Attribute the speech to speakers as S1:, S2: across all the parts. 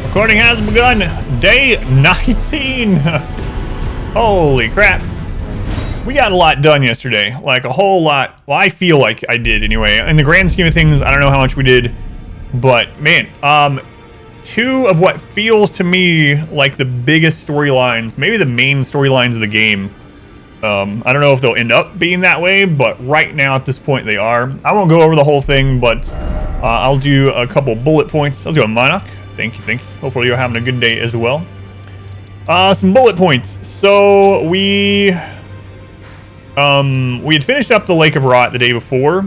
S1: Recording has begun. Day 19. Holy crap. We got a lot done yesterday. Like a whole lot. Well, I feel like I did anyway. In the grand scheme of things, I don't know how much we did. But man, two of what feels to me like the biggest storylines, maybe the main storylines of the game. I don't know if they'll end up being that way, but right now at this point they are. I won't go over the whole thing, but I'll do a couple bullet points. Let's go, Monarch. Thank you. Hopefully you're having a good day as well. Some bullet points. So we had finished up the Lake of Rot the day before,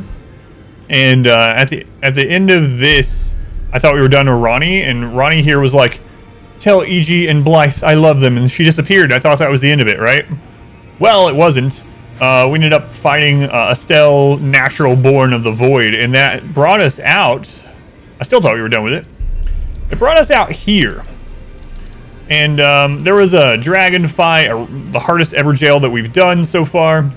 S1: and at the end of this, I thought we were done with Ronnie, and Ronnie here was like, "Tell EG and Blythe I love them," and she disappeared. I thought that was the end of it, right? Well, it wasn't. We ended up fighting Estelle, natural born of the void, and that brought us out. I still thought we were done with it. It brought us out here. And there was a dragon fight, the hardest ever jail that we've done so far.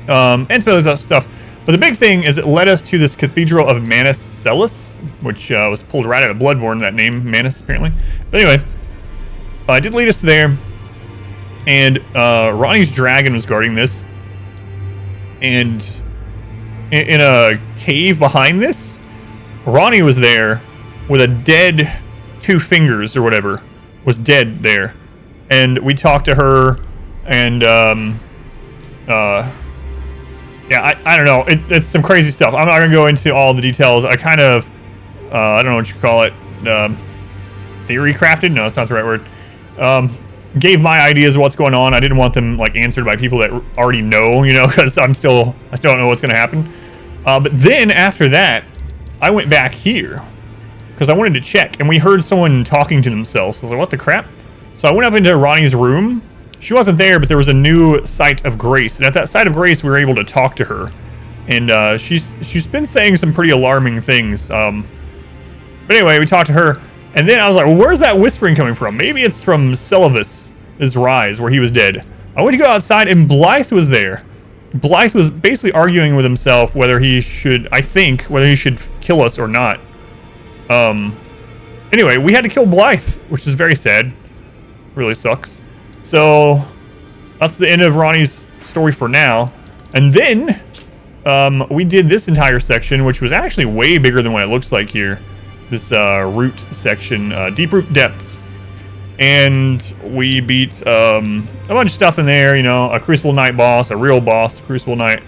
S1: And some other stuff. But the big thing is it led us to this Cathedral of Manus Celis, which was pulled right out of Bloodborne, that name, Manus, apparently. But anyway, it did lead us to there. And Ronnie's dragon was guarding this. And in a cave behind this, Ronnie was there with a dead 2 fingers or whatever. Was dead there. And we talked to her, and yeah, I don't know. It's some crazy stuff. I'm not gonna go into all the details. I kind of I don't know what you call it, theory crafted. No, that's not the right word. Gave my ideas of what's going on. I didn't want them like answered by people that already know, you know, because I still don't know what's gonna happen. But then after that, I went back here because I wanted to check, and we heard someone talking to themselves. So I was like, what the crap? So I went up into Ronnie's room. She wasn't there, but there was a new site of grace, and at that site of grace, we were able to talk to her, and she's been saying some pretty alarming things. But anyway, we talked to her, and then I was like, well, where's that whispering coming from? Maybe it's from Celis' rise, where he was dead. I went to go outside, and Blythe was there. Blythe was basically arguing with himself whether he should, whether he should kill us or not. Anyway, we had to kill Blythe, which is very sad. Really sucks. So that's the end of Ronnie's story for now. And then we did this entire section, which was actually way bigger than what it looks like here. This root section, Deep Root Depths. And we beat a bunch of stuff in there, you know, a Crucible Knight boss, a real boss, Crucible Knight.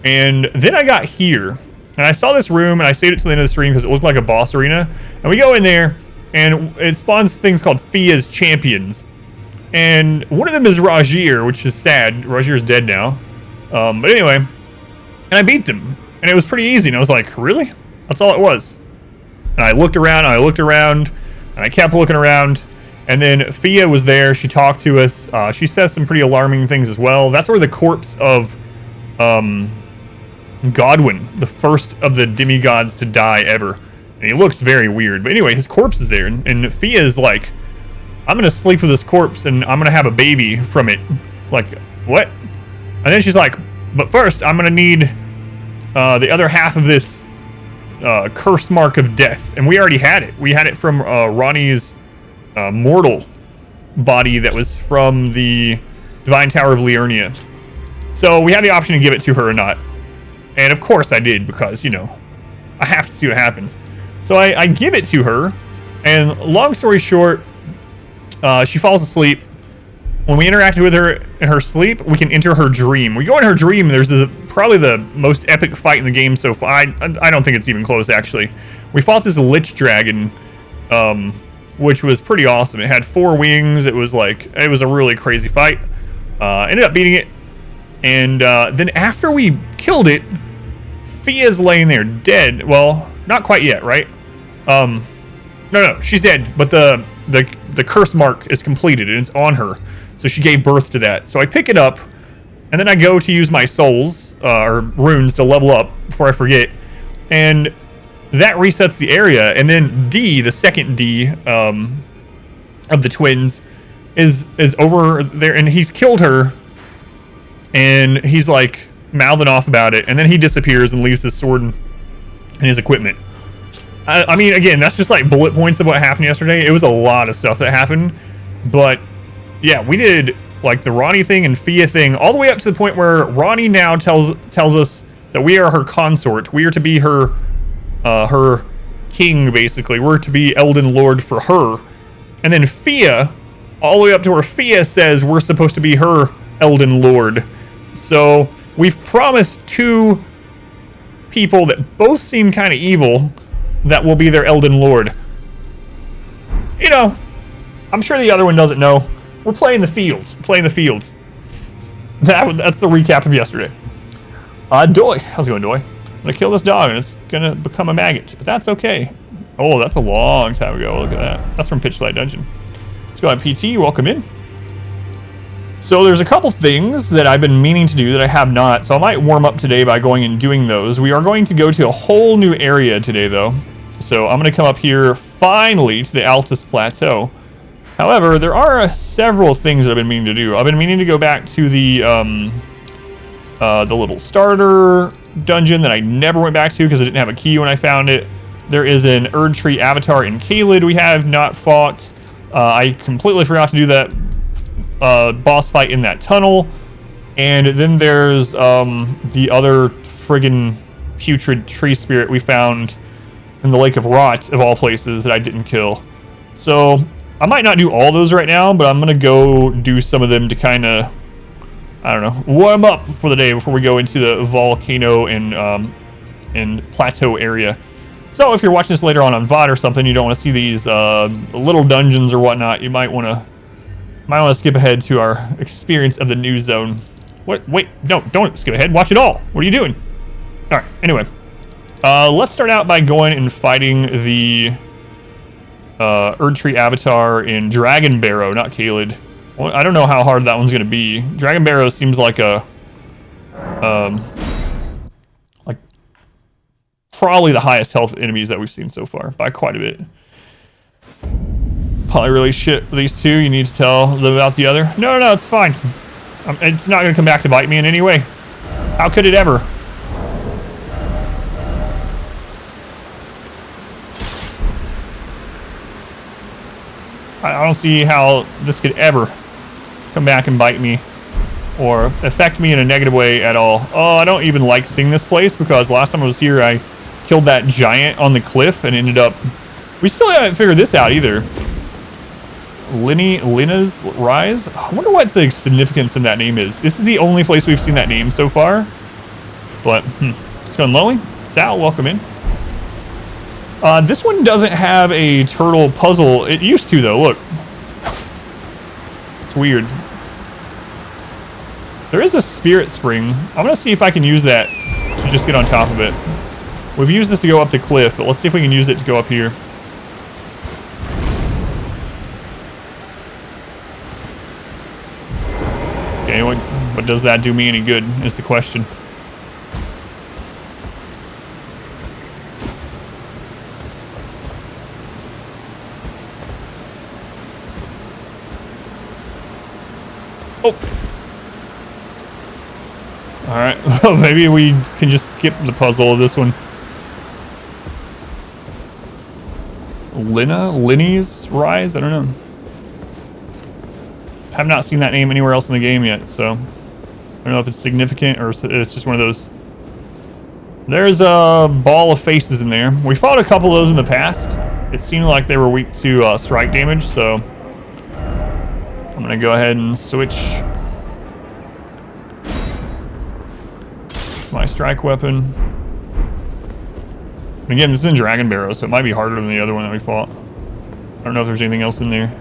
S1: And then I got here, and I saw this room, and I saved it to the end of the stream because it looked like a boss arena. And we go in there, and it spawns things called Fia's Champions. And one of them is Rajir, which is sad. Rajir's dead now. But anyway, and I beat them. And it was pretty easy, and I was like, really? That's all it was. And I looked around, and I kept looking around. And then Fia was there. She talked to us. She says some pretty alarming things as well. That's where the corpse of Godwin, the first of the demigods to die ever. And he looks very weird. But anyway, his corpse is there. And Fia is like, I'm going to sleep with this corpse and I'm going to have a baby from it. It's like, what? And then she's like, but first, I'm going to need the other half of this curse mark of death. And we already had it. We had it from Ronnie's mortal body that was from the Divine Tower of Liurnia. So we had the option to give it to her or not. And of course I did, because, you know, I have to see what happens. So I give it to her, and long story short, she falls asleep. When we interacted with her in her sleep, we can enter her dream. We go in her dream, there's probably the most epic fight in the game so far. I don't think it's even close, actually. We fought this Lich Dragon, which was pretty awesome. It had 4 wings. It was a really crazy fight. Ended up beating it. And then after we killed it, Fia's laying there dead. Well, not quite yet, right? No, she's dead. But the curse mark is completed and it's on her. So she gave birth to that. So I pick it up, and then I go to use my souls, or runes, to level up before I forget. And that resets the area. And then D, the second D of the twins, is over there, and he's killed her. And he's like mouthing off about it, and then he disappears and leaves his sword and his equipment. I mean, again, that's just like bullet points of what happened yesterday. It was a lot of stuff that happened, but yeah, we did like the Ronnie thing and Fia thing all the way up to the point where Ronnie now tells us that we are her consort. We are to be her king, basically. We're to be Elden Lord for her. And then Fia, all the way up to where Fia says we're supposed to be her Elden Lord. So we've promised two people that both seem kind of evil that will be their Elden Lord. You know, I'm sure the other one doesn't know. We're playing the fields. That's the recap of yesterday. Doy. How's it going, Doy? I'm gonna kill this dog and it's gonna become a maggot, but that's okay. Oh, that's a long time ago. Look at that. That's from Pitchlight Dungeon. Let's go ahead, PT. Welcome in. So there's a couple things that I've been meaning to do that I have not, so I might warm up today by going and doing those. We are going to go to a whole new area today, though. So I'm going to come up here, finally, to the Altus Plateau. However, there are several things that I've been meaning to do. I've been meaning to go back to the little starter dungeon that I never went back to because I didn't have a key when I found it. There is an Erdtree avatar in Caelid we have not fought. I completely forgot to do that boss fight in that tunnel. And then there's the other friggin' putrid tree spirit we found in the Lake of Rot, of all places, that I didn't kill. So I might not do all those right now, but I'm gonna go do some of them to kind of, I don't know, warm up for the day before we go into the volcano and plateau area. So if you're watching this later on VOD or something, you don't want to see these little dungeons or whatnot, you might want to skip ahead to our experience of the new zone. What? Wait, no, don't skip ahead. Watch it all. What are you doing? All right. Anyway, let's start out by going and fighting the Erdtree avatar in Dragon Barrow, not Caelid. Well, I don't know how hard that one's going to be. Dragon Barrow seems like a probably the highest health enemies that we've seen so far by quite a bit. Probably really shit with these two. You need to tell them about the other. No, it's fine. It's not going to come back to bite me in any way. How could it ever? I don't see how this could ever come back and bite me or affect me in a negative way at all. Oh, I don't even like seeing this place because last time I was here, I killed that giant on the cliff and ended up... We still haven't figured this out either. Lina's Rise? I wonder what the significance in that name is. This is the only place we've seen that name so far. But, it's going lonely. Sal, welcome in. This one doesn't have a turtle puzzle. It used to, though. Look. It's weird. There is a spirit spring. I'm going to see if I can use that to just get on top of it. We've used this to go up the cliff, but let's see if we can use it to go up here. Okay, what does that do me any good is the question. Oh! Alright, maybe we can just skip the puzzle of this one. Linny's Rise? I don't know. Have not seen that name anywhere else in the game yet, so I don't know if it's significant or it's just one of those. There's a ball of faces in there. We fought a couple of those in the past. It seemed like they were weak to strike damage, so I'm gonna go ahead and switch my strike weapon. And again, this is in Dragon Barrow, so it might be harder than the other one that we fought. I don't know if there's anything else in there.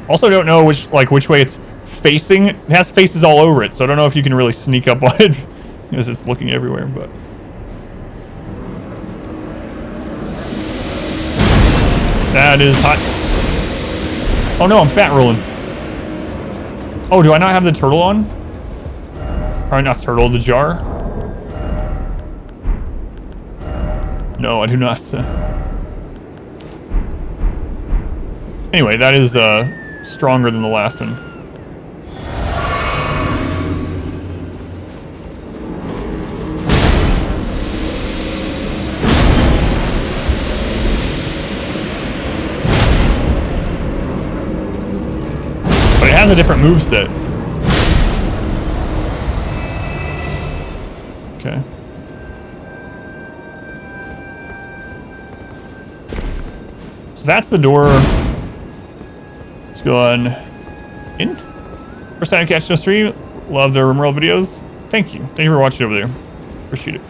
S1: Also, don't know which way it's facing. It has faces all over it, so I don't know if you can really sneak up on it because it's looking everywhere. But that is hot. Oh no, I'm fat rolling. Oh, do I not have the turtle on? Or not turtle, the jar? No, I do not. Anyway, that is stronger than the last one. has a different moveset. Okay. So that's the door. Let's go on in. First time to catch this stream. Love the Rimworld videos. Thank you. Thank you for watching over there. Appreciate it.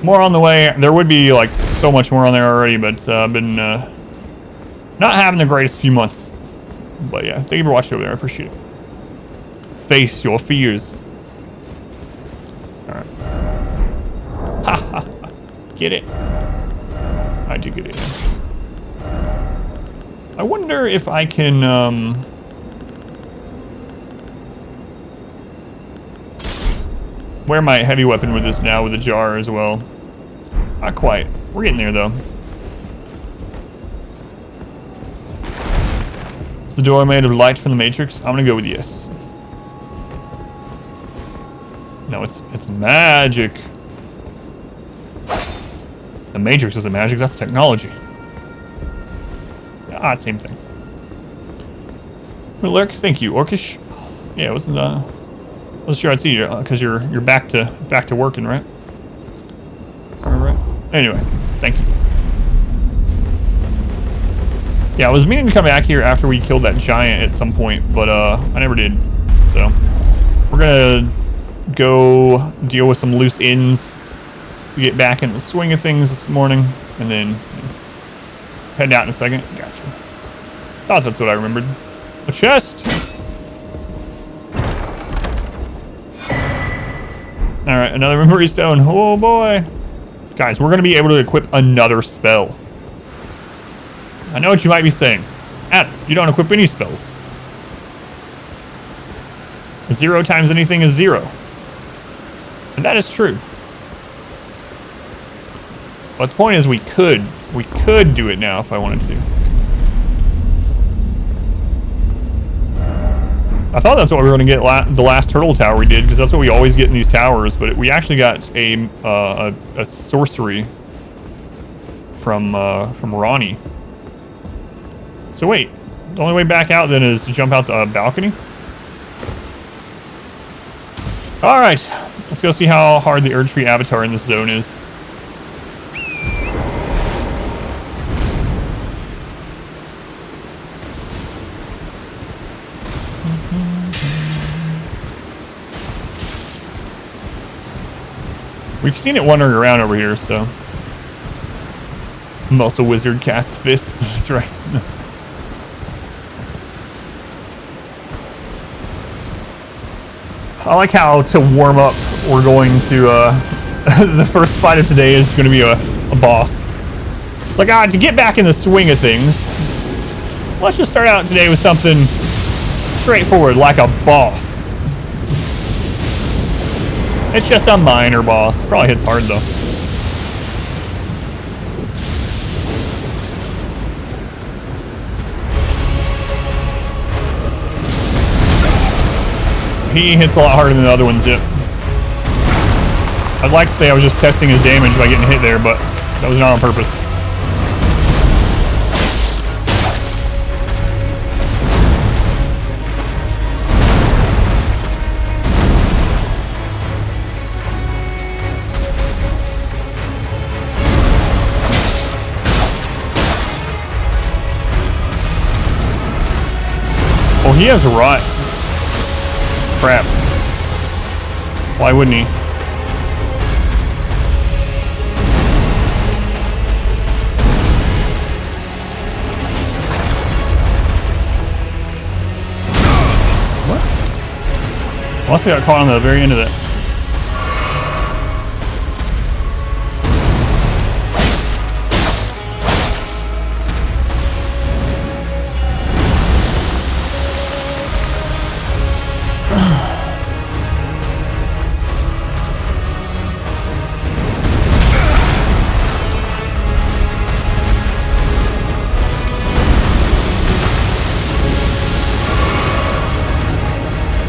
S1: More on the way. There would be like so much more on there already, but I've been not having the greatest few months. But yeah, thank you for watching over there. I appreciate it. Face your fears. Alright. Ha ha ha. Get it? I do get it. I wonder if I can wear my heavy weapon with this now with a jar as well. Not quite. We're getting there though. Is the door made of light from the Matrix? I'm gonna go with yes. No, it's magic. The Matrix isn't magic, that's technology. Ah, same thing. Well, Lurk, thank you. Orcish? Yeah, wasn't sure I'd see you because you're back to working, right? All right. Anyway, thank you. Yeah, I was meaning to come back here after we killed that giant at some point, but I never did. So we're gonna go deal with some loose ends. We get back in the swing of things this morning, and then head out in a second. Gotcha. Thought that's what I remembered. A chest. All right, another memory stone. Oh boy, guys, we're gonna be able to equip another spell. I know what you might be saying. Adam, you don't equip any spells. 0 times anything is 0. And that is true. But the point is we could do it now if I wanted to. I thought that's what we were going to get the last turtle tower we did, because that's what we always get in these towers, but we actually got a sorcery from Ronnie. So wait, the only way back out then is to jump out the balcony? Alright, let's go see how hard the Erdtree avatar in this zone is. We've seen it wandering around over here, so. Muscle Wizard casts Fist, that's right. I like how to warm up we're going to, the first fight of today is going to be a boss. Like, to get back in the swing of things, let's just start out today with something straightforward, like a boss. It's just a minor boss. Probably hits hard though. He hits a lot harder than the other ones do. I'd like to say I was just testing his damage by getting hit there, but that was not on purpose. Oh, he has rot. Crap. Why wouldn't he? What? Unless I got caught on the very end of that.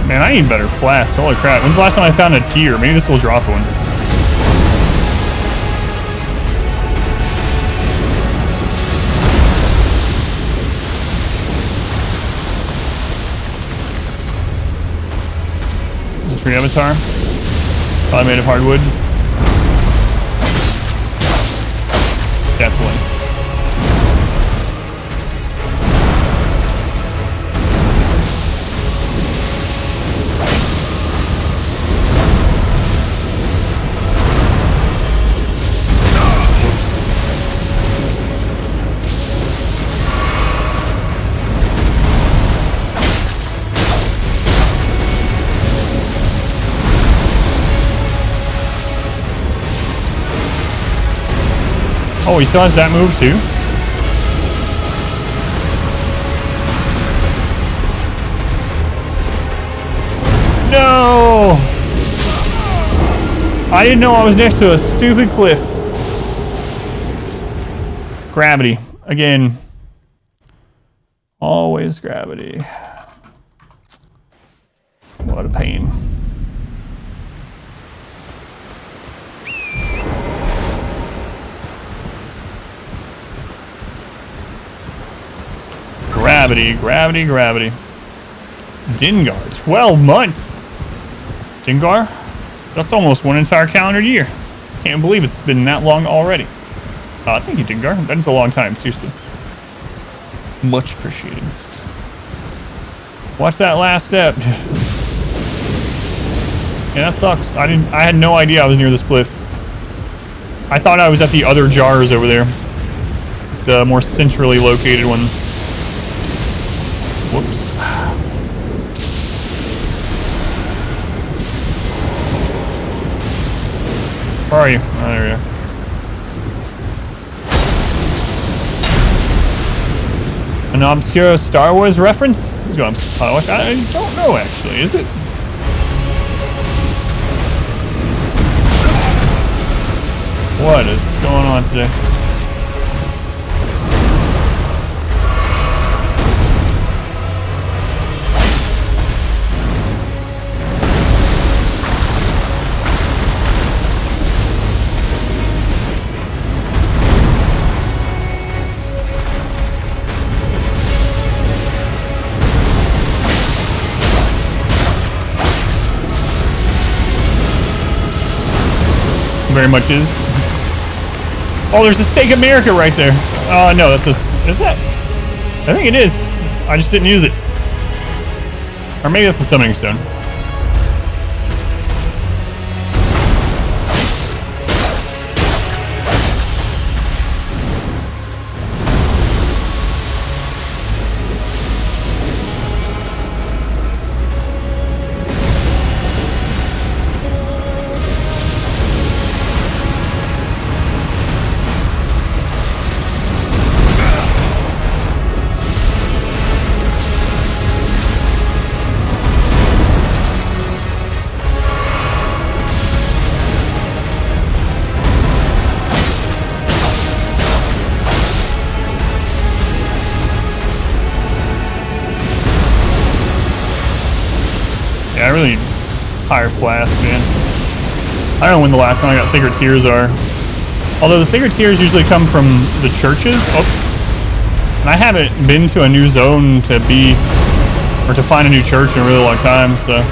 S1: Man, I need better flasks. Holy crap. When's the last time I found a tier? Maybe this will drop one. avatar. Probably made of hardwood. Definitely. Oh, he still has that move too? No! I didn't know I was next to a stupid cliff. Gravity. Again. Always gravity. What a pain. Gravity, gravity, gravity. Dengar, 12 months. Dengar? That's almost one entire calendar year. Can't believe it's been that long already. Thank you, Dengar. That is a long time, seriously. Much appreciated. Watch that last step. Yeah, that sucks. I had no idea I was near this cliff. I thought I was at the other jars over there. The more centrally located ones. Whoops. Where are you? Oh, there we are. An obscure Star Wars reference? Let's go on. I don't know, actually. Is it? What is going on today? Very much is. Oh, there's the Stake America right there. Oh, no, that's a... Is that? I think it is. I just didn't use it. Or maybe that's a summoning stone. Yeah, I really need higher flasks, man. I don't know when the last time I got Sacred Tears are. Although the Sacred Tears usually come from the churches. Oh. And I haven't been to a new zone to be, or to find a new church in a really long time, so.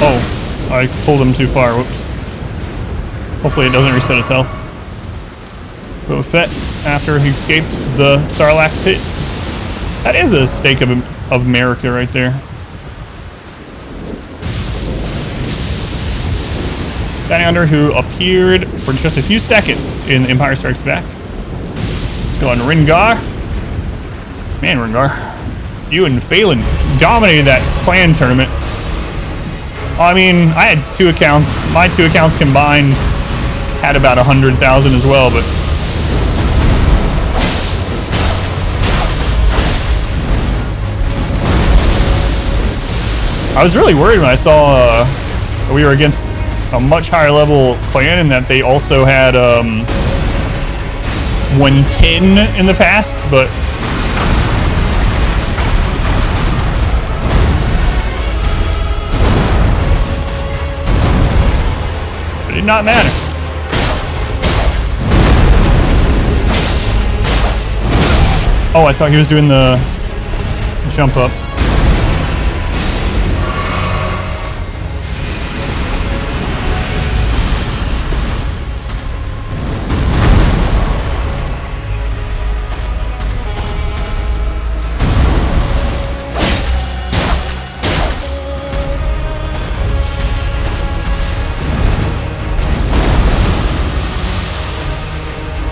S1: Oh, I pulled him too far. Whoops. Hopefully it doesn't reset his health. Boba Fett, after he escaped the Sarlacc pit. That is a Stake of America right there. Bounty Hunter who appeared for just a few seconds in Empire Strikes Back. Let's go on Rengar. Man, Rengar, you and Phelan dominated that clan tournament. I mean, I had 2 accounts. My 2 accounts combined had about 100,000 as well, but... I was really worried when I saw we were against a much higher level clan, and that they also had 110 in the past, but it did not matter. Oh, I thought he was doing the jump up.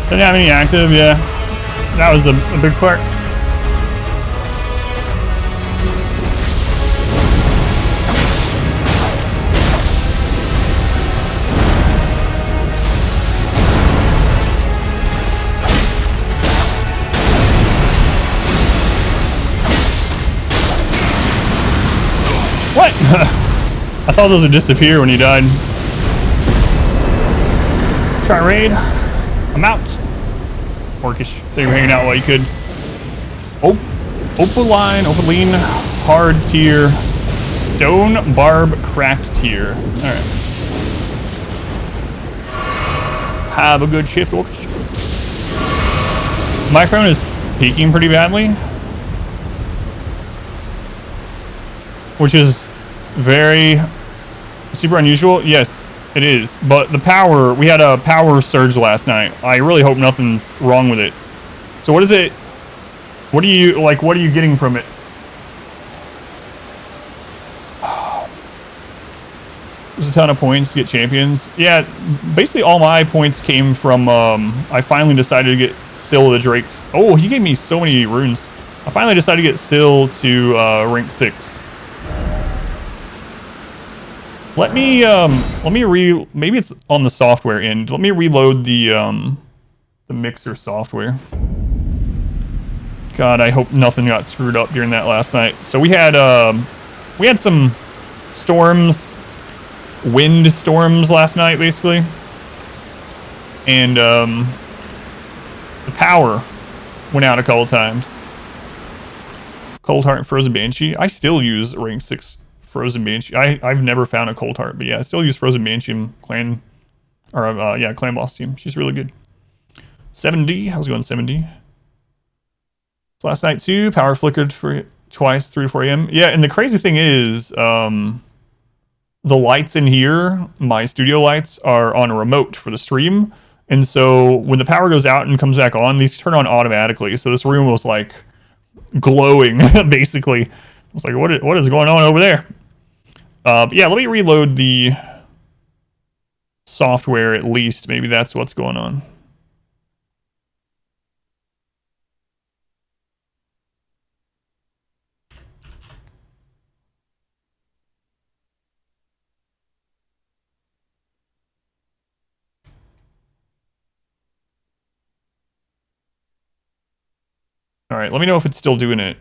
S1: Didn't have any active, yeah. That was the big part. What? I thought those would disappear when he died. Try raid. I'm out. Orcish. They were hanging out while you could. Oh, Opaline, hard tier, stone barb cracked tier. All right. Have a good shift, Orcish. My phone is peaking pretty badly, which is very super unusual. Yes, it is. But the power, we had a power surge last night. I really hope nothing's wrong with it. So what is it? What do you like? What are you getting from it? There's a ton of points to get champions. Yeah, basically all my points came from. I finally decided to get Syl the Drakes. Oh, he gave me so many runes. I finally decided to get Syl to rank 6. Let me maybe it's on the software end. Let me reload the mixer software. God, I hope nothing got screwed up during that last night. So we had some storms, wind storms last night, basically, and the power went out a couple times. Cold Heart and Frozen Banshee. I still use rank 6 Frozen Banshee. I've never found a Cold Heart, but yeah, I still use Frozen Banshee in clan, or clan boss team. She's really good. 7D. How's it going, 7D? So last night too, power flickered for twice, 3 to 4 a.m. Yeah, and the crazy thing is, the lights in here, my studio lights, are on a remote for the stream, and so when the power goes out and comes back on, these turn on automatically. So this room was like glowing, basically. I was like, what is going on over there? But yeah, let me reload the software at least. Maybe that's what's going on. All right, let me know if it's still doing it.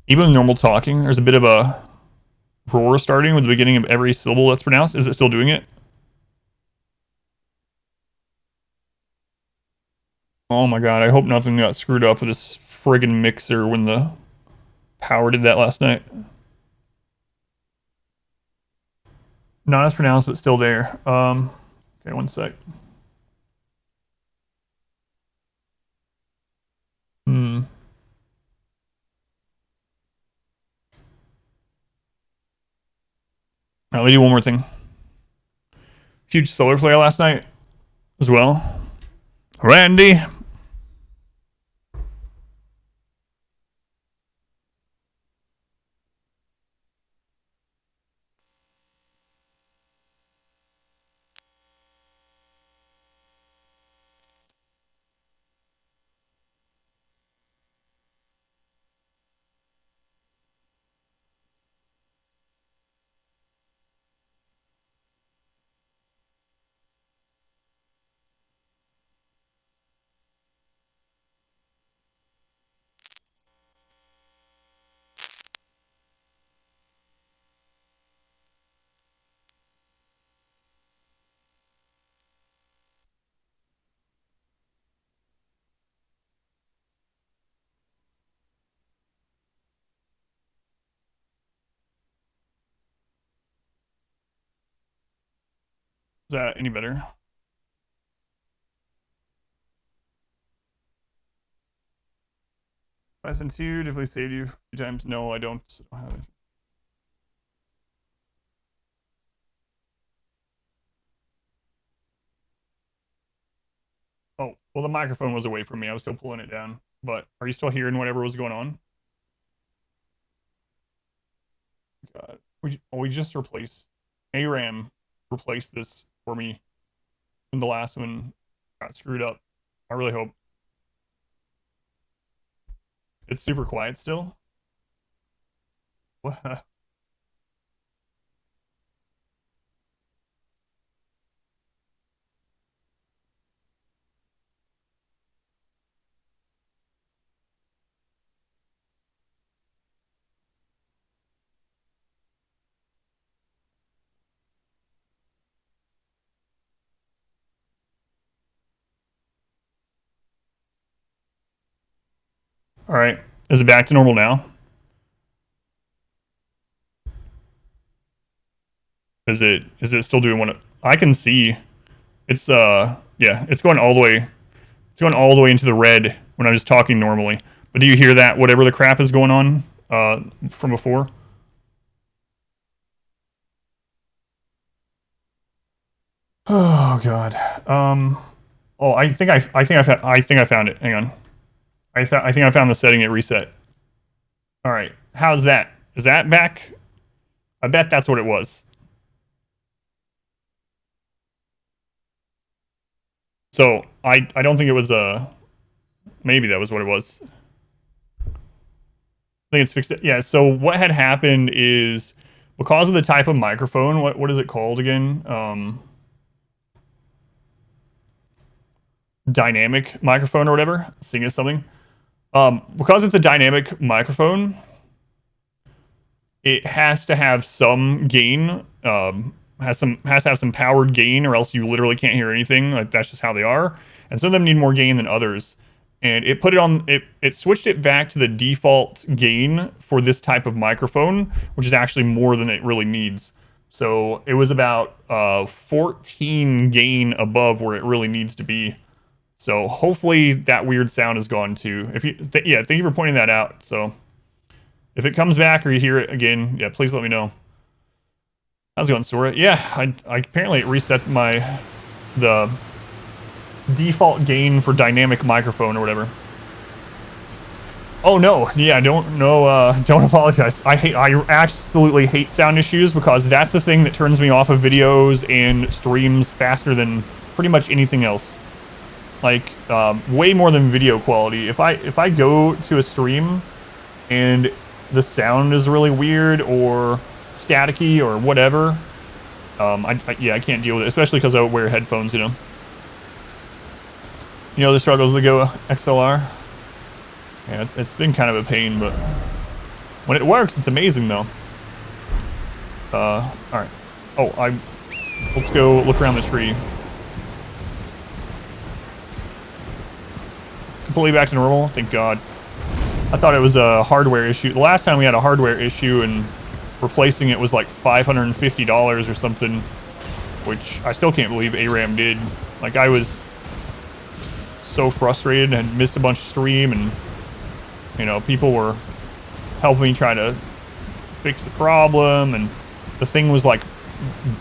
S1: Even normal talking, there's a bit of a roar starting with the beginning of every syllable that's pronounced. Is it still doing it? Oh my god, I hope nothing got screwed up with this friggin' mixer when the power did that last night. Not as pronounced, but still there. Okay, one sec. Let me do one more thing. Huge solar flare last night as well. Randy. that any better? I sent you, definitely saved you a few times. No, I don't have it. Oh, well, the microphone was away from me. I was still pulling it down. But are you still hearing whatever was going on? God. We just replaced ARAM replaced this for me when the last one got screwed up. I really hope. It's super quiet still. What? All right. Is it back to normal now? Is it still doing what I can see? It's yeah, it's going all the way. It's going all the way into the red when I'm just talking normally. But do you hear that whatever the crap is going on from before? Oh god. Oh, I think I found it. Hang on. I think I found the setting it reset. All right. How's that? Is that back? I bet that's what it was. So I don't think it was maybe that was what it was. I think it's fixed it. Yeah, so what had happened is because of the type of microphone, what is it called again? Dynamic microphone or whatever. Seeing as something. Because it's a dynamic microphone, it has to have some gain. Has to have some powered gain, or else you literally can't hear anything. Like that's just how they are. And some of them need more gain than others. And it put it on. It switched it back to the default gain for this type of microphone, which is actually more than it really needs. So it was about 14 gain above where it really needs to be. So hopefully that weird sound is gone too. If you, yeah, thank you for pointing that out. So if it comes back or you hear it again, yeah, please let me know. How's it going, Sora? Yeah, I apparently it reset the default gain for dynamic microphone or whatever. Oh no, yeah, don't apologize. I absolutely hate sound issues because that's the thing that turns me off of videos and streams faster than pretty much anything else. Like way more than video quality. If I go to a stream and the sound is really weird or staticky or whatever, yeah, I can't deal with it, especially because I wear headphones, you know. You know the struggles that go XLR. Yeah, it's been kind of a pain, but when it works, it's amazing though. All right. Oh, let's go look around the tree. Completely back to normal, thank God. I thought it was a hardware issue. The last time we had a hardware issue and replacing it was like $550 or something, which I still can't believe ARAM did. Like I was so frustrated and missed a bunch of stream, and you know, people were helping me try to fix the problem, and the thing was like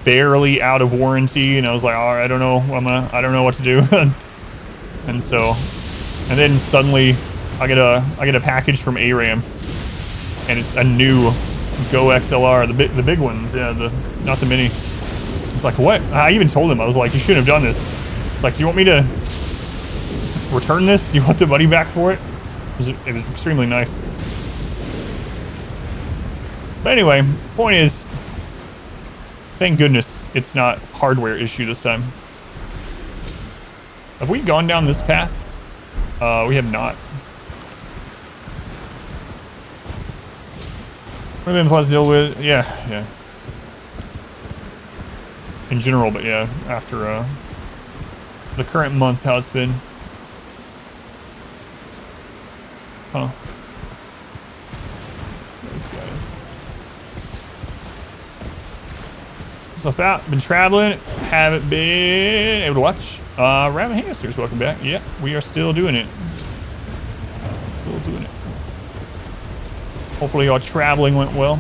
S1: barely out of warranty, and I was like, oh, I don't know what to do. And so, and then suddenly I get a package from ARAM, and it's a new Go XLR, the big ones, yeah, not the mini. It's like, what? I even told him, I was like, you shouldn't have done this. It's like, do you want me to return this? Do you want the money back for it? It was extremely nice. But anyway, point is, thank goodness it's not hardware issue this time. Have we gone down this path? We have not. Would have been pleasant to deal with, yeah. In general, but yeah, after the current month, how it's been. Huh. Those guys. So I've been traveling. haven't been able to watch. Rabbit Hamsters, welcome back. Yeah, we are still doing it. Still doing it. Hopefully your traveling went well.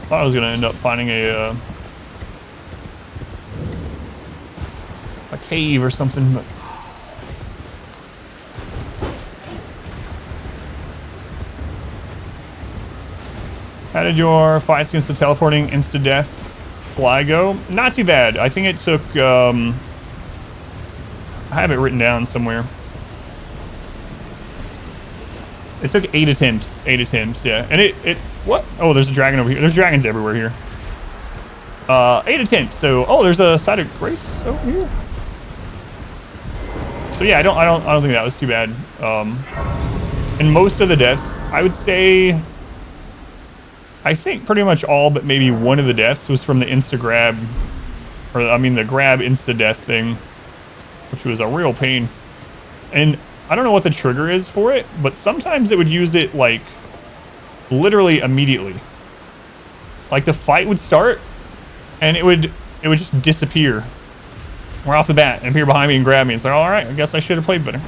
S1: Thought I was gonna end up finding a cave or something, but how did your fights against the teleporting insta-death fly go? Not too bad. I think it took I have it written down somewhere. It took 8 attempts. 8 attempts, yeah. And it what? Oh, there's a dragon over here. There's dragons everywhere here. 8 attempts. So, oh, there's a side of grace over here. So yeah, I don't think that was too bad. And most of the deaths, I would say, I think pretty much all but maybe one of the deaths was from the insta grab, or I mean the grab insta death thing, which was a real pain. And I don't know what the trigger is for it, but sometimes it would use it like literally immediately. Like the fight would start and it would just disappear right off the bat and appear behind me and grab me. It's like, all right, I guess I should have played better.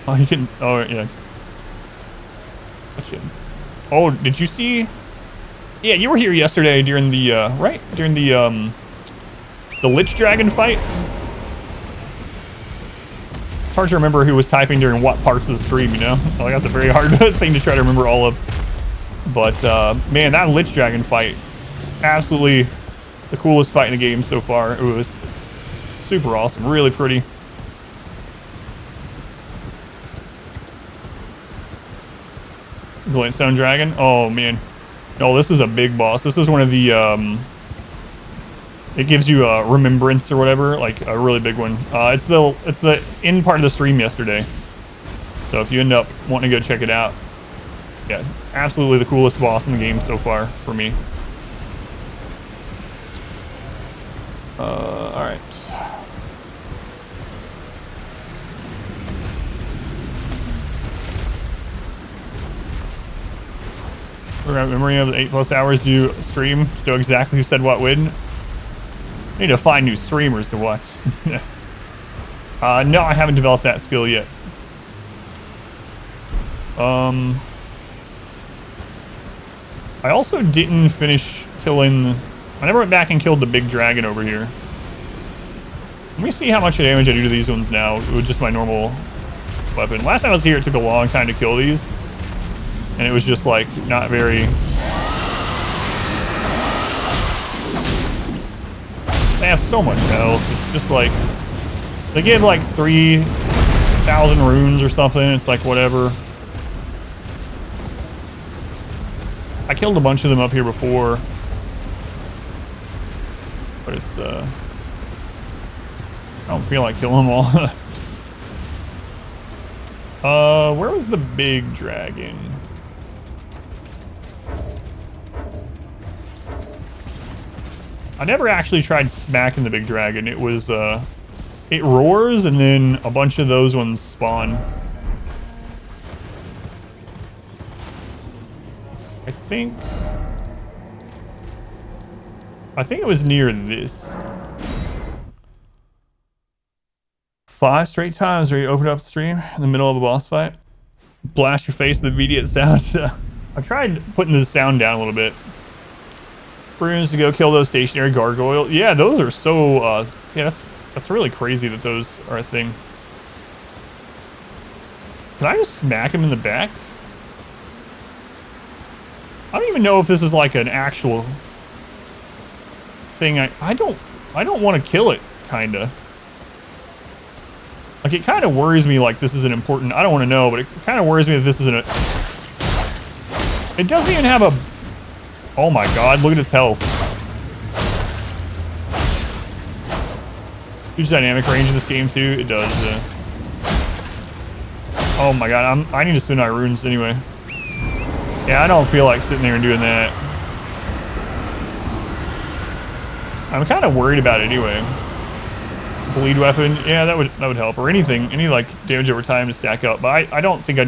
S1: Oh, you can, oh yeah. Oh, did you see? Yeah, you were here yesterday during the right? During the Lich Dragon fight. It's hard to remember who was typing during what parts of the stream, you know? Like, that's a very hard thing to try to remember all of. But, man, that Lich Dragon fight, absolutely the coolest fight in the game so far. It was super awesome, really pretty. Glintstone Dragon? Oh, man. No, this is a big boss. This is one of the, it gives you a remembrance or whatever, like a really big one. It's the end part of the stream yesterday. So if you end up wanting to go check it out, yeah, absolutely the coolest boss in the game so far for me. All right. Memory of the 8+ hours you stream to know exactly who said what when. Need to find new streamers to watch. No, I haven't developed that skill yet. I also didn't finish killing. I never went back and killed the big dragon over here. Let me see how much damage I do to these ones now with just my normal weapon. Last time I was here, it took a long time to kill these, and it was just like not very. They have so much health. It's just like they give like 3,000 runes or something. It's like whatever. I killed a bunch of them up here before, but it's I don't feel like killing them all. Where was the big dragon? I never actually tried smacking the big dragon. It was, it roars and then a bunch of those ones spawn. I think it was near this. 5 straight times where you open up the stream in the middle of a boss fight. Blast your face with the immediate sound. I tried putting the sound down a little bit. Runes to go kill those stationary gargoyle. Yeah, those are so yeah, that's really crazy that those are a thing. Can I just smack him in the back? I don't even know if this is like an actual thing. I don't want to kill it, kinda. Like, it kind of worries me like this isn't important. I don't want to know, but it kind of worries me that this isn't a. It doesn't even have a. Oh my god, look at its health. Huge dynamic range in this game too. It does. Oh my god, I need to spin my runes anyway. Yeah, I don't feel like sitting there and doing that. I'm kind of worried about it anyway. Bleed weapon, yeah, that would help, or anything, any like damage over time to stack up. But I don't think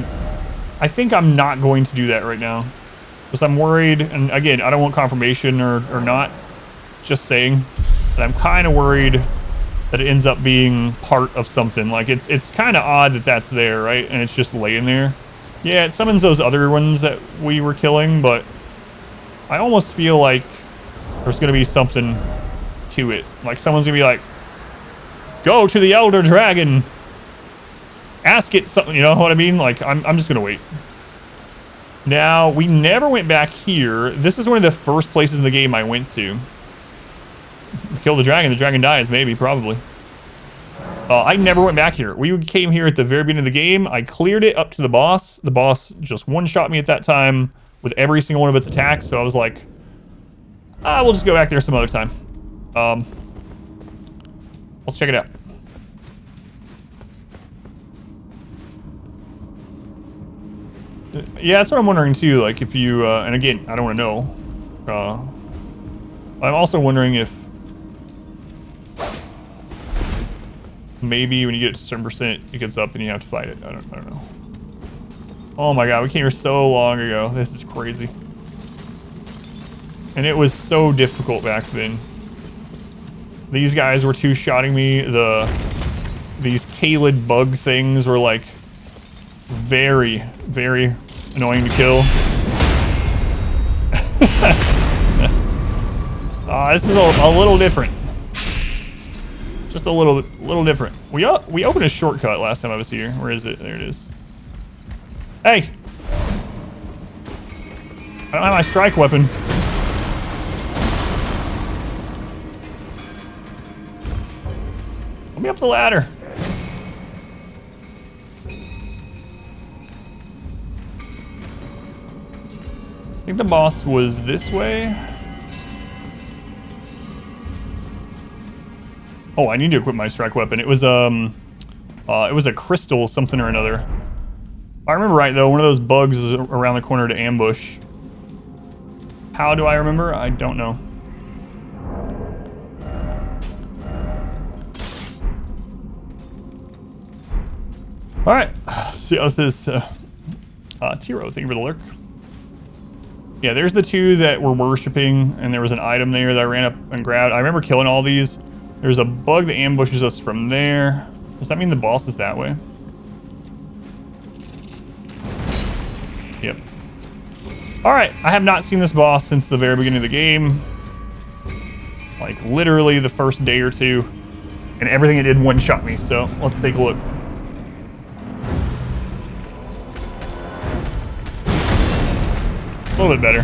S1: I think I'm not going to do that right now, because I'm worried. And again, I don't want confirmation or not. Just saying that I'm kind of worried that it ends up being part of something. Like it's kind of odd that that's there, right? And it's just laying there. Yeah, it summons those other ones that we were killing, but I almost feel like there's gonna be something to it. Like someone's gonna be like, go to the Elder Dragon, ask it something, you know what I mean? Like I'm just gonna wait. Now, we never went back here. This is one of the first places in the game I went to. Kill the dragon dies, maybe, probably. I never went back here. We came here at the very beginning of the game. I cleared it up to the boss. The boss just one-shot me at that time with every single one of its attacks, so I was like, we'll just go back there some other time. Let's check it out. Yeah, that's what I'm wondering too, like if you, and again, I don't want to know. I'm also wondering if maybe when you get to a certain percent, it gets up and you have to fight it. I don't know. Oh my god, we came here so long ago. This is crazy. And it was so difficult back then. These guys were two-shotting me. These Kalid bug things were like very, very annoying to kill. This is a little different. Just a little different. We opened a shortcut last time I was here. Where is it? There it is. Hey! I don't have my strike weapon. Let me up the ladder. I think the boss was this way. Oh, I need to equip my strike weapon. It was a crystal something or another. If I remember right though, one of those bugs is around the corner to ambush. How do I remember? I don't know. All right, see, this is Tiro. Thank you for the lurk. Yeah, there's the two that we're worshiping, and there was an item there that I ran up and grabbed. I remember killing all these. There's a bug that ambushes us from there. Does that mean the boss is that way? Yep. All right, I have not seen this boss since the very beginning of the game. Like literally the first day or two, and everything it did one-shot me. So let's take a look. A little bit better.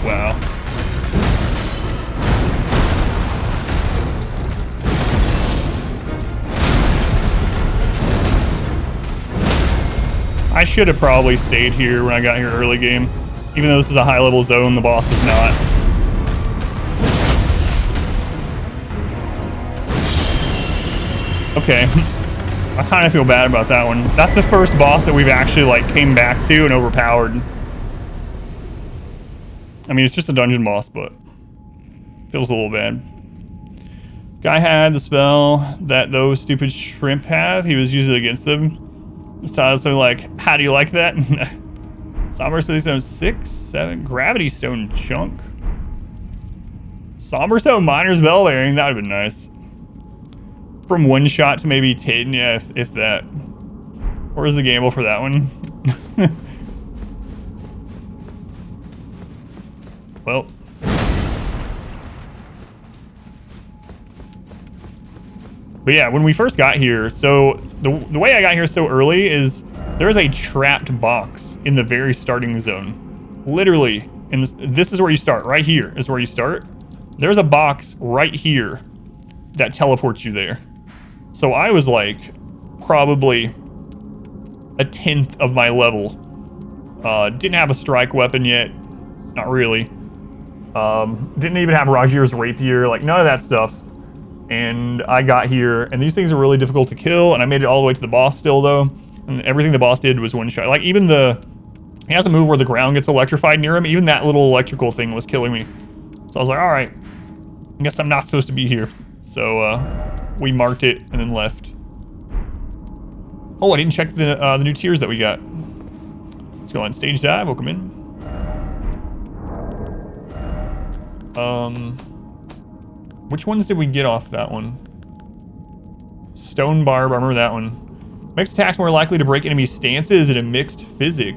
S1: Wow. I should have probably stayed here when I got here early game. Even though this is a high level zone, the boss is not. Okay. I kind of feel bad about that one. That's the first boss that we've actually like came back to and overpowered. I mean, it's just a dungeon boss, but feels a little bad. Guy had the spell that those stupid shrimp have. He was using it against them. This time, so like, how do you like that? Somber Smithing Stone 6, 7, Gravity Stone chunk. Somber Stone Miner's Bell Bearing, that would have been nice. From 1 shot to maybe 10, yeah, if that. Where's the gamble for that one? Well. But yeah, when we first got here, so the way I got here so early is there's a trapped box in the very starting zone. Literally, this is where you start. Right here is where you start. There's a box right here that teleports you there. So I was like probably a 10th of my level. Didn't have a strike weapon yet. Not really. Didn't even have Rajir's rapier. Like none of that stuff. And I got here, and these things are really difficult to kill, and I made it all the way to the boss still, though. And everything the boss did was one shot. Like, even he has a move where the ground gets electrified near him. Even that little electrical thing was killing me. So I was like, all right, I guess I'm not supposed to be here. So we marked it and then left. Oh, I didn't check the new tiers that we got. Let's go on stage dive. Welcome in. Which ones did we get off that one? Stone Barb, I remember that one. Mixed attacks more likely to break enemy stances in a mixed physic.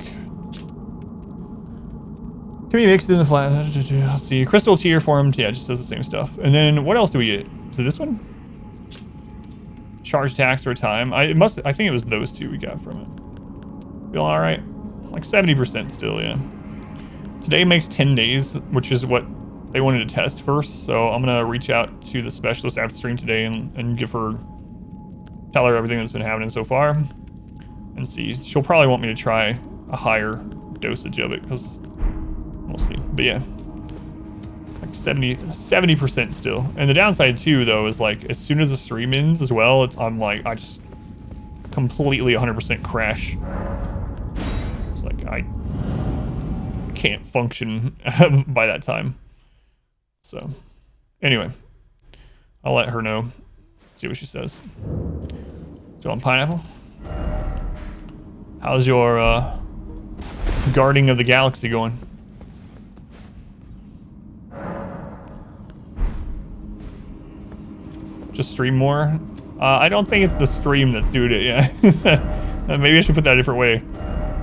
S1: Can be mixed in the flat. Let's see. Crystal tier formed. Yeah, it just does the same stuff. And then what else do we get? Is it this one? Charge attacks for a time. I think it was those two we got from it. Feel alright? Like 70% still, yeah. Today makes 10 days, which is what they wanted to test first. So I'm gonna reach out to the specialist after stream today and tell her everything that's been happening so far. And see. She'll probably want me to try a higher dosage of it, because we'll see. But yeah, like 70% still. And the downside too, though, is like as soon as the stream ends as well, I'm like, I just completely 100% crash. It's like I can't function by that time. So anyway, I'll let her know. See what she says. So on Pineapple, how's your guarding of the galaxy going? Just stream more? I don't think it's the stream that's doing it, yeah. Maybe I should put that a different way.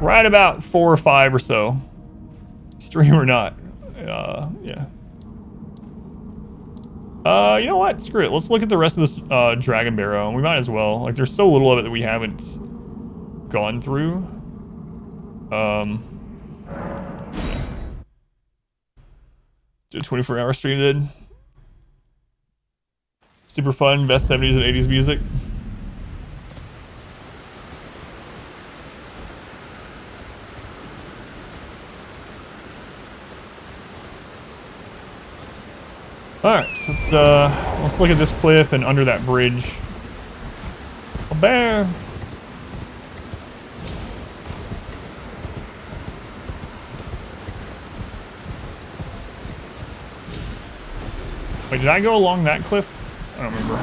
S1: Right about 4 or 5 or so. Stream or not. Yeah. You know what? Screw it. Let's look at the rest of this Dragon Barrow. We might as well. Like, there's so little of it that we haven't gone through. Yeah. Do a 24-hour stream then. Super fun, best 70s and 80s music. Alright, so let's look at this cliff and under that bridge. A bear! Wait, did I go along that cliff? I don't remember.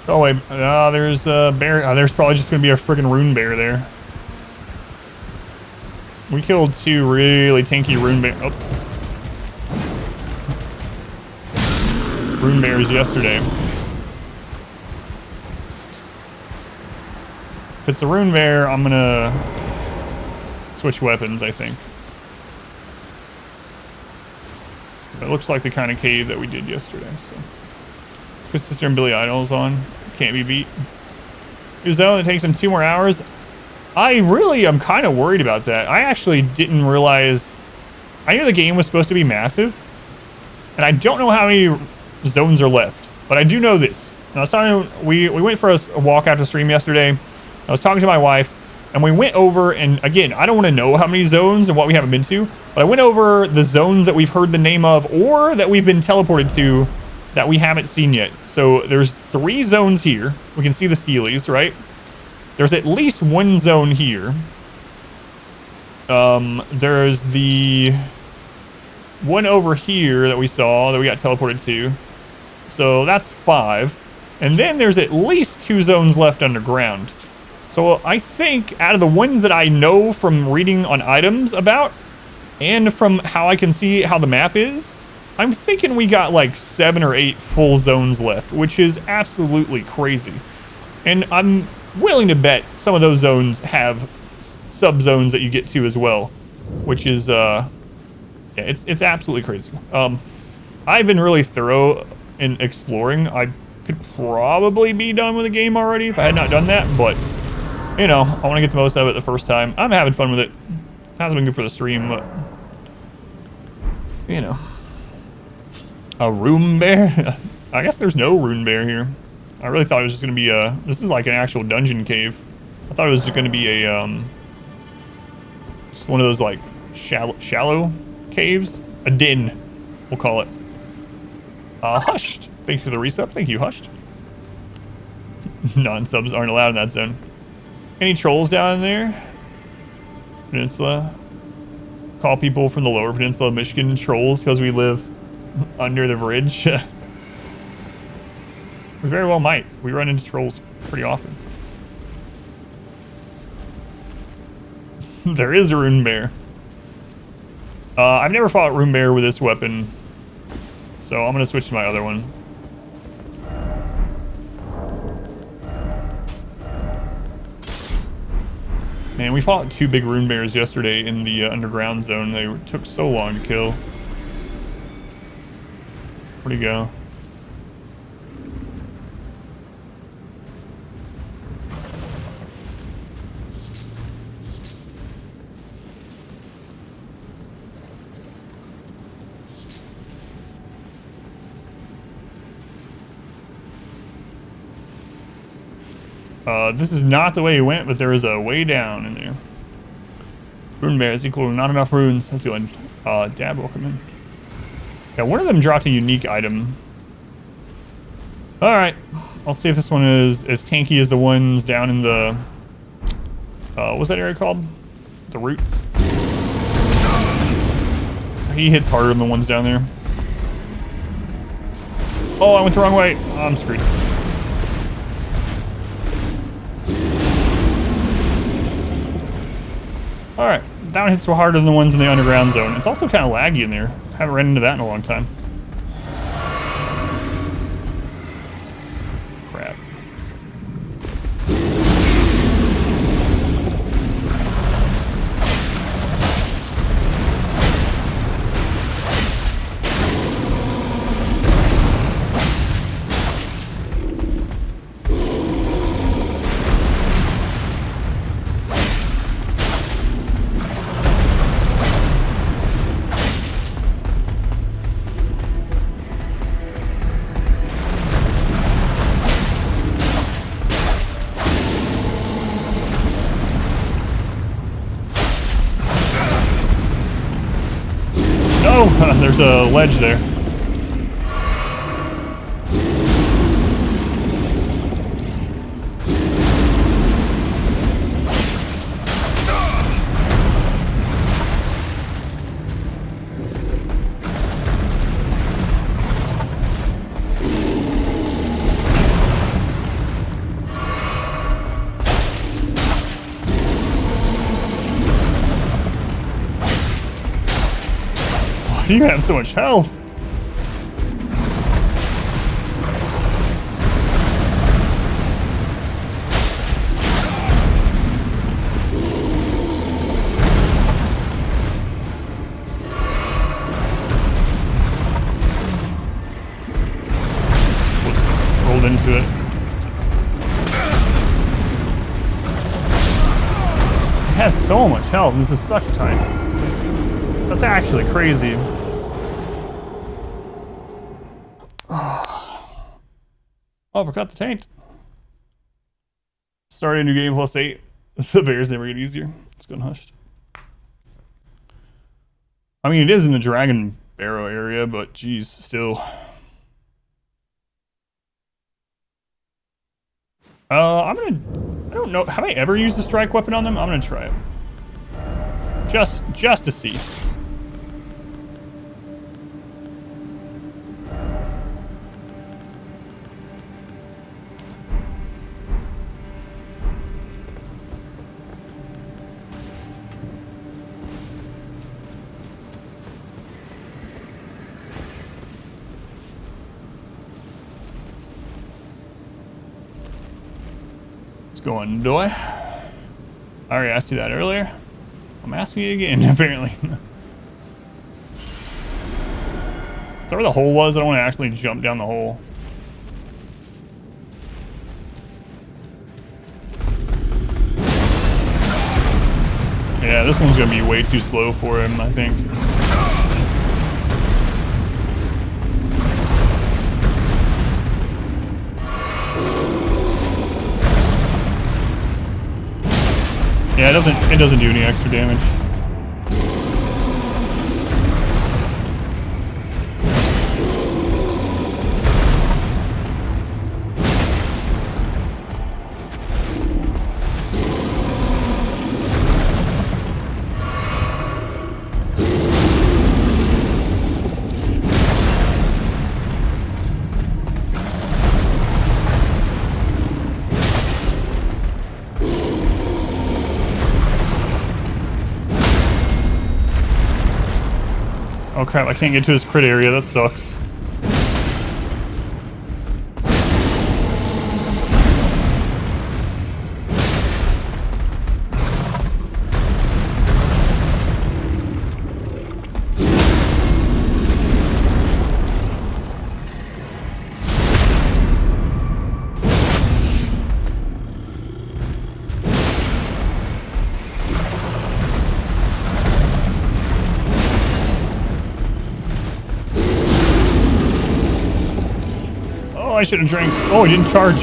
S1: Oh wait, there's a bear. There's probably just gonna be a friggin' rune bear there. We killed 2 really tanky rune bears. Oh. Rune bears yesterday. If it's a rune bear, I'm gonna switch weapons, I think. It looks like the kind of cave that we did yesterday. So, Chris Sister and Billy Idol's on. Can't be beat. Is that it takes him 2 more hours? I really am kind of worried about that. I actually didn't realize. I knew the game was supposed to be massive, and I don't know how many zones are left. But I do know this. And I was talking. We went for a walk after stream yesterday. I was talking to my wife, and we went over. And again, I don't want to know how many zones and what we haven't been to. But I went over the zones that we've heard the name of or that we've been teleported to that we haven't seen yet. So there's 3 zones here. We can see the Steelies, right? There's at least 1 zone here. There's the one over here that we saw that we got teleported to. So that's 5. And then there's at least 2 zones left underground. So I think out of the ones that I know from reading on items about, and from how I can see how the map is, I'm thinking we got like 7 or 8 full zones left, which is absolutely crazy. And I'm willing to bet some of those zones have sub-zones that you get to as well, which is, yeah, it's absolutely crazy. I've been really thorough in exploring. I could probably be done with the game already if I had not done that, but, you know, I want to get the most of it the first time. I'm having fun with it. Hasn't been good for the stream, but, you know. A rune bear? I guess there's no rune bear here. I really thought it was just going to be a... This is like an actual dungeon cave. I thought it was just going to be a, just one of those, like, shallow caves. A den, we'll call it. Hushed. Thank you for the resub. Thank you, Hushed. Non-subs aren't allowed in that zone. Any trolls down there? Peninsula. Call people from the lower peninsula of Michigan trolls because we live under the bridge. We very well might. We run into trolls pretty often. There is a rune bear. I've never fought rune bear with this weapon, so I'm gonna switch to my other one. Man, we fought 2 big rune bears yesterday in the underground zone. They took so long to kill. Where'd he go? This is not the way he went, but there is a way down in there. Rune bears equal to not enough runes. That's good. Dab, welcome in. Yeah, one of them dropped a unique item. Alright. Let's see if this one is as tanky as the ones down in the... what's that area called? The roots. He hits harder than the ones down there. Oh, I went the wrong way. Oh, I'm screwed. Alright, that one hits so harder than the ones in the underground zone. It's also kind of laggy in there. Haven't ran into that in a long time. Crap. There's a ledge there. Why do you have so much health? Whoops, rolled into it. It has so much health, and this is such a tight. That's actually crazy. Uppercut the taint. Started a new game +8. The bears never get easier. It's going hushed. I mean, it is in the Dragon Barrow area, but geez, still. I don't know. Have I ever used the strike weapon on them? I'm gonna try it. Just to see. Going, do I? I already asked you that earlier. I'm asking you again, apparently. Is that where the hole was? I don't want to actually jump down the hole. Yeah, this one's gonna be way too slow for him, I think. Yeah, it doesn't do any extra damage. Oh crap, I can't get to his crit area, that sucks. I should have drank. Oh, he didn't charge.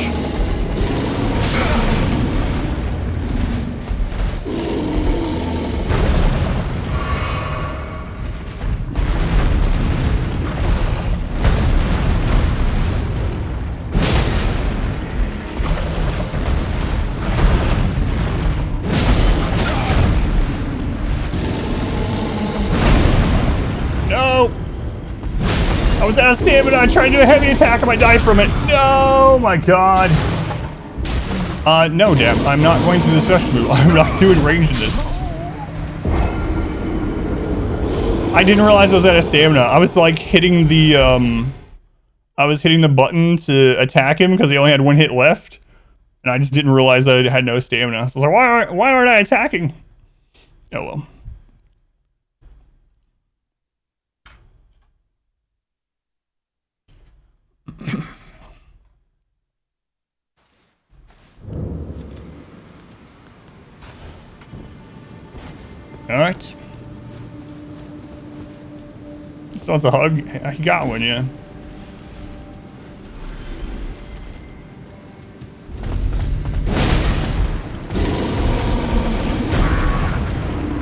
S1: No! I was out of stamina. I tried to do a heavy attack and I died from it. No, my god. No, damn. I'm not going to the special move. I'm not doing range in this. I didn't realize I was out of stamina. I was like hitting the, I was hitting the button to attack him because he only had one hit left. And I just didn't realize that I had no stamina. So I was like, why aren't I attacking? Oh well. Alright. Still wants a hug. He got one, yeah.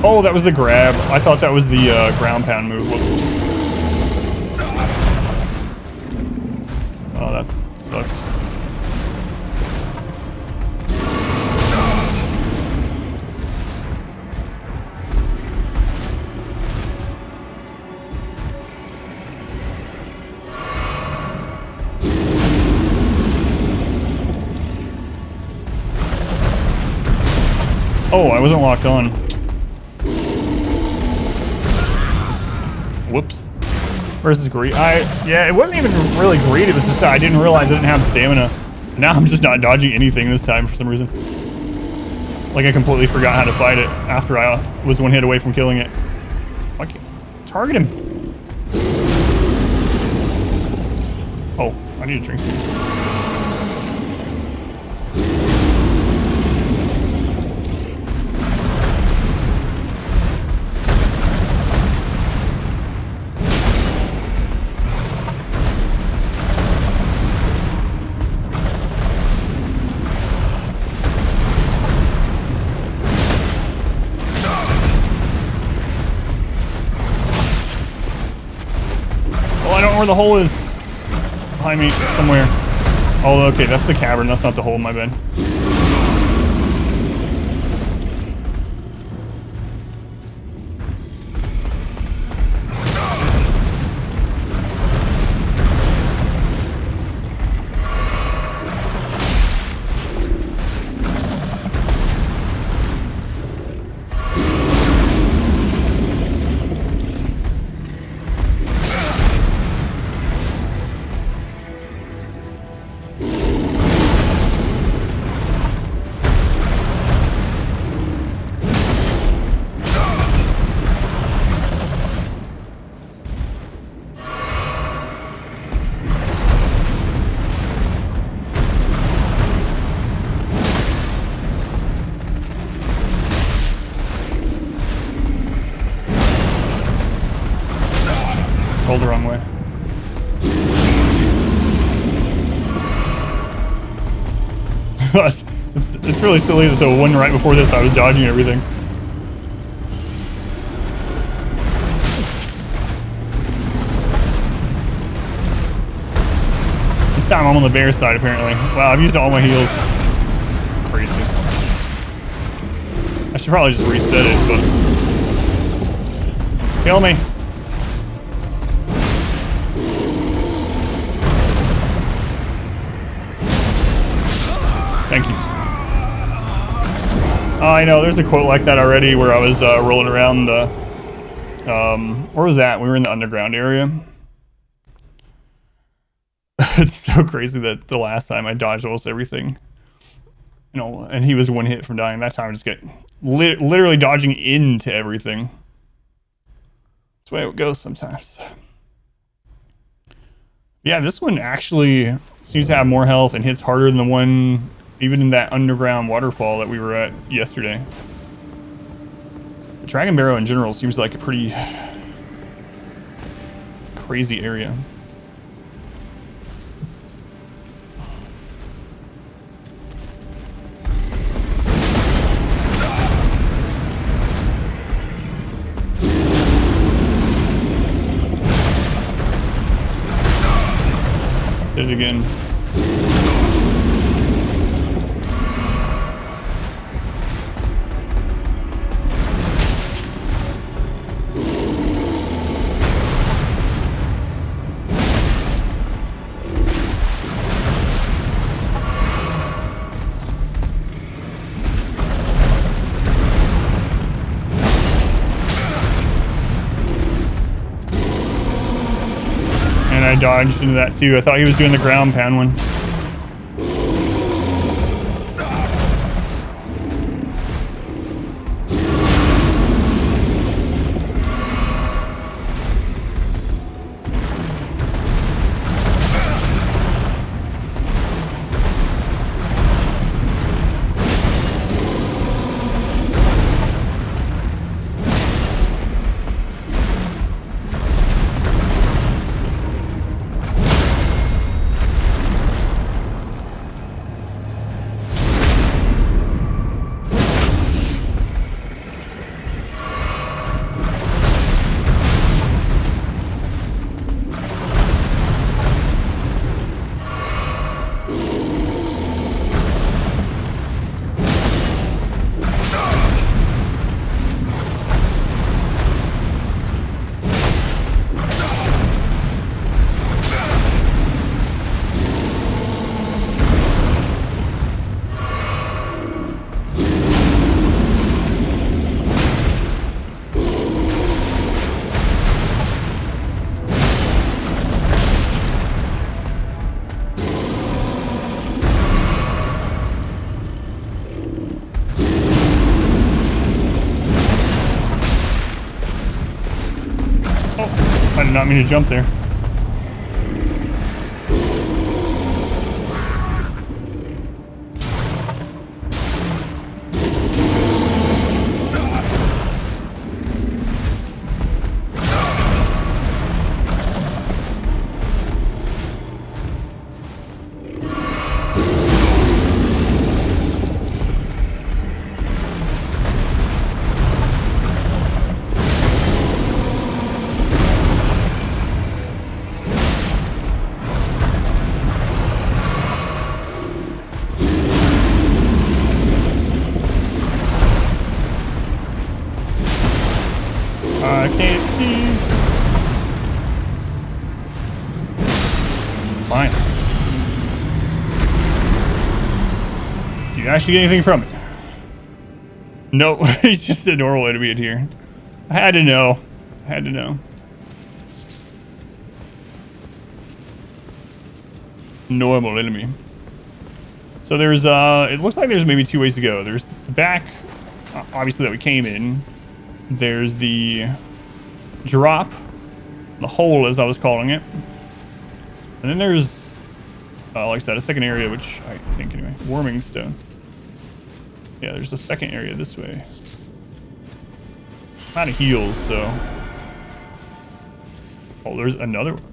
S1: Oh, that was the grab. I thought that was the ground pound move. Whoops. Oh, that sucked. Oh, I wasn't locked on. Whoops. Versus greed. Yeah, it wasn't even really greed. It was just that I didn't realize I didn't have stamina. Now I'm just not dodging anything this time for some reason. Like I completely forgot how to fight it after I was one hit away from killing it. I can't target him. Oh, I need a drink. Where the hole is behind me somewhere. Oh, okay, that's the cavern. That's not the hole, my bad. Rolled the wrong way. It's really silly that the one right before this I was dodging everything. This time I'm on the bear side apparently. Wow, I've used all my heals. Crazy. I should probably just reset it, but... Kill me. Thank you. Oh, I know, there's a quote like that already where I was rolling around the Where was that? We were in the underground area. It's so crazy that the last time I dodged almost everything, you know, and he was one hit from dying. That time I just get literally dodging into everything. That's the way it goes sometimes. Yeah, this one actually seems to have more health and hits harder than the one even in that underground waterfall that we were at yesterday. The Dragon Barrow in general seems like a pretty crazy area. Did it again. I dodged into that too. I thought he was doing the ground pound one. I did not mean to jump there. I can't see. Fine. Do you actually get anything from it? No, it's just a normal enemy in here. I had to know. I had to know. Normal enemy. So there's, it looks like there's maybe two ways to go. There's the back, obviously, that we came in. There's the drop, the hole as I was calling it. And then there's, like I said, a second area, which I think anyway, warming stone. Yeah, there's a second area this way. Out of heals, so. Oh, there's another one.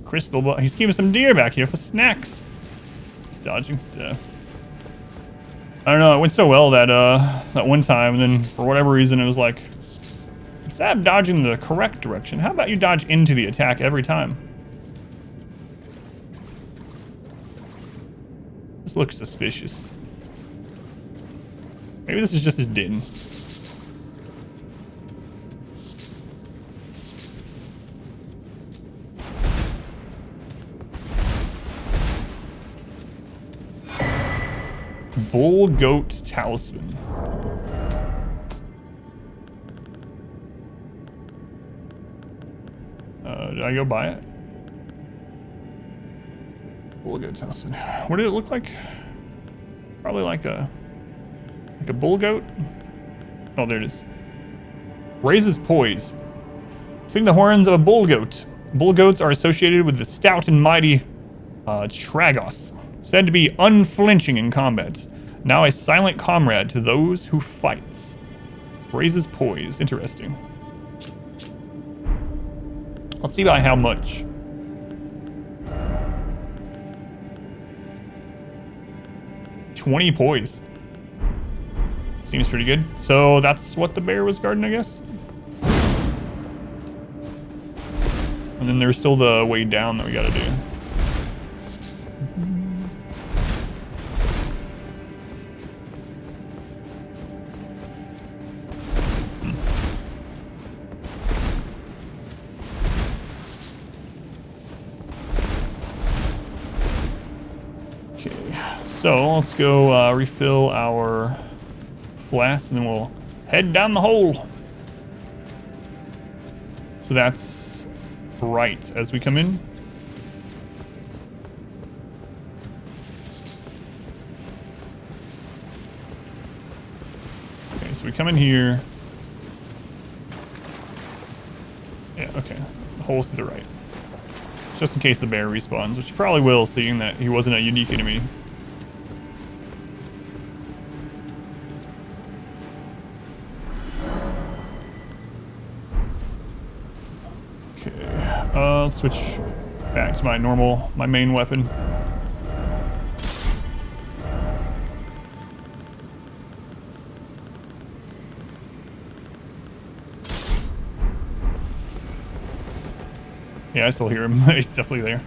S1: Crystal, but he's keeping some deer back here for snacks. He's dodging death. I don't know, it went so well that that one time, and then for whatever reason it was like, instead of dodging the correct direction, how about you dodge into the attack every time? This looks suspicious. Maybe this is just his din. Bull Goat Talisman. Did I go buy it? Bull goat tested. What did it look like? Probably like a bull goat. Oh, there it is. Raises poise. Between the horns of a bull goat. Bull goats are associated with the stout and mighty Tragoth, said to be unflinching in combat. Now a silent comrade to those who fight. Raises poise. Interesting. Let's see by how much. $20 poise. Seems pretty good. So that's what the bear was guarding, I guess. And then there's still the way down that we gotta do. So let's go refill our flask and then we'll head down the hole. So that's right as we come in. Okay, so we come in here. Yeah, okay. The hole's to the right. Just in case the bear respawns, which you probably will, seeing that he wasn't a unique enemy. Let's switch back to my main weapon. Yeah, I still hear him. He's definitely there.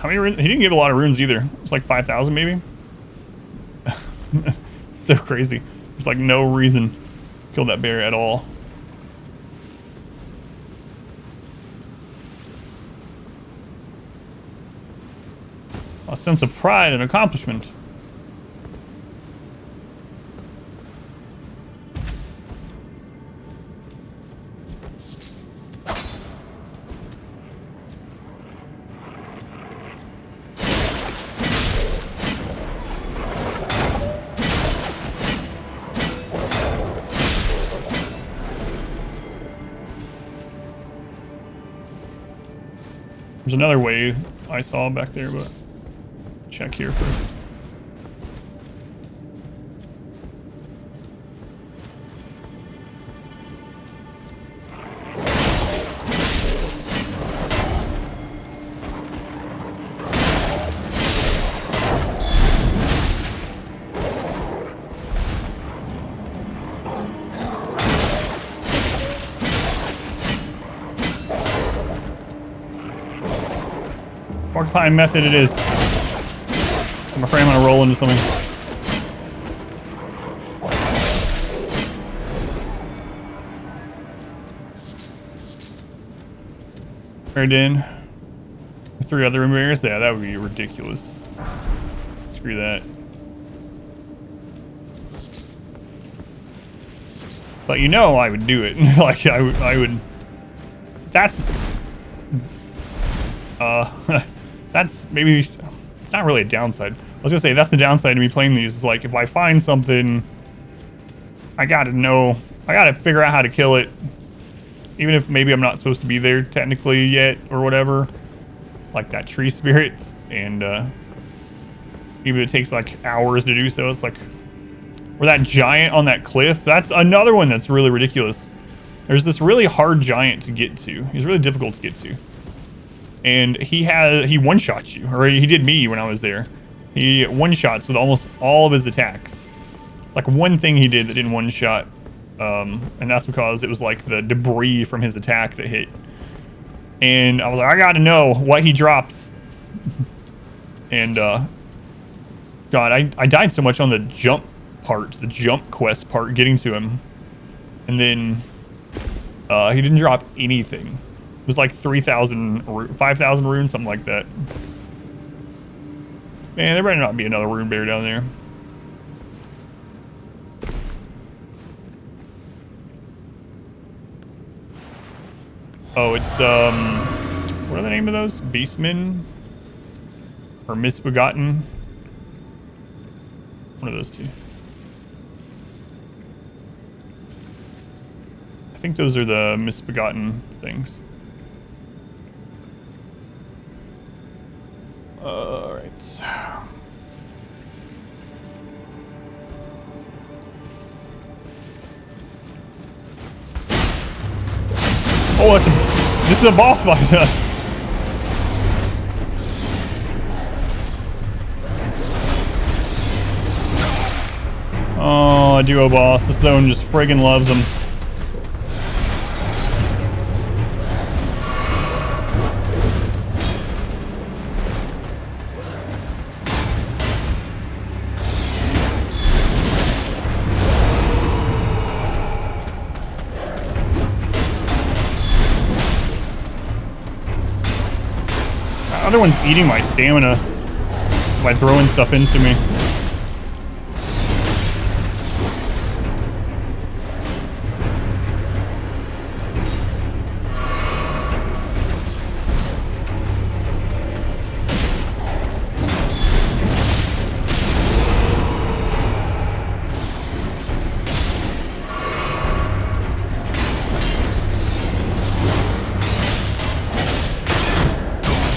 S1: How many runes? He didn't give a lot of runes either. It's like 5,000 maybe. It's so crazy. There's like no reason to kill that bear at all. A sense of pride and accomplishment. There's another way I saw back there, but check here first. Porcupine method it is. I'm afraid I'm gonna roll into something. Right in. 3 other room barriers? Yeah, that would be ridiculous. Screw that. But you know I would do it. Like I would. That's that's maybe, it's not really a downside. I was gonna say that's the downside to me playing these, is like if I find something, I gotta know, I gotta figure out how to kill it, even if maybe I'm not supposed to be there technically yet or whatever, like that tree spirit, and even if it takes like hours to do so. It's like, or that giant on that cliff, that's another one that's really ridiculous. There's this really hard giant to get to. He's really difficult to get to. And he one-shots you, or he did me when I was there. He one-shots with almost all of his attacks. Like one thing he did that didn't one-shot, and that's because it was like the debris from his attack that hit. And I was like, I gotta know what he drops. And God, I died so much on the jump part, the jump quest part, getting to him. And then he didn't drop anything. It was like 3,000, 5,000 runes, something like that. Man, there better not be another rune bear down there. Oh, it's what are the name of those? Beastmen or Misbegotten? One of those two. I think those are the Misbegotten things. All right. Oh, this is a boss fight. Oh, a duo boss. This zone just friggin' loves them. The other one's eating my stamina by throwing stuff into me.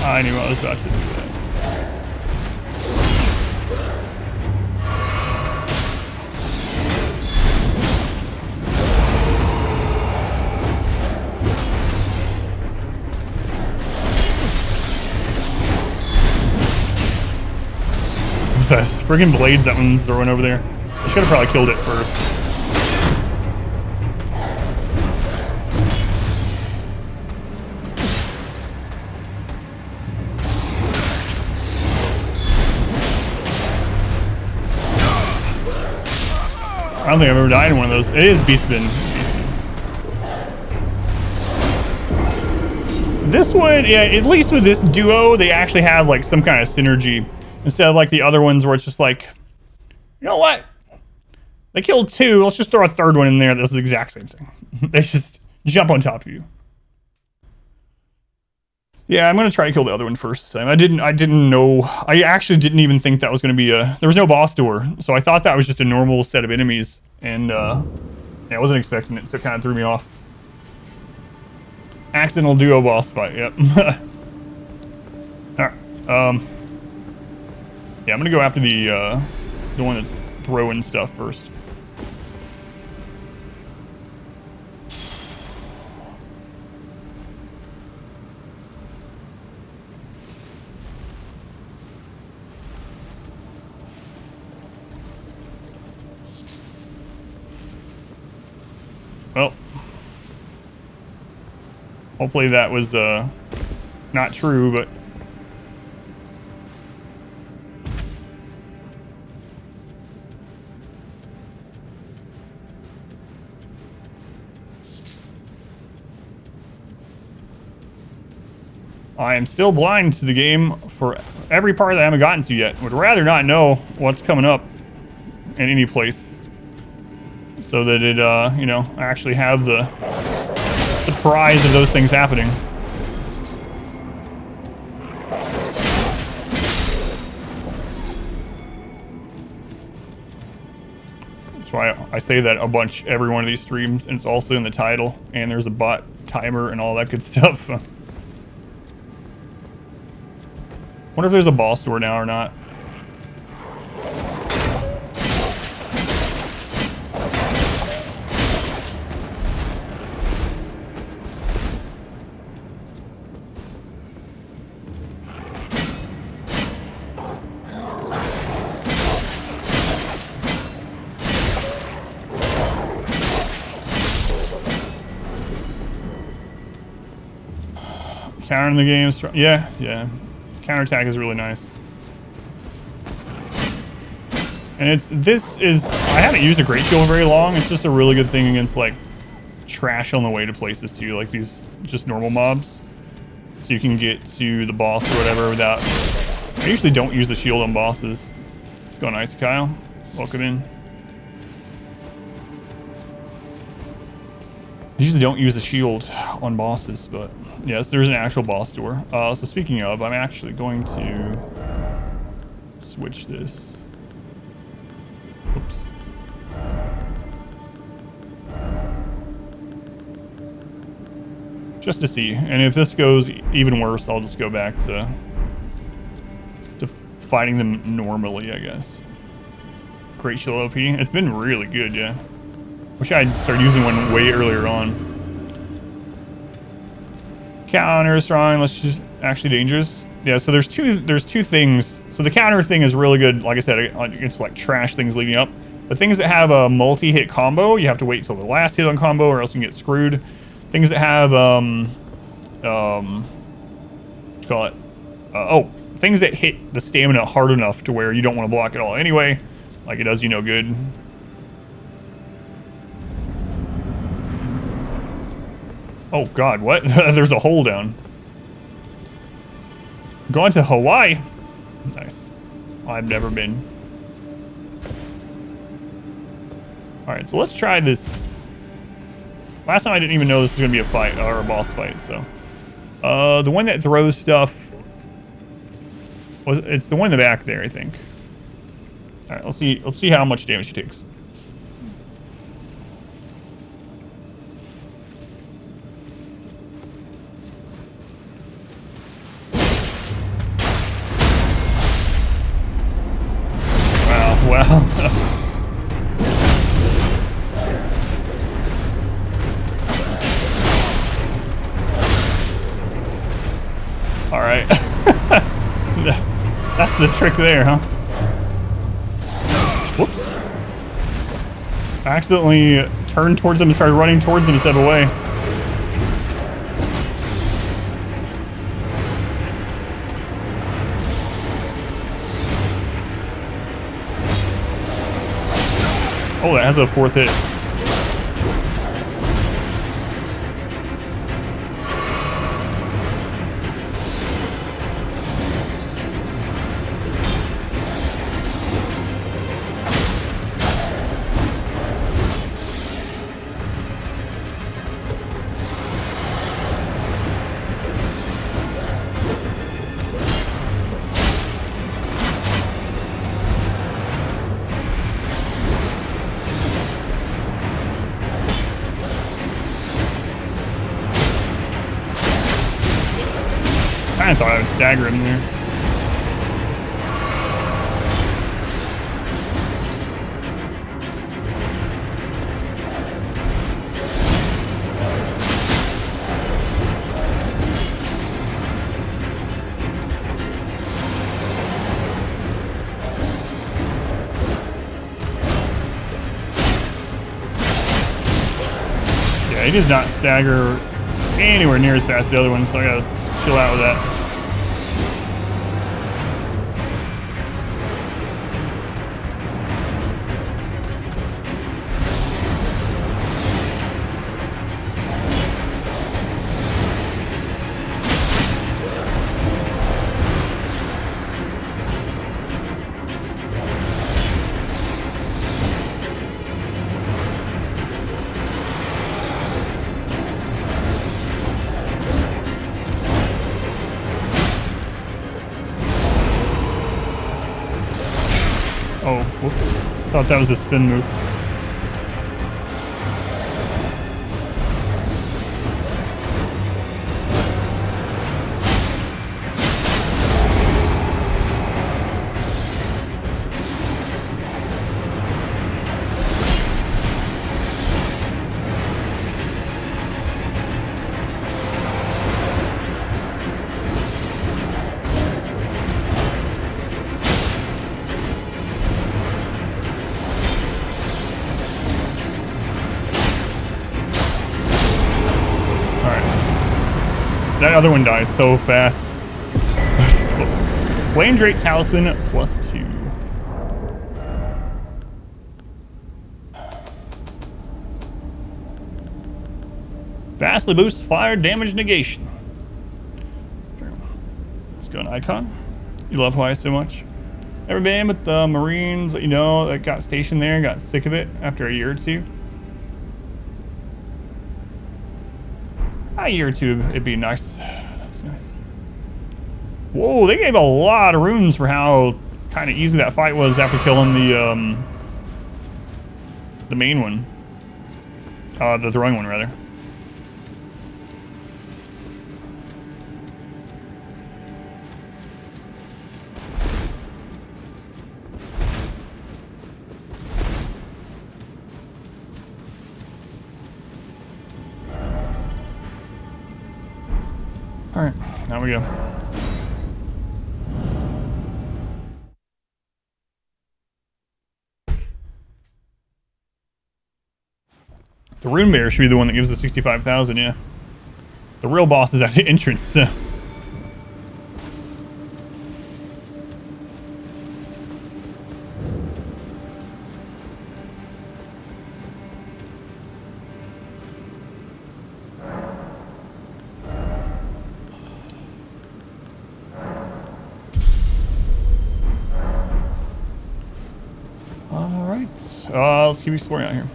S1: I knew I was about to do that. Those friggin' blades that one's throwing over there. I should have probably killed it first. I don't think I've ever died in one of those. It is Beastman. This one, yeah, at least with this duo, they actually have like some kind of synergy. Instead of like the other ones where it's just like, you know what? They killed two, let's just throw a third one in there that does the exact same thing. They just jump on top of you. Yeah, I'm gonna try to kill the other one first this time. I didn't know. I actually didn't even think that was gonna be a. There was no boss door, so I thought that was just a normal set of enemies, and yeah, I wasn't expecting it, so it kind of threw me off. Accidental duo boss fight. Yep. All right. Yeah, I'm gonna go after the one that's throwing stuff first. Well, hopefully that was not true, but I am still blind to the game for every part that I haven't gotten to yet. Would rather not know what's coming up in any place, so that it, you know, I actually have the surprise of those things happening. That's why I say that a bunch every one of these streams, and it's also in the title, and there's a bot timer and all that good stuff. Wonder if there's a boss door now or not. Countering the game, yeah. Counterattack is really nice. And I haven't used a great shield very long. It's just a really good thing against like trash on the way to places too, like these just normal mobs. So you can get to the boss or whatever without. I usually don't use the shield on bosses. It's going nice, Kyle. Welcome in. Usually don't use the shield on bosses, but yes, there's an actual boss door. So speaking of, I'm actually going to switch this. Oops. Just to see, and if this goes even worse, I'll just go back to fighting them normally, I guess. Great shield OP. It's been really good, yeah. Wish I'd started using one way earlier on. Counter strong, unless she's actually dangerous. Yeah, so there's two things. So the counter thing is really good. Like I said, it's like trash things leading up. But things that have a multi-hit combo, you have to wait till the last hit on combo, or else you can get screwed. Things that have call it things that hit the stamina hard enough to where you don't want to block at all anyway, like it does you no good. Oh god, what? There's a hole down. Going to Hawaii? Nice. I've never been. Alright, so let's try this. Last time I didn't even know this was going to be a fight, or a boss fight, so. The one that throws stuff, well, it's the one in the back there, I think. Alright, let's see how much damage she takes. Wow. All right. That's the trick there, huh? Whoops. I accidentally turned towards him and started running towards him instead of away. Oh, that has a fourth hit. I thought I would stagger him there. Yeah, he does not stagger anywhere near as fast as the other one, so I gotta chill out with that. Oh, whoops. Thought that was a spin move. That other one dies so fast. Flame Drake Talisman +2. Vastly boosts fire damage negation. Let's go an icon. You love Hawaii so much. Ever been with the Marines that you know that got stationed there and got sick of it after a year or two? A year or two, it'd be nice. That's nice. Whoa, they gave a lot of runes for how kind of easy that fight was after killing the main one. The throwing one, rather. All right, now we go. The rune bear should be the one that gives the 65,000, yeah. The real boss is at the entrance. All right, let's keep exploring out here.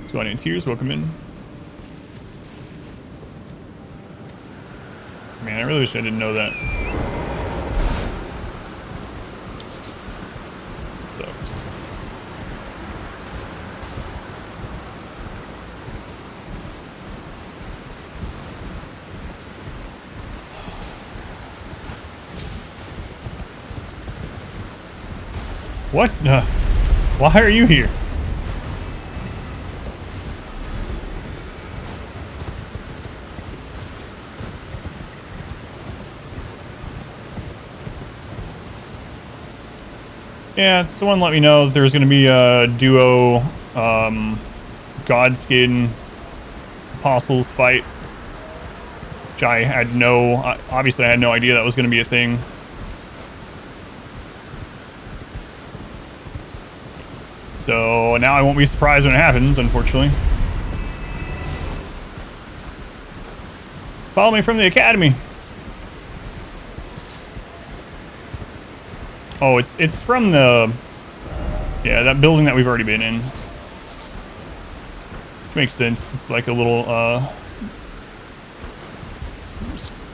S1: Let's go on in tears, welcome in. Man, I really wish I didn't know that. It sucks. What? Why are you here? Yeah, someone let me know if there's going to be a duo Godskin Apostles fight. Which I had obviously I had no idea that was going to be a thing. So now I won't be surprised when it happens, unfortunately. Follow me from the academy. Oh, it's from the, yeah, that building that we've already been in. Which makes sense. It's like a little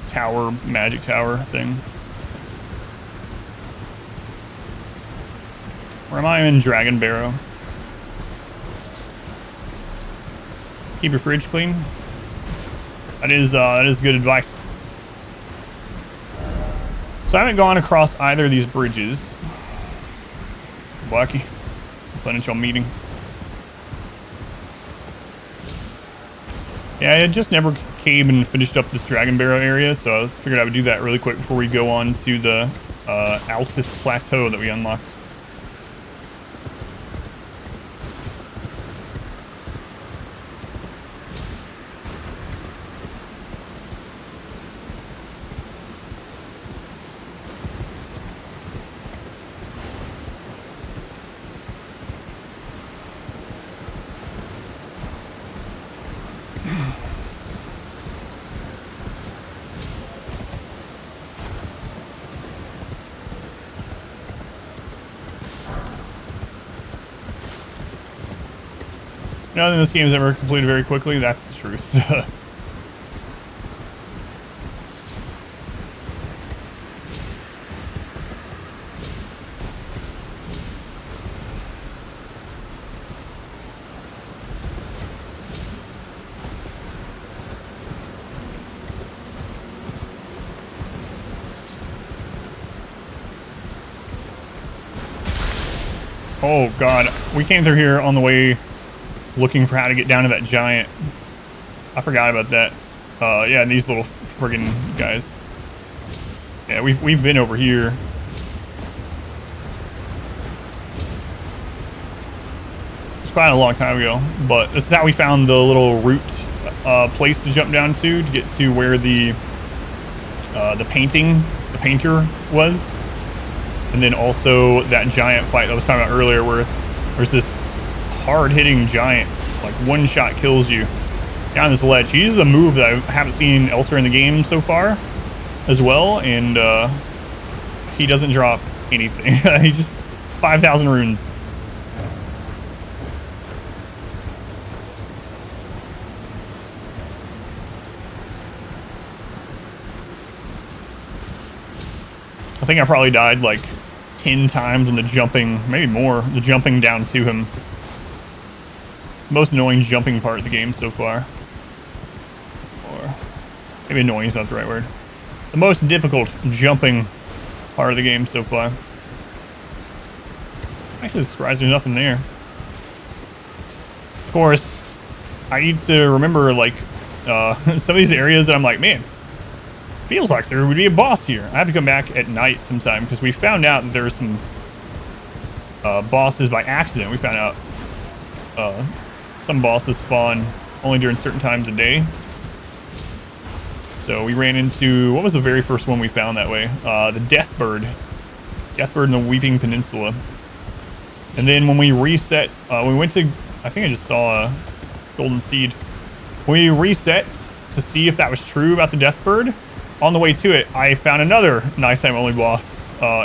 S1: tower, magic tower thing. Where am I? In Dragon Barrow. Keep your fridge clean. That is good advice. So I haven't gone across either of these bridges. Blackie, financial meeting. Yeah, I just never came and finished up this Dragon Barrow area, so I figured I would do that really quick before we go on to the Altus Plateau that we unlocked. Nothing in this game is ever completed very quickly. That's the truth. Oh god, we came through here on the way looking for how to get down to that giant. I forgot about that. Yeah, these little friggin' guys. Yeah, we've been over here. It's quite a long time ago, but this is how we found the little route place to jump down to get to where the painter was. And then also that giant fight that I was talking about earlier where there's this hard-hitting giant, like one shot kills you down this ledge. He uses a move that I haven't seen elsewhere in the game so far as well, and he doesn't drop anything. He just 5,000 runes. I think I probably died like 10 times on the jumping, maybe more, the jumping down to him. It's the most annoying jumping part of the game so far. Or maybe annoying is not the right word. The most difficult jumping part of the game so far. Actually, surprised there's nothing there. Of course, I need to remember like some of these areas that I'm like, man, feels like there would be a boss here. I have to come back at night sometime because we found out that there's some bosses by accident. We found out some bosses spawn only during certain times of day. So we ran into, what was the very first one we found that way? The Deathbird. Deathbird in the Weeping Peninsula. And then when we reset, we went to, I think I just saw a golden seed. When we reset to see if that was true about the Deathbird, on the way to it, I found another nighttime only boss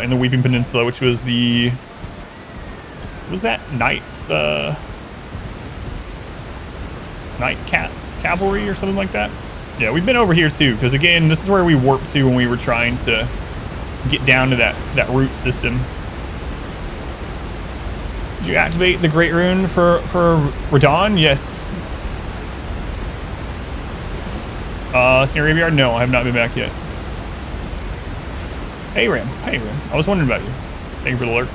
S1: in the Weeping Peninsula, which was the, what was that? Night Cavalry or something like that. Yeah, we've been over here too, because again, this is where we warped to when we were trying to get down to that root system. Did you activate the Great Rune for Radon? Yes. Scenario Graveyard? No, I have not been back yet. Hey Ram. Hey Ram. I was wondering about you. Thank you for the lurk.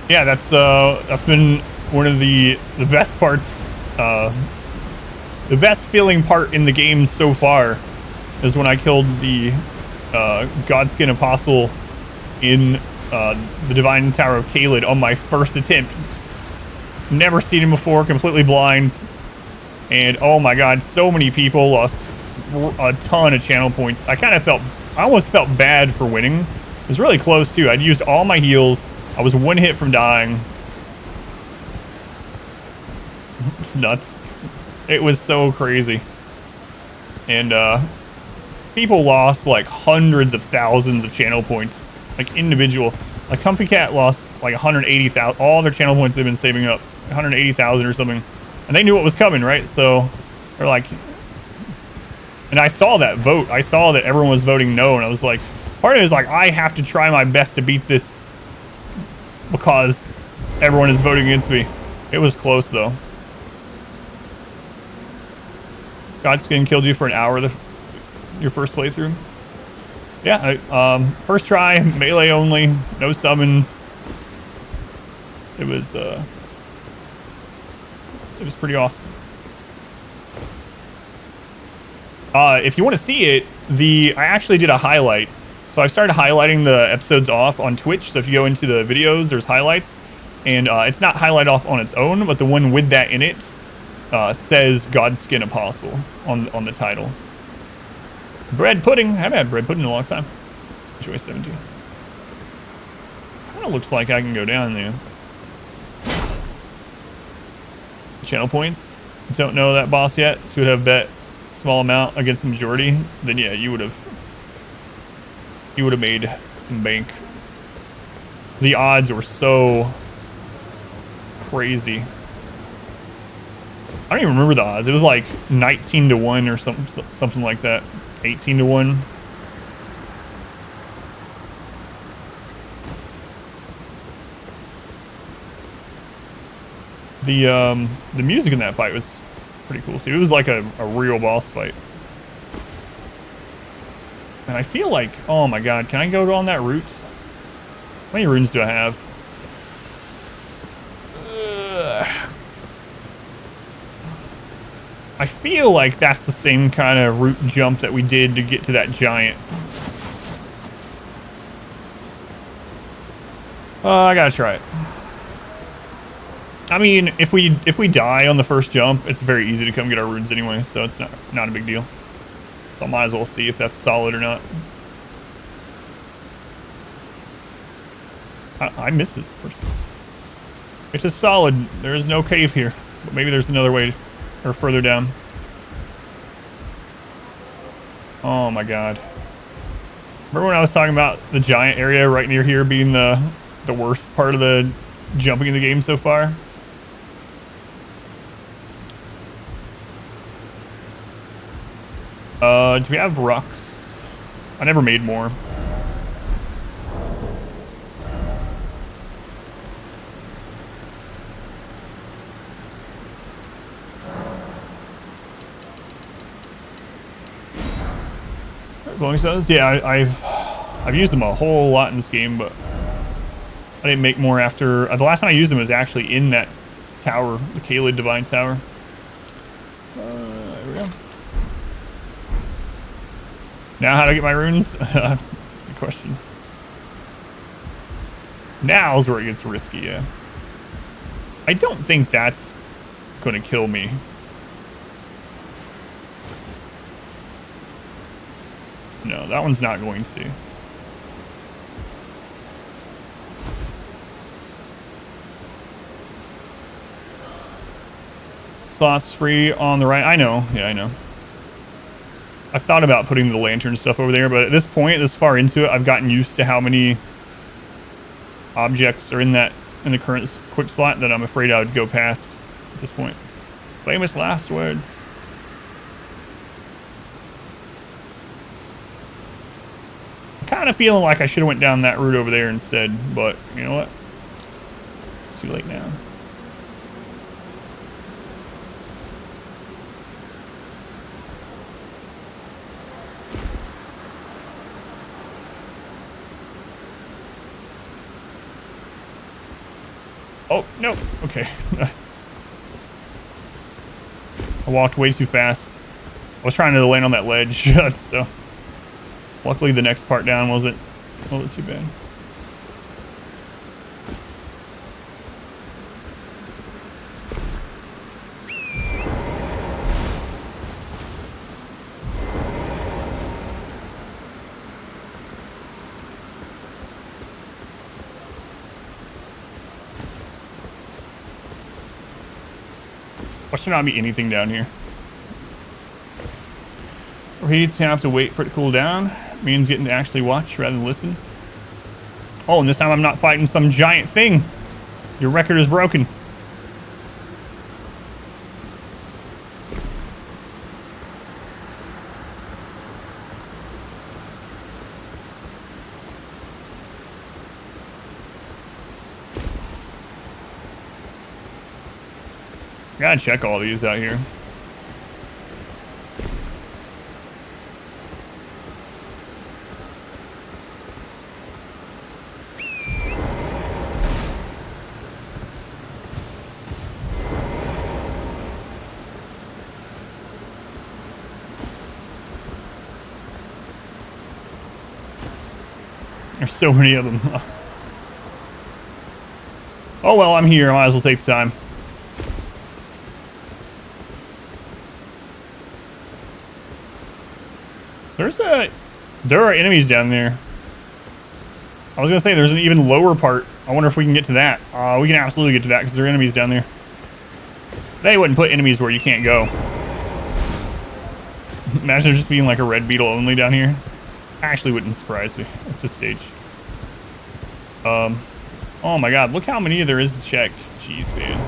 S1: Yeah, that's been one of the best parts. The best feeling part in the game so far is when I killed the Godskin Apostle in the Divine Tower of Caelid on my first attempt. Never seen him before, completely blind. And oh my god, so many people lost a ton of channel points. I almost felt bad for winning. It was really close too. I'd used all my heals. I was one hit from dying. It's nuts. It was so crazy. And people lost like hundreds of thousands of channel points, like individual. Like Comfy Cat lost like 180,000. All their channel points they've been saving up, 180,000 or something. And they knew what was coming, right? So they're like, and I saw that vote. I saw that everyone was voting no, and I was like, part of it is like, I have to try my best to beat this because everyone is voting against me. It was close though. Godskin killed you for an hour your first playthrough. Yeah, first try, melee only, no summons. It was pretty awesome. If you want to see it, I actually did a highlight. So I started highlighting the episodes off on Twitch. So if you go into the videos, there's highlights, and it's not highlight off on its own, but the one with that in it says Godskin Apostle on the title. Bread pudding. I haven't had bread pudding in a long time. Joy 17. Kind of looks like I can go down there. Channel points. Don't know that boss yet, so would have bet small amount against the majority. Then yeah, you would have made some bank. The odds were so crazy. I don't even remember the odds. It was like 19 to 1 or something like that. 18 to 1. The music in that fight was pretty cool too. It was like a real boss fight. And I feel like, oh my god, can I go on that route? How many runes do I have? I feel like that's the same kind of route jump that we did to get to that giant. I gotta try it. I mean, if we die on the first jump, it's very easy to come get our runes anyway, so it's not a big deal. So I might as well see if that's solid or not. I missed this first. It's just solid. There is no cave here, but maybe there's another way, or further down. Oh my god. Remember when I was talking about the giant area right near here being the worst part of the jumping in the game so far? Do we have rocks? I never made more. Glowing stones? Yeah, I've used them a whole lot in this game, but I didn't make more after... the last time I used them was actually in that tower, the Kaled Divine Tower. There we go. Now how to get my runes? Good question. Now's where it gets risky, yeah. I don't think that's going to kill me. No, that one's not going to. Slots free on the right. I know. Yeah, I know. I've thought about putting the lantern stuff over there, but at this point, this far into it, I've gotten used to how many objects are in the current quick slot that I'm afraid I would go past at this point. Famous last words. Kind of feeling like I should have went down that route over there instead, but you know what? It's too late now. Oh, no. Okay. I walked way too fast. I was trying to land on that ledge, so luckily the next part down wasn't too bad. Why should not be anything down here? Heats have to wait for it to cool down. Means getting to actually watch rather than listen. Oh, and this time I'm not fighting some giant thing. Your record is broken. Gotta check all these out here. There's so many of them. Oh well, I'm here. I might as well take the time. There are enemies down there. I was gonna say there's an even lower part. I wonder if we can get to that. We can absolutely get to that because there are enemies down there. They wouldn't put enemies where you can't go. Imagine there just being like a red beetle only down here. Actually wouldn't surprise me at this stage. Oh my god, look how many there is to check. Jeez, man.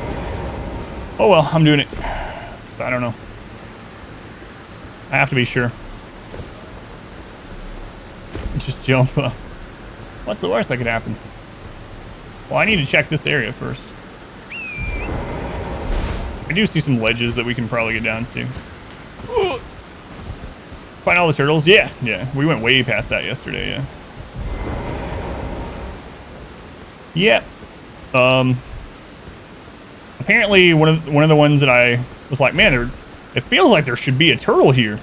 S1: Oh well, I'm doing it. So I don't know. I have to be sure. Just jump. What's the worst that could happen? Well, I need to check this area first. I do see some ledges that we can probably get down to. Find all the turtles? Yeah, yeah. We went way past that yesterday, yeah. Yeah. Apparently one of the ones that I was like, man, it feels like there should be a turtle here.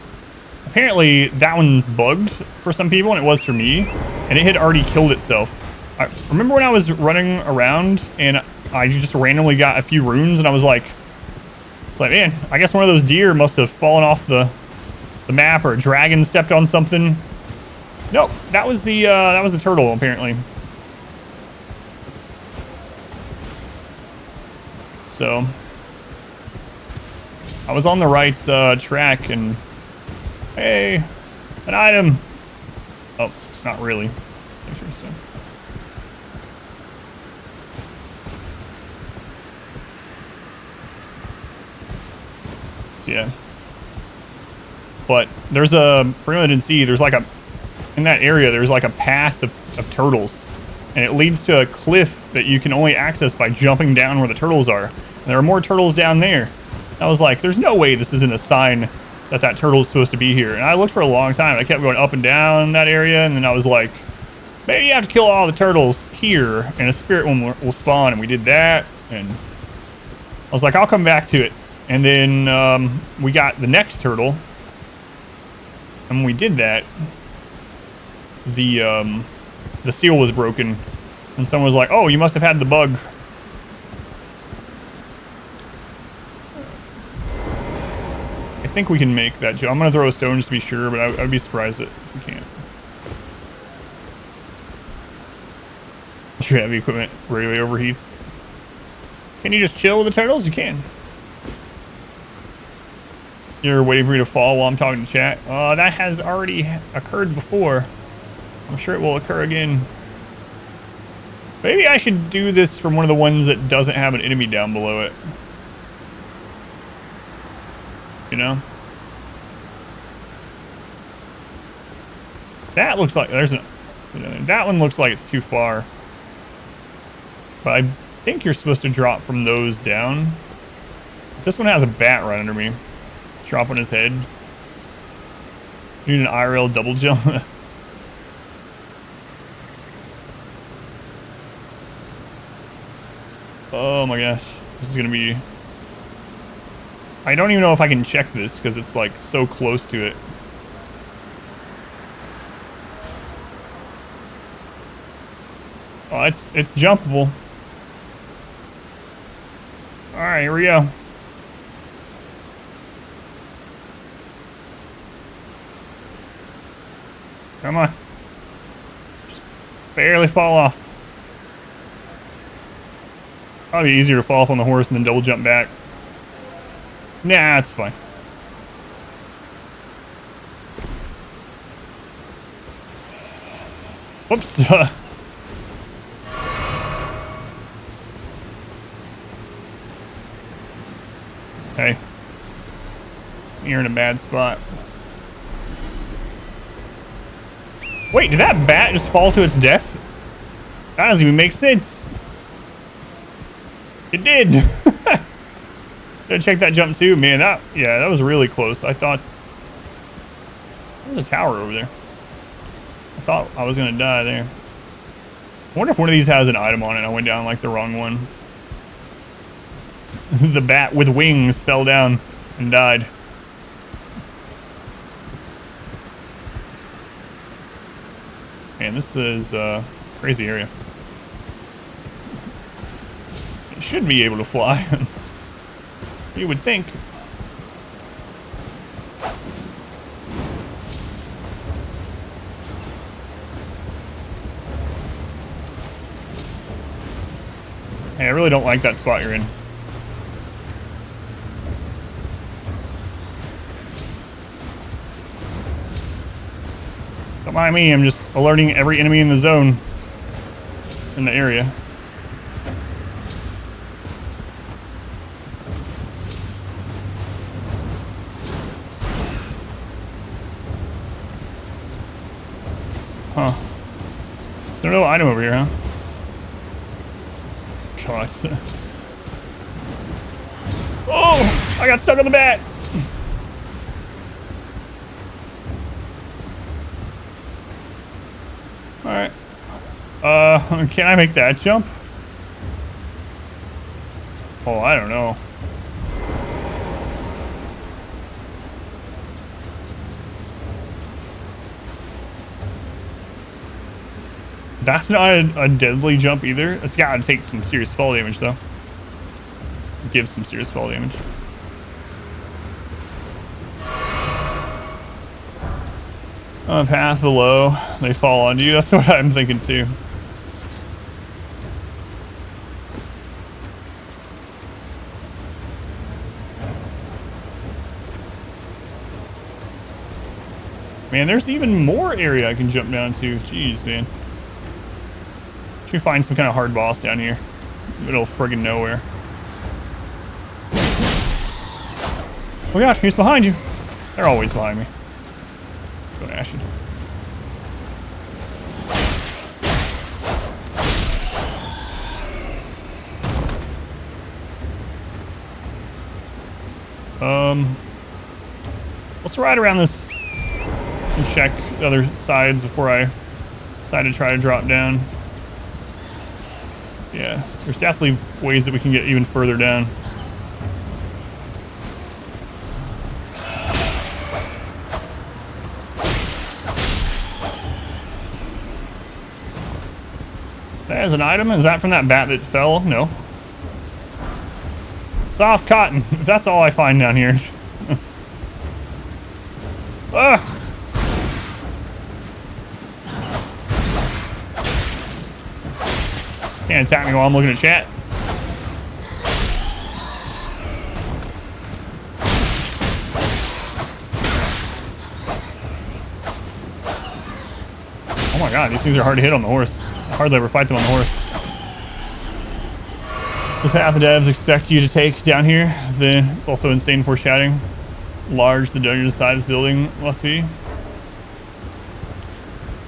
S1: Apparently that one's bugged for some people, and it was for me, and it had already killed itself. I remember when I was running around and I just randomly got a few runes, and I was like, man, I guess one of those deer must have fallen off the map, or a dragon stepped on something. Nope, that was the turtle apparently. So I was on the right track, and hey, an item. Oh, not really. Interesting. Yeah. But there's for anyone that didn't see, there's like in that area, there's like a path of turtles. And it leads to a cliff that you can only access by jumping down where the turtles are. And there are more turtles down there. I was like, there's no way this isn't a sign that turtle is supposed to be here. And I looked for a long time. I kept going up and down that area, and then I was like, maybe you have to kill all the turtles here, and a spirit one will spawn. And we did that, and I was like, I'll come back to it. And then we got the next turtle, and when we did that, the seal was broken, and someone was like, "Oh, you must have had the bug." I think we can make that jump. I'm gonna throw a stone just to be sure, but I'd be surprised if we can't. Your heavy equipment really overheats. Can you just chill with the turtles? You can. You're waiting for me to fall while I'm talking to chat. That has already occurred before. I'm sure it will occur again. Maybe I should do this from one of the ones that doesn't have an enemy down below it. You know? That looks like there's that one looks like it's too far. But I think you're supposed to drop from those down. This one has a bat right under me. Drop on his head. Need an IRL double jump. Oh my gosh. This is gonna be... I don't even know if I can check this because it's like so close to it. Oh, it's jumpable. Alright, here we go. Come on. Just barely fall off. Probably easier to fall off on the horse and then double jump back. Nah, it's fine. Whoops. Hey. You're in a bad spot. Wait, did that bat just fall to its death? That doesn't even make sense. It did. Gotta check that jump too, man. That was really close. I thought there's a tower over there. I thought I was gonna die there. I wonder if one of these has an item on it. I went down like the wrong one. The bat with wings fell down and died. Man, this is a crazy area. It should be able to fly. You would think. Hey, I really don't like that spot you're in. Don't mind me, I'm just alerting every enemy in the zone in the area. Huh. There's no item over here, huh? God. Oh! I got stuck on the bat! Alright. Can I make that jump? Oh, I don't know. That's not a deadly jump either. It's gotta take some serious fall damage though. Give some serious fall damage. On a path below, they fall onto you. That's what I'm thinking too. Man, there's even more area I can jump down to. Jeez, man. Should we find some kind of hard boss down here? Middle of friggin' nowhere. Oh gosh, he's behind you. They're always behind me. Let's go to Ashen. Let's ride around this and check the other sides before I decide to try to drop down. Yeah, there's definitely ways that we can get even further down. That is an item. Is that from that bat that fell? No. Soft cotton. If that's all I find down here. Ah! Can't attack me while I'm looking at chat. Oh my god, these things are hard to hit on the horse. I hardly ever fight them on the horse. The path the devs expect you to take down here. Then it's also insane foreshadowing. Large the dungeon side of this building must be.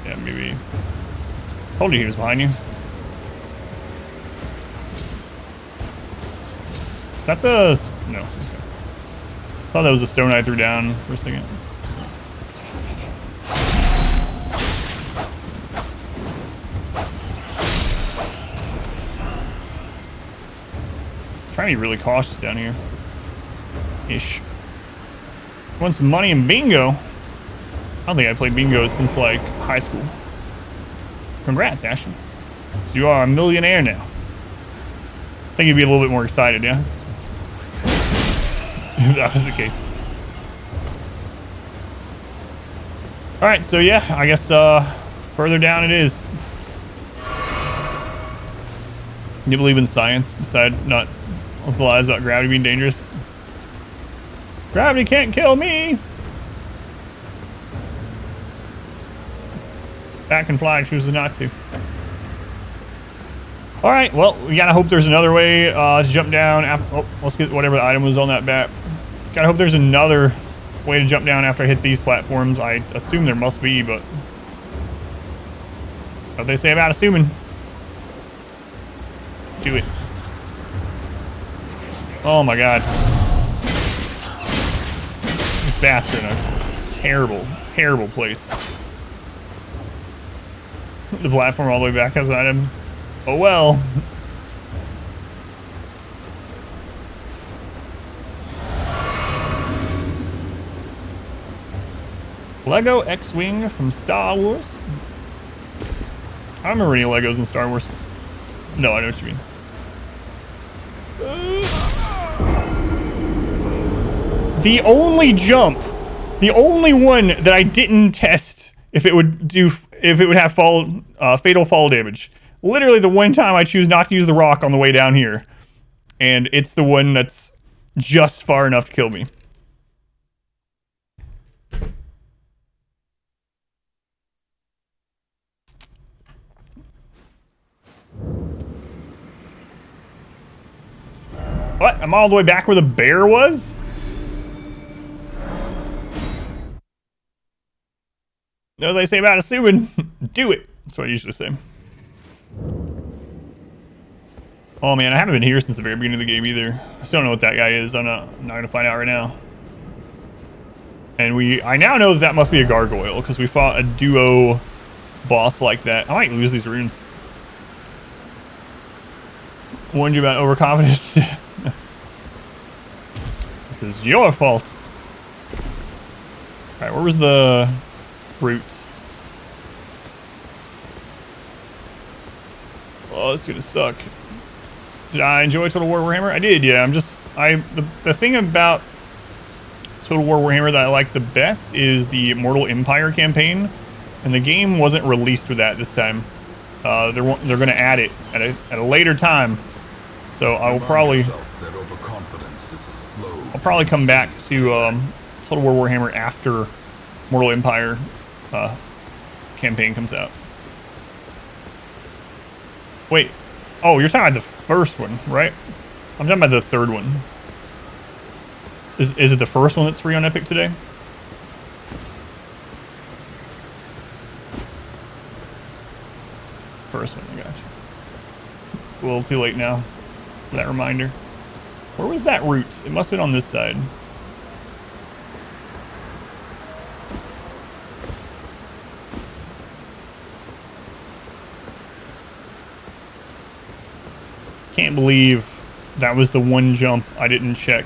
S1: Yeah, maybe. Told you he was behind you. Is that the... No. Okay. Thought that was the stone I threw down for a second. Trying to be really cautious down here. Ish. Want some money in bingo? I don't think I played bingo since like high school. Congrats, Ashton. So you are a millionaire now. I think you'd be a little bit more excited, yeah? If that was the case. Alright, so yeah, I guess further down it is. Can you believe in science? Decide not what's the lies about gravity being dangerous? Gravity can't kill me! Bat can fly, chooses not to. Alright, well, we gotta hope there's another way to jump down. Oh, let's get whatever the item was on that bat. Gotta hope there's another way to jump down after I hit these platforms. I assume there must be, but what they say about assuming. Do it. Oh my god. These bats are in a terrible, terrible place. The platform all the way back has an item. Oh well. Lego X-Wing from Star Wars. I don't remember any Legos in Star Wars. No, I know what you mean. The only jump, the only one that I didn't test if it would have fatal fall damage. Literally the one time I choose not to use the rock on the way down here. And it's the one that's just far enough to kill me. What? I'm all the way back where the bear was? Know what they say about assuming? Do it. That's what I usually say. Oh man, I haven't been here since the very beginning of the game either. I still don't know what that guy is. I'm not gonna find out right now. And I now know that must be a gargoyle because we fought a duo boss like that. I might lose these runes. Warned you about overconfidence. This is your fault. All right, where was the root? Oh, this is gonna suck. Did I enjoy Total War Warhammer? I did, yeah. The thing about Total War Warhammer that I like the best is the Mortal Empire campaign, and the game wasn't released with that this time. They're going to add it at a later time, so I'll probably come back to Total War Warhammer after Mortal Empire campaign comes out. Wait, oh, you're talking about the first one, right? I'm talking about the third one. Is it the first one that's free on Epic today? First one, I got you. It's a little too late now for that reminder. Where was that route? It must have been on this side. Can't believe that was the one jump I didn't check.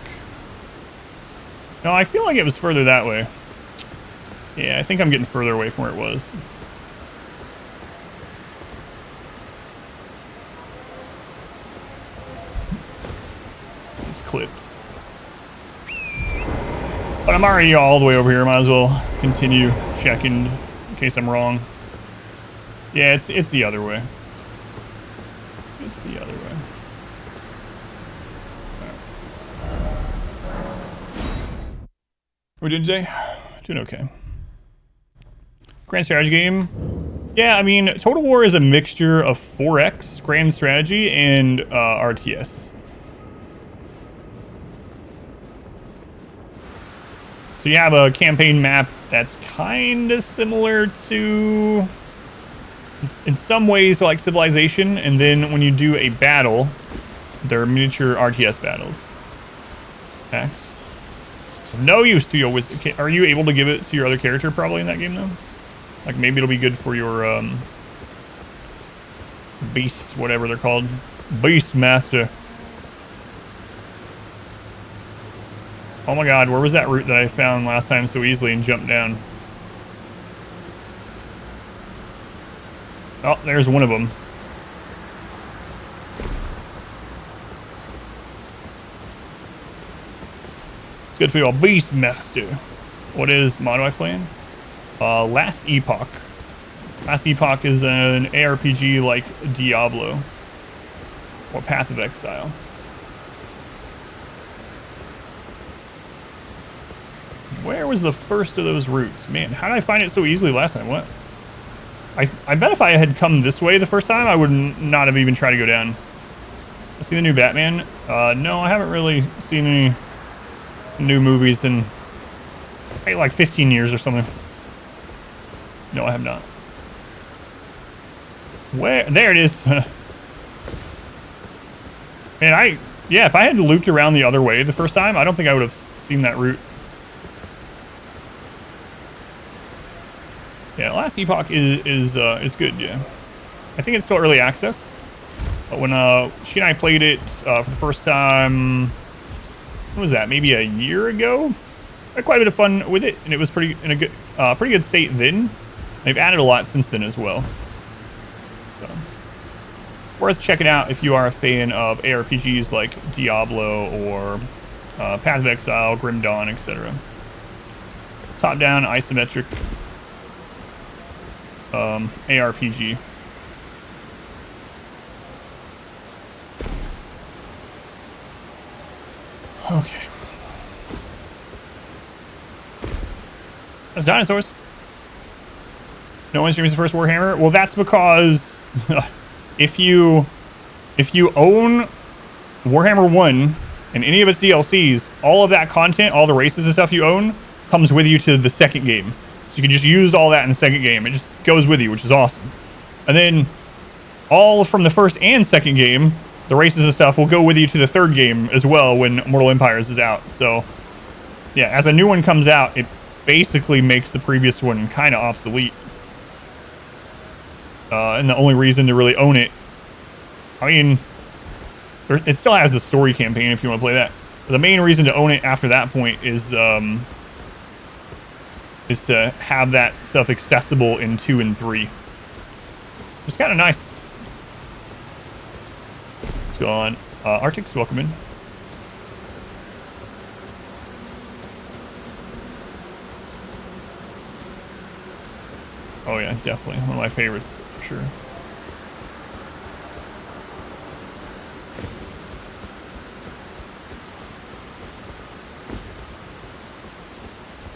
S1: No, I feel like it was further that way. Yeah, I think I'm getting further away from where it was. These clips. But I'm already all the way over here. Might as well continue checking in case I'm wrong. Yeah, it's the other way. It's the other way. We're doing today? Doing okay. Grand strategy game. Yeah, I mean, Total War is a mixture of 4X, grand strategy, and RTS. So you have a campaign map that's kind of similar to, in some ways, like Civilization, and then when you do a battle, they're miniature RTS battles. X. No use to your wisdom. Are you able to give it to your other character probably in that game though? Like maybe it'll be good for your beast, whatever they're called. Beast Master. Oh my god, where was that route that I found last time so easily and jumped down? Oh, there's one of them. Good for your Beast Master. What mod am I playing? Last Epoch. Last Epoch is an ARPG like Diablo. Or Path of Exile. Where was the first of those routes? Man, how did I find it so easily last time? What? I bet if I had come this way the first time, I would not have even tried to go down. See the new Batman? No, I haven't really seen any new movies in like 15 years or something. No, I have not. Where? There it is. Man, yeah, if I had looped around the other way the first time, I don't think I would have seen that route. Yeah, Last Epoch is good, yeah. I think it's still early access. But when she and I played it for the first time, what was that? Maybe a year ago. I had quite a bit of fun with it, and it was pretty good state then. They've added a lot since then as well. So worth checking out if you are a fan of ARPGs like Diablo or Path of Exile, Grim Dawn, etc. Top-down isometric ARPG. Okay. That's dinosaurs. No one streams the first Warhammer. Well, that's because if you own Warhammer 1 and any of its DLCs, all of that content, all the races and stuff you own, comes with you to the second game. So you can just use all that in the second game. It just goes with you, which is awesome. And then all from the first and second game, the races and stuff will go with you to the third game as well when Mortal Empires is out. So yeah, as a new one comes out, it basically makes the previous one kind of obsolete. And the only reason to really own it, I mean, it still has the story campaign if you want to play that. But the main reason to own it after that point is to have that stuff accessible in 2 and 3. It's kind of nice. Let's go on. Arctic's welcome in. Oh yeah, definitely. One of my favorites, for sure.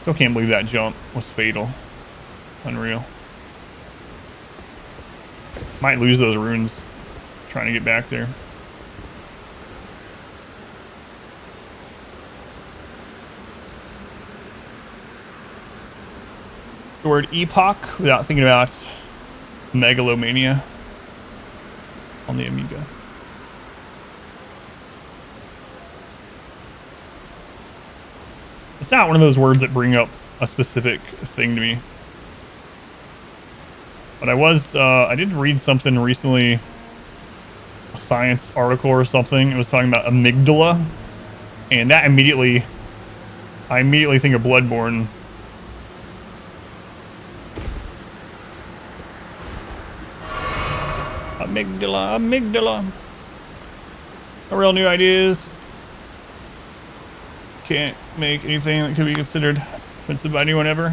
S1: Still can't believe that jump was fatal. Unreal. Might lose those runes trying to get back there. The word epoch without thinking about megalomania on the Amiga. It's not one of those words that bring up a specific thing to me. But I did read something recently. science article or something. It was talking about amygdala, and that immediately, I immediately think of Bloodborne. Amygdala, amygdala. No real new ideas. Can't make anything that could be considered offensive by anyone ever.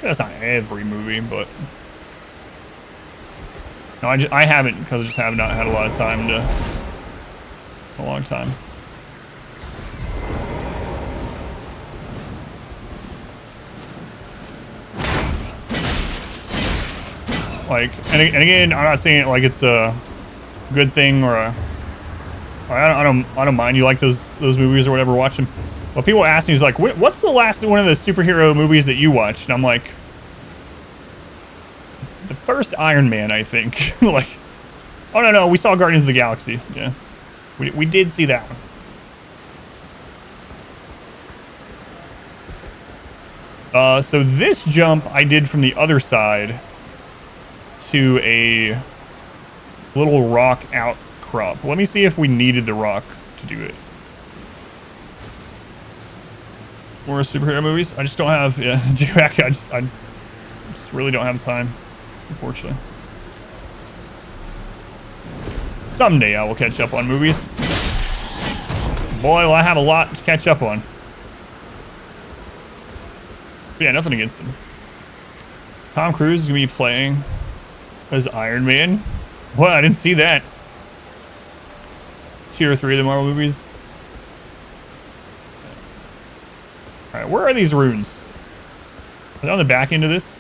S1: That's not every movie, but no, I haven't, because I just have not had a lot of time to, a long time. Like, and again, I'm not saying it like it's a good thing or a, I don't mind you like those movies or whatever, watch them. But people ask me, he's like, what's the last one of the superhero movies that you watched? And I'm like, the first Iron Man, I think. Like, oh no, we saw Guardians of the Galaxy. Yeah, we did see that one. So this jump I did from the other side to a little rock outcrop. Let me see if we needed the rock to do it. More superhero movies? I just don't have, yeah, I just really don't have time, unfortunately. Someday I will catch up on movies. Boy, will I have a lot to catch up on. But yeah, nothing against him. Tom Cruise is going to be playing as Iron Man. What? I didn't see that. 2 or 3 of the Marvel movies. Alright, where are these runes? Are they on the back end of this?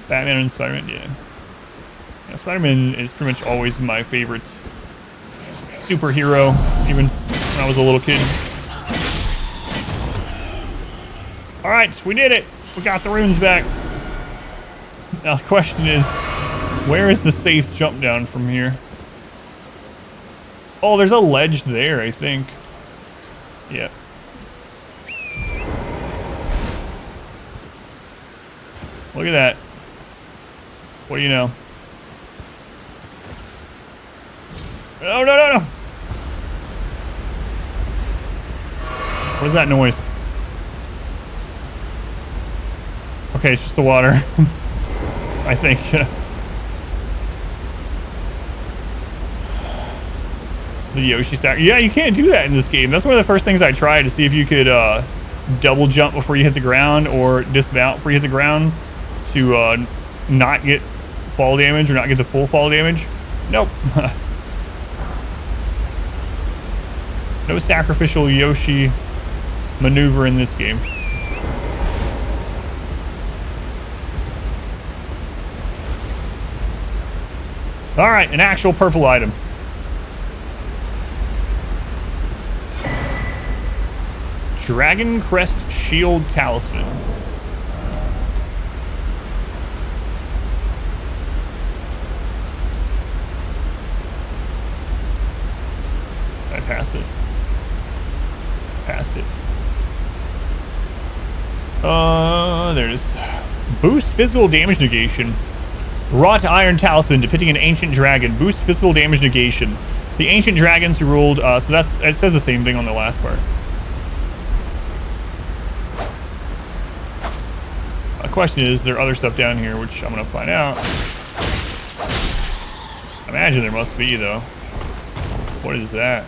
S1: Batman and Spider-Man? Yeah, Spider-Man is pretty much always my favorite superhero, even when I was a little kid. Alright, we did it! We got the runes back. Now the question is, where is the safe jump down from here? Oh, there's a ledge there, I think. Yep. Look at that. What do you know? No, no, no, no! What is that noise? Okay, it's just the water. I think. The Yoshi stack. Yeah, you can't do that in this game. That's one of the first things I tried to see if you could double jump before you hit the ground or dismount before you hit the ground to not get fall damage or not get the full fall damage. Nope. No sacrificial Yoshi maneuver in this game. All right, an actual purple item. Dragon Crest Shield Talisman. I passed it. Passed it. There it is. Boost physical damage negation. Wrought iron talisman depicting an ancient dragon. Boost physical damage negation. The ancient dragons who ruled. So that's, it says the same thing on the last part. The question is, there other stuff down here, which I'm gonna find out. I imagine there must be, though. What is that?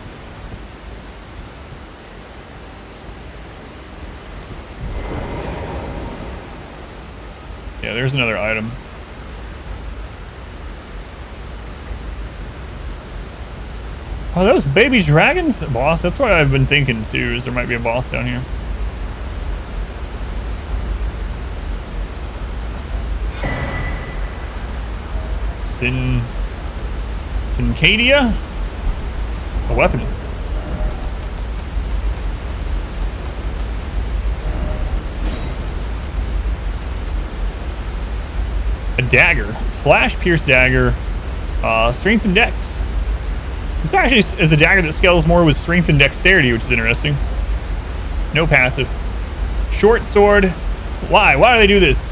S1: Yeah, there's another item. Oh, those baby dragons? Boss? That's what I've been thinking, too, is there might be a boss down here. Syncadia? A weapon. A dagger. Slash pierce dagger. Strength and dex. This actually is a dagger that scales more with strength and dexterity, which is interesting. No passive. Short sword. Why? Why do they do this?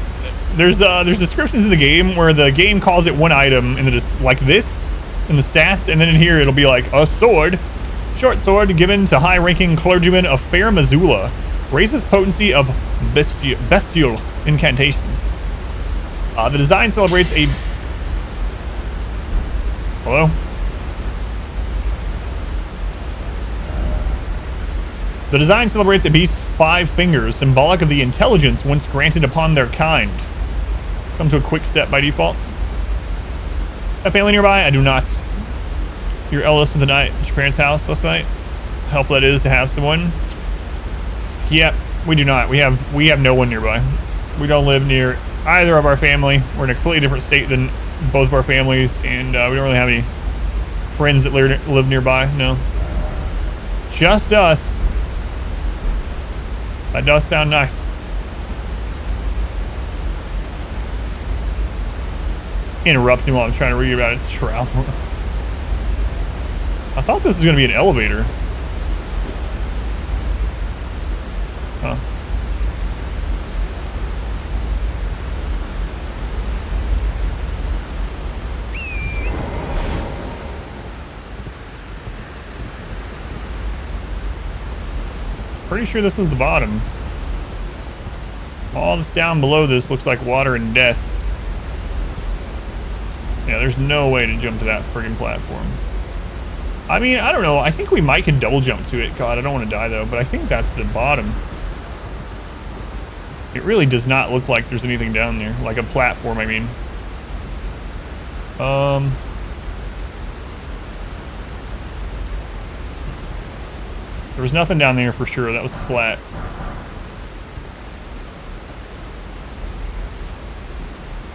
S1: There's descriptions in the game where the game calls it one item in the like this in the stats, and then in here it'll be like a sword, short sword given to high-ranking clergyman of Fair Missoula, raises potency of bestial incantation. The design celebrates a hello. The design celebrates a beast's 5 fingers, symbolic of the intelligence once granted upon their kind. Come to a quick step by default. A family nearby? I do not. Your eldest with the night at your parents' house last night? How helpful that is to have someone. Yep, we do not. We have no one nearby. We don't live near either of our family. We're in a completely different state than both of our families, and we don't really have any friends that live nearby. No, just us. That does sound nice. Interrupting while I'm trying to read about its travel. I thought this was going to be an elevator. Huh. Pretty sure this is the bottom. All that's down below this looks like water and death. Yeah, there's no way to jump to that friggin' platform. I mean, I don't know. I think we might can double jump to it. God, I don't want to die though, but I think that's the bottom. It really does not look like there's anything down there. Like a platform, I mean. There was nothing down there for sure. That was flat.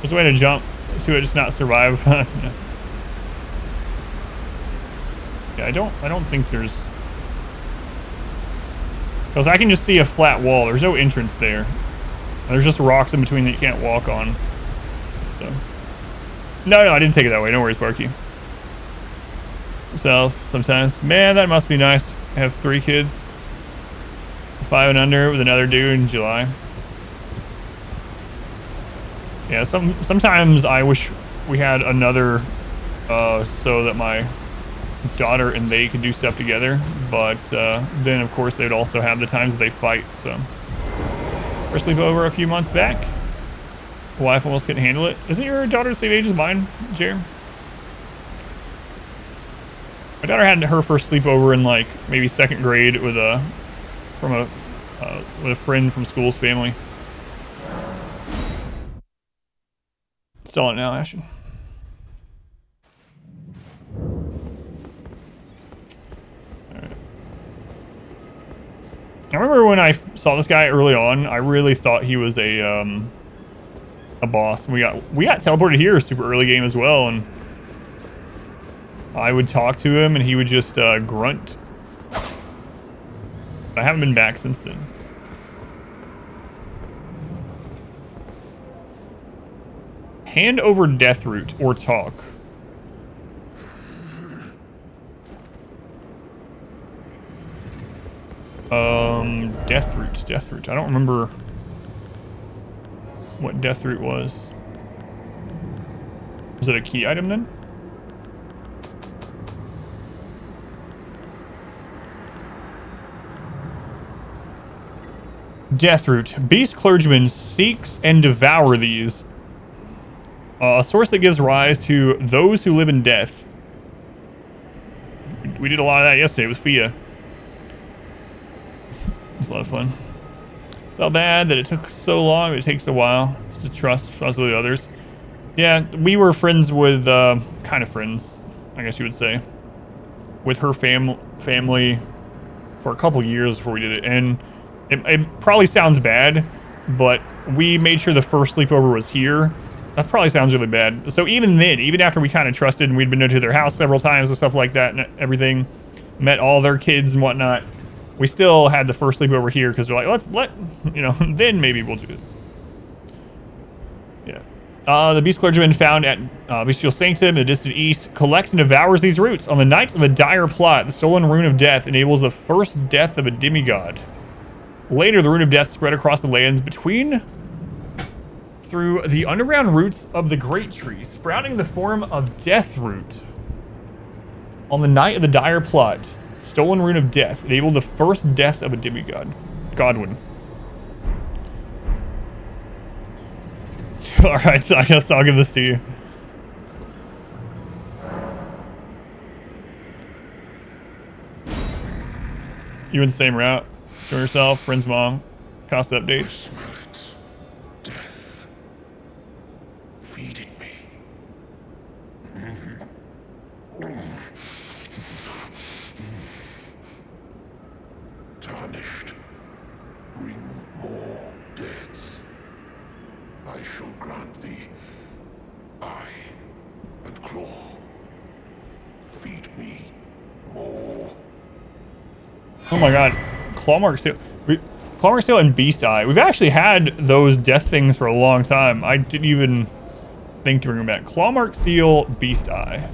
S1: There's a way to jump to it, just not survive. Yeah, I don't think there's, because I can just see a flat wall. There's no entrance there. And there's just rocks in between that you can't walk on. So, no, I didn't take it that way. No worries, Sparky. So sometimes, man, that must be nice. I have 3 kids, 5 and under, with another due in July. Yeah, sometimes I wish we had another, so that my daughter and they could do stuff together. But then, of course, they'd also have the times that they fight. So, first sleepover a few months back. Wife almost couldn't handle it. Isn't your daughter the same age as mine, Jer? My daughter had her first sleepover in like maybe 2nd grade with a friend from school's family. Still on it now, Ashton. Alright. I remember when I saw this guy early on, I really thought he was a boss. We got teleported here super early game as well, and I would talk to him and he would just grunt. I haven't been back since then. Hand over death root or talk. Death root. I don't remember what death root was. Was it a key item then? Death root. Beast clergyman seeks and devour these. A source that gives rise to those who live in death. We did a lot of that yesterday with Fia. It's a lot of fun. Felt bad that it took so long, but it takes a while to trust with others. Yeah, we were friends with, kind of friends, I guess you would say, with her family for a couple years before we did it. And it probably sounds bad, but we made sure the first sleepover was here. That probably sounds really bad. So even then, even after we kind of trusted and we'd been to their house several times and stuff like that and everything, met all their kids and whatnot, we still had the first sleepover here because we're like, then maybe we'll do it. Yeah. The beast clergyman found at Bestial Sanctum in the distant east collects and devours these roots. On the night of the dire plot, the stolen rune of death enables the first death of a demigod. Later, the rune of death spread across the lands between through the underground roots of the great tree, sprouting the form of death root. On the night of the dire plot, stolen rune of death enabled the first death of a demigod. Godwin. Alright, so I guess I'll give this to you. You in the same route? Show yourself, friend's mom. Cost update.
S2: I smell it. Death. Feeding me. Tarnished. Bring more deaths. I shall grant thee eye and claw. Feed me more.
S1: Oh my god. Clawmark Seal. Clawmark Seal and Beast Eye. We've actually had those death things for a long time. I didn't even think to bring them back. Clawmark Seal, Beast Eye.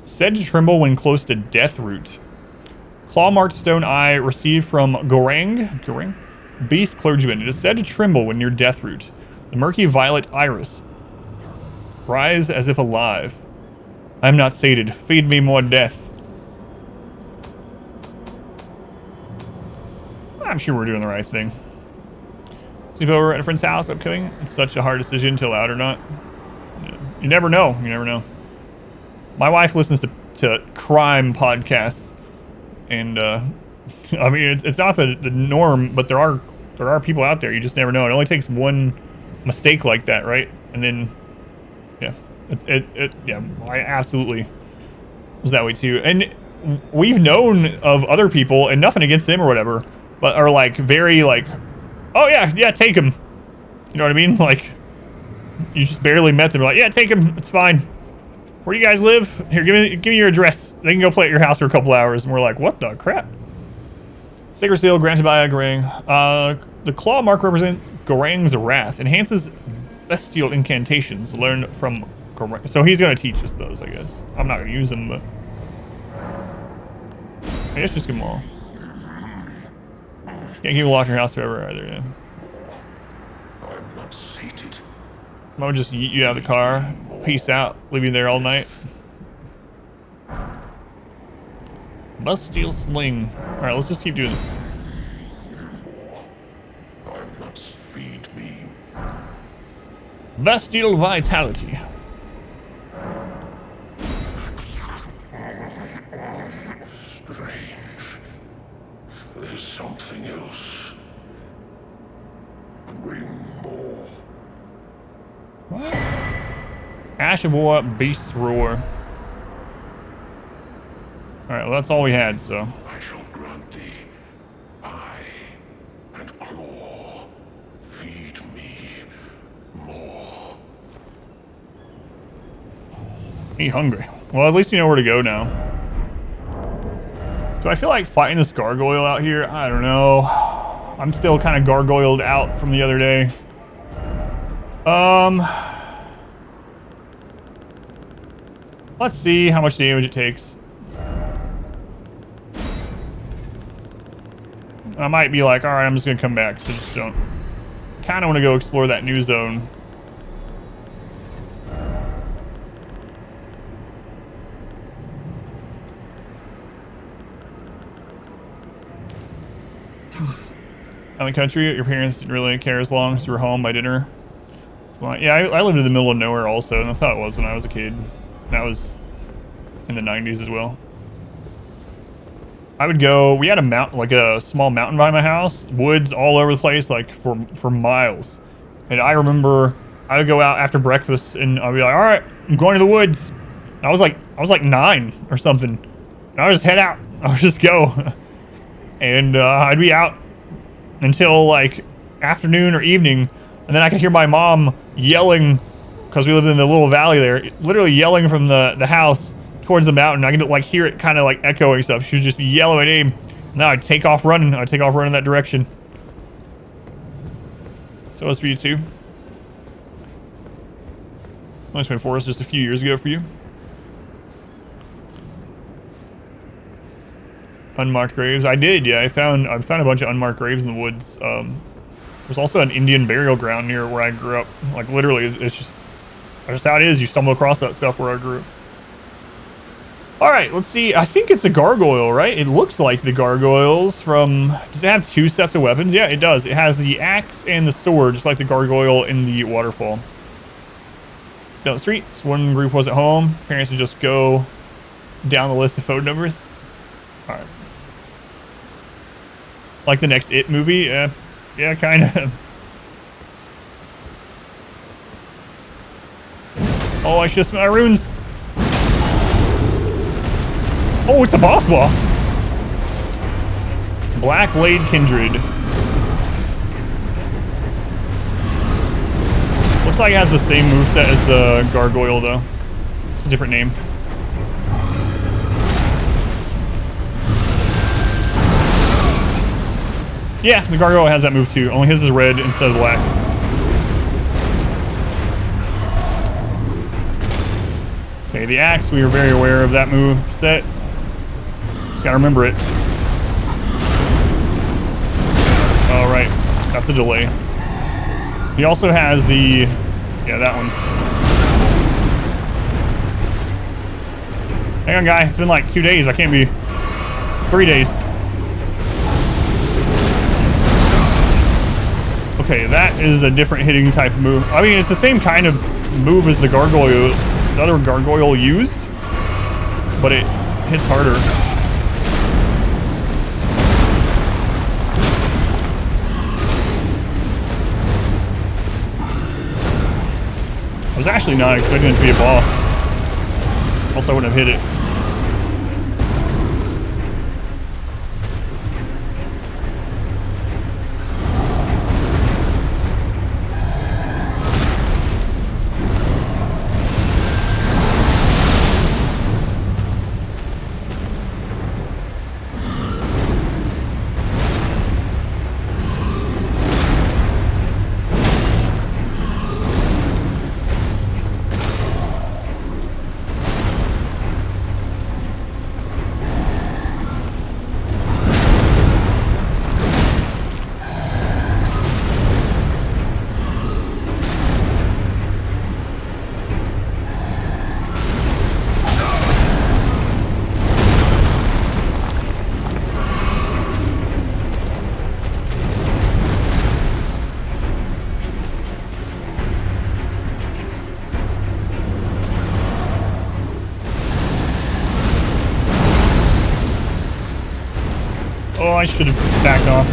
S1: Said to tremble when close to death root. Claw-marked stone eye received from Gorang? Beast clergyman. It is said to tremble when near death root. The murky violet iris. Rise as if alive. I am not sated. Feed me more death. I'm sure we're doing the right thing. Sleep over at a friend's house upcoming. It's such a hard decision to allow it or not. You never know. You never know. My wife listens to crime podcasts, and I mean it's not the norm, but there are people out there. You just never know. It only takes one mistake like that, right? And then yeah, yeah, I absolutely was that way too. And we've known of other people, and nothing against them or whatever, but are like very like, oh yeah, take him. You know what I mean? Like you just barely met them. Like, yeah, take him. It's fine. Where do you guys live? Here, give me your address. They can go play at your house for a couple hours. And we're like, what the crap? Sacred Seal granted by a Gorang. The claw mark represents Gorang's wrath. Enhances bestial incantations learned from Gorang. So he's going to teach us those, I guess. I'm not going to use them, but I guess just give them all. Can't keep them locked in your house forever either, yeah.
S2: I'm not sated.
S1: I'm going to just yeet you out of the car. Peace out. Leave you there all night. Bestial sling. Alright, let's just keep doing this.
S2: I must feed me.
S1: Bestial vitality.
S2: Strange. There's something else. Bring more.
S1: What? Ash of War, Beast's Roar. Alright, well that's all we had, so.
S2: I shall grant thee eye and claw. Feed me more.
S1: Me hungry. Well, at least we know where to go now. Do I feel like fighting this gargoyle out here? I don't know. I'm still kind of gargoyled out from the other day. Let's see how much damage it takes. I might be like, alright, I'm just gonna come back, so just don't. Kinda wanna go explore that new zone. Out in the country, your parents didn't really care as long as you were home by dinner. Well, yeah, I lived in the middle of nowhere also, and I thought it was when I was a kid. That was in the 90s as well. I would go, we had a mountain, like a small mountain by my house, woods all over the place, like for miles. And I remember I would go out after breakfast and I'd be like, all right, I'm going to the woods. And I was like 9 or something. And I would just head out. I would just go. And I'd be out until like afternoon or evening. And then I could hear my mom yelling, because we lived in the little valley there, literally yelling from the house towards the mountain. I could like hear it kind of like echoing stuff. She would just be yelling my name. And then I'd take off running. I'd take off running that direction. So it was for you too. Only 24 was just a few years ago for you. Unmarked graves. I did, yeah. I found a bunch of unmarked graves in the woods. There's also an Indian burial ground near where I grew up. Like literally, it's just that's just how it is. You stumble across that stuff where I grew up. All right, let's see. I think it's a gargoyle, right? It looks like the gargoyles from... Does it have 2 sets of weapons? Yeah, it does. It has the axe and the sword, just like the gargoyle in the waterfall. Down the street, this one group was at home. Parents would just go down the list of phone numbers. All right. Like the next It movie? Yeah, kind of. Oh, I should have smelled my runes. Oh, it's a boss. Black Blade Kindred. Looks like it has the same moveset as the gargoyle, though. It's a different name. Yeah, the gargoyle has that move too. Only his is red instead of black. Okay, the axe, we are very aware of that move set. Just gotta remember it. All right, that's a delay. He also has the, yeah, that one. Hang on, guy, it's been like 2 days. I can't be, 3 days. Okay, that is a different hitting type of move. I mean, it's the same kind of move as the gargoyle, the other gargoyle used, but it hits harder. I was actually not expecting it to be a boss. Also, I wouldn't have hit it. Oh, I should have backed off.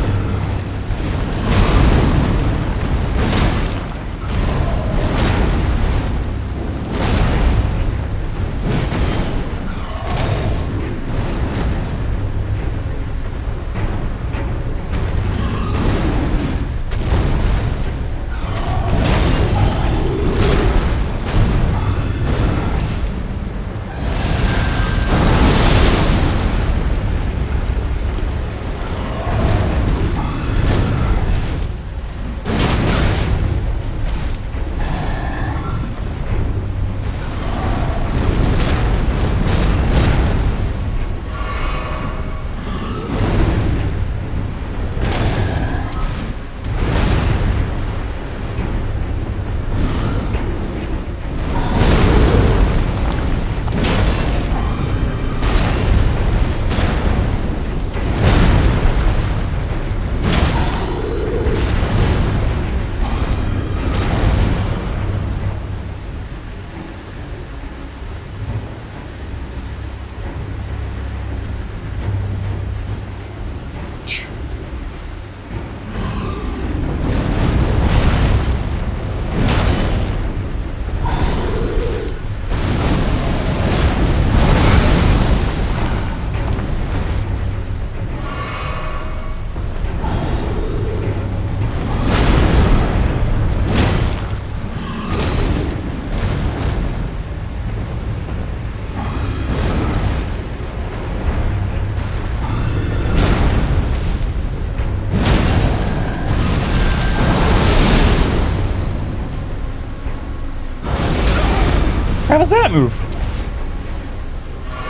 S1: How was that move?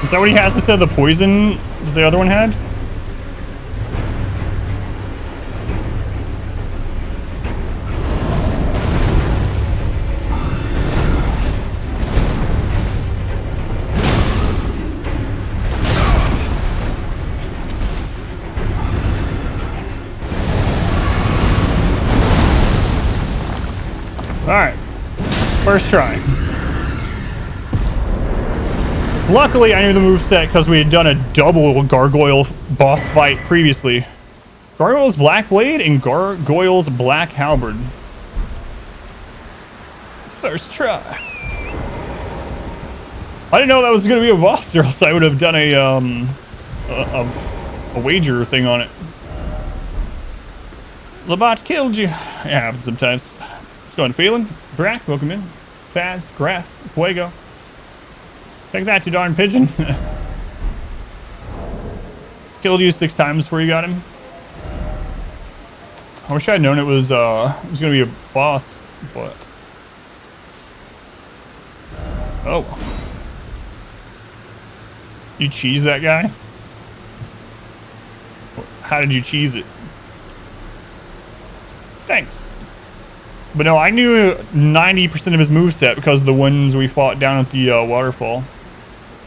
S1: Is that what he has instead of the poison that the other one had? Alright. First try. Luckily, I knew the moveset because we had done a double gargoyle boss fight previously. Gargoyle's Black Blade and Gargoyle's Black Halberd. First try. I didn't know that was going to be a boss, or else I would have done a wager thing on it. Labat killed you. It happens sometimes. Let's go on. Phelan, Brack, welcome in. Faz, Graf, Fuego. Take that, you darn pigeon. Killed you 6 times before you got him. I wish I had known it was gonna be a boss, but oh, you cheese that guy? How did you cheese it? Thanks. But no, I knew 90% of his moveset because of the ones we fought down at the waterfall.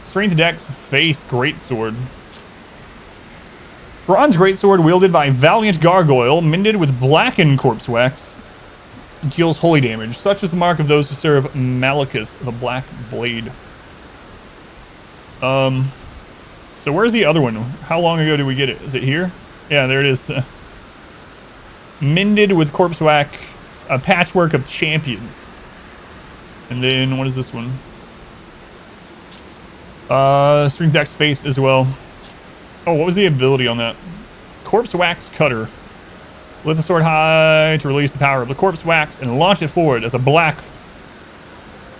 S1: Strength Dex, Faith, Greatsword. Bronze Greatsword wielded by Valiant Gargoyle, minted with blackened corpse wax. Deals holy damage, such as the mark of those who serve Malekith, the Black Blade. So where's the other one? How long ago did we get it? Is it here? Yeah, there it is. Minted with corpse wax, a patchwork of champions. And then what is this one? Strength Dex, Faith as well. Oh, what was the ability on that? Corpse Wax Cutter. Lift the sword high to release the power of the corpse wax and launch it forward as a black...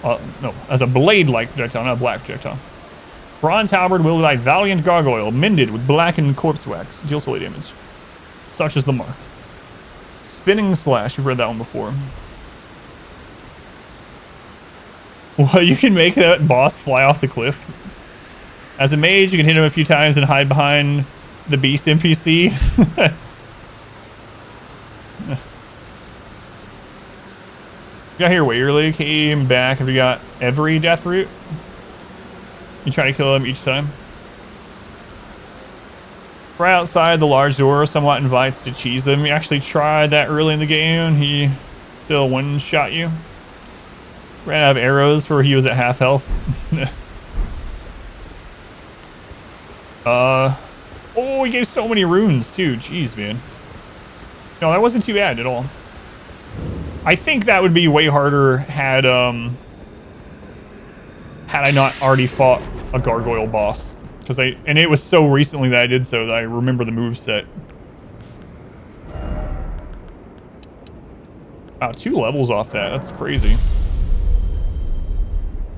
S1: no, as a blade-like projectile, not a black projectile. Bronze Halberd wielded by Valiant Gargoyle, minted with blackened corpse wax. Deals holy damage. Such as the mark. Spinning Slash, you've read that one before. Well, you can make that boss fly off the cliff. As a mage, you can hit him a few times and hide behind the beast NPC. Got here way early, came back. Have you got every death route? You try to kill him each time. Right outside the large door, somewhat invites to cheese him. You actually tried that early in the game. He still one-shot you. Ran out of arrows for he was at half health. Oh, he gave so many runes too. Jeez, man. No, that wasn't too bad at all. I think that would be way harder had I not already fought a gargoyle boss. And it was so recently that I did so that I remember the moveset. Wow, 2 levels off that. That's crazy.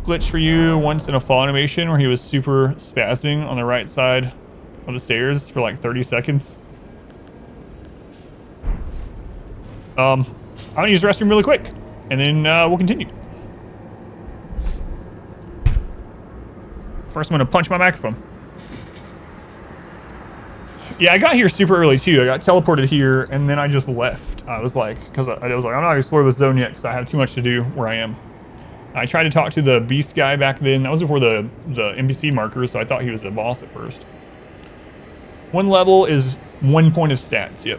S1: Glitch for you once in a fall animation where he was super spasming on the right side of the stairs for like 30 seconds. I'm gonna use the restroom really quick and then we'll continue. First, I'm gonna punch my microphone. Yeah, I got here super early too. I got teleported here and then I just left. I was like, I'm not gonna explore this zone yet because I have too much to do where I am. I tried to talk to the beast guy back then. That was before the NPC markers, so I thought he was a boss at first. 1 level is 1 point of stats, yep.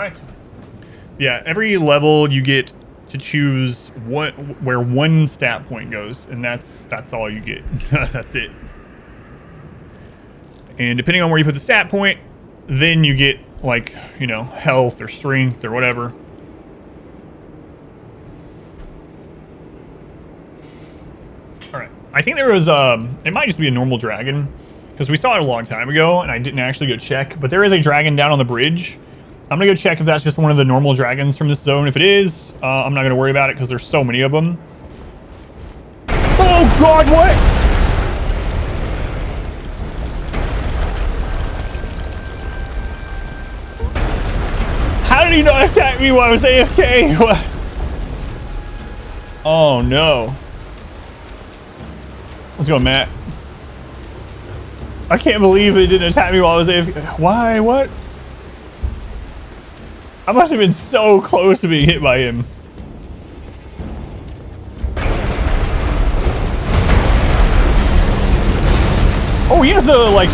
S1: right. Yeah, every level you get to choose where one stat point goes, and that's all you get. That's it. And depending on where you put the stat point, then you get, like, you know, health or strength or whatever. All right. I think there was it might just be a normal dragon, because we saw it a long time ago and I didn't actually go check, but there is a dragon down on the bridge. I'm gonna go check if that's just one of the normal dragons from this zone. If it is, I'm not gonna worry about it because there's so many of them. Oh God, what? How did he not attack me while I was AFK? Oh no. Let's go, Matt. I can't believe they didn't attack me while I was AFK. Why? What? I must have been so close to being hit by him. Oh, he has the, like...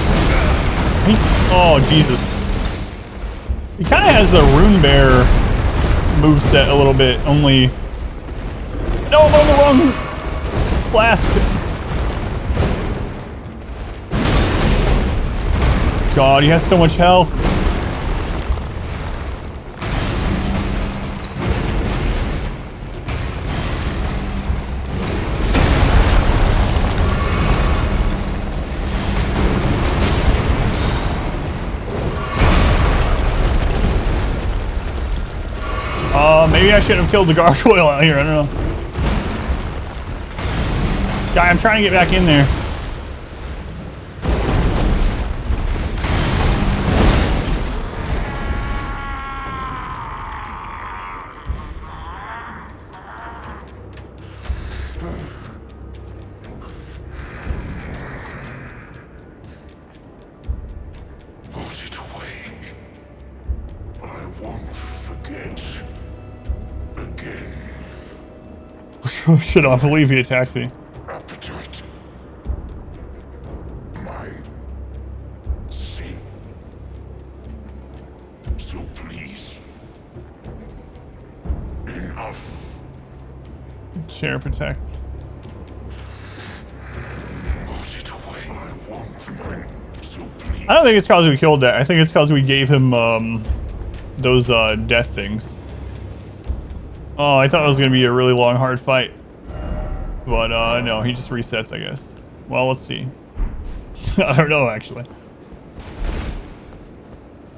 S1: oh, Jesus. He kind of has the Rune Bear moveset a little bit, only... no, I'm on the wrong flask. God, he has so much health. Maybe I shouldn't have killed the gargoyle out here. I don't know. Guy, I'm trying to get back in there.
S2: Put it away. I won't forget. Again.
S1: Shit, I believe he attacked me.
S2: Appetite. My sin. So please. Enough.
S1: Share protect.
S2: Put it away. I won't mind. So please.
S1: I don't think it's because we killed that. I think it's because we gave him those death things. Oh, I thought it was gonna be a really long, hard fight. But no, he just resets, I guess. Well, let's see. I don't know, actually.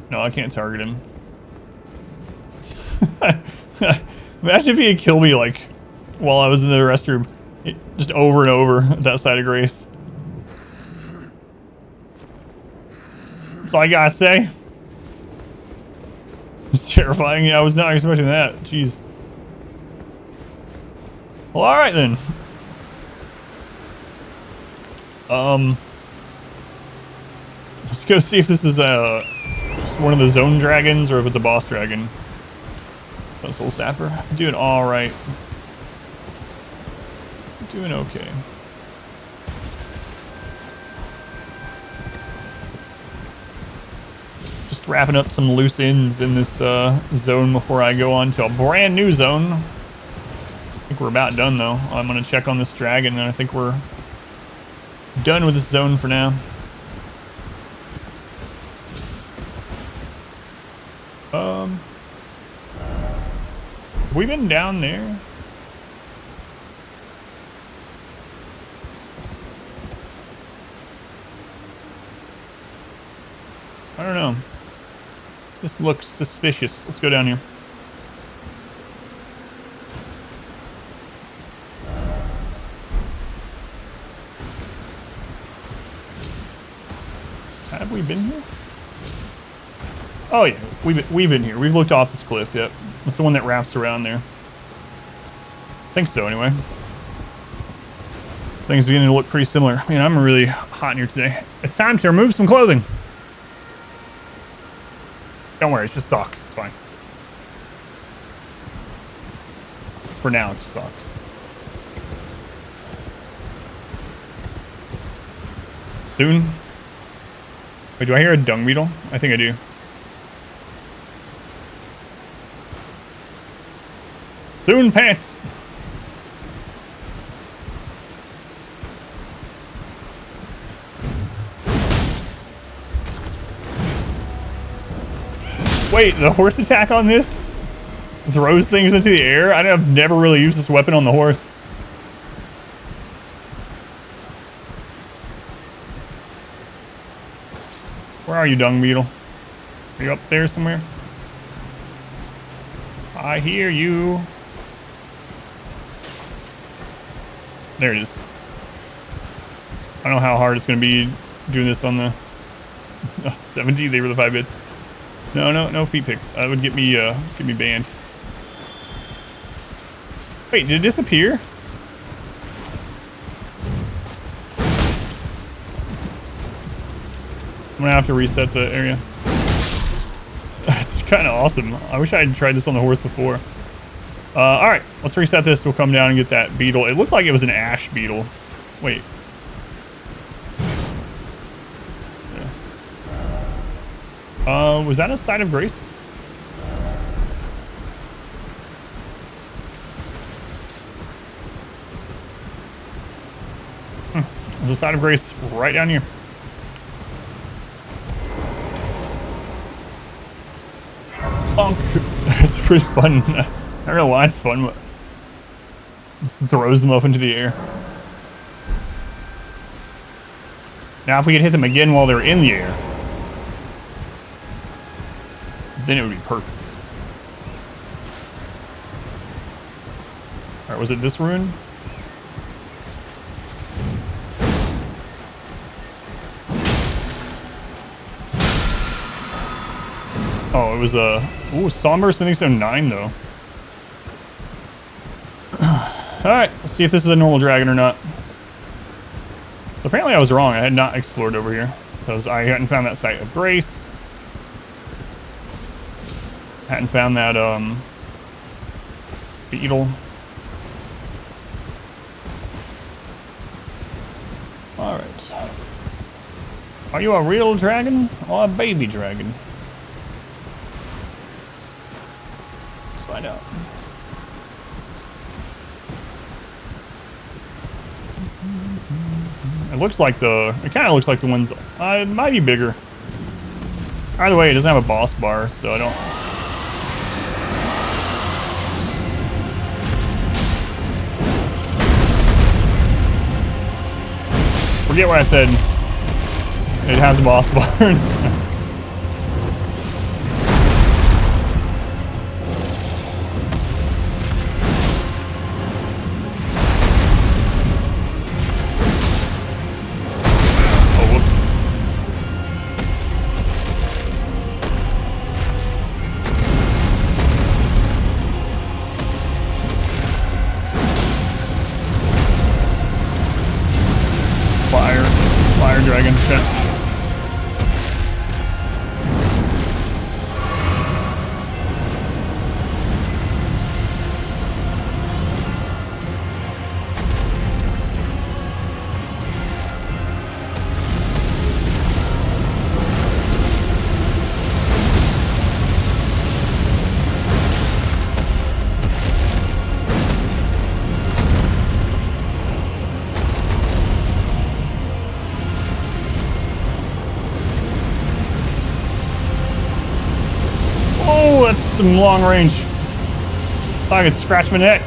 S1: No, I can't target him. Imagine if he had killed me, like, while I was in the restroom. Just over and over at that side of Grace. That's all I gotta say. It's terrifying. Yeah, I was not expecting that. Jeez. Well, alright then. Let's go see if this is just one of the zone dragons or if it's a boss dragon. Oh, Soul Sapper. I'm doing alright. Doing okay. Just wrapping up some loose ends in this zone before I go on to a brand new zone. I think we're about done though. I'm gonna check on this dragon and I think we're done with this zone for now. Have we been down there? I don't know. This looks suspicious. Let's go down here. Have we been here? Oh yeah, we've been here. We've looked off this cliff. Yep, it's the one that wraps around there. I think so, anyway. Things beginning to look pretty similar. I mean, I'm really hot in here today. It's time to remove some clothing. Don't worry, it's just socks. It's fine. For now, it's socks. Soon. Wait, do I hear a dung beetle? I think I do. Soon pants. Wait, the horse attack on this throws things into the air? I've never really used this weapon on the horse. Where are you, dung beetle? Are you up there somewhere? I hear you. There it is. I don't know how hard it's going to be doing this on the 17. They were the 5 bits. No feet picks. That would get me banned. Wait, did it disappear? I'm gonna have to reset the area. That's kind of awesome. I wish I had tried this on the horse before. All right, let's reset this. We'll come down and get that beetle. It looked like it was an ash beetle. Wait. Yeah. Was that a side of grace? There's a side of grace right down here. Bonk. It's pretty fun. I don't know why it's fun, but it just throws them up into the air. Now, if we could hit them again while they're in the air, then it would be perfect. All right, was it this rune? Oh, it was a somber smithing stone 9 though. All right, let's see if this is a normal dragon or not. So apparently I was wrong. I had not explored over here because I hadn't found that site of grace. Hadn't found that beetle. All right. Are you a real dragon or a baby dragon? Find out. It looks like it kind of looks like the ones, it might be bigger. Either way, it doesn't have a boss bar, so I don't. Forget what I said. It has a boss bar. Fire dragon. Okay. That's some long range. Thought I could scratch my neck.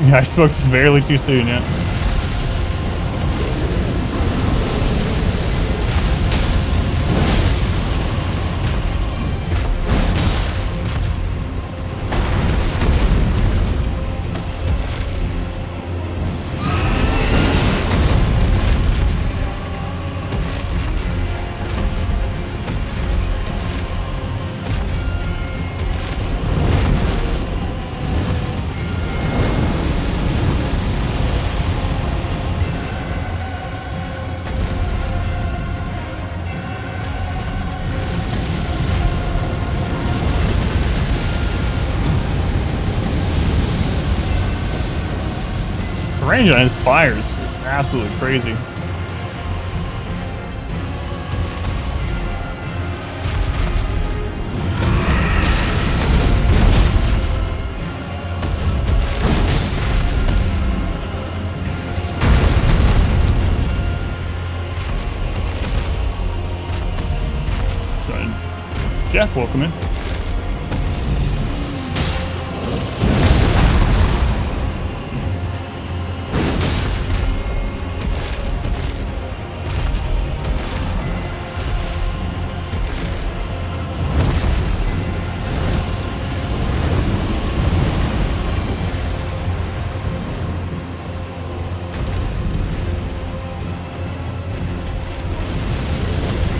S1: Yeah, I smoked just barely too soon, yeah. The range on his fires is absolutely crazy. Jeff, welcome in.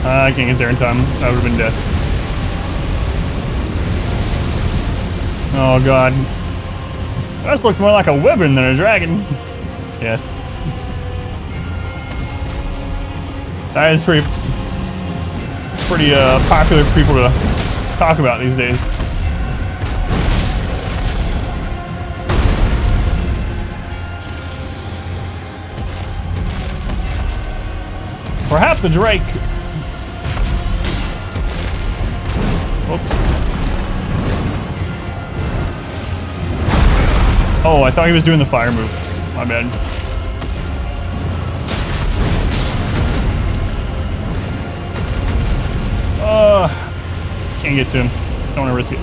S1: I can't get there in time. I would have been dead. Oh god. This looks more like a wyvern than a dragon. Yes. That is pretty popular for people to talk about these days. Perhaps a drake. Oops. Oh, I thought he was doing the fire move. My bad. Can't get to him. Don't want to risk it.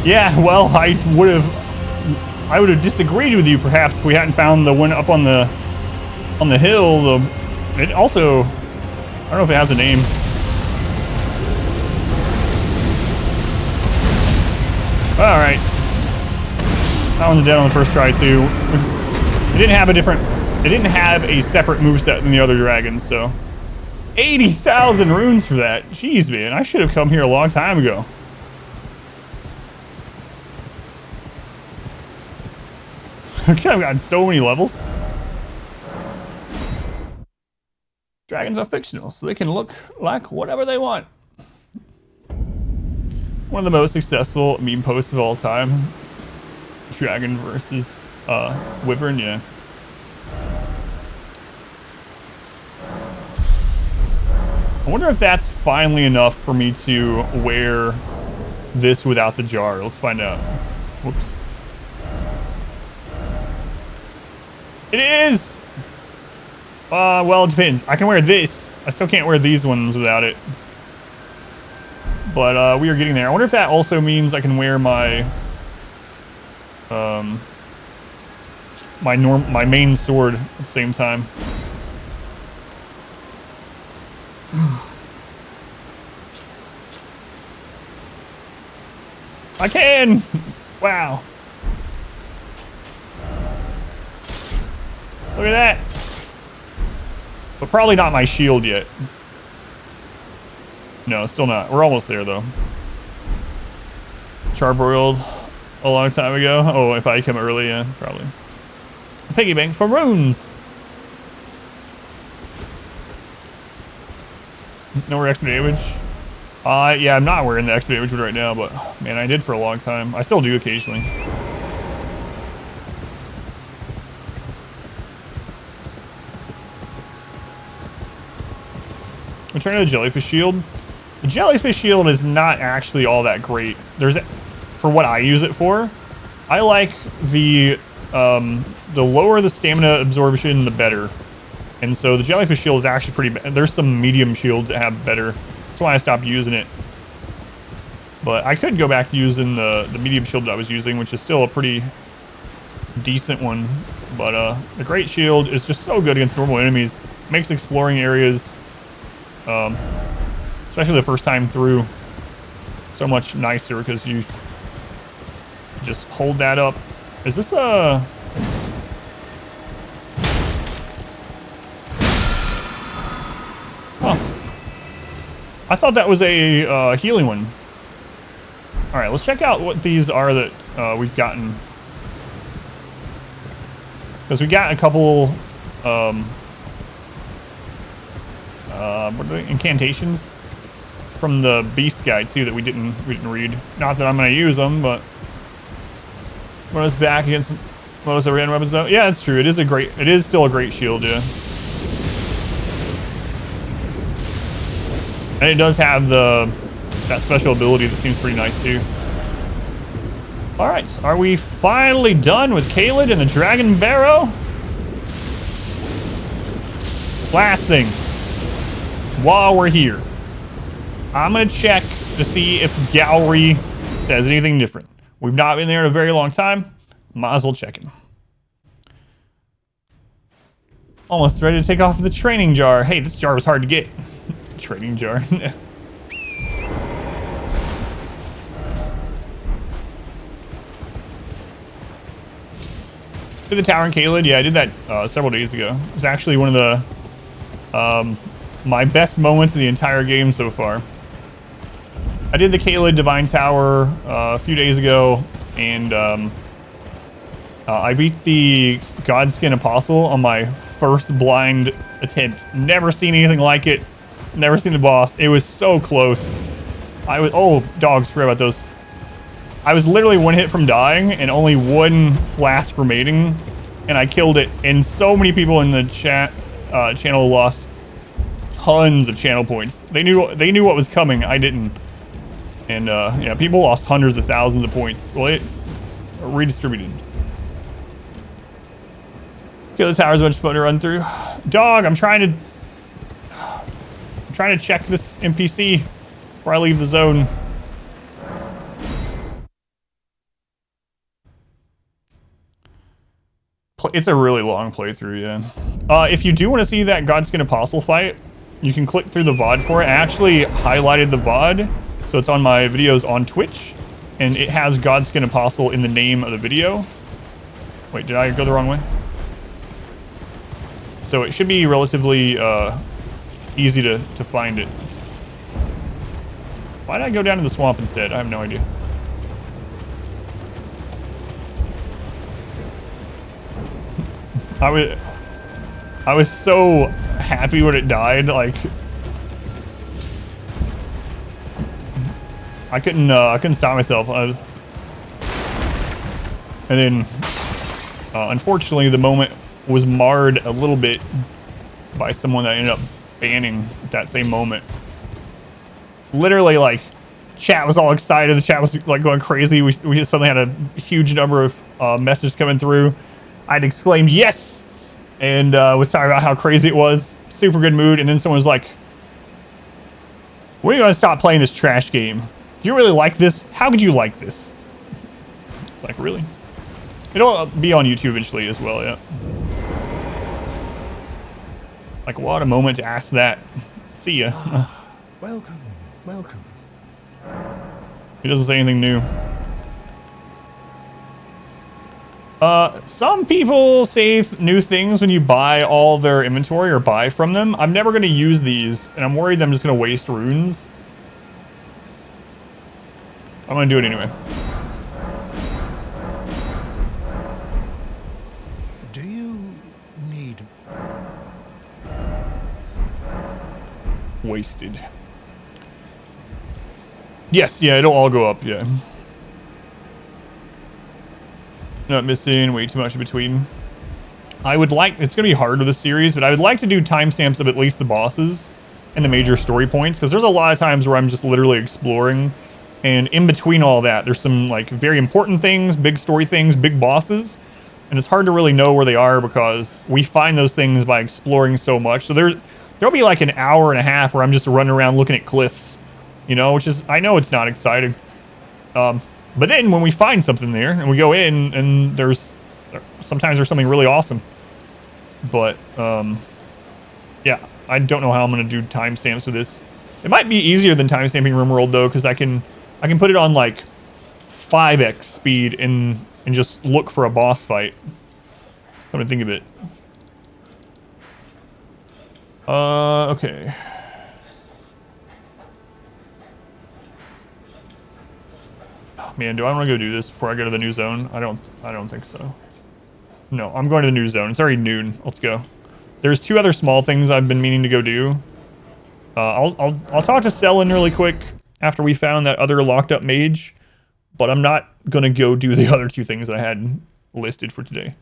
S1: Yeah, well, I would have disagreed with you perhaps if we hadn't found the one up on the hill. It also, I don't know if it has a name. All right, that one's dead on the first try too. It didn't have a separate moveset than the other dragons, so 80,000 runes for that. Jeez, man, I should have come here a long time ago. I've gotten so many levels. Dragons are fictional, so they can look like whatever they want. One of the most successful meme posts of all time. Dragon versus wyvern, yeah. I wonder if that's finally enough for me to wear this without the jar. Let's find out. Whoops. It is! Well, it depends. I can wear this. I still can't wear these ones without it. But we are getting there. I wonder if that also means I can wear my my main sword at the same time. I can! Wow. Look at that. But probably not my shield yet. No, still not. We're almost there though. Charbroiled a long time ago. Oh, if I come early, yeah, probably. Piggy bank for runes. No more extra damage. Yeah, I'm not wearing the extra damage right now, but man, I did for a long time. I still do occasionally. Return to the jellyfish shield. The jellyfish shield is not actually all that great. For what I use it for, I like the lower the stamina absorption, the better. And so the jellyfish shield is actually pretty bad. There's some medium shields that have better. That's why I stopped using it. But I could go back to using the medium shield that I was using, which is still a pretty decent one. But the great shield is just so good against normal enemies. Makes exploring areas, especially the first time through, so much nicer because you just hold that up. Is this a... Huh. I thought that was a healing one. All right, let's check out what these are that we've gotten. Because we got a couple what are they? Incantations from the beast guide too that we didn't read. Not that I'm gonna use them, but run us back against most of our weapons though. Yeah, it's true. It is still a great shield, yeah. And it does have that special ability that seems pretty nice too. All right, so are we finally done with Caelid and the Dragon Barrow? Last thing. while we're here, I'm gonna check to see if Gallery says anything different. We've not been there in a very long time. Might as well check him. Almost ready to take off the training jar. Hey, this jar was hard to get. Training jar. Did the tower in Caelid? Yeah, I did that several days ago. It was actually one of the my best moments of the entire game so far. I did the Caelid Divine Tower a few days ago, and I beat the Godskin Apostle on my first blind attempt. Never seen anything like it. Never seen the boss. It was so close. Oh, dogs, forgot about those. I was literally one hit from dying and only one flask remaining, and I killed it. And so many people in the channel lost tons of channel points. They knew what was coming. I didn't. And yeah, people lost hundreds of thousands of points. Well, it redistributed. Okay, the tower's a bunch of fun to run through. Dog, I'm trying to check this NPC before I leave the zone. It's a really long playthrough, yeah. If you do want to see that Godskin Apostle fight, you can click through the VOD for it. I actually highlighted the VOD, so it's on my videos on Twitch, and it has Godskin Apostle in the name of the video. Wait, did I go the wrong way? So it should be relatively easy to find it. Why did I go down to the swamp instead? I have no idea. I was so happy when it died. Like, I couldn't stop myself. And then, unfortunately, the moment was marred a little bit by someone that ended up banning at that same moment. Literally, like, chat was all excited. The chat was like going crazy. We just suddenly had a huge number of messages coming through. I'd exclaimed yes, and was talking about how crazy it was. Super good mood. And then someone was like, "When are you gonna stop playing this trash game? Do you really like this? How could you like this?" It's like, really? It'll be on YouTube eventually as well, yeah. Like, what a moment to ask that. See ya.
S2: Welcome, welcome.
S1: He doesn't say anything new. Some people say new things when you buy all their inventory or buy from them. I'm never going to use these, and I'm worried that I'm just going to waste runes. I'm going to do it anyway.
S2: Do you need...
S1: Wasted. Yes, yeah, it'll all go up, yeah. Not missing way too much in between. I would like, it's going to be hard with the series, but I would like to do timestamps of at least the bosses and the major story points, because there's a lot of times where I'm just literally exploring, and in between all that, there's some like very important things, big story things, big bosses, and it's hard to really know where they are because we find those things by exploring so much. So there'll be like an hour and a half where I'm just running around looking at cliffs, you know, which is, I know it's not exciting. But then when we find something there and we go in and sometimes there's something really awesome. But, yeah, I don't know how I'm going to do timestamps with this. It might be easier than timestamping RimWorld though, because I can put it on like 5x speed and just look for a boss fight. Come to think of it. Okay. Man, do I want to go do this before I go to the new zone? I don't think so. No, I'm going to the new zone. It's already noon. Let's go. There's 2 other small things I've been meaning to go do. I'll talk to Selin really quick after we found that other locked up mage, but I'm not gonna go do the other 2 things that I had listed for today.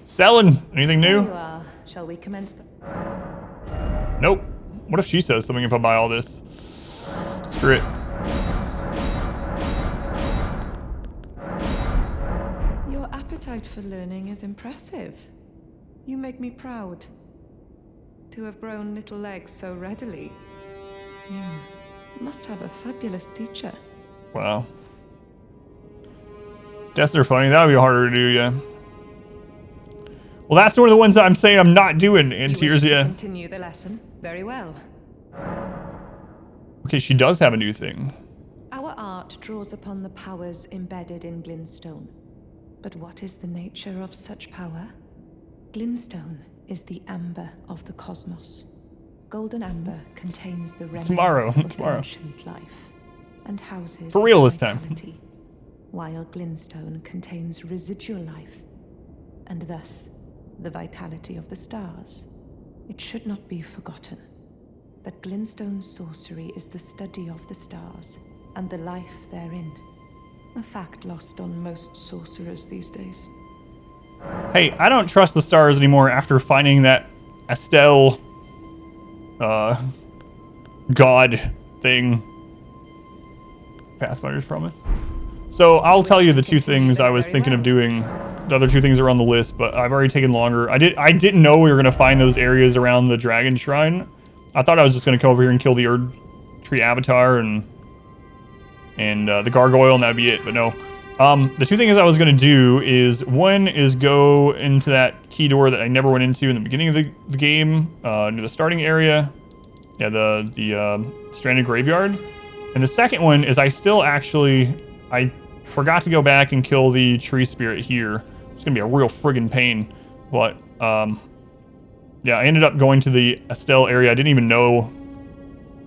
S1: Selin, anything new?
S3: There you are. Shall we commence the...
S1: Nope. What if she says something if I buy all this? Screw it.
S3: Your appetite for learning is impressive. You make me proud. to have grown little legs so readily. You must have a fabulous teacher.
S1: Wow. Deaths are funny. That would be harder to do, yeah. Well, that's one of the ones that I'm saying I'm not doing in
S3: You
S1: Tears,
S3: wish to
S1: yeah.
S3: continue the lesson? Very well.
S1: Okay, she does have a new thing.
S3: Our art draws upon the powers embedded in Glintstone. But what is the nature of such power? Glintstone is the amber of the cosmos. Golden amber contains the remnants of ancient life and houses
S1: For real this
S3: vitality,
S1: time.
S3: while Glintstone contains residual life and thus the vitality of the stars. It should not be forgotten that Glintstone's sorcery is the study of the stars and the life therein. A fact lost on most sorcerers these days.
S1: Hey, I don't trust the stars anymore after finding that Estelle god thing. Pathfinder's Promise. So I'll tell you the two things I was thinking of doing. The other two things are on the list, but I've already taken longer. I didn't know we were gonna find those areas around the dragon shrine. I thought I was just gonna come over here and kill the Erd Tree Avatar and the gargoyle, and that'd be it. But no. The two things I was gonna do is one is go into that key door that I never went into in the beginning of the game, near the starting area. Yeah, the stranded graveyard. And the second one is I forgot to go back and kill the tree spirit here. It's gonna be a real friggin' pain. But yeah, I ended up going to the Estelle area. I didn't even know,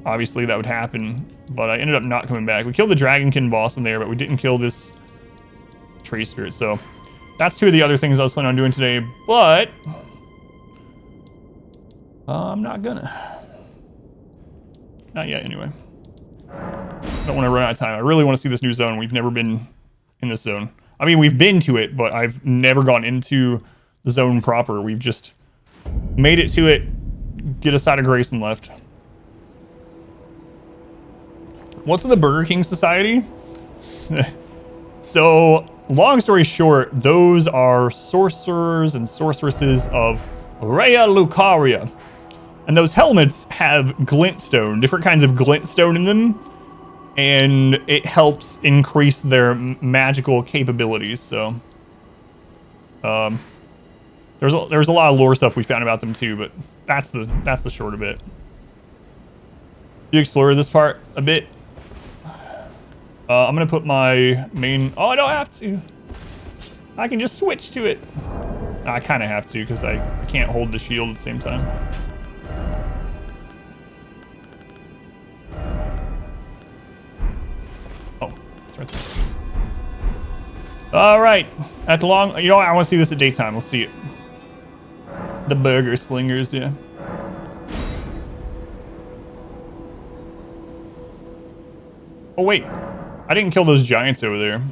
S1: obviously, that would happen. But I ended up not coming back. We killed the Dragonkin boss in there, but we didn't kill this tree spirit. So that's two of the other things I was planning on doing today. But I'm not gonna. Not yet, anyway. Don't want to run out of time. I really want to see this new zone. We've never been in this zone. I mean, we've been to it, but I've never gone into the zone proper. We've just made it to it, get a side of grace, and left. What's in the Burger King Society? So, long story short, those are sorcerers and sorceresses of Rhea Lucaria. And those helmets have glintstone, different kinds of glintstone in them. And it helps increase their magical capabilities. So, there's a lot of lore stuff we found about them too, but that's the short of it. You explore this part a bit. I'm gonna put my main. Oh, I don't have to. I can just switch to it. I kind of have to because I can't hold the shield at the same time. Oh, it's right there. All right, at the long. You know what? I want to see this at daytime. Let's see it. The burger slingers, yeah. Oh wait. I didn't kill those giants over there.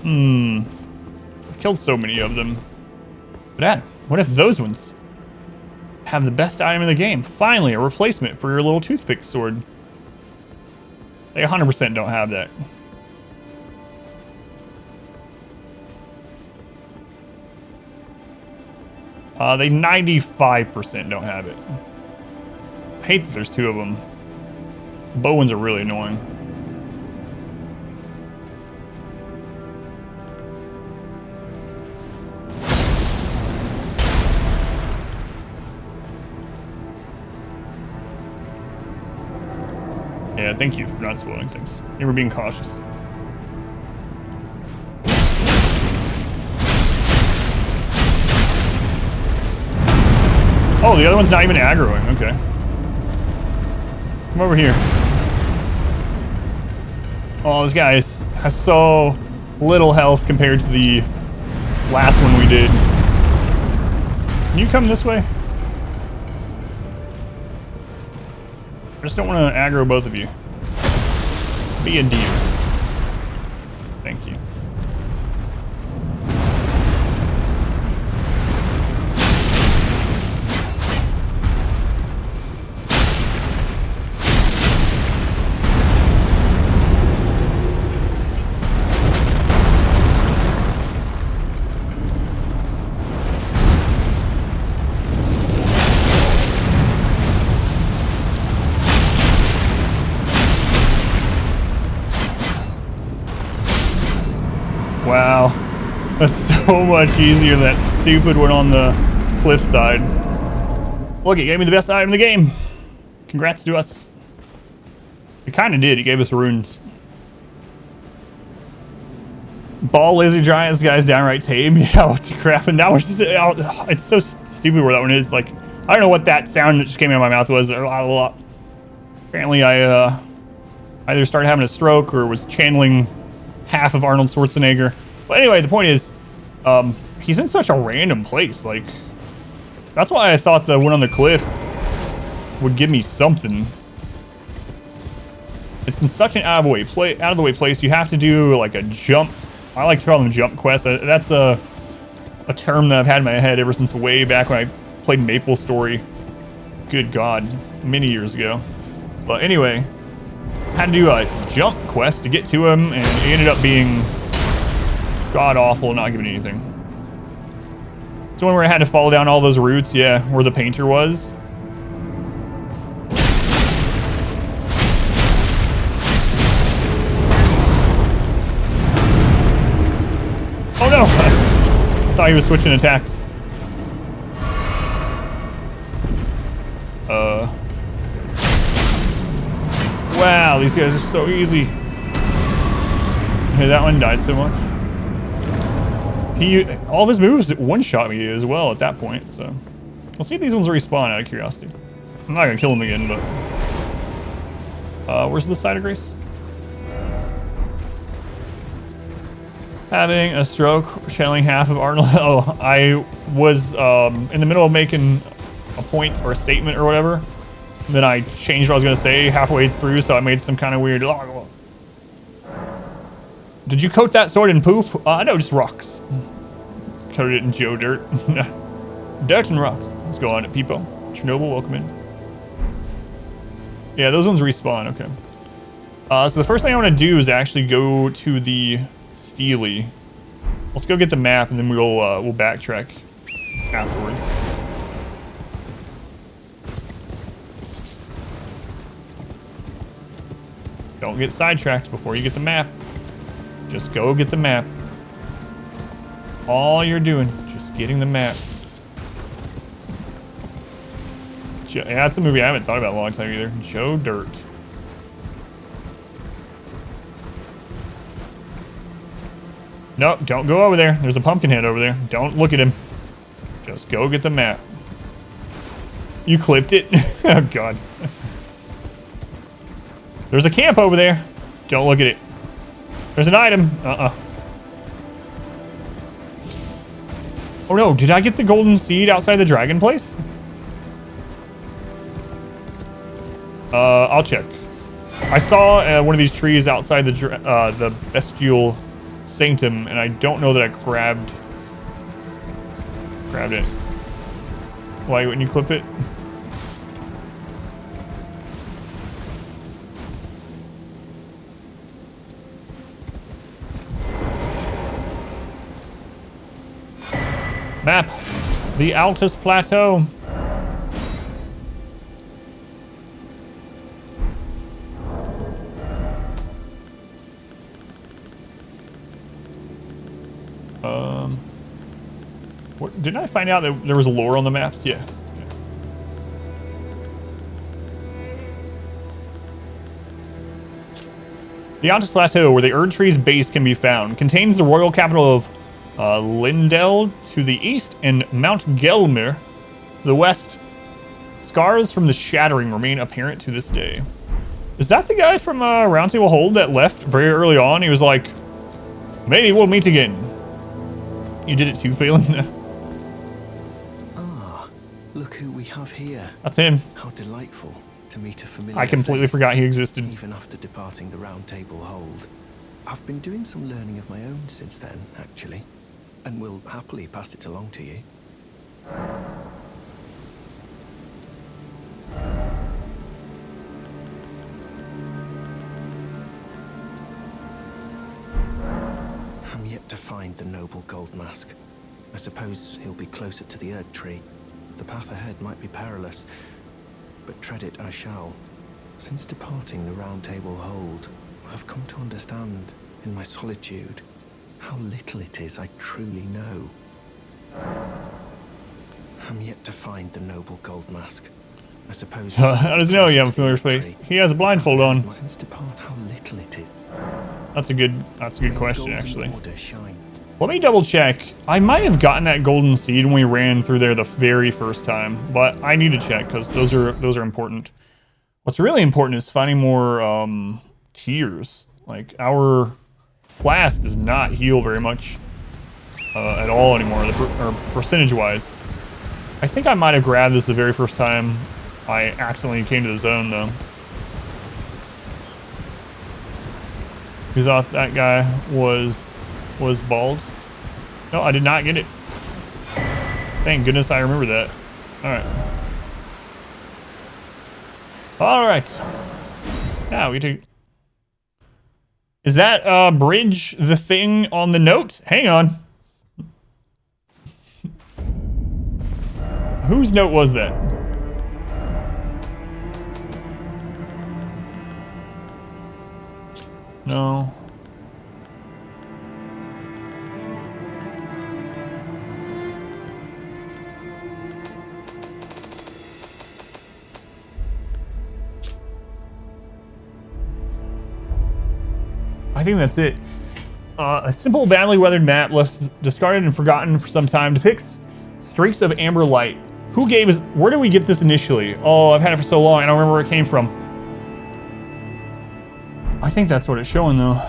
S1: I've killed so many of them. But Adam, what if those ones have the best item in the game? Finally, a replacement for your little toothpick sword. They 100% don't have that. They 95% don't have it. I hate that there's two of them. Bow ones are really annoying. Yeah, thank you for not spoiling things. You were being cautious. Oh, the other one's not even aggroing. Okay. Come over here. Oh, this guy has so little health compared to the last one we did. Can you come this way? I just don't want to aggro both of you. Be a deer. Thank you. Wow. That's so much easier than that stupid one on the cliff side. Look, it gave me the best item in the game. Congrats to us. It kind of did. He gave us runes. Ball lazy giant. This guy's downright tame. Yeah, what the crap? And that was just, it's so stupid where that one is. Like, I don't know what that sound that just came out of my mouth was. Apparently, I either started having a stroke or was channeling half of Arnold Schwarzenegger. But anyway, the point is, he's in such a random place. Like, that's why I thought the one on the cliff would give me something. It's in such an out of the way place. You have to do like a jump. I like to call them jump quests. That's a term that I've had in my head ever since way back when I played MapleStory. Good God, many years ago. But anyway, had to do a jump quest to get to him, and it ended up being god awful, not giving anything. So when I had to follow down all those routes, yeah, where the painter was. Oh no! I thought he was switching attacks. Wow, these guys are so easy. Hey, that one died so much. All of his moves one-shot me as well at that point, so. We'll see if these ones respawn out of curiosity. I'm not gonna kill him again, but. Where's the side of grace? Having a stroke, channeling half of Arnold. Oh, I was in the middle of making a point or a statement or whatever. And then I changed what I was going to say halfway through, so I made some kind of weird... Did you coat that sword in poop? No, just rocks. Coated it in Joe dirt. Dirt and rocks. Let's go on it, people. Chernobyl, welcome in. Yeah, those ones respawn, okay. So the first thing I want to do is actually go to the Steely. Let's go get the map, and then we'll backtrack afterwards. Don't get sidetracked before you get the map. Just go get the map. That's all you're doing, just getting the map. Yeah, that's a movie I haven't thought about in a long time either. Joe Dirt. Nope, don't go over there. There's a pumpkin head over there. Don't look at him. Just go get the map. You clipped it? Oh, God. There's a camp over there. Don't look at it. There's an item. Oh, no. Did I get the golden seed outside the dragon place? I'll check. I saw one of these trees outside the bestial sanctum, and I don't know that I grabbed it. Why wouldn't you clip it? Map. The Altus Plateau. Didn't I find out that there was lore on the maps? Yeah. The Altus Plateau, where the Erd Tree's base can be found, contains the royal capital of Lindell to the east and Mount Gelmir to the west. Scars from the shattering remain apparent to this day. Is that the guy from Roundtable Hold that left very early on? He was like, maybe we'll meet again. You did it too, Phelan.
S4: Look who we have here.
S1: That's him.
S4: How delightful to meet a familiar
S1: I completely
S4: face,
S1: forgot he existed.
S4: even after departing the Round Table Hold. I've been doing some learning of my own since then, actually, and will happily pass it along to you. I'm yet to find the noble gold mask. I suppose he'll be closer to the Erd Tree. The path ahead might be perilous, but tread it I shall. Since departing the Round Table Hold, I've come to understand, in my solitude, how little it is I truly know. I'm yet to find the noble gold mask. I suppose.
S1: How does he know you have a familiar face? He has a blindfold on.
S4: Since depart, how little it is.
S1: That's a good question,
S4: Golden
S1: actually.
S4: Order shine.
S1: Let me double check. I might have gotten that golden seed when we ran through there the very first time, but I need to check because those are important. What's really important is finding more tears. Like our flask does not heal very much at all anymore, or percentage-wise. I think I might have grabbed this the very first time I accidentally came to the zone, though. You thought that guy was bald? No, I did not get it. Thank goodness I remember that. All right. Now we take. Is that bridge the thing on the note? Hang on. Whose note was that? No. I think that's it. A simple, badly weathered map left discarded and forgotten for some time depicts streaks of amber light. Who gave us? Where did we get this initially? Oh, I've had it for so long. I don't remember where it came from. I think that's what it's showing, though.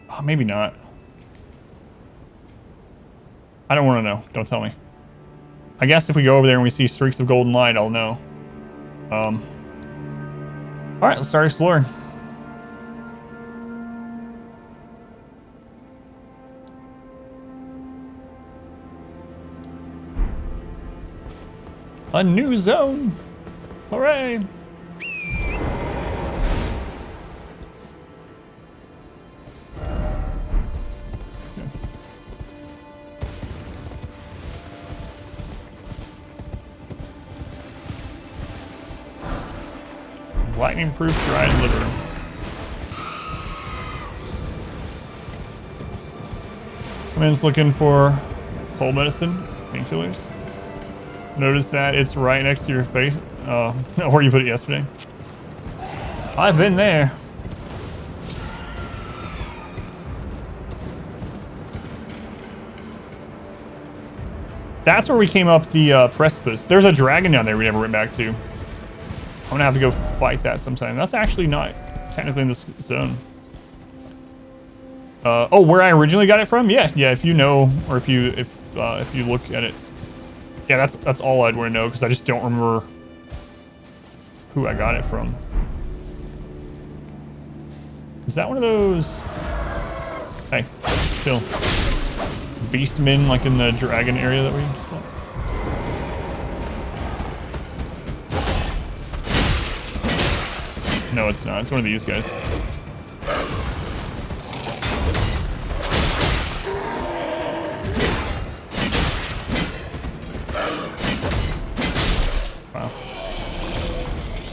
S1: Oh, maybe not. I don't want to know. Don't tell me. I guess if we go over there and we see streaks of golden light, I'll know. All right, let's start exploring. A new zone! Hooray! Lightning-proof dried liver. Man's looking for cold medicine, painkillers. Notice that it's right next to your face, where you put it yesterday. I've been there. That's where we came up the precipice. There's a dragon down there we never went back to. I'm gonna have to go fight that sometime. That's actually not technically in this zone. Oh, where I originally got it from? Yeah. If you know, or if you look at it. Yeah, that's all I'd want to know because I just don't remember who I got it from. Is that one of those? Hey, chill. Beastmen like in the dragon area that we saw? No, it's not. It's one of these guys.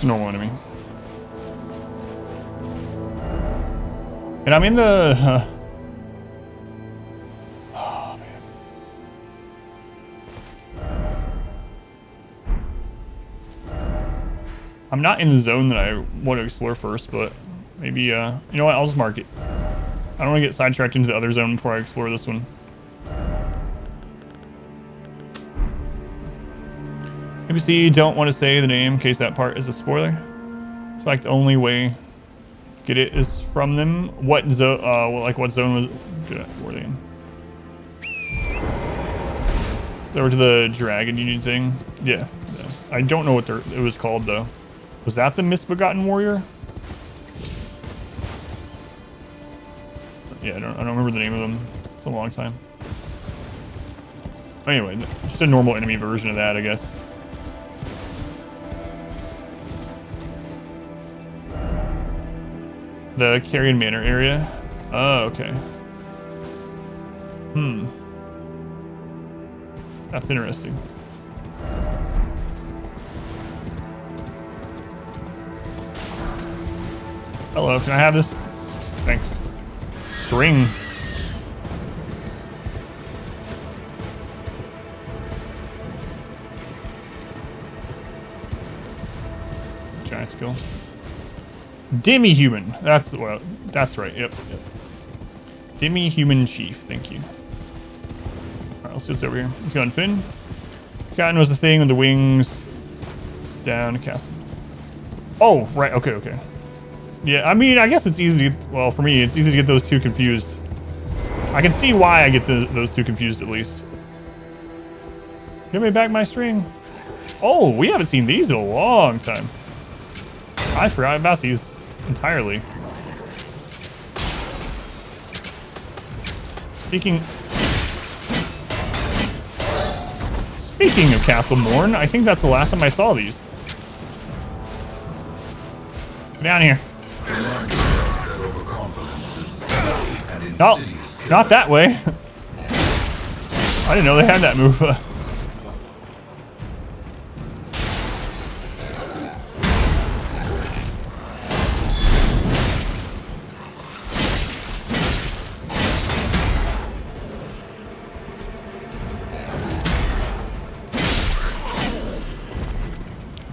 S1: Normal enemy. And I'm in the oh man. I'm not in the zone that I want to explore first, but maybe you know what, I'll just mark it. I don't want to get sidetracked into the other zone before I explore this one. ABC don't want to say the name in case that part is a spoiler. It's like the only way to get it is from them. What zone? What zone were they in? Over to the dragon union thing. Yeah. I don't know what it was called though. Was that the Misbegotten Warrior? Yeah, I don't remember the name of them. It's a long time. Anyway, just a normal enemy version of that, I guess. The Carrion Manor area. Oh, okay. That's interesting. Hello, can I have this? Thanks. string. Giant skill. Demi-human. That's well. That's right. Yep. Demi-human chief. Thank you. All right. Let's see what's over here. Let's go on Finn. Cotton was the thing with the wings. Down to castle. Oh, right. Okay. Okay. Yeah. I mean, I guess it's easy to get. Well, for me, it's easy to get those two confused. I can see why I get those two confused at least. Give me back my string. Oh, we haven't seen these in a long time. I forgot about these entirely. Speaking of Castle Morn, I think that's the last time I saw these. Get down here. No, not that way. I didn't know they had that move.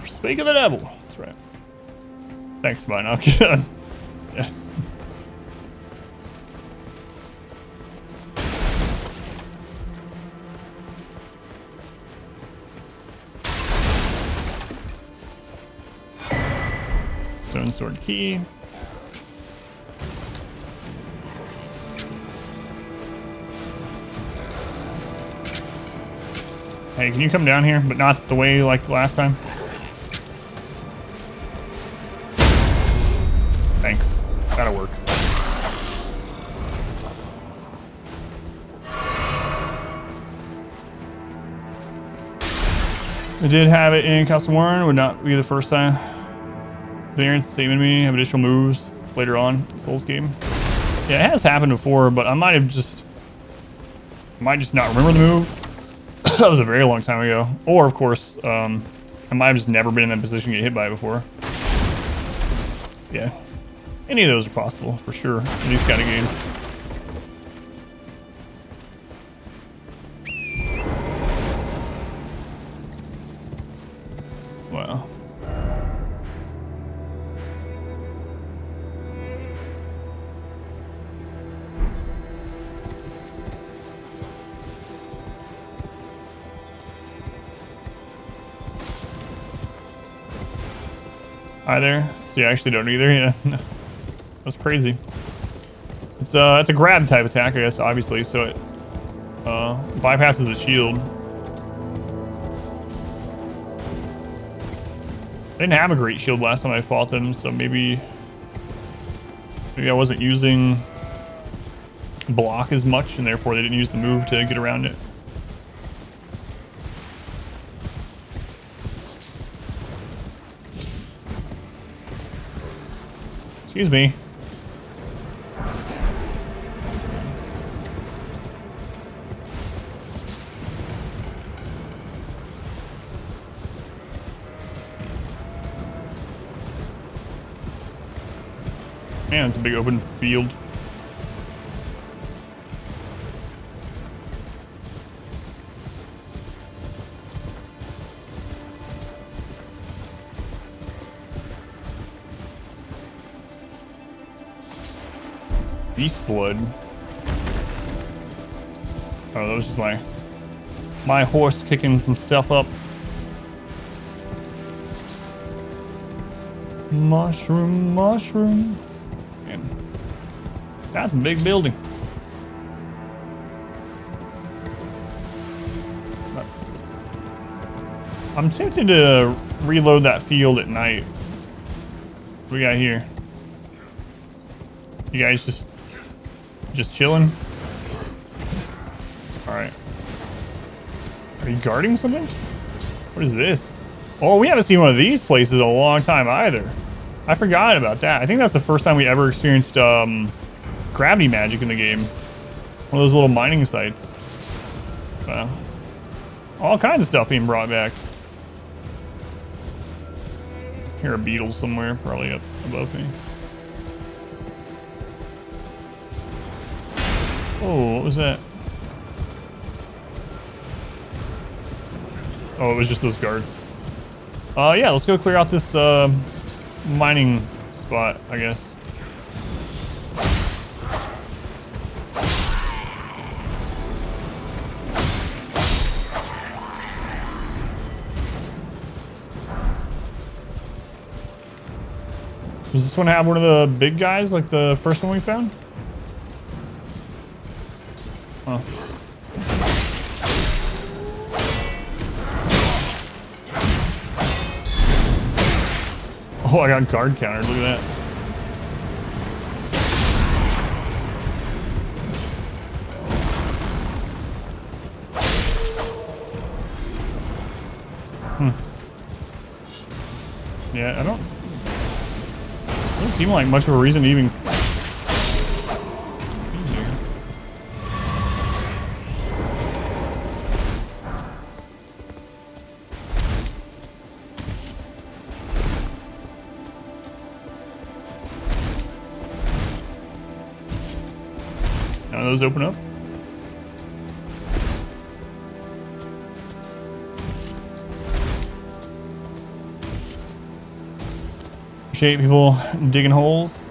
S1: Speak of the devil. That's right. Thanks, man. I'm good. Yeah. Stone sword key. Hey, can you come down here, but not the way like last time? Thanks. That'll work. I did have it in Custom Warren. Would not be the first time. Variants saving me. Have additional moves later on. Souls game. Yeah, it has happened before, but I might just not remember the move. That was a very long time ago. Or, of course, I might have just never been in that position to get hit by it before. Yeah. Any of those are possible, for sure, in these kind of games. Wow. Hi there. So you actually don't either? Yeah. That's crazy. It's a grab type attack, I guess, obviously, so it bypasses the shield. I didn't have a great shield last time I fought them, so maybe I wasn't using block as much, and therefore they didn't use the move to get around it. Excuse me. Man, it's a big open field. Beast blood. Oh, that was just my horse kicking some stuff up. Mushroom, mushroom. Man, that's a big building. I'm tempted to reload that field at night. What we got here? You guys just chilling? All right. Are you guarding something? What is this? Oh, we haven't seen one of these places in a long time either. I forgot about that. I think that's the first time we ever experienced gravity magic in the game. One of those little mining sites. All kinds of stuff being brought back. Hear a beetle somewhere, probably up above me. Oh, what was that? Oh, it was just those guards. Yeah, let's go clear out this mining spot, I guess. Does this one have one of the big guys like the first one we found? Huh. Oh, I got guard countered. Look at that. Yeah, I don't. Doesn't seem like much of a reason to even be here. None of those open up. Appreciate people digging holes.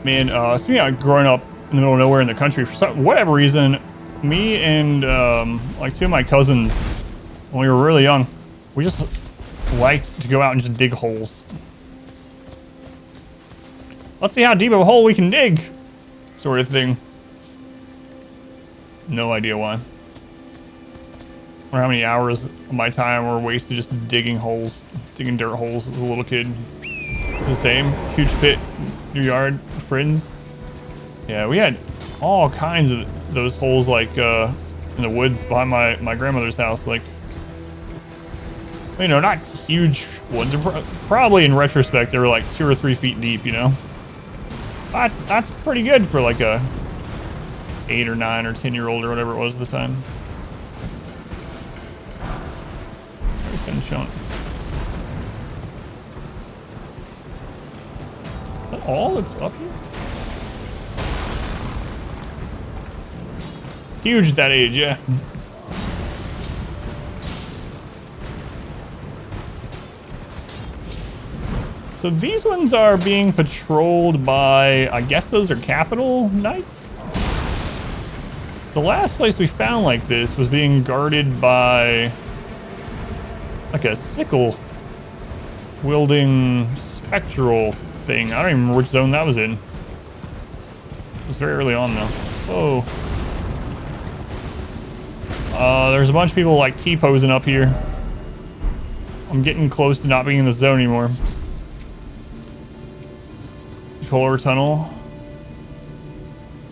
S1: Man, speaking of growing up in the middle of nowhere in the country, for whatever reason, me and like two of my cousins, when we were really young, we just liked to go out and just dig holes. Let's see how deep of a hole we can dig, sort of thing. No idea why. Or how many hours of my time were wasted just digging holes, digging dirt holes as a little kid. The same, huge pit in your yard, friends. Yeah, we had all kinds of those holes like in the woods behind my grandmother's house. Like, you know, not huge ones. Probably in retrospect, they were like 2 or 3 feet deep, you know? That's pretty good for like a 8 or 9 or 10-year-old or whatever it was at the time. Showing. Is that all that's up here? Huge at that age, yeah. So these ones are being patrolled by, I guess those are Capital Knights? The last place we found like this was being guarded by like a sickle wielding spectral thing. I don't even remember which zone that was in. It was very early on though. Whoa. There's a bunch of people like T-posing up here. I'm getting close to not being in the zone anymore. Polar tunnel.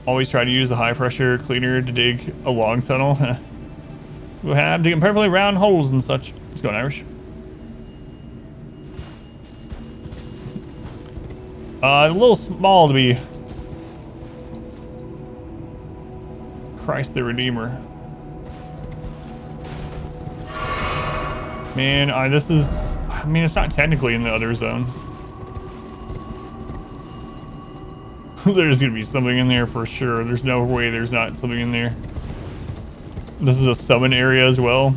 S1: Always try to use the high pressure cleaner to dig a long tunnel. We'll have digging perfectly round holes and such. Let's go, Irish. A little small to be Christ the Redeemer. Man, this is, I mean, it's not technically in the other zone. There's gonna be something in there for sure. There's no way there's not something in there. This is a summon area as well.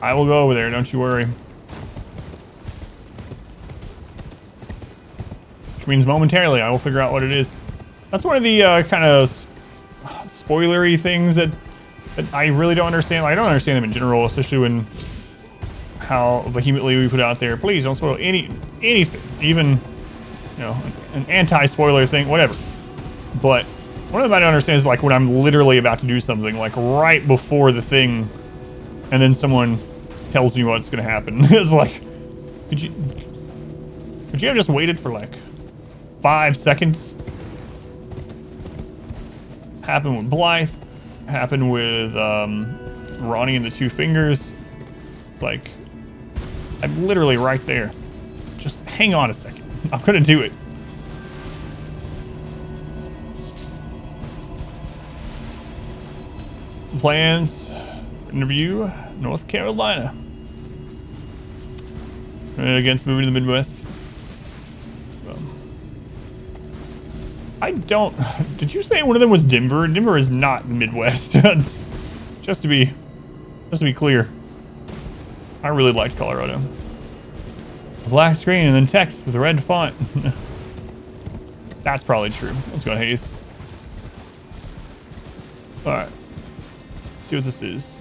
S1: I will go over there, don't you worry. Which means momentarily I will figure out what it is. That's one of the kind of spoilery things that I really don't understand. I don't understand them in general, especially when how vehemently we put out there, please don't spoil anything, even, you know, an anti-spoiler thing, whatever. But one of them I don't understand is like when I'm literally about to do something, like right before the thing, and then someone tells me what's gonna happen. It's like, could you have just waited for like 5 seconds? Happened with Blythe, happened with Ronnie and the Two Fingers. It's like, I'm literally right there. Just hang on a second. I'm gonna do it. Some plans. Interview, North Carolina. Against moving to the Midwest. I don't... Did you say one of them was Denver? Denver is not Midwest. just to be clear. I really liked Colorado. A black screen and then text with a red font. That's probably true. Let's go, Hayes. Alright. See what this is.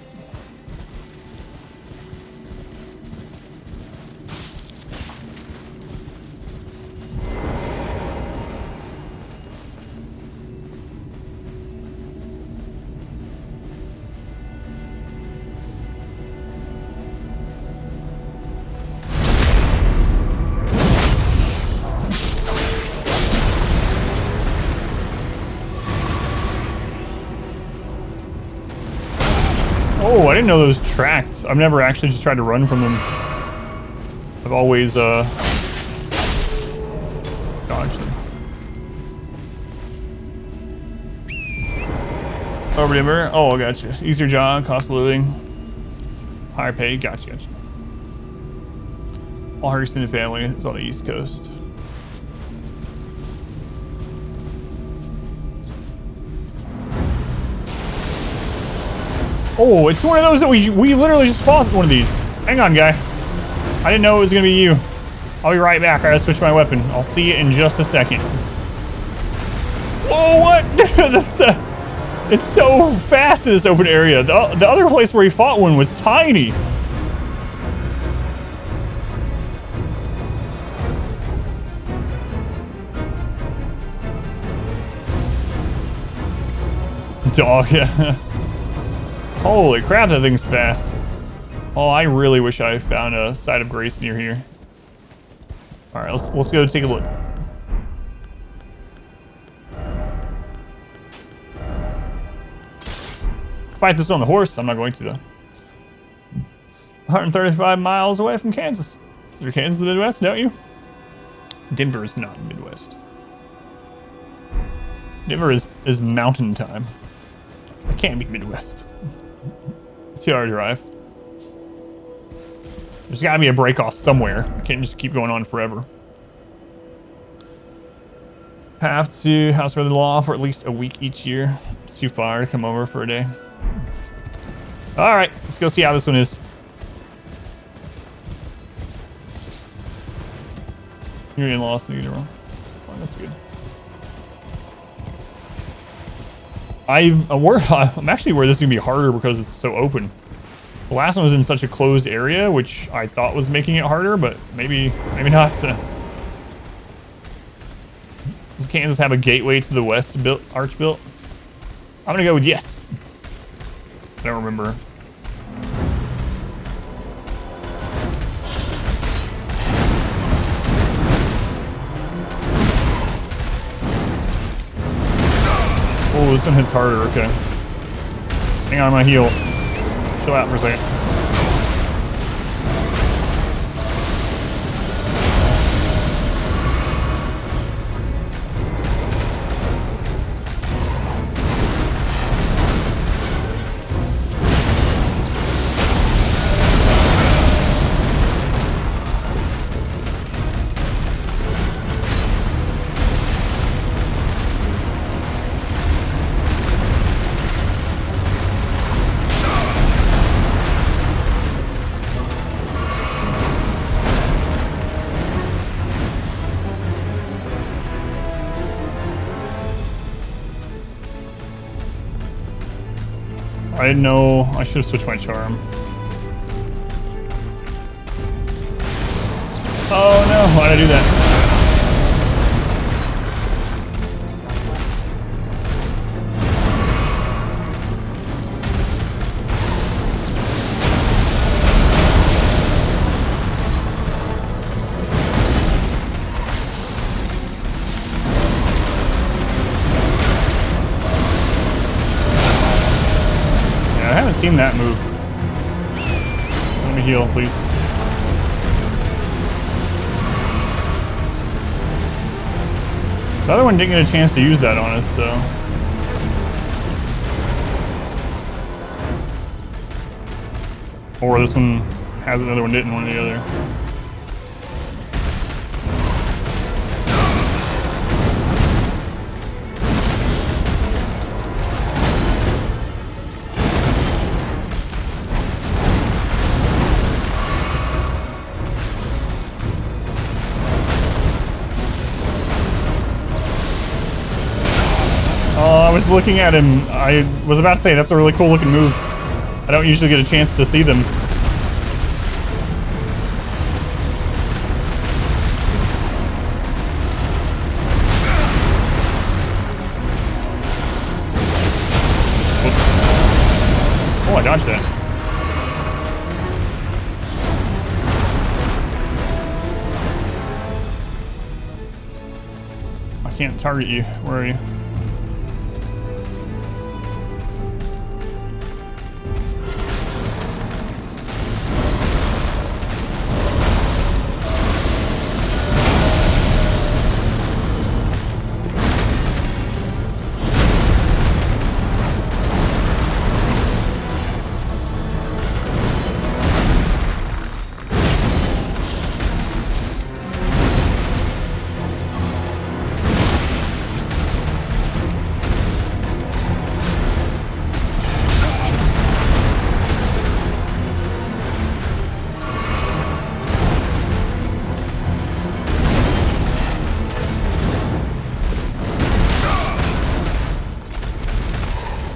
S1: Oh, I didn't know those tracked. I've never actually just tried to run from them. I've always, dodged them. Over Denver. Oh, I gotcha. Easier job, cost of living, higher pay. Gotcha. All her extended family is on the East Coast. Oh, it's one of those that we literally just fought one of these. Hang on, guy. I didn't know it was gonna be you. I'll be right back. I gotta switch my weapon. I'll see you in just a second. Whoa, what? That's, it's so fast in this open area. The other place where he fought one was tiny. Dog, yeah. Holy crap, that thing's fast. Oh, I really wish I found a site of grace near here. All right, let's go take a look. Fight this on the horse. I'm not going to though. 135 miles away from Kansas. Is Kansas the Midwest? Don't you? Denver is not the Midwest. Denver is mountain time. It can't be Midwest. 2-hour drive. There's got to be a break off somewhere. I can't just keep going on forever. Have to house brother law for at least a week each year. It's too far to come over for a day. All right, let's go see how this one is. You're getting lost in either one. Oh, that's good. I'm actually worried this is gonna be harder because it's so open. The last one was in such a closed area, which I thought was making it harder, but maybe not. Does Kansas have a gateway to the west arch built? I'm gonna go with yes. I don't remember. Oh, this one hits harder. Okay. Hang on, I'm gonna heal. Chill out for a second. I didn't know. I should have switched my charm. Oh no, why did I do that? Seen that move. Let me heal, please. The other one didn't get a chance to use that on us, so. Or this one has it, the other one didn't, one or the other. looking at him. I was about to say that's a really cool looking move. I don't usually get a chance to see them. Oops. Oh, I dodged that. I can't target you. Where are you?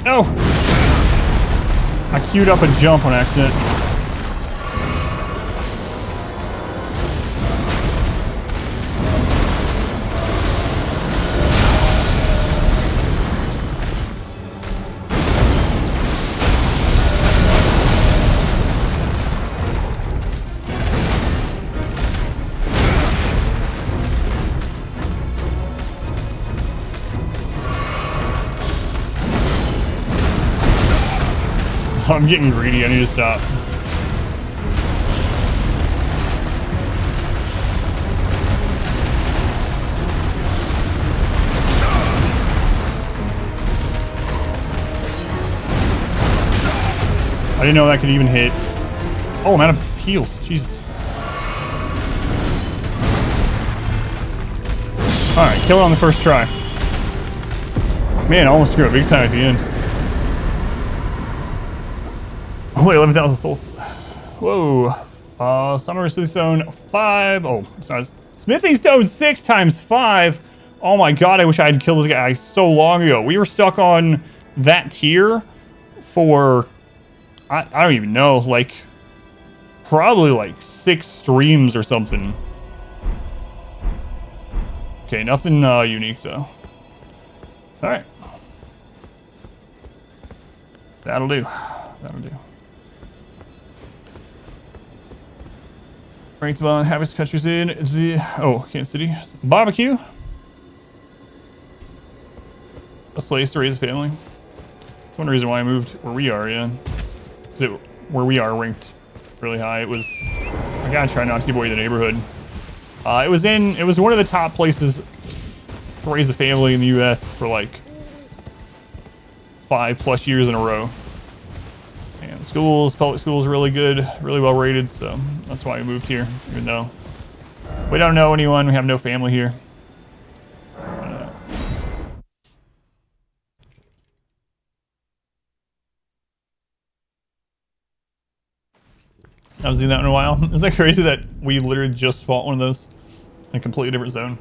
S1: No! I queued up a jump on accident. I'm getting greedy. I need to stop. I didn't know that could even hit. Oh, I'm out of heals. Jesus. Alright, kill it on the first try. Man, I almost screwed up big time at the end. Wait, 11,000 souls. Whoa. Summer Smithing Stone 5. Oh, sorry. Smithing Stone 6 times 5. Oh my god, I wish I had killed this guy so long ago. We were stuck on that tier for, I don't even know, like, probably like 6 streams or something. Okay, nothing unique though. Alright. That'll do. That'll do. Ranked among happiest countries in the Kansas City. Barbecue. Best place to raise a family. That's one reason why I moved where we are, yeah. Because where we are ranked really high. It was, I gotta try not to give away the neighborhood. It was one of the top places to raise a family in the US for like 5+ years in a row. And public schools, really good, really well rated, so that's why we moved here, even though we don't know anyone, we have no family here. I haven't seen that in a while. Is that crazy that we literally just fought one of those in a completely different zone?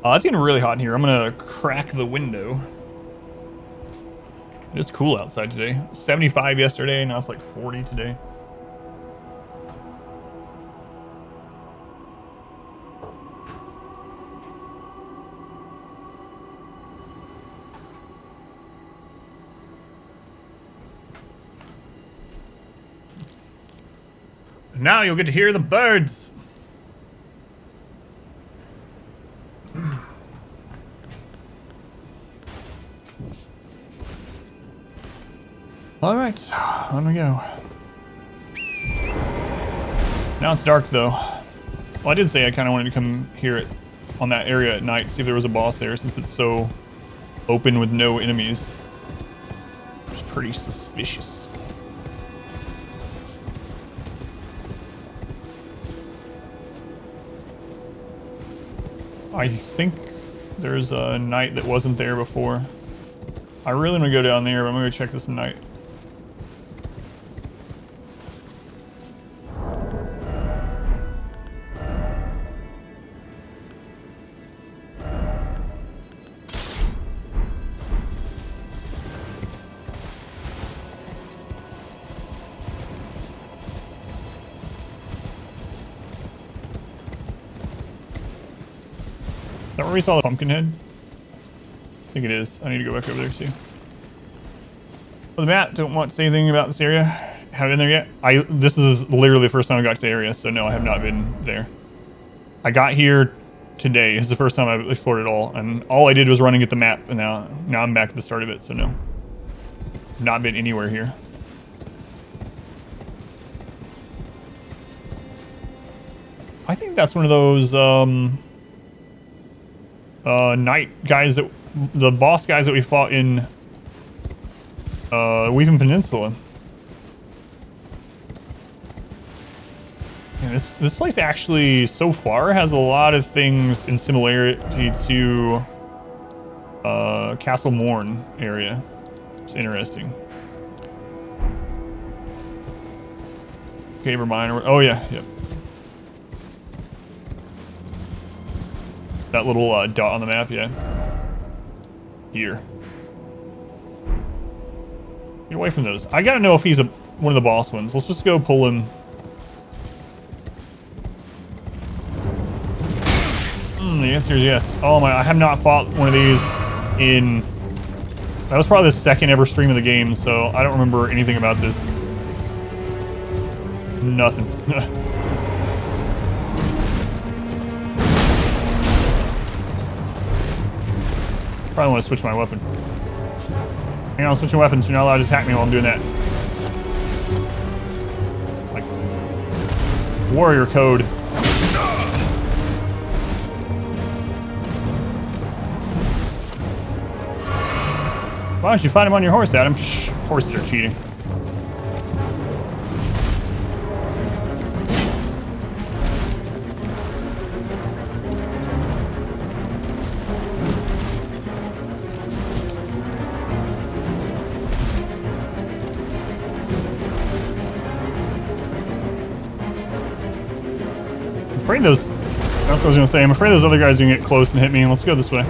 S1: It's getting really hot in here. I'm gonna crack the window. It is cool outside today. 75 yesterday, now it's like 40 today. Now you'll get to hear the birds. All right, on we go. Now it's dark though. Well, I did say I kind of wanted to come here on that area at night, see if there was a boss there, since it's so open with no enemies. It's pretty suspicious. I think there's a night that wasn't there before. I really want to go down there, but I'm going to go check this night. that where we saw the pumpkin head? I think it is. I need to go back over there, see. For the map, don't want to say anything about this area. Haven't been there yet. This is literally the first time I got to the area, so no, I have not been there. I got here today. This is the first time I've explored it all, and all I did was run and get the map, and now I'm back at the start of it, so no. Not been anywhere here. I think that's one of those knight guys that the boss guys that we fought in Weeping Peninsula. Yeah, this place actually so far has a lot of things in similarity to Castle Morn area. It's interesting. Cave or mine. Oh yeah, yep. That little dot on the map, yeah. Here. Get away from those. I gotta know if he's one of the boss ones. Let's just go pull him. The answer is yes. Oh my, I have not fought one of these in... That was probably the second ever stream of the game, so I don't remember anything about this. Nothing. Probably want to switch my weapon. Hang on, I'm switching weapons. You're not allowed to attack me while I'm doing that. It's like warrior code. Why don't you fight him on your horse, Adam? Shh, horses are cheating. I'm afraid those... That's what I was gonna say. I'm afraid those other guys are gonna get close and hit me. Let's go this way.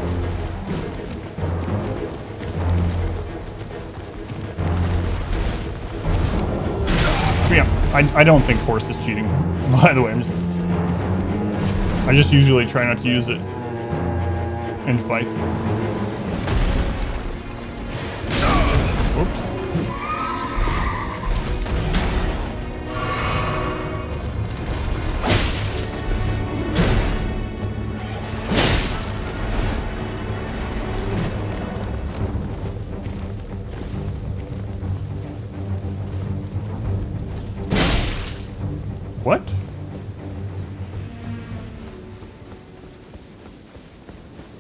S1: I don't think horse is cheating, by the way. I just usually try not to use it in fights. Whoops. What?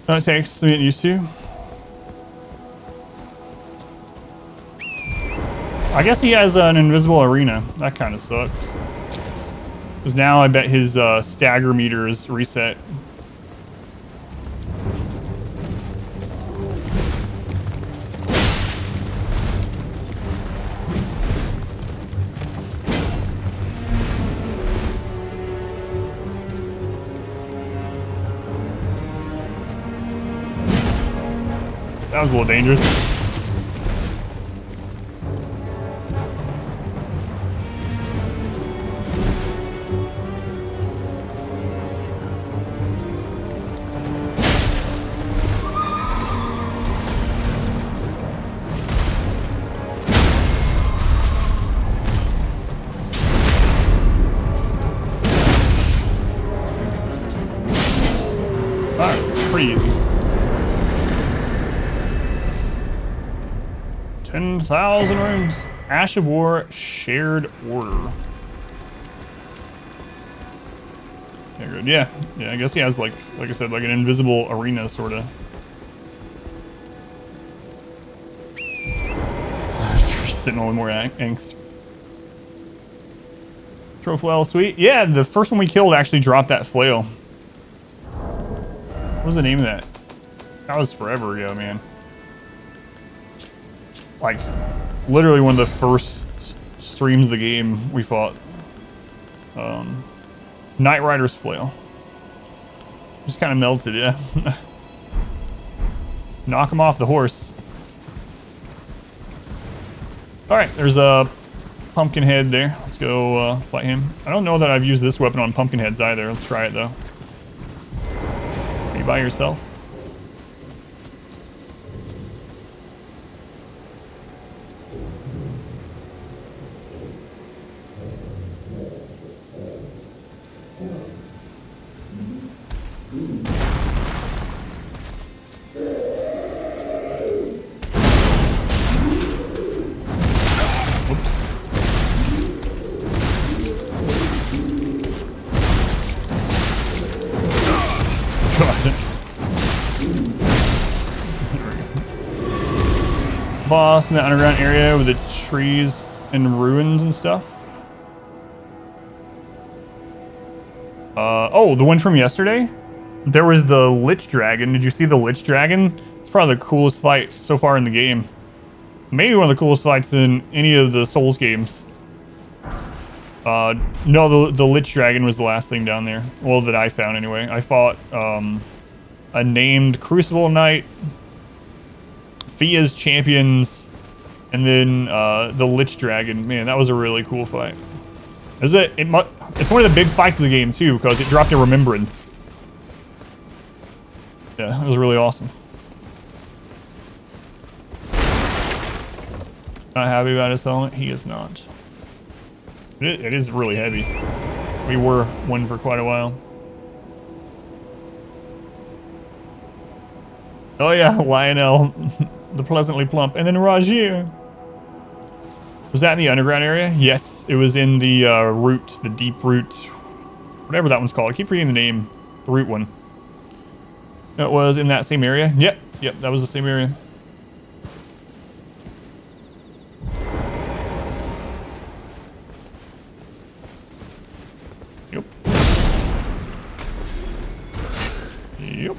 S1: That takes some getting used to. I guess he has an invisible arena. That kind of sucks. Because now I bet his stagger meter is reset. That was a little dangerous. Alright, pretty easy. 10,000 rooms. Ash of War, shared order. Yeah, good. Yeah, I guess he has like I said, like an invisible arena, sort of. Sitting on with more angst. Troflail, sweet. Yeah, the first one we killed actually dropped that flail. What was the name of that? That was forever ago, man. Like, literally one of the first streams of the game we fought. Knight Rider's flail. Just kind of melted, yeah. Knock him off the horse. Alright, there's a pumpkin head there. Let's go fight him. I don't know that I've used this weapon on pumpkin heads either. Let's try it though. You by yourself? Boss in the underground area with the trees and ruins and stuff. Oh, the one from yesterday? There was the Lich Dragon. Did you see the Lich Dragon? It's probably the coolest fight so far in the game. Maybe one of the coolest fights in any of the Souls games. No, the Lich Dragon was the last thing down there. Well, that I found anyway. I fought a named Crucible Knight, Fia's champions, and then the Lich Dragon. Man, that was a really cool fight. It's one of the big fights of the game too, because it dropped a remembrance. Yeah, it was really awesome. Not happy about his helmet? He is not. It is really heavy. We were one for quite a while. Oh yeah, Lionel, the pleasantly plump, and then Rajir. Was that in the underground area? Yes, it was in the root, the deep root, whatever that one's called. I keep forgetting the name, the root one. It was in that same area. Yep, that was the same area. Yep. Yep.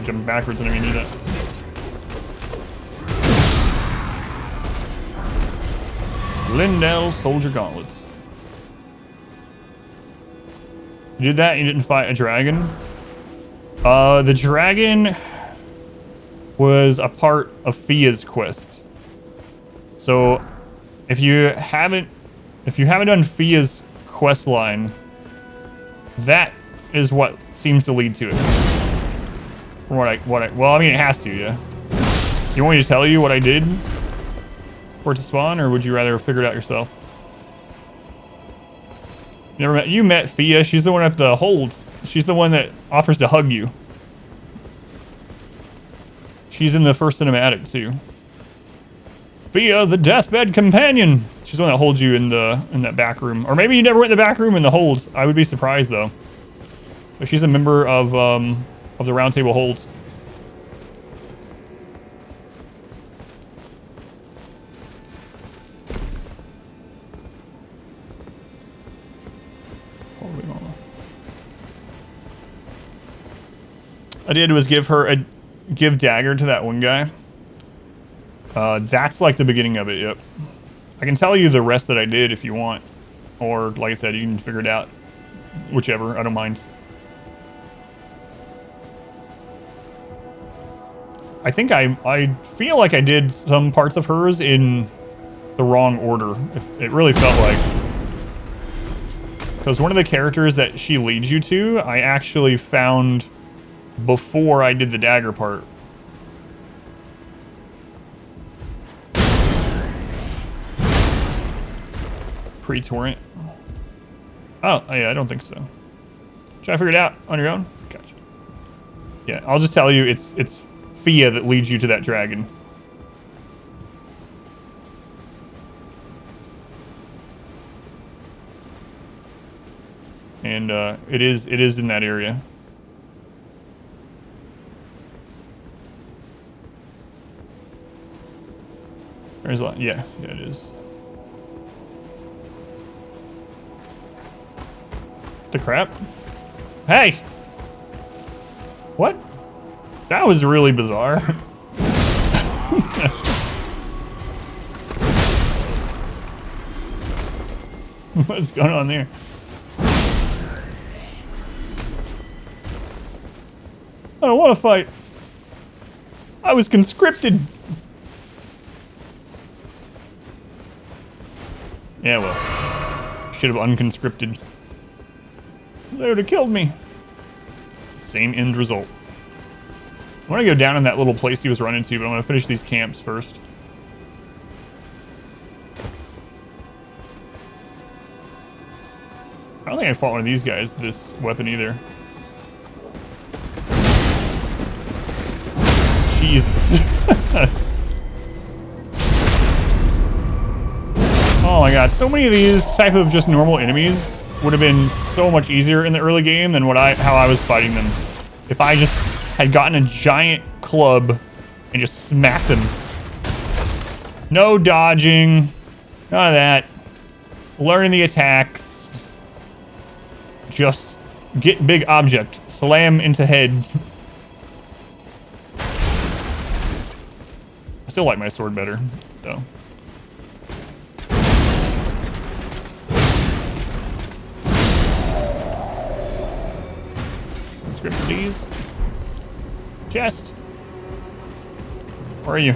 S1: Jumping backwards whenever you need it. Lindell Soldier Gauntlets. You did that? You didn't fight a dragon? The dragon was a part of Fia's quest. So if you haven't done Fia's quest line, that is what seems to lead to it. From well, I mean, it has to, yeah. You want me to tell you what I did for it to spawn, or would you rather figure it out yourself? You met Fia. She's the one at the holds. She's the one that offers to hug you. She's in the first cinematic too. Fia, the deathbed companion. She's the one that holds you in that back room, or maybe you never went in the back room in the holds. I would be surprised though. But she's a member of the Round Table holds. I did was give dagger to that one guy. That's like the beginning of it. Yep. I can tell you the rest that I did if you want, or like I said, you can figure it out. Whichever, I don't mind. I think I feel like I did some parts of hers in the wrong order. It really felt like. Because one of the characters that she leads you to, I actually found before I did the dagger part. Pre-torrent. Oh, yeah, I don't think so. Try to figure it out on your own? Gotcha. Yeah, I'll just tell you it's Fia that leads you to that dragon. And it is in that area. There's a lot. Yeah, it is. The crap? Hey! What? That was really bizarre. What's going on there? I don't want to fight. I was conscripted. Yeah, well. Should have unconscripted. They would have killed me. Same end result. I want to go down in that little place he was running to, but I'm going to finish these camps first. I don't think I fought one of these guys with this weapon either. Jesus. Oh my god, so many of these type of just normal enemies would have been so much easier in the early game than how I was fighting them. If I just had gotten a giant club and just smacked them. No dodging, none of that. Learning the attacks. Just get big object, slam into head. I still like my sword better, though. Script, please. Chest. Where are you?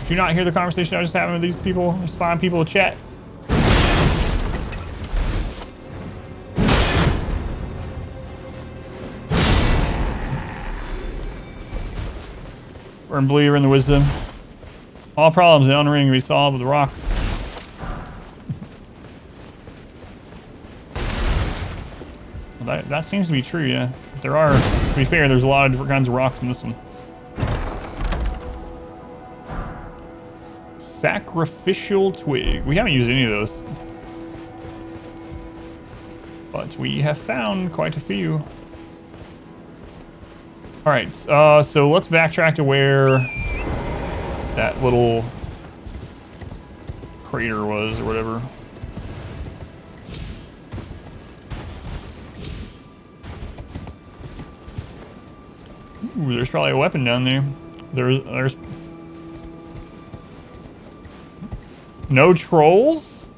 S1: Did you not hear the conversation I was just having with these people? These fine people to chat. Firm believer in the wisdom. All problems in Elden Ring can be solved with rocks. Well, that seems to be true, yeah. There are, to be fair, there's a lot of different kinds of rocks in this one. Sacrificial twig. We haven't used any of those. But we have found quite a few. Alright, so let's backtrack to where that little crater was, or whatever. Ooh, there's probably a weapon down there. There's no trolls?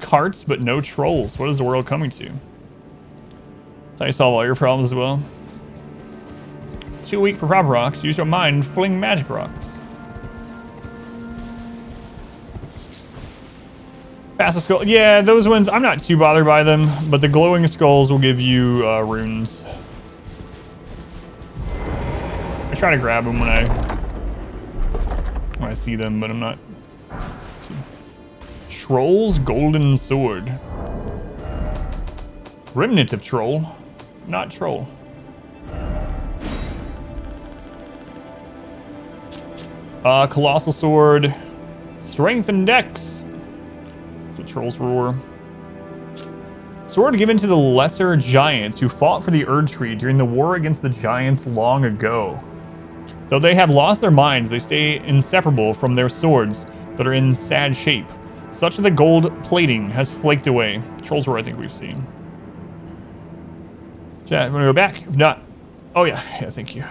S1: Carts, but no trolls. What is the world coming to? That's how you solve all your problems as well. Too weak for proper rocks. Use your mind, fling magic rocks. Pass a skull. Yeah, those ones, I'm not too bothered by them, but the glowing skulls will give you runes. I try to grab them when I see them, but I'm not. Troll's golden sword. Remnant of troll, not troll. Colossal sword. Strength and dex. The trolls roar. Sword given to the lesser giants who fought for the Erd Tree during the war against the giants long ago. Though they have lost their minds, they stay inseparable from their swords that are in sad shape. Such that the gold plating has flaked away. Trolls roar, I think we've seen. Chat, wanna go back? If not, oh yeah, thank you.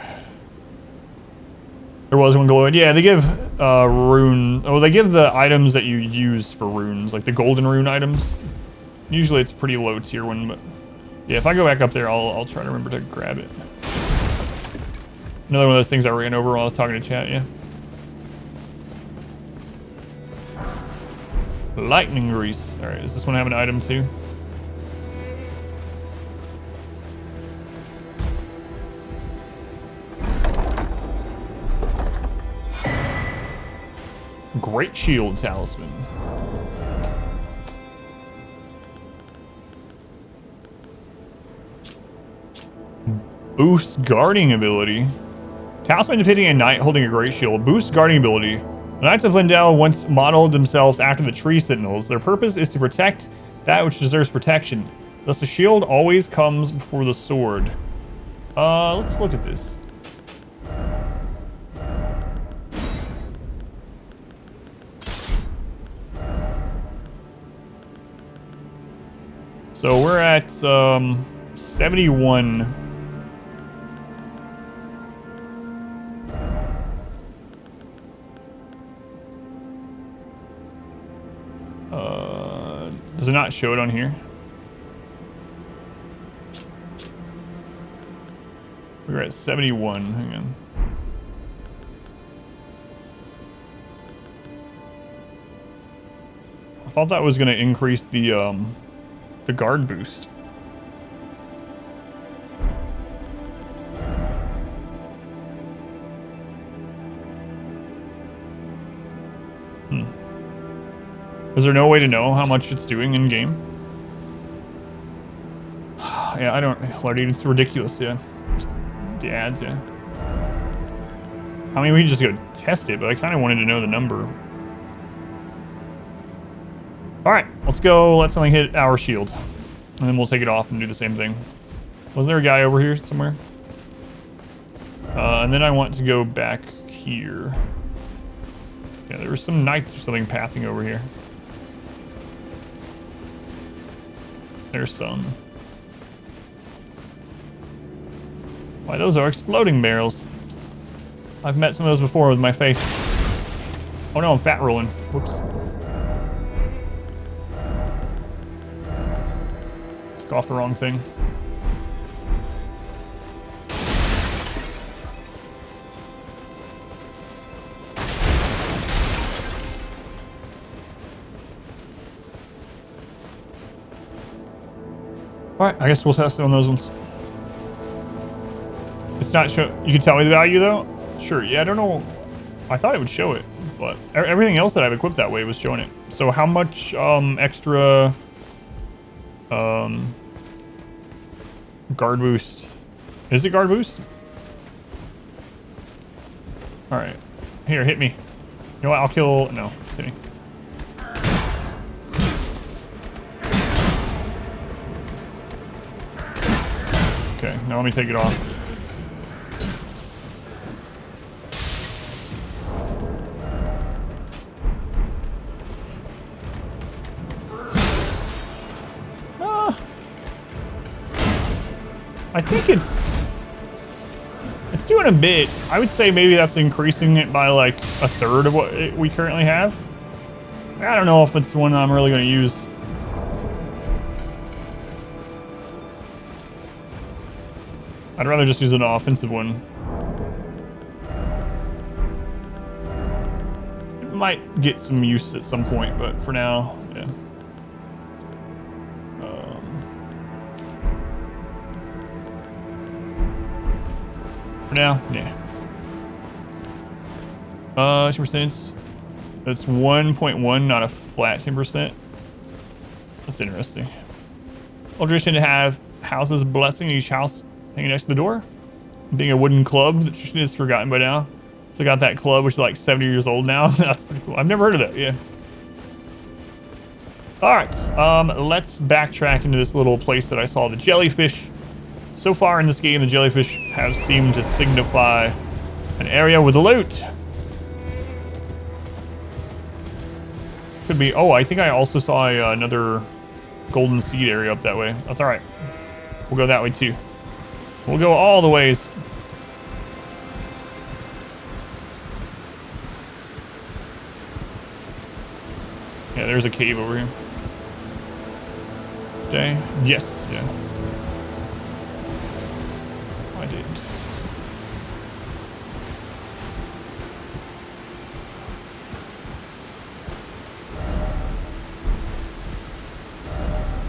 S1: There was one glowing. Yeah, they give rune. Oh, they give the items that you use for runes, like the golden rune items. Usually it's a pretty low tier one, but yeah, if I go back up there, I'll try to remember to grab it. Another one of those things I ran over while I was talking to chat. Yeah. Lightning grease. All right, does this one have an item too? Great shield talisman. Boost guarding ability. Talisman depicting a knight holding a great shield. Boost guarding ability. The Knights of Lindell once modeled themselves after the tree sentinels. Their purpose is to protect that which deserves protection. Thus the shield always comes before the sword. Let's look at this. So we're at 71. Does it not show it on here? We're at 71. Hang on. thought that was going to increase the guard boost. Is there no way to know how much it's doing in game? Yeah, I don't. Lord, it's ridiculous. Yeah, the ads. Yeah. I mean, we can just go test it, but I kind of wanted to know the number. All right, let's go. Let something hit our shield, and then we'll take it off and do the same thing. Was there a guy over here somewhere? And then I want to go back here. Yeah, there were some knights or something pathing over here. There's some. Why, those are exploding barrels. I've met some of those before with my face. Oh no, I'm fat rolling. Whoops. Took off the wrong thing. Alright, I guess we'll test it on those ones. It's not show. You can tell me the value though? Sure, yeah, I don't know. I thought it would show it, but everything else that I've equipped that way was showing it. So how much extra guard boost? Is it guard boost? Alright. Here, hit me. You know what? I'll kill. No, just hit me. Okay, now let me take it off. I think it's doing a bit. I would say maybe that's increasing it by like a third of what we currently have. I don't know if it's one I'm really going to use. I'd rather just use an offensive one. It might get some use at some point, but for now, yeah. For now, yeah. 10%. That's 1.1, not a flat 10%. That's interesting. Old tradition to have houses blessing each house hanging next to the door. Being a wooden club, the tradition is forgotten by now. So I got that club, which is like 70 years old now. That's pretty cool. I've never heard of that, yeah. All right, let's backtrack into this little place that I saw the jellyfish. So far in this game, the jellyfish have seemed to signify an area with loot. Could be. Oh, I think I also saw another golden seed area up that way. That's all right. We'll go that way too. We'll go all the ways. Yeah, there's a cave over here. Okay. Yes. Yeah. I did.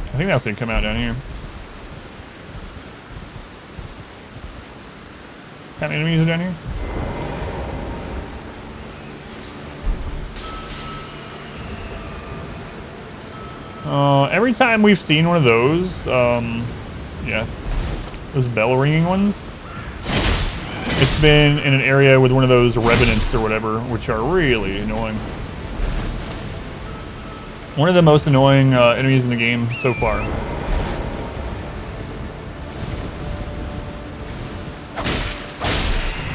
S1: I think that's gonna come out down here. What kind of enemies are down here? Every time we've seen one of those, yeah, those bell ringing ones, it's been in an area with one of those revenants or whatever, which are really annoying. One of the most annoying enemies in the game so far.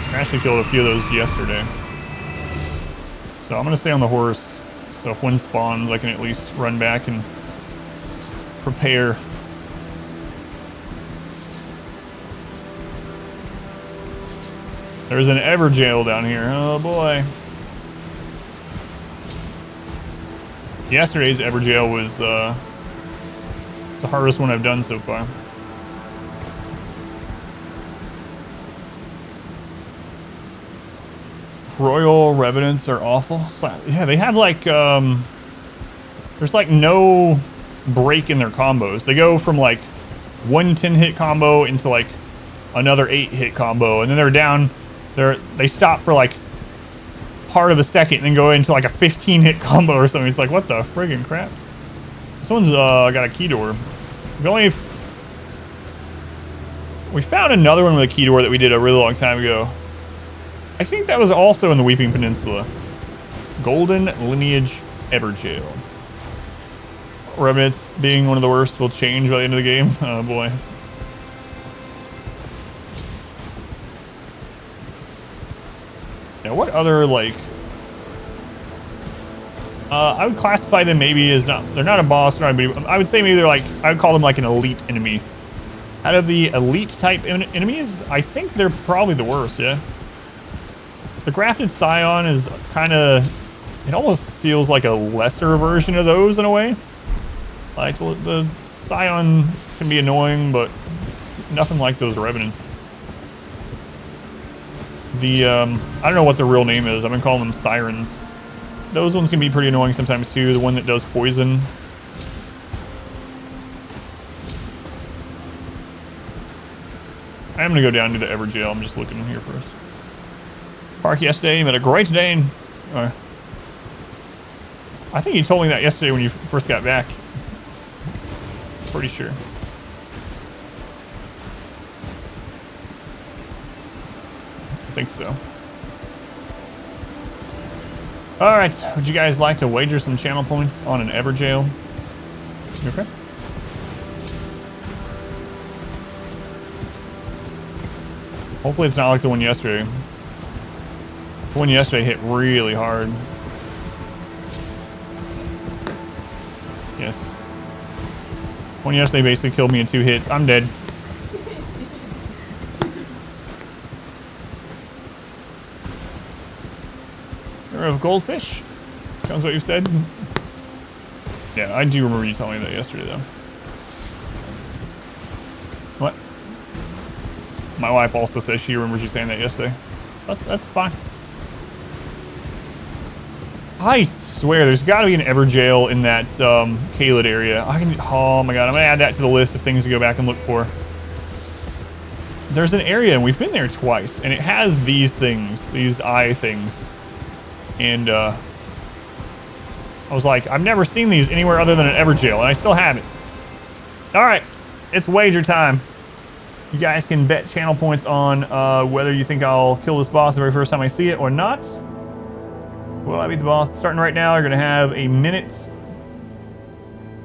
S1: I actually killed a few of those yesterday. So I'm gonna stay on the horse. So if one spawns, I can at least run back and prepare. There's an Everjail down here. Oh boy. Yesterday's Everjail was the hardest one I've done so far. Royal Revenants are awful. Yeah, they have like there's like no break in their combos. They go from like one 10-hit combo into like another 8-hit combo, and then they're down. They stop for like part of a second and then go into like a 15-hit combo or something. It's like, what the friggin' crap? This one's got a key door. We found another one with a key door that we did a really long time ago. I think that was also in the Weeping Peninsula. Golden Lineage Everjail. Revenants being one of the worst will change by the end of the game. Oh boy. Now what other like I would classify them maybe as they're not a boss, I would say maybe they're like, I would call them like an elite enemy. Out of the elite type enemies, I think they're probably the worst, yeah. The Grafted Scion is kind of, it almost feels like a lesser version of those in a way. Like the Scion can be annoying, but nothing like those Revenants. The, I don't know what the real name is. I've been calling them Sirens. Those ones can be pretty annoying sometimes too. The one that does poison. I am going to go down to the Everjail. I'm just looking here first. Park yesterday. Met a great Dane. I think you told me that yesterday when you first got back. Pretty sure. I think so. Alright, would you guys like to wager some channel points on an Everjail? You okay? Hopefully it's not like the one yesterday. The one yesterday hit really hard. Yes. The one yesterday basically killed me in 2 hits. I'm dead. Of goldfish? Sounds what you said. Yeah, I do remember you telling me that yesterday, though. What? My wife also says she remembers you saying that yesterday. That's fine. I swear, there's got to be an Everjail in that Kaled area. Oh my god, I'm gonna add that to the list of things to go back and look for. There's an area, and we've been there twice, and it has these things, these eye things. And I was like, I've never seen these anywhere other than an Everjail, and I still haven't. All right, it's wager time. You guys can bet channel points on whether you think I'll kill this boss the very first time I see it or not. Will I beat the boss? Starting right now, you're gonna have a minute.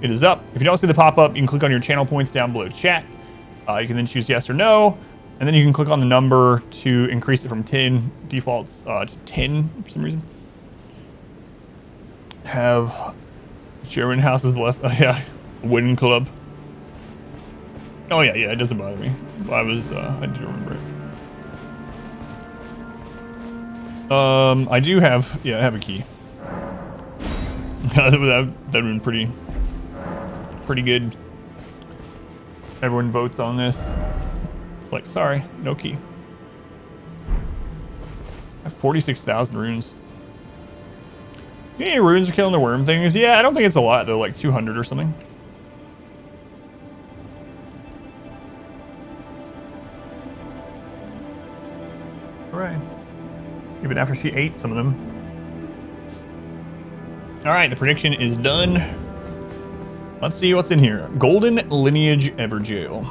S1: It is up. If you don't see the pop-up, you can click on your channel points down below chat. You can then choose yes or no, and then you can click on the number to increase it from 10 defaults to 10 for some reason. Have Sherman House is blessed. Oh, yeah, wooden club. Oh yeah, it doesn't bother me. I do remember it. I do have, I have a key. That'd have been pretty good. Everyone votes on this. It's like, sorry, no key. I have 46,000 runes. You get any runes for killing the worm things? Yeah, I don't think it's a lot though, like 200 or something. Alright. Even after she ate some of them. Alright, the prediction is done. Let's see what's in here. Golden Lineage Everjail.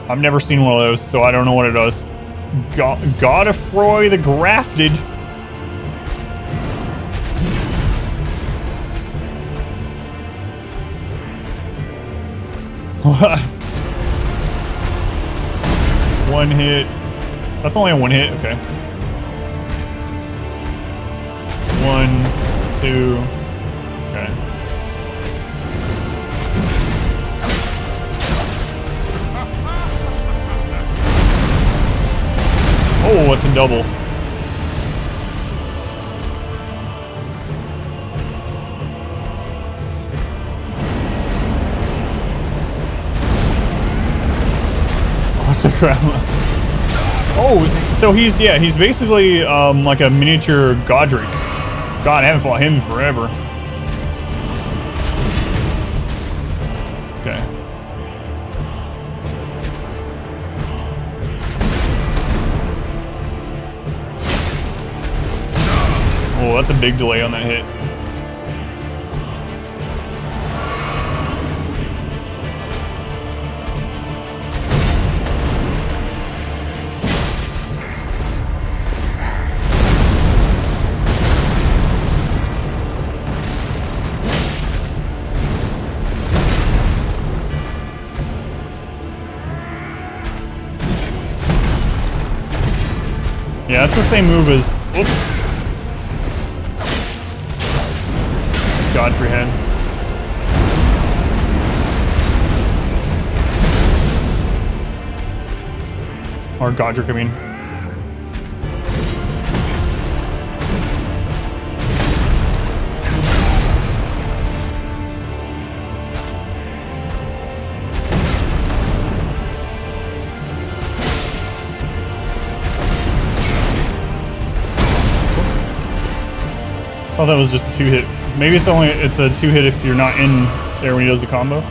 S1: I've never seen one of those, so I don't know what it does. Godefroy the Grafted. One hit. That's only a 1 hit? Okay. 1, 2. Okay. Oh, it's a double. crap. Oh, so he's basically like a miniature Godric. God, I haven't fought him in forever. Okay. Oh, that's a big delay on that hit. Yeah, that's the same move as... Whoops. Godfrey head. Or Godric, I mean. I thought that was just a 2-hit. Maybe it's a 2-hit if you're not in there when he does the combo.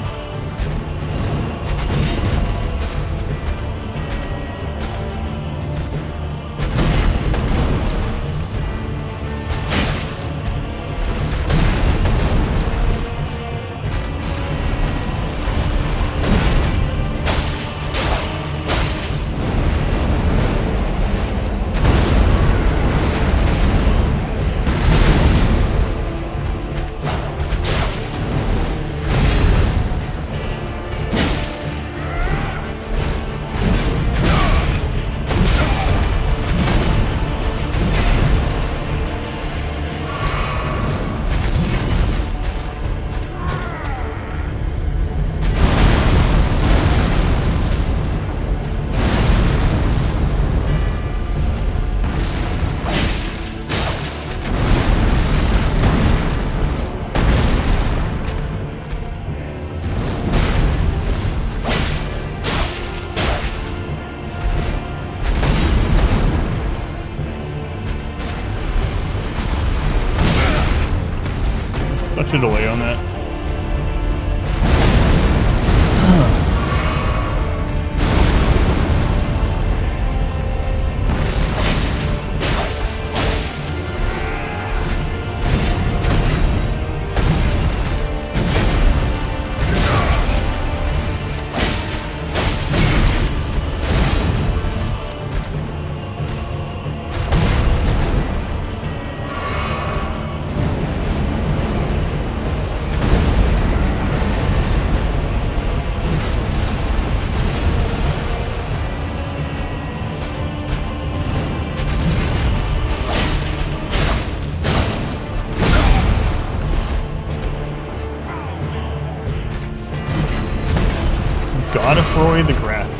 S1: Such a delay on that. Godfrey the Grafted.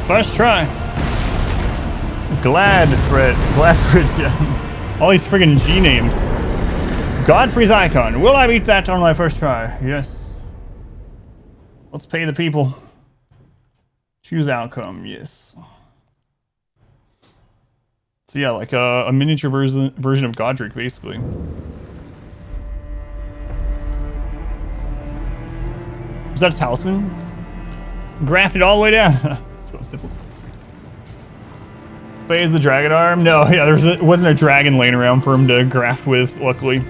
S1: First try. Gladfred, yeah. All these friggin' G names. Godfrey's icon. Will I beat that on my first try? Yes. Let's pay the people. Choose outcome. Yes. So yeah, like a miniature version of Godric, basically. Was that a talisman? Grafted all the way down. Phase the dragon arm? No, yeah, there wasn't a dragon laying around for him to graft with, luckily.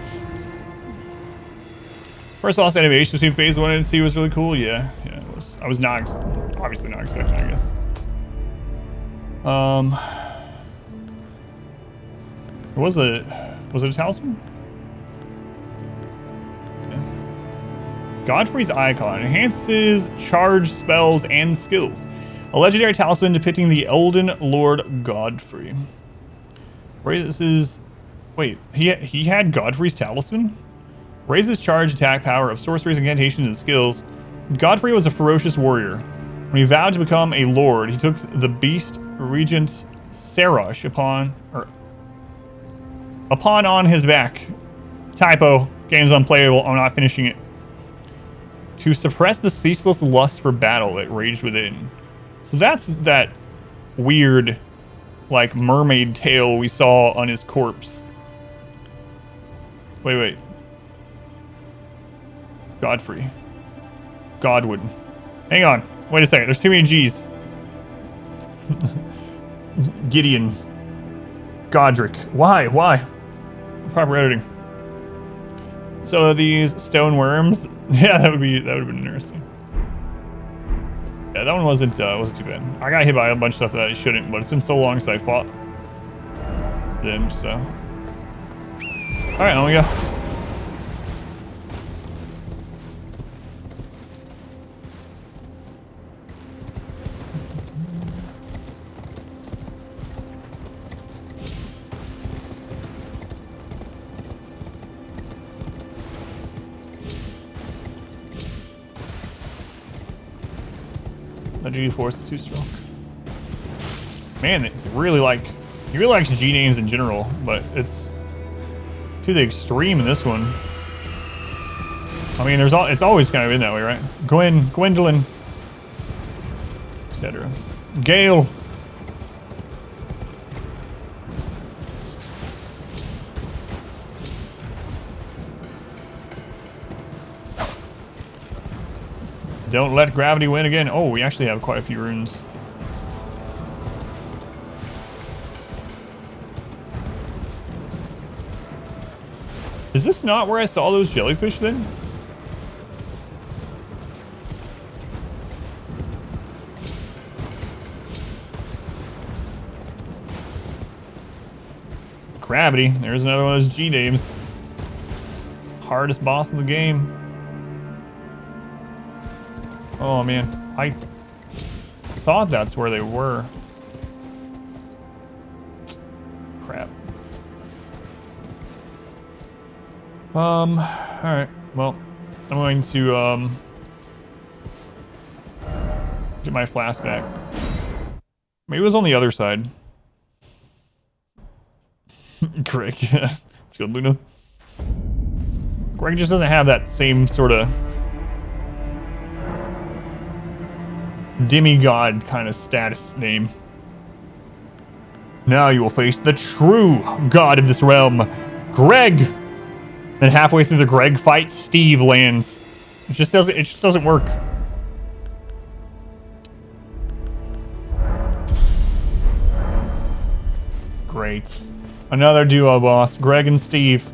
S1: First boss animation between phase 1 and 2 was really cool. Yeah, it was. I was obviously not expecting, I guess. Was it a talisman? Yeah. Godfrey's icon enhances charge spells and skills. A legendary talisman depicting the Elden Lord Godfrey. Raises... Wait, he had Godfrey's talisman? Raises charge, attack, power of sorceries, incantations, and skills. Godfrey was a ferocious warrior. When he vowed to become a lord, he took the beast regent Sarosh upon on his back. Typo. Game's unplayable. I'm not finishing it. To suppress the ceaseless lust for battle that raged within. So that's that weird, like, mermaid tail we saw on his corpse. Wait. Godfrey. Godwin. Hang on. Wait a second. There's too many G's. Gideon. Godric. Why? Proper editing. So these stone worms. Yeah, that would have been interesting. Yeah, that one wasn't too bad. I got hit by a bunch of stuff that I shouldn't, but it's been so long since I fought them, so. Alright, on we go. The G-force is too strong. Man, he really likes G names in general, but it's to the extreme in this one. I mean, it's always kind of been that way, right? Gwendolyn, etc. Gale. Don't let gravity win again. Oh, we actually have quite a few runes. Is this not where I saw those jellyfish then? Gravity. There's another one of those G names. Hardest boss in the game. Oh man, I thought that's where they were. Crap. Alright, well, I'm going to, get my flask back. Maybe it was on the other side. Greg, let's go, Luna. Greg just doesn't have that same sort of demigod kind of status name. Now you will face the true god of this realm, Greg. And halfway through the Greg fight, Steve lands. It just doesn't work. Great. Another duo boss, Greg and Steve.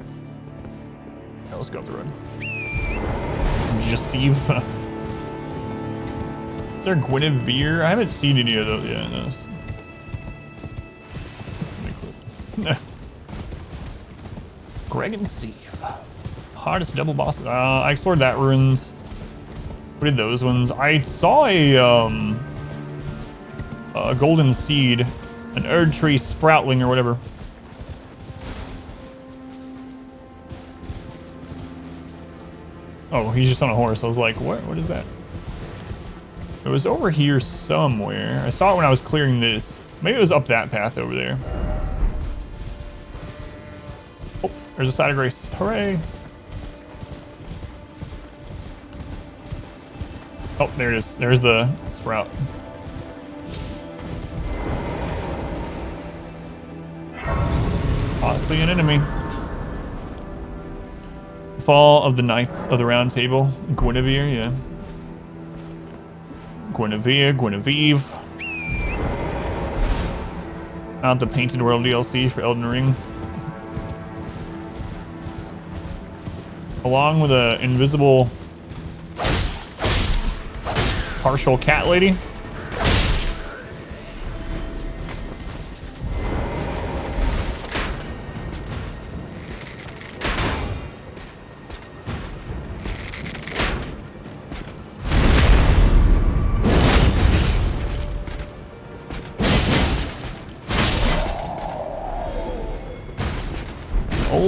S1: Yeah, let's go through it. Just Steve. Is there Guinevere? I haven't seen any of those yet. No. Greg and Steve. Hardest double boss. I explored that ruins. What did those ones? I saw a golden seed, an Erd tree sproutling or whatever. Oh, he's just on a horse. I was like, what is that? It was over here somewhere. I saw it when I was clearing this. Maybe it was up that path over there. Oh, there's a side of grace. Hooray! Oh, there it is. There's the sprout. Obviously an enemy. Fall of the Knights of the Round Table. Guinevere, yeah. Guinevere. Out the Painted World DLC for Elden Ring. Along with an invisible partial cat lady.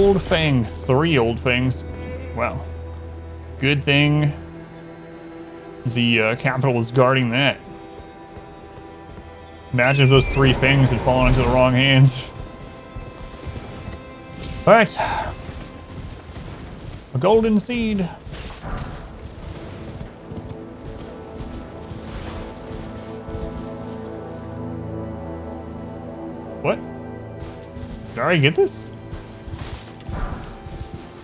S1: old fang. 3 old fangs. Wow. Good thing the capital was guarding that. Imagine if those 3 fangs had fallen into the wrong hands. Alright. A golden seed. What? Did I already get this?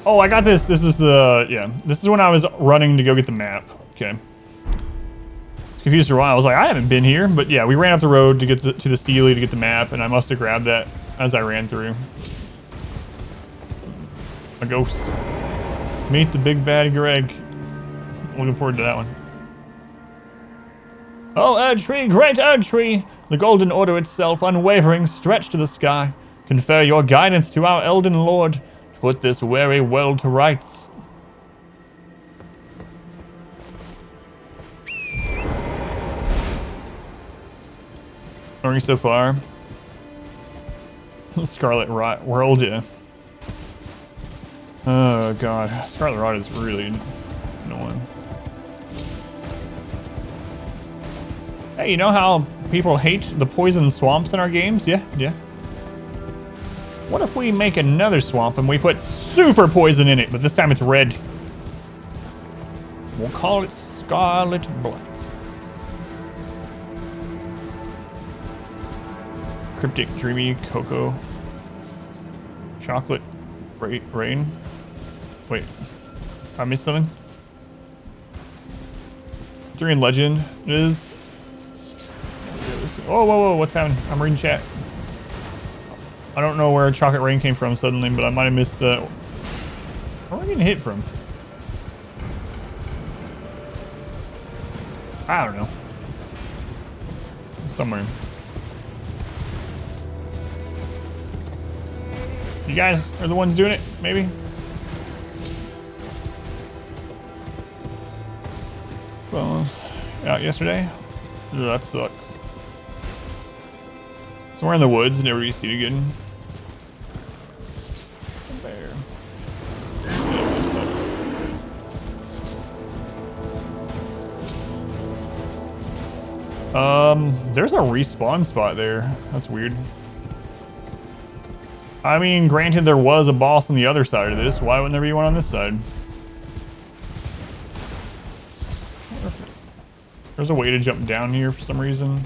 S1: Oh, I got this. This is the, yeah. This is when I was running to go get the map. Okay. Confused for a while. I was like, I haven't been here, but yeah, we ran up the road to get to the Steely to get the map, and I must have grabbed that as I ran through. A ghost. Meet the big bad Greg. Looking forward to that one. Oh, Erdtree, great Erdtree! The Golden Order itself, unwavering, stretched to the sky. Confer your guidance to our Elden Lord to put this weary world to rights. Learning so far. Scarlet Rot World, yeah. Oh god, Scarlet Rot is really annoying. Hey, you know how people hate the poison swamps in our games? Yeah, yeah. What if we make another swamp and we put super poison in it, but this time it's red? We'll call it Scarlet Blight. Cryptic, dreamy, cocoa, chocolate, rain. Wait, I missed something? 3 in legend is. Oh, whoa, what's happening? I'm reading chat. I don't know where chocolate rain came from suddenly, but I might have missed the. Where am I getting hit from? I don't know. Somewhere. You guys are the ones doing it, maybe? Well, out yesterday? Ugh, that sucks. Somewhere in the woods, never be seen again. Bear. There's a respawn spot there. That's weird. I mean, granted there was a boss on the other side of this. Why wouldn't there be one on this side? There's a way to jump down here for some reason.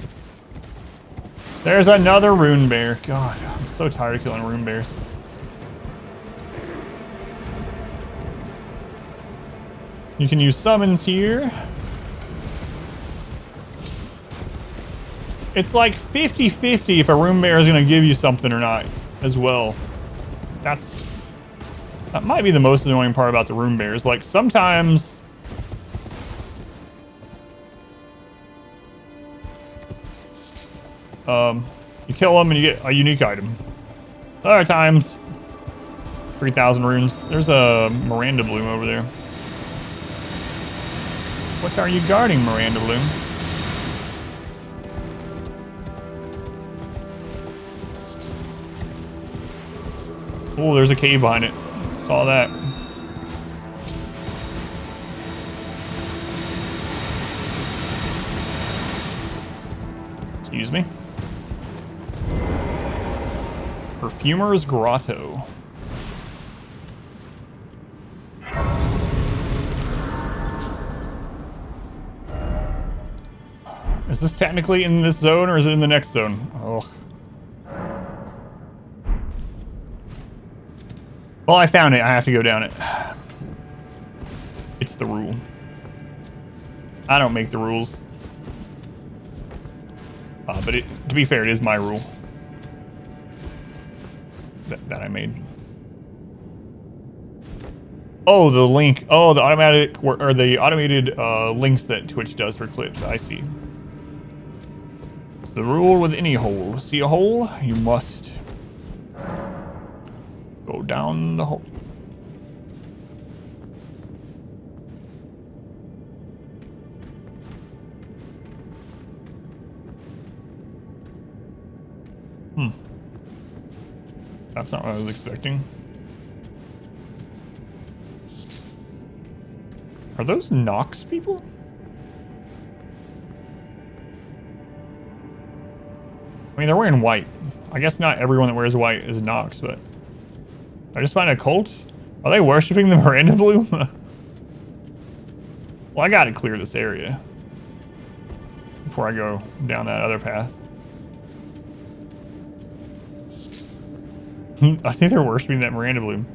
S1: There's another rune bear. God, I'm so tired of killing rune bears. You can use summons here. It's like 50-50 if a rune bear is going to give you something or not as well. That might be the most annoying part about the rune bears. Like sometimes you kill them and you get a unique item. Other times 3,000 runes. There's a Miranda Bloom over there. What are you guarding, Miranda Bloom? Oh, there's a cave behind it. Saw that. Excuse me. Perfumer's Grotto. Is this technically in this zone or is it in the next zone? Oh. Well, I found it. I have to go down it. It's the rule. I don't make the rules. But to be fair, it is my rule. That I made. Oh, the link. Oh, the automatic or the automated links that Twitch does for clips. I see. It's the rule with any hole. See a hole? You must go down the hole. That's not what I was expecting. Are those Nox people? I mean, they're wearing white. I guess not everyone that wears white is Nox, but... I just find a cult? Are they worshipping the Miranda Bloom? Well, I gotta clear this area before I go down that other path. I think they're worshipping that Miranda Bloom.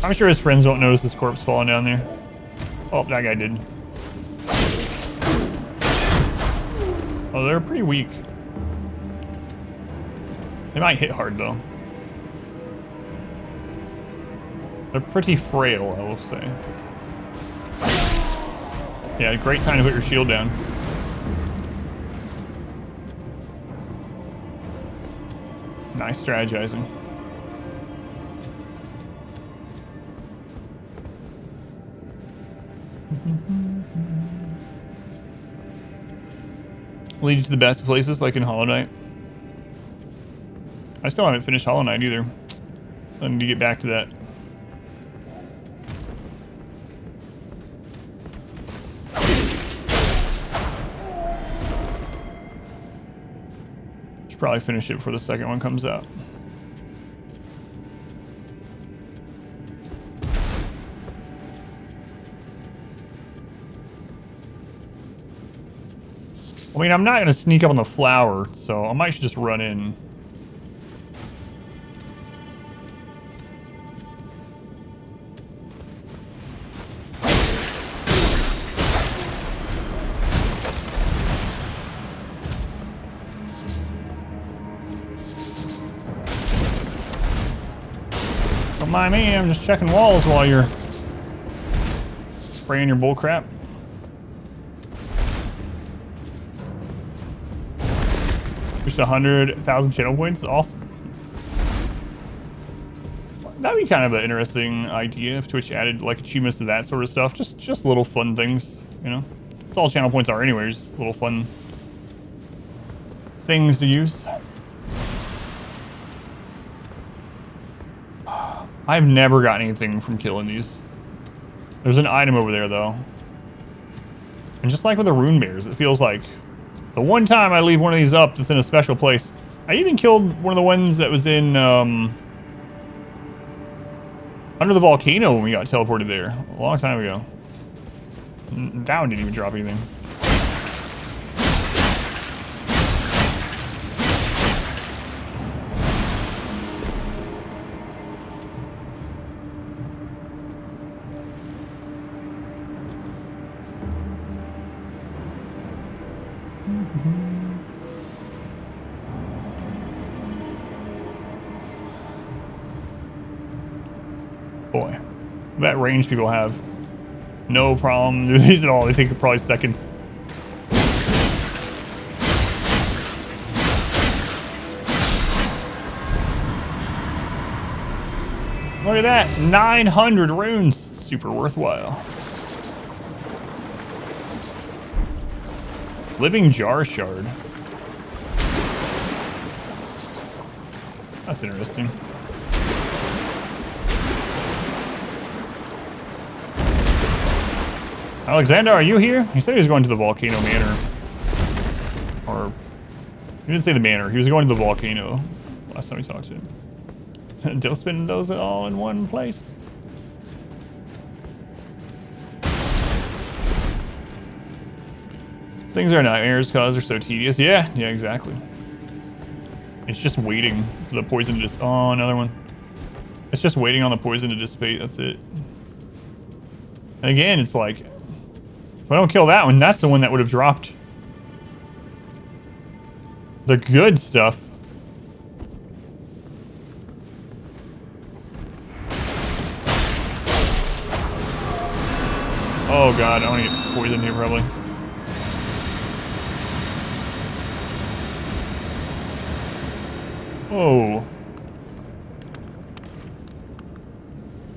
S1: I'm sure his friends won't notice his corpse falling down there. Oh, that guy did. Oh, they're pretty weak. They might hit hard, though. They're pretty frail, I will say. Yeah, great time to put your shield down. Nice strategizing. Lead you to the best places, like in Hollow Knight. I still haven't finished Hollow Knight either. I need to get back to that. Should probably finish it before the second one comes out. I mean, I'm not going to sneak up on the flower, so I might just run in. Don't mind me, I'm just checking walls while you're spraying your bull crap. Just 100,000 channel points. Awesome. That'd be kind of an interesting idea if Twitch added like achievements to that sort of stuff. Just little fun things, you know. That's all channel points are anyway, just little fun things to use. I've never gotten anything from killing these. There's an item over there though. And just like with the rune bears, it feels like the one time I leave one of these up that's in a special place. I even killed one of the ones that was in under the volcano when we got teleported there a long time ago. That one didn't even drop anything. Boy, that range people have no problem doing these at all. They take probably seconds. Look at that, 900 runes, super worthwhile. Living jar shard. That's interesting. Alexander, are you here? He said he was going to the Volcano Manor. Or, he didn't say the manor. He was going to the volcano last time we talked to him. Don't spend those all in one place. Things are nightmares because they're so tedious. Yeah, exactly. It's just waiting for the poison to just... Oh, another one. It's just waiting on the poison to dissipate. That's it. And again, it's like... If I don't kill that one, that's the one that would have dropped the good stuff. Oh god, I want to get poisoned here probably. Whoa.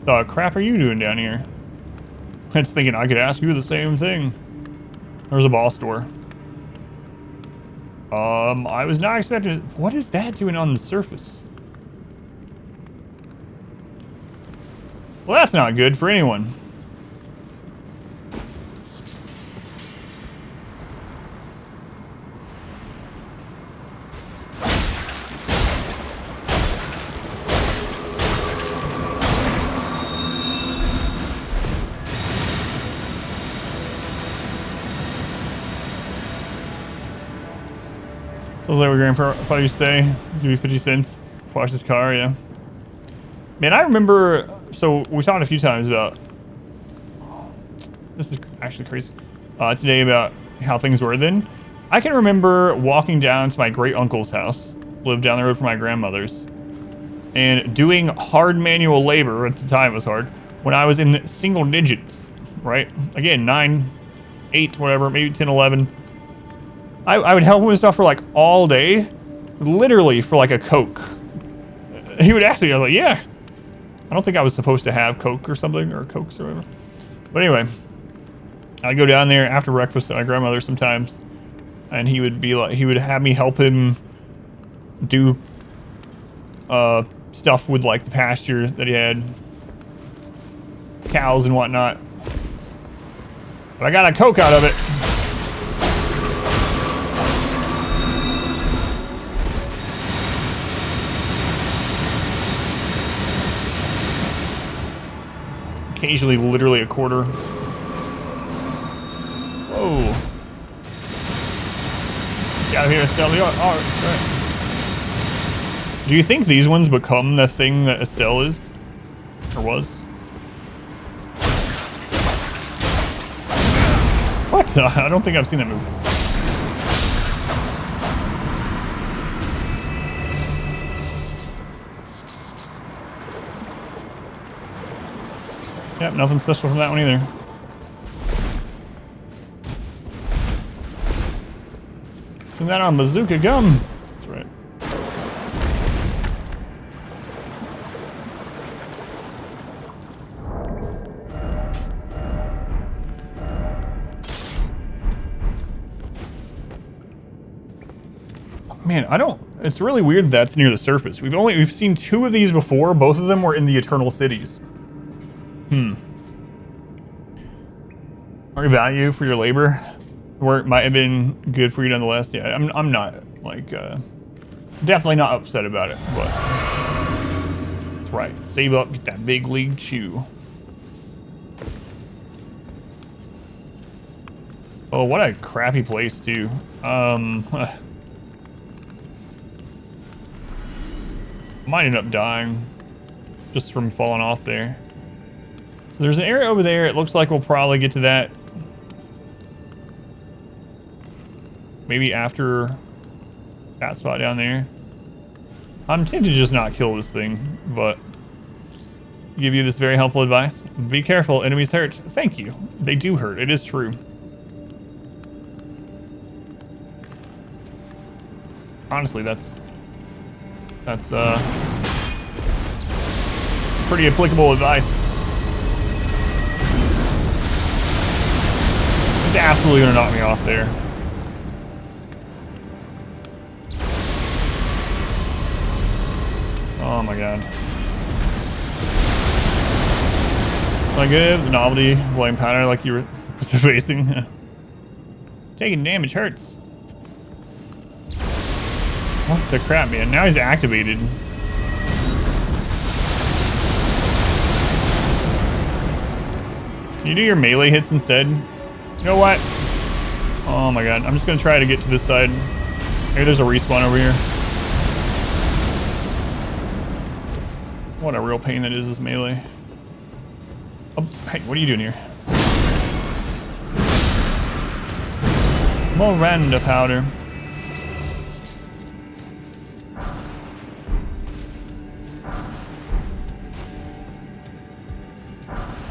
S1: The crap are you doing down here? It's thinking I could ask you the same thing. There's a boss door. I was not expecting it. What is that doing on the surface? Well, that's not good for anyone. Sounds like what grandpa used to say. Give you 50 cents. Wash this car, yeah. Man, I remember, so we talked a few times about, this is actually crazy, today about how things were then. I can remember walking down to my great uncle's house, lived down the road from my grandmother's, and doing hard manual labor, at the time it was hard, when I was in single digits, right? Again, 9, 8, whatever, maybe 10, 11. I would help him with stuff for like all day, literally for like a Coke. He would ask me, I was like, yeah. I don't think I was supposed to have Coke or something, or Cokes or whatever. But anyway, I'd go down there after breakfast at my grandmother's sometimes, and he would be like, he would have me help him do stuff with like the pasture that he had, cows and whatnot. But I got a Coke out of it. Occasionally, literally a quarter. Whoa. Get out of here, Estelle. Oh, right. Do you think these ones become the thing that Estelle is? Or was? What? I don't think I've seen that move. Yep, nothing special from that one either. Swing that on bazooka gum. That's right. Man, I don't. It's really weird that's near the surface. We've seen 2 of these before. Both of them were in the Eternal Cities. Market value for your labor. Work might have been good for you nonetheless. Yeah, I'm not like definitely not upset about it, but that's right. Save up, get that big league chew. Oh, what a crappy place too. Might end up dying just from falling off there. So there's an area over there. It looks like we'll probably get to that maybe after that spot down there. I'm tempted to just not kill this thing, but give you this very helpful advice. Be careful, enemies hurt. Thank you. They do hurt. It is true. Honestly, that's pretty applicable advice. It's absolutely gonna knock me off there. Oh my god. Like good, the novelty, blame powder like you were facing. Taking damage hurts. What the crap, man? Now he's activated. Can you do your melee hits instead? You know what? Oh my god, I'm just gonna try to get to this side. Maybe there's a respawn over here. What a real pain that is, this melee. Oh, hey, what are you doing here? Miranda powder.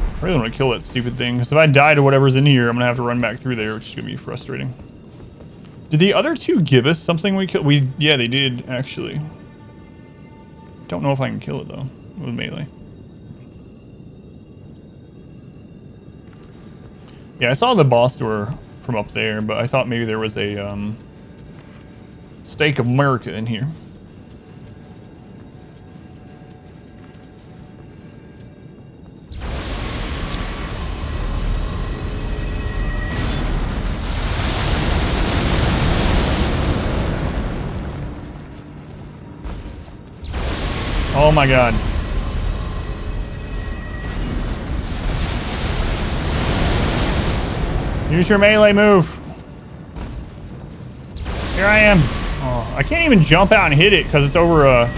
S1: I really want to kill that stupid thing, because if I die to whatever's in here, I'm gonna have to run back through there, which is gonna be frustrating. Did the other 2 give us something we killed? Yeah, they did, actually. Don't know if I can kill it, though, with melee. Yeah, I saw the boss door from up there, but I thought maybe there was a, Stake of America in here. Oh my god. Use your melee move. Here I am. Oh, I can't even jump out and hit it because it's over a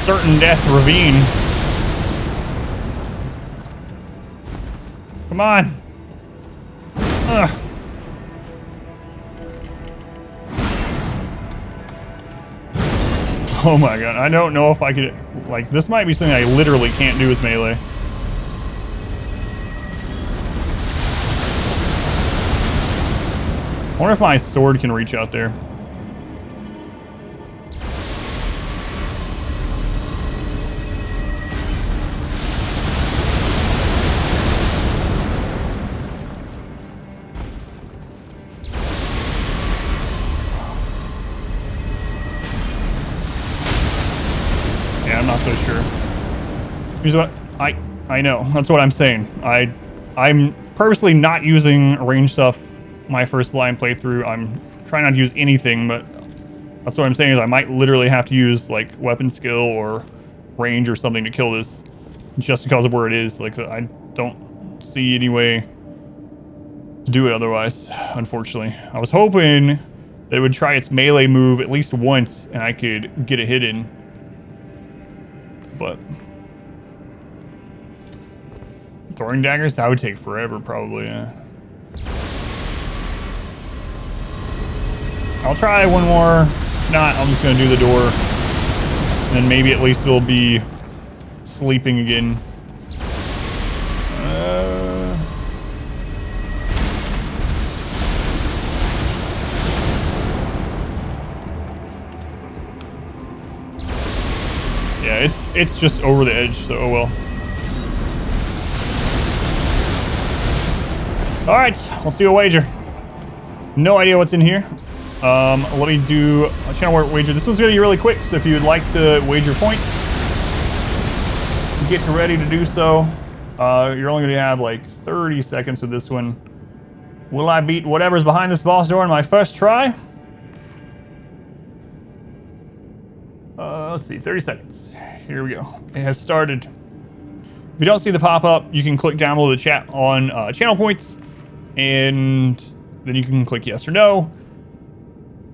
S1: certain death ravine. Come on. Ugh. Oh my god, I don't know if I could, like, this might be something I literally can't do as melee. I wonder if my sword can reach out there. Yeah, I'm not so sure. Here's what I know. That's what I'm saying. I'm purposely not using range stuff my first blind playthrough. I'm trying not to use anything, but that's what I'm saying is I might literally have to use like weapon skill or range or something to kill this just because of where it is. Like, I don't see any way to do it otherwise, unfortunately. I was hoping that it would try its melee move at least once and I could get a hit in. But throwing daggers, that would take forever probably. Yeah. I'll try one more. If not, I'm just gonna do the door. And then maybe at least it'll be sleeping again. Yeah, it's just over the edge, so oh well. Alright, let's do a wager. No idea what's in here. Let me do a channel wager. This one's gonna be really quick, so if you'd like to wager points, get ready to do so. You're only gonna have like 30 seconds with this one. Will I beat whatever's behind this boss door on my first try? Let's see, 30 seconds. Here we go. It has started. If you don't see the pop-up, you can click down below the chat on channel points, and then you can click yes or no.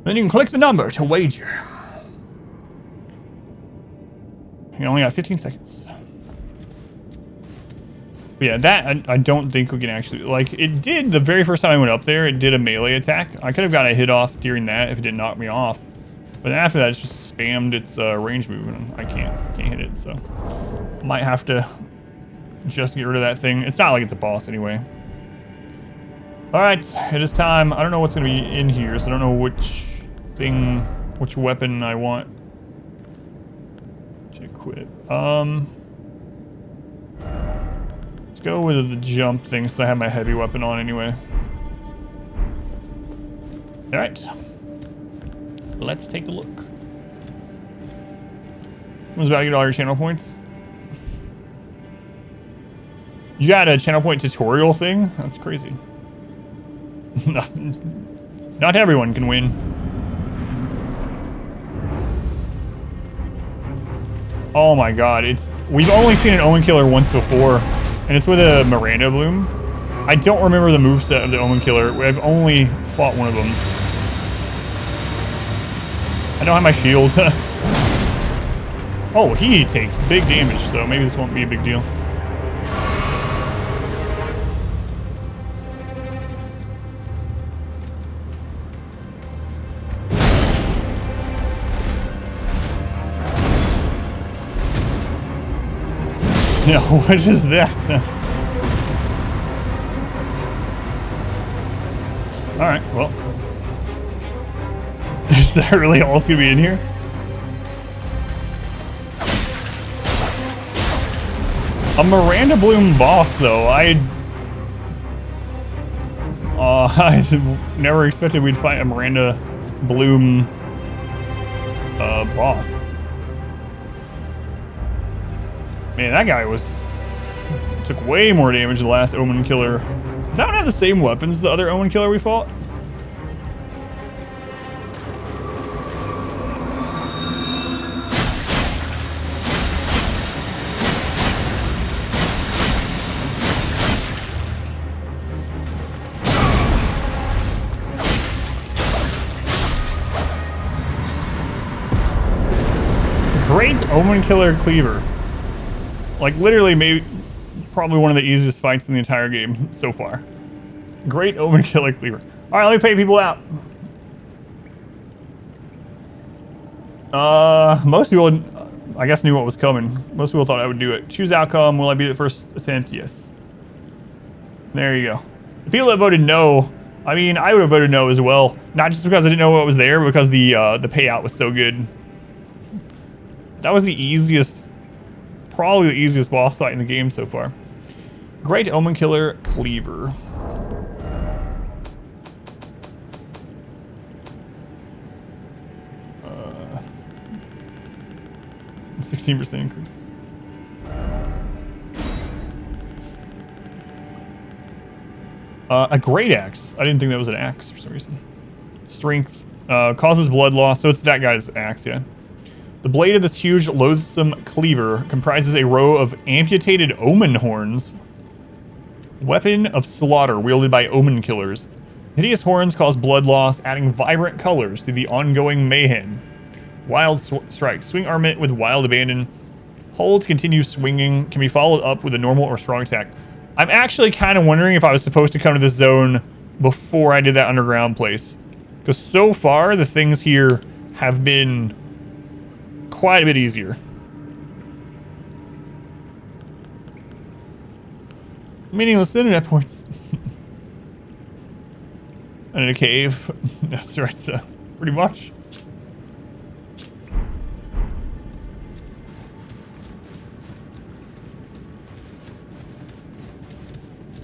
S1: Then you can click the number to wager. You only got 15 seconds. But yeah, that I don't think we can actually, like, it did the very first time I went up there, it did a melee attack. I could have got a hit off during that if it didn't knock me off. But after that, it's just spammed its range move, and I can't hit it, so might have to just get rid of that thing. It's not like it's a boss anyway. All right, it is time. I don't know what's gonna be in here, so I don't know which weapon I want to equip. Let's go with the jump thing, since I have my heavy weapon on anyway. All right. Let's take a look. Someone's about to get all your channel points. You got a channel point tutorial thing? That's crazy. Not everyone can win. Oh my god, we've only seen an Omen Killer once before, and it's with a Miranda Bloom. I don't remember the moveset of the Omen Killer. I've only fought one of them. I don't have my shield. Oh, he takes big damage, so maybe this won't be a big deal. Yeah, what is that? Alright, well. Is that really all that's gonna be in here? A Miranda Bloom boss, though. I never expected we'd fight a Miranda Bloom boss. Man, that guy took way more damage than the last Omen Killer. Does that one have the same weapons as the other Omen Killer we fought? Great Omen Killer Cleaver. Like, literally, maybe, probably one of the easiest fights in the entire game so far. Great Omen Killer Cleaver. All right, let me pay people out. Most people, I guess, knew what was coming. Most people thought I would do it. Choose outcome. Will I be the first attempt? Yes. There you go. The people that voted no, I mean, I would have voted no as well. Not just because I didn't know what was there, but because the payout was so good. That was the easiest, probably the easiest boss fight in the game so far. Great Omen Killer Cleaver. 16% increase. A great axe. I didn't think that was an axe for some reason. Strength. Causes blood loss. So it's that guy's axe, yeah. The blade of this huge, loathsome cleaver comprises a row of amputated omen horns. Weapon of slaughter wielded by omen killers. Hideous horns cause blood loss, adding vibrant colors to the ongoing mayhem. Wild strike. Swing armament with wild abandon. Hold to continue swinging. Can be followed up with a normal or strong attack. I'm actually kind of wondering if I was supposed to come to this zone before I did that underground place. Because so far, the things here have been quite a bit easier. Meaningless internet points. And in a cave. That's right, so pretty much.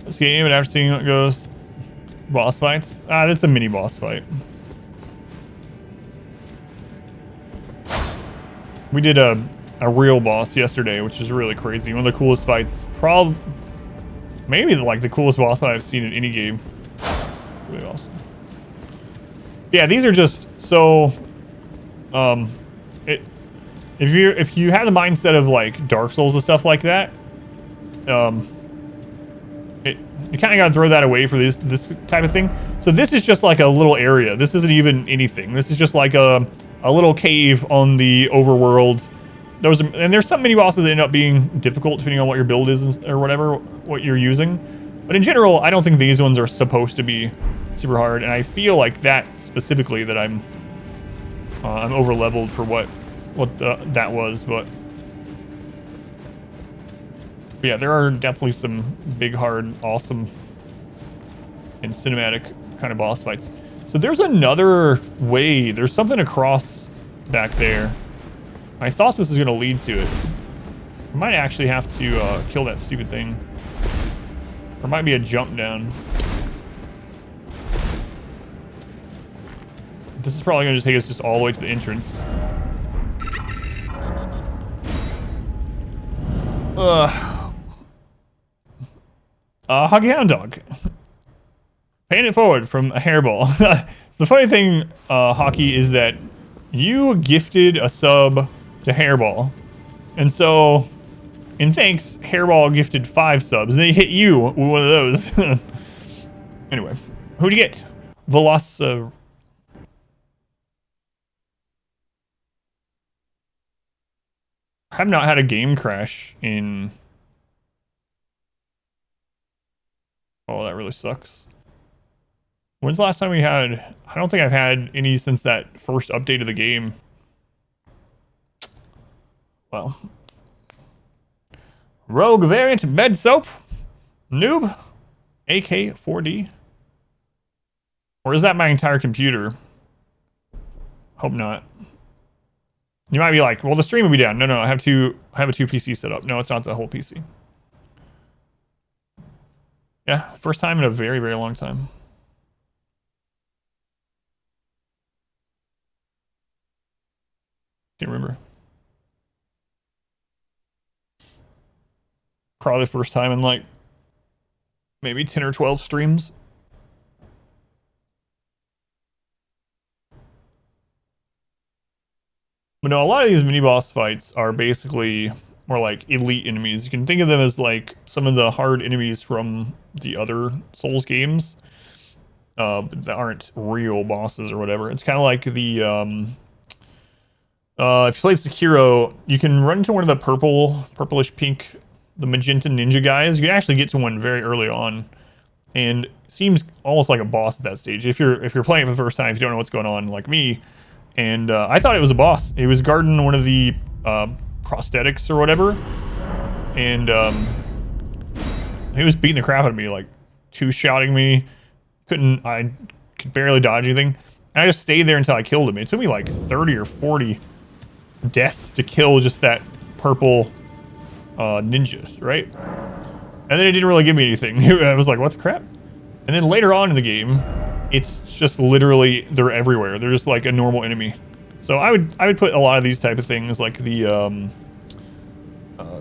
S1: This game, and after seeing how it goes, boss fights. That's a mini boss fight. We did a real boss yesterday, which is really crazy. One of the coolest fights, maybe like the coolest boss that I've seen in any game. Really awesome. Yeah, these are just so. If you have the mindset of like Dark Souls and stuff like that, you kind of got to throw that away for this type of thing. So this is just like a little area. This isn't even anything. This is just like a little cave on the overworld. There's some mini bosses that end up being difficult depending on what your build is or whatever, what you're using. But in general, I don't think these ones are supposed to be super hard. And I feel like that specifically that I'm over leveled for what that was, but yeah, there are definitely some big, hard, awesome, and cinematic kind of boss fights. So there's another way. There's something across back there. I thought this was going to lead to it. I might actually have to kill that stupid thing. There might be a jump down. This is probably going to take us just all the way to the entrance. Huggy Hound Dog. Paying it forward from a hairball. So the funny thing, Hockey, is that you gifted a sub to Hairball. And so, in thanks, Hairball gifted 5 subs. And they hit you with one of those. Anyway, who'd you get? Veloc... I have not had a game crash in... Oh, that really sucks. When's the last time we had... I don't think I've had any since that first update of the game. Well. Rogue variant bed soap. Noob. AK-4D. Or is that my entire computer? Hope not. You might be like, well, the stream will be down. No, I have a 2 PC set up. No, it's not the whole PC. Yeah, first time in a very, very long time. Can't remember. Probably the first time in like maybe 10 or 12 streams. But no, a lot of these mini boss fights are basically more like elite enemies. You can think of them as like some of the hard enemies from the other Souls games, but that aren't real bosses or whatever. It's kind of like the If you played Sekiro, you can run into one of the purplish pink, the magenta ninja guys. You can actually get to one very early on, and seems almost like a boss at that stage. If you're playing it for the first time, if you don't know what's going on, like me, and I thought it was a boss. It was guarding one of the prosthetics or whatever, and he was beating the crap out of me, like two-shotting me. I could barely dodge anything. And I just stayed there until I killed him. It took me like 30 or 40 deaths to kill just that purple ninjas, right? And then it didn't really give me anything. I was like, what the crap? And then later on in the game, it's just literally, they're everywhere. They're just like a normal enemy. So I would put a lot of these type of things, like the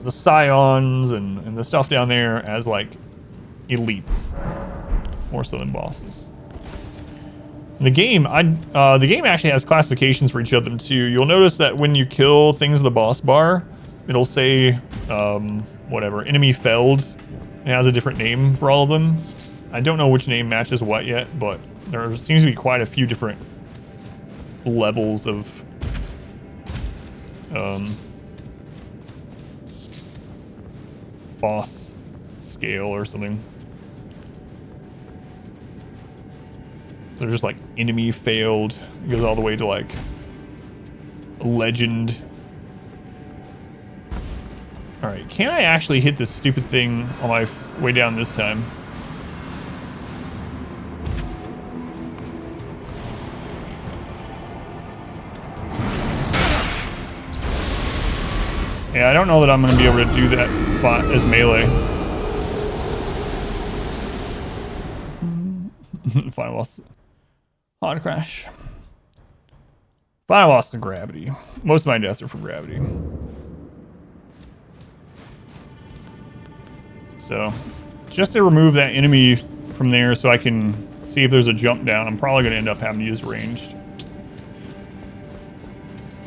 S1: scions and the stuff down there, as like elites, more so than bosses. The game actually has classifications for each of them too. You'll notice that when you kill things in the boss bar, it'll say whatever, enemy felled. It has a different name for all of them. I don't know which name matches what yet, but there seems to be quite a few different levels of boss scale or something. They're just like enemy failed. It goes all the way to like legend. All right, can I actually hit this stupid thing on my way down this time? Yeah, I don't know that I'm going to be able to do that spot as melee. Final boss. On crash. Final boss of gravity. Most of my deaths are from gravity. So, just to remove that enemy from there so I can see if there's a jump down, I'm probably going to end up having to use ranged.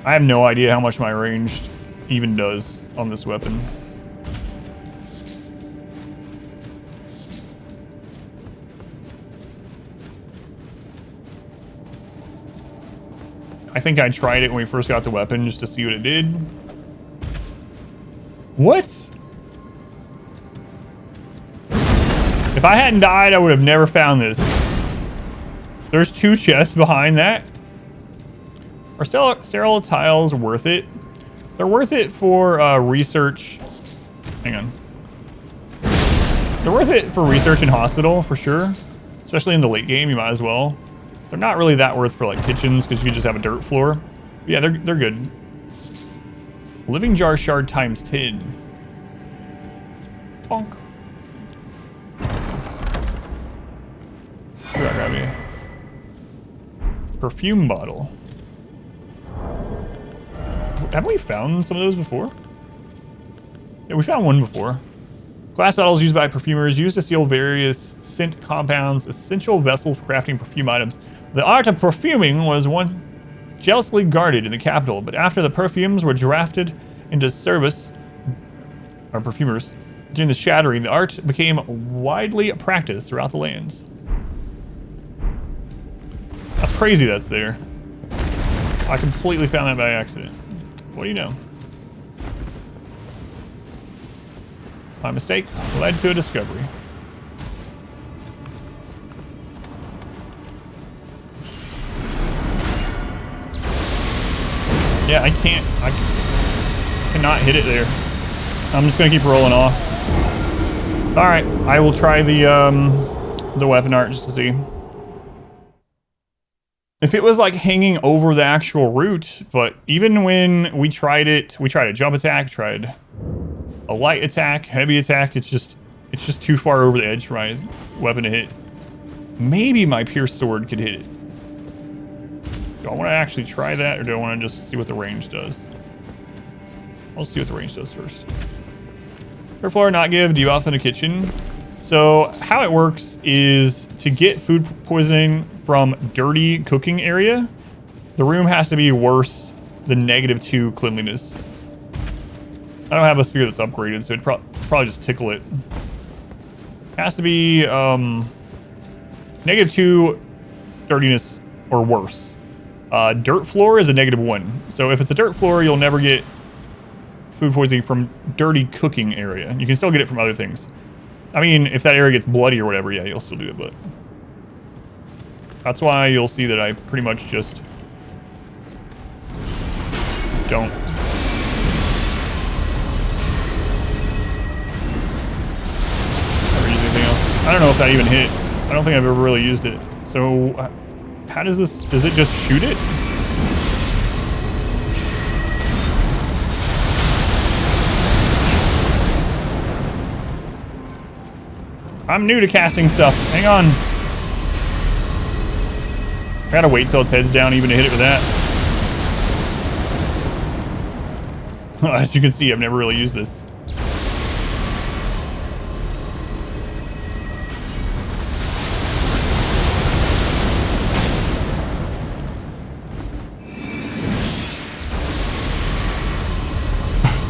S1: I have no idea how much my ranged even does on this weapon. I think I tried it when we first got the weapon just to see what it did. What? If I hadn't died, I would have never found this. There's 2 chests behind that. Are sterile tiles worth it? They're worth it for research. Hang on. They're worth it for research in hospital, for sure. Especially in the late game, you might as well. They're not really that worth for like kitchens, because you can just have a dirt floor. But yeah, they're good. Living jar shard times 10. Bonk. Grab me. Perfume bottle. Haven't we found some of those before? Yeah, we found one before. Glass bottles used by perfumers, used to seal various scent compounds, essential vessel for crafting perfume items. The art of perfuming was one jealously guarded in the capital, but after the perfumes were drafted into service, or perfumers, during the shattering, the art became widely practiced throughout the lands. That's crazy that's there. I completely found that by accident. What do you know? My mistake led to a discovery. Yeah, I cannot hit it there. I'm just gonna keep rolling off. All right, I will try the weapon art just to see. If it was like hanging over the actual root, but even when we tried it, we tried a jump attack, tried a light attack, heavy attack, it's just too far over the edge for my weapon to hit. Maybe my pierced sword could hit it. Do I want to actually try that, or do I want to just see what the range does? I'll see what the range does first. Air floor not give debuff in the kitchen. So how it works is to get food poisoning from dirty cooking area, the room has to be worse than -2 cleanliness. I don't have a spear that's upgraded, so it'd probably just tickle it. It has to be -2 dirtiness or worse. Dirt floor is a -1. So if it's a dirt floor, you'll never get food poisoning from dirty cooking area. You can still get it from other things. I mean, if that area gets bloody or whatever, yeah, you'll still do it, but that's why you'll see that I pretty much just don't. Never use anything else. I don't know if that even hit. I don't think I've ever really used it. So how does this, does it just shoot it? I'm new to casting stuff. Hang on. I gotta wait till its head's down even to hit it with that. As you can see, I've never really used this.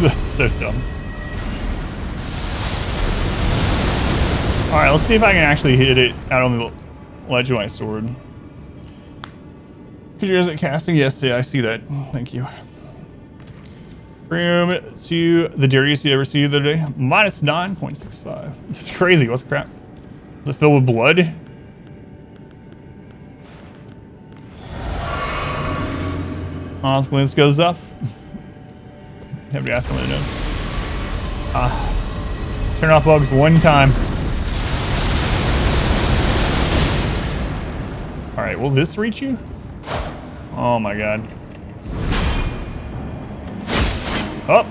S1: That's so dumb. Alright, let's see if I can actually hit it out on the ledge of my sword. Could you guys at casting? Yes, yeah, I see that. Thank you. Room to the dirtiest you ever see the other day. -9.65. That's crazy. What the crap? Is it filled with blood? Lens goes up. Have to ask someone to know. Turn off bugs one time. Alright, will this reach you? Oh my god. Oh!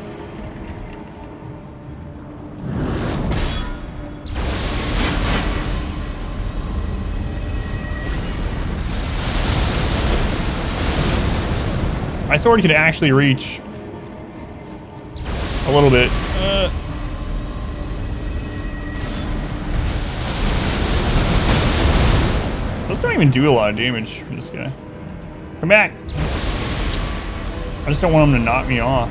S1: My sword could actually reach a little bit. Those don't even do a lot of damage for this guy. Come back. I just don't want him to knock me off.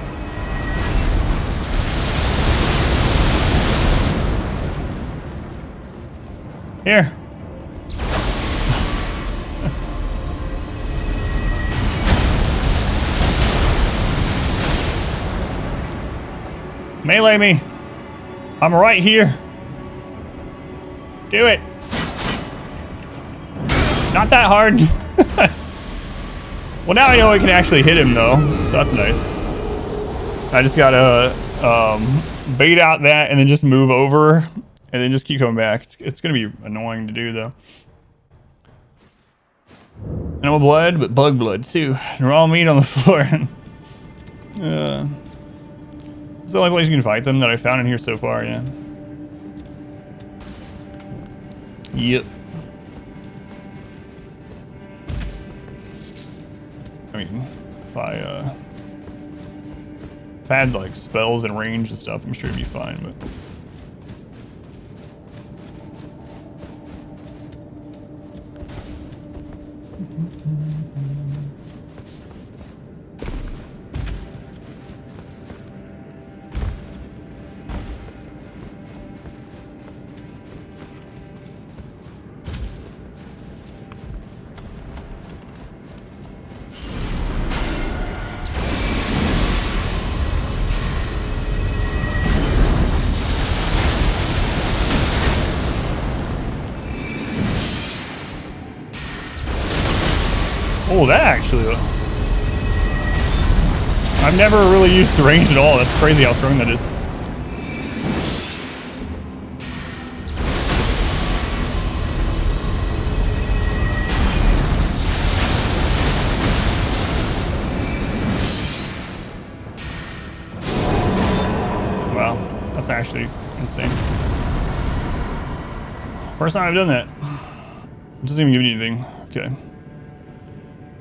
S1: Here. Melee me. I'm right here. Do it. Not that hard. Well, now I know I can actually hit him, though, so that's nice. I just gotta bait out that and then just move over and then just keep coming back. It's gonna be annoying to do, though. No blood, but bug blood, too. Raw meat on the floor. It's the only place you can fight them that I found in here so far, yeah. Yep. I mean, if I had like spells and range and stuff, I'm sure it'd be fine, but oh, that actually, I've never really used the range at all. That's crazy how strong that is. Wow, that's actually insane. First time I've done that. It doesn't even give you anything. Okay.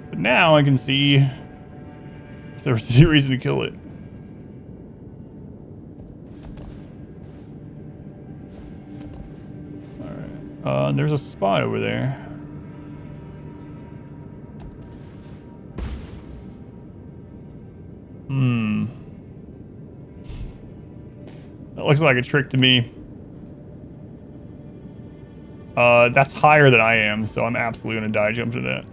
S1: But now I can see if there was any reason to kill it. Alright. There's a spot over there. That looks like a trick to me. That's higher than I am, so I'm absolutely gonna die jump to that.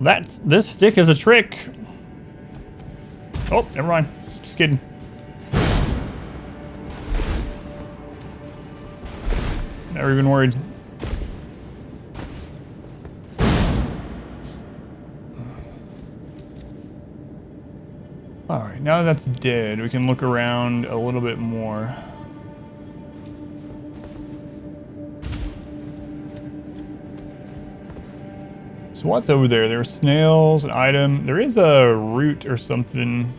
S1: This stick is a trick. Oh, never mind. Just kidding. Never even worried. Alright, now that's dead, we can look around a little bit more. So what's over there? There are snails, an item. There is a route or something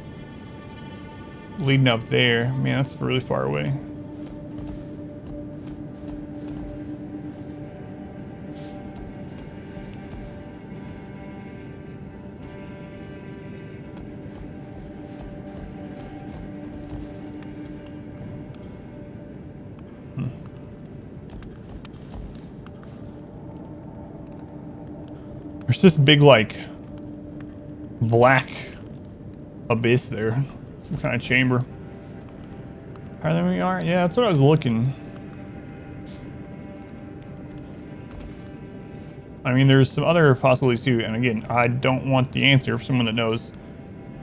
S1: leading up there. Man, that's really far away. There's this big, like, black abyss there. Some kind of chamber. Higher than we are? Yeah, that's what I was looking. I mean, there's some other possibilities too, and again, I don't want the answer for someone that knows.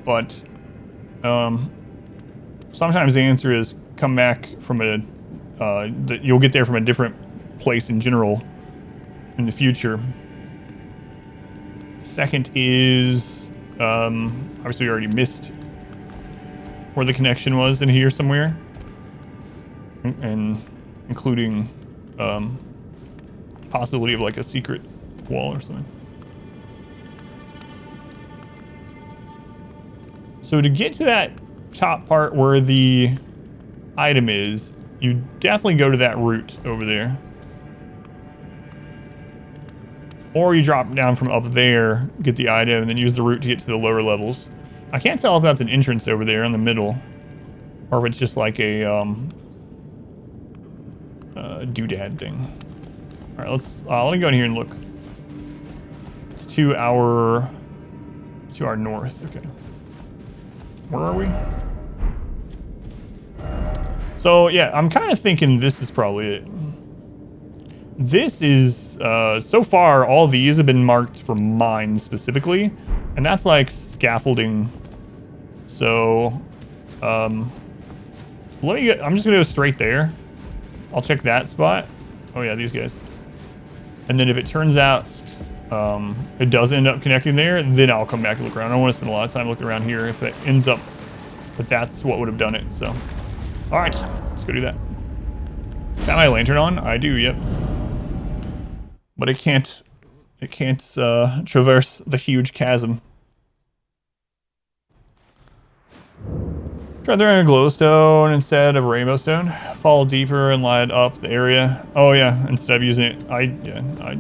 S1: But, sometimes the answer is come back from a, that you'll get there from a different place in general in the future. Second is, obviously we already missed where the connection was in here somewhere. And including, possibility of like a secret wall or something. So to get to that top part where the item is, you definitely go to that route over there. Or you drop down from up there, get the item, and then use the route to get to the lower levels. I can't tell if that's an entrance over there in the middle, or if it's just like a doodad thing. All right, let me go in here and look. It's to our north. Okay, where are we? So yeah, I'm kind of thinking this is probably it. This is, so far, all these have been marked for mines specifically, and that's like scaffolding. So, I'm just gonna go straight there. I'll check that spot. Oh yeah, these guys. And then if it turns out, it does end up connecting there, then I'll come back and look around. I don't want to spend a lot of time looking around here if it ends up, but that's what would have done it, so. All right, let's go do that. Got my lantern on? I do, yep. But it can't traverse the huge chasm. Try throwing a glowstone instead of a rainbow stone. Fall deeper and light up the area. Oh yeah, instead of using it, I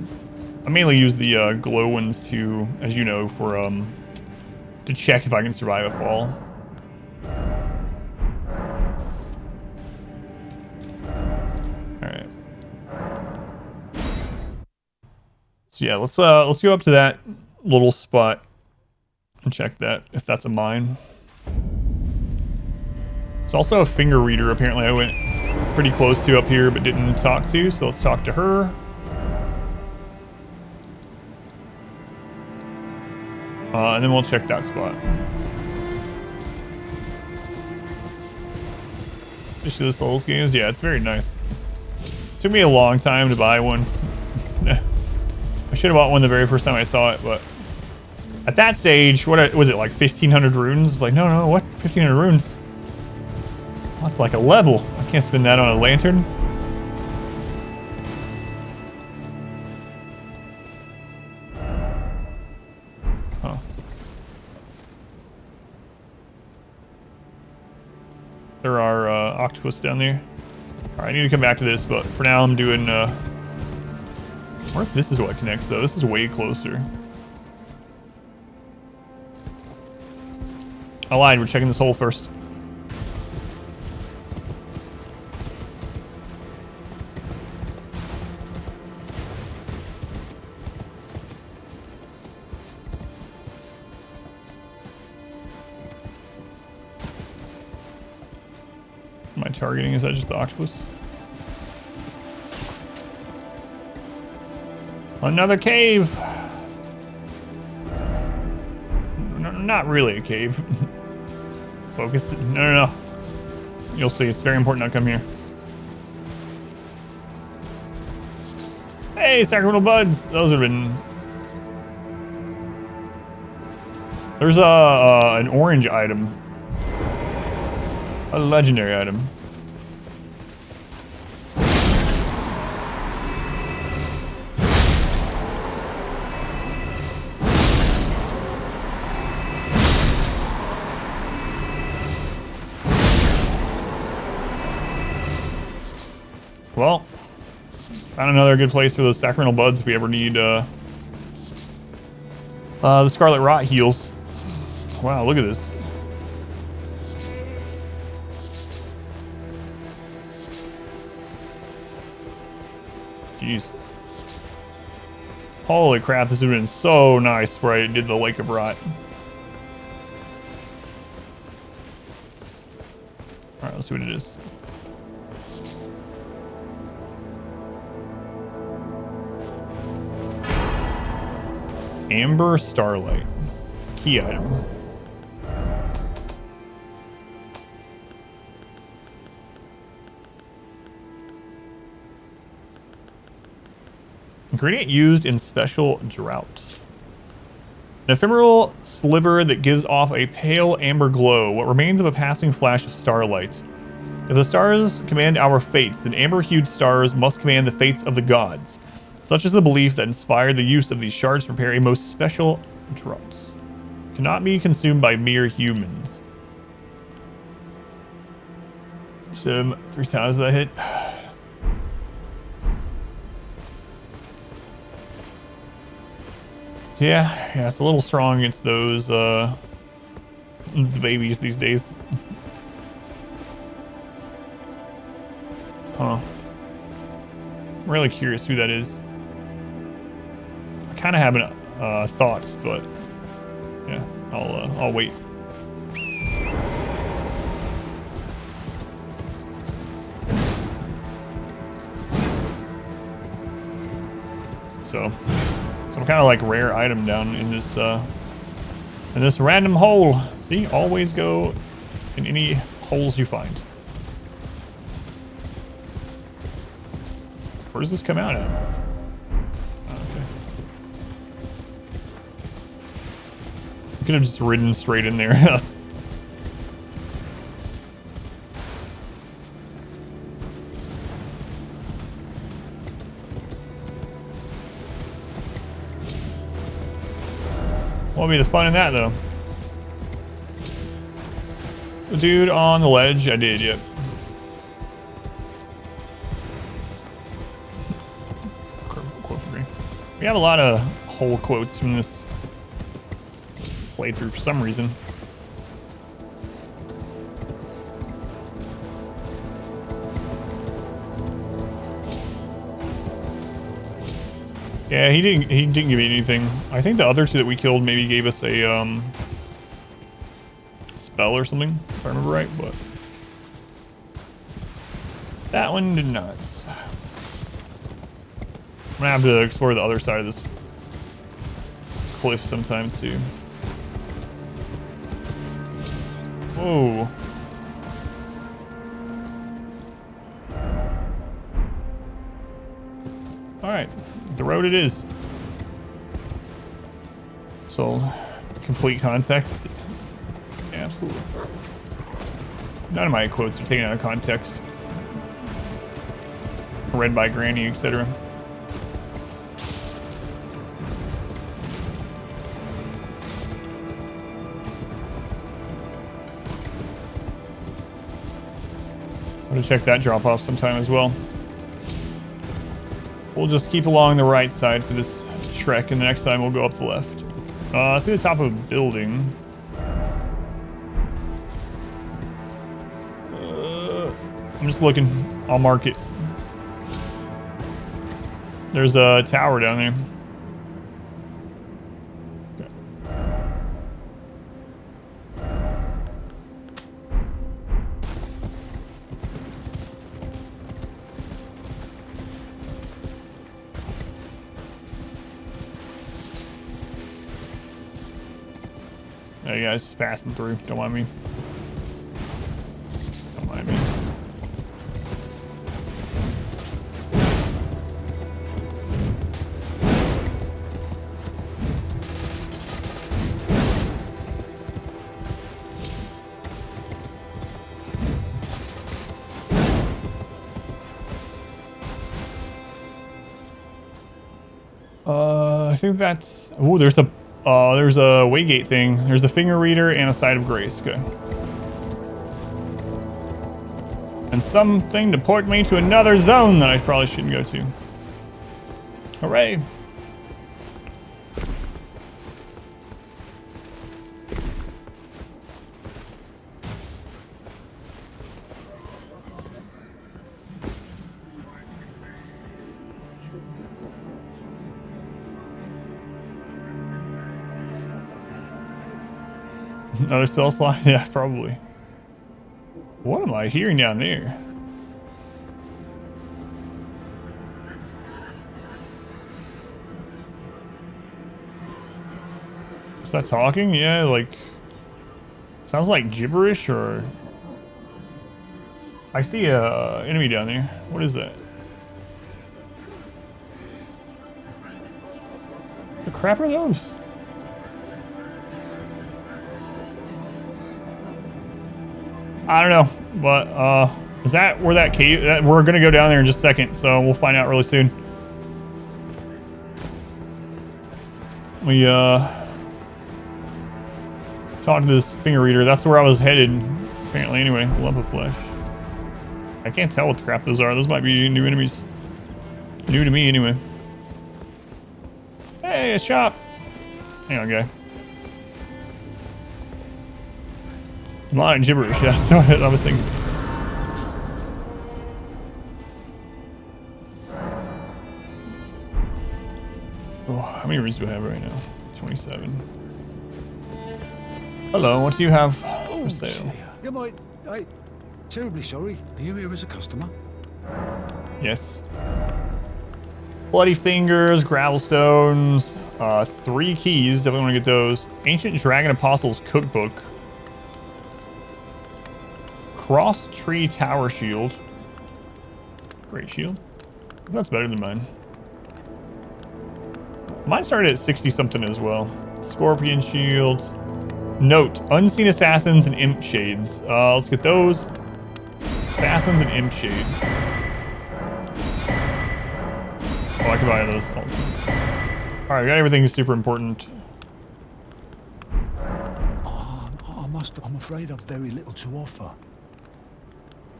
S1: mainly use the glow ones to, as you know, for to check if I can survive a fall. So yeah, let's go up to that little spot and check that if that's a mine. There's also a finger reader apparently I went pretty close to up here but didn't talk to, so let's talk to her. And then we'll check that spot. Especially the Souls games, yeah, it's very nice. Took me a long time to buy one. I should have bought one the very first time I saw it, but at that stage, what was it, like 1,500 runes? It's like, no, what? 1,500 runes? That's like a level. I can't spend that on a lantern. Oh. There are octopus down there. All right, I need to come back to this, but for now I'm doing... I wonder if this is what connects, though. This is way closer. I lied. We're checking this hole first. Am I targeting? Is that just the octopus? Another cave. not really a cave. Focus. No. You'll see. It's very important not come here. Hey, sacramental buds. Those have been. There's an orange item. A legendary item. Well, found another good place for those sacramental buds if we ever need the Scarlet Rot heals. Wow, look at this. Jeez. Holy crap, this would have been so nice before I did the Lake of Rot. Alright, let's see what it is. Amber Starlight. Key item. Ingredient used in special droughts. An ephemeral sliver that gives off a pale amber glow, what remains of a passing flash of starlight. If the stars command our fates, then amber-hued stars must command the fates of the gods. Such is the belief that inspired the use of these shards to prepare a most special draught. Cannot be consumed by mere humans. So 3 times that hit. Yeah, it's a little strong against those the babies these days. Huh. I'm really curious who that is. I kind of have thoughts, but yeah, I'll wait. So some kind of like rare item down in this random hole. See, always go in any holes you find. Where does this come out at? Okay. I could have just ridden straight in there. What would be the fun in that, though? The dude on the ledge, I did, yep. We have a lot of whole quotes from this playthrough for some reason. Yeah, he didn't give me anything. I think the other two that we killed maybe gave us a spell or something, if I remember right, but that one did not. I'm gonna have to explore the other side of this cliff sometime too. Whoa. Alright, the road it is. So, complete context. Yeah, absolutely. None of my quotes are taken out of context. Read by Granny, etc. I'm gonna check that drop off sometime as well. We'll just keep along the right side for this trek, and the next time we'll go up the left. I see the top of a building. I'm just looking. I'll mark it. There's a tower down there. Hey guys, just passing through. Don't mind me. Don't mind me. I think that's. Oh, there's a waygate thing. There's a finger reader and a site of grace. Good. And something to port me to another zone that I probably shouldn't go to. Hooray! Another spell slide? Yeah, probably. What am I hearing down there? Is that talking? Yeah, like... Sounds like gibberish or... I see a enemy down there. What is that? The crap are those? I don't know, but is that where that cave? We're gonna go down there in just a second, so we'll find out really soon. We talked to this finger reader. That's where I was headed, apparently. Anyway, lump of flesh. I can't tell what the crap those are. Those might be new enemies. New to me, anyway. Hey, a shop. Hang on, guy. A lot of gibberish, yeah, that's what I was thinking. Oh, how many rings do I have right now? 27. Hello, what do you have for sale?
S2: Yeah, mate. Hey, terribly sorry. Are you here as a customer?
S1: Yes. Bloody fingers, gravel stones, 3 keys, definitely want to get those. Ancient Dragon Apostles Cookbook. Cross Tree Tower Shield. Great shield. That's better than mine. Mine started at 60 something as well. Scorpion Shield. Note, Unseen Assassins and Imp Shades. Let's get those. Assassins and Imp Shades. Oh, I can buy those also. Alright, we got everything super important.
S2: I'm afraid I've very little to offer.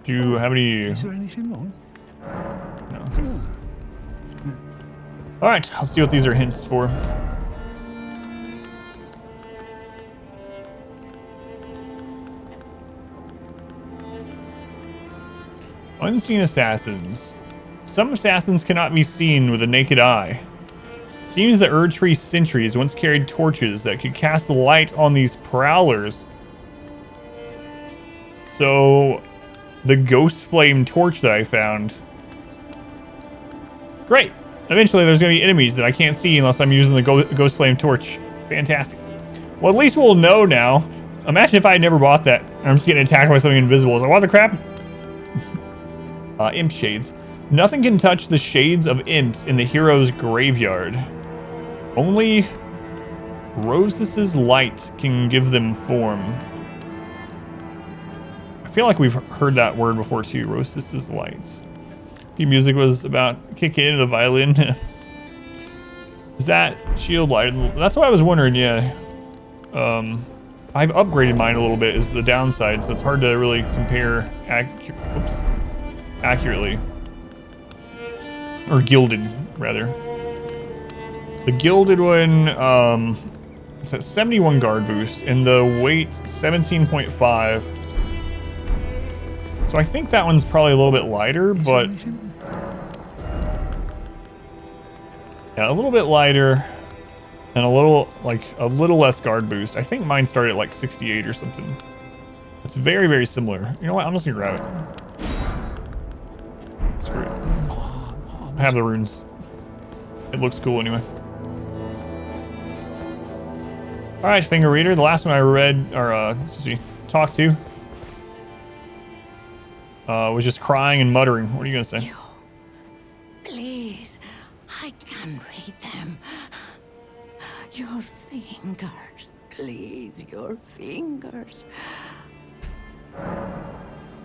S1: Do you have any...
S2: Is there anything wrong?
S1: No. Okay. Alright, let's see what these are hints for. Unseen Assassins. Some assassins cannot be seen with the naked eye. Seems the Erd Tree sentries once carried torches that could cast light on these prowlers. So, the Ghost Flame torch that I found. Great. Eventually there's going to be enemies that I can't see unless I'm using the Ghost Flame torch. Fantastic. Well, at least we'll know now. Imagine if I had never bought that. I'm just getting attacked by something invisible. It's like, what the crap? Imp Shades. Nothing can touch the shades of imps in the hero's graveyard. Only Rosis's light can give them form. I feel like we've heard that word before too. Rosis's light. The music was about kick in the violin. Is that shield light? That's what I was wondering. Yeah. I've upgraded mine a little bit. Is the downside, so it's hard to really compare accurately. Or gilded, rather. The gilded one, it's at 71 guard boost, and the weight 17.5. So I think that one's probably a little bit lighter, but yeah, a little bit lighter, and a little less guard boost. I think mine started at like 68 or something. It's very, very similar. You know what? I'm just gonna grab it. Screw it. I have the runes. It looks cool anyway. All right, finger reader. The last one I read or talked to was just crying and muttering. What are you gonna say?
S5: You, please, I can read them. Your fingers, please, your fingers.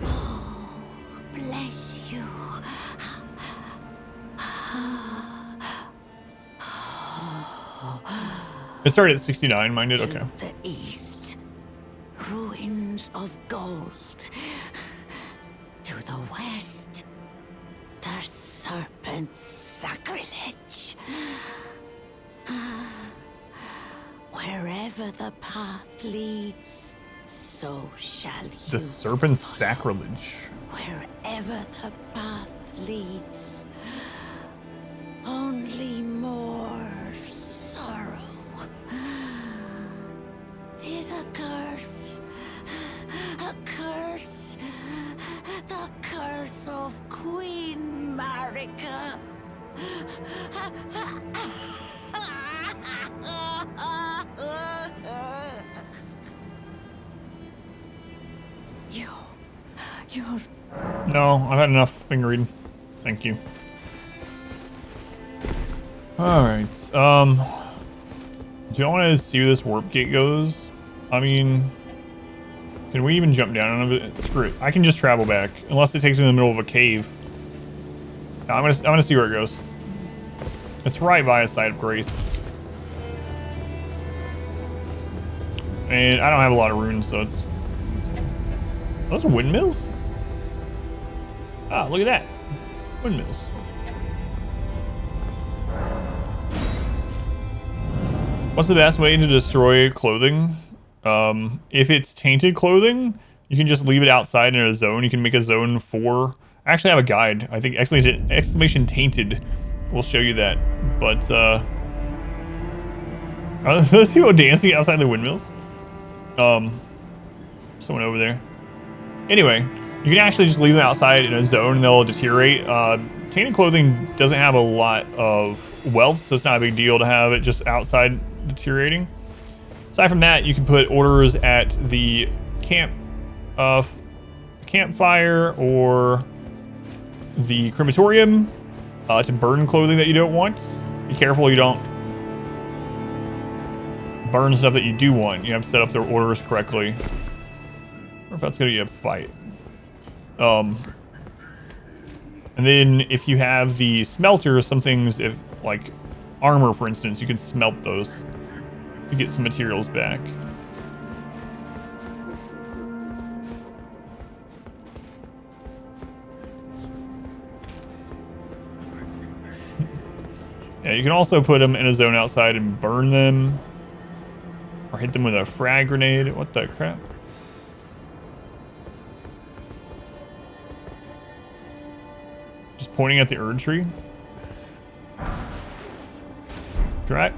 S5: Oh, bless you.
S1: It started at 69, mind it? Okay.
S5: To the east, ruins of gold. To the west, the serpent's sacrilege. Wherever the path leads, so shall you.
S1: The serpent's
S5: follow.
S1: sacrilege.
S5: Wherever the path leads, only more sorrow. 'Tis a curse, the curse of Queen Marika. You're...
S1: No, I've had enough finger reading. Thank you. Alright, do you want to see where this warp gate goes? I mean, can we even jump down on it? Screw it. I can just travel back, unless it takes me in the middle of a cave. No, I'm gonna see where it goes. It's right by a site of grace. And I don't have a lot of runes, so it's... Those are windmills? Ah, look at that. Windmills. What's the best way to destroy clothing? If it's tainted clothing, you can just leave it outside in a zone. You can make a zone for... I actually have a guide. I think exclamation tainted will show you that. But, are those people dancing outside the windmills? Someone over there. Anyway, you can actually just leave them outside in a zone and they'll deteriorate. Tainted clothing doesn't have a lot of wealth, so it's not a big deal to have it just outside deteriorating. Aside from that, you can put orders at the campfire or the crematorium to burn clothing that you don't want. Be careful you don't burn stuff that you do want. You have to set up their orders correctly. Or if that's gonna be a fight. And then if you have the smelter, some things, if like armor for instance, you can smelt those. You get some materials back. Yeah, you can also put them in a zone outside and burn them. Or hit them with a frag grenade. What the crap? Just pointing at the Erd tree. Drat.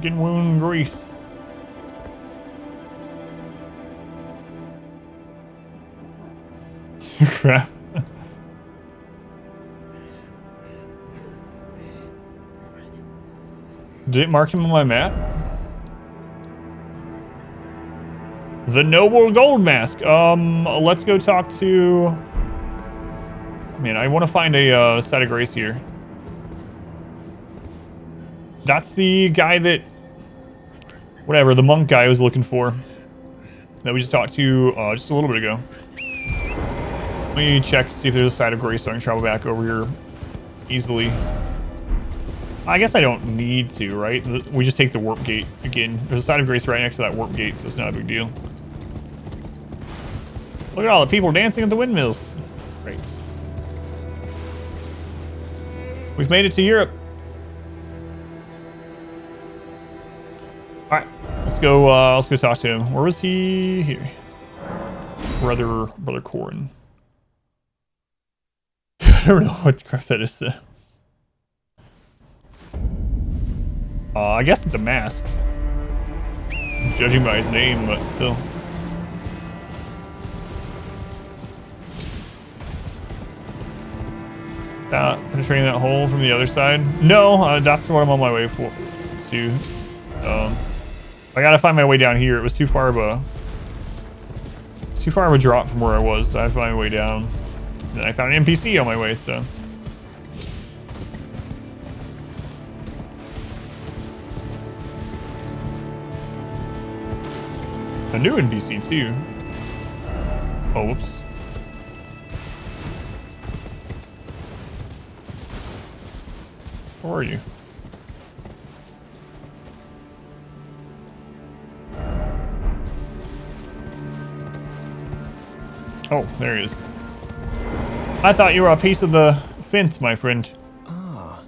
S1: Getting wound grease. Crap. Did it mark him on my map? The Noble Gold Mask. Let's go talk to... Man, I want to find a site of grace here. That's the guy that... Whatever, the monk guy I was looking for. That we just talked to just a little bit ago. Let me check, see if there's a site of grace so I can travel back over here easily. I guess I don't need to, right? We just take the warp gate again. There's a site of grace right next to that warp gate, so it's not a big deal. Look at all the people dancing at the windmills. Great. We've made it to Europe. All right, let's go talk to him. Where was he? Here. Brother Corin. I don't know what the crap that is. I guess it's a mask. Judging by his name, but still. Penetrating that hole from the other side? No, that's what I'm on my way to. I gotta find my way down here. It was too far of a drop from where I was, so I had to find my way down. Then I found an NPC on my way, so. A new NPC too. Oh, whoops. Where are you? Oh, there he is. I thought you were a piece of the fence, my friend.
S4: Ah,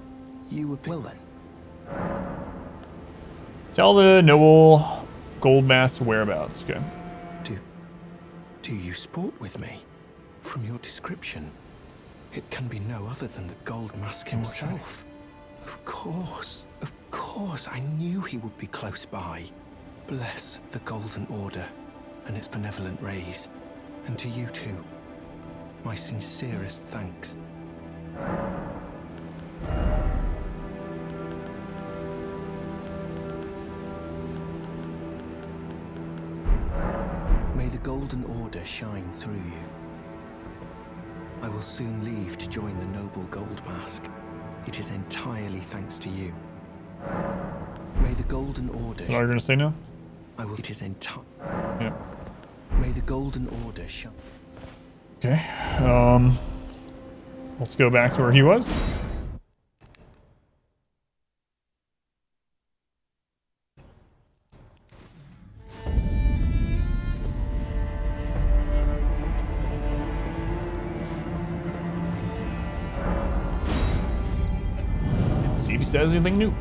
S4: you were well then.
S1: Tell the noble gold mask whereabouts. Okay.
S4: Do you sport with me? From your description, it can be no other than the gold mask himself. Of course, I knew he would be close by. Bless the Golden Order and its benevolent rays. And to you too, my sincerest thanks. May the Golden Order shine through you. I will soon leave to join the noble Gold Mask. It is entirely thanks to you. May the Golden Order.
S1: What are you gonna say now?
S4: I will. It is entirely.
S1: Yeah.
S4: May the Golden Order shine.
S1: Okay. Let's go back to where he was. See if he says anything new.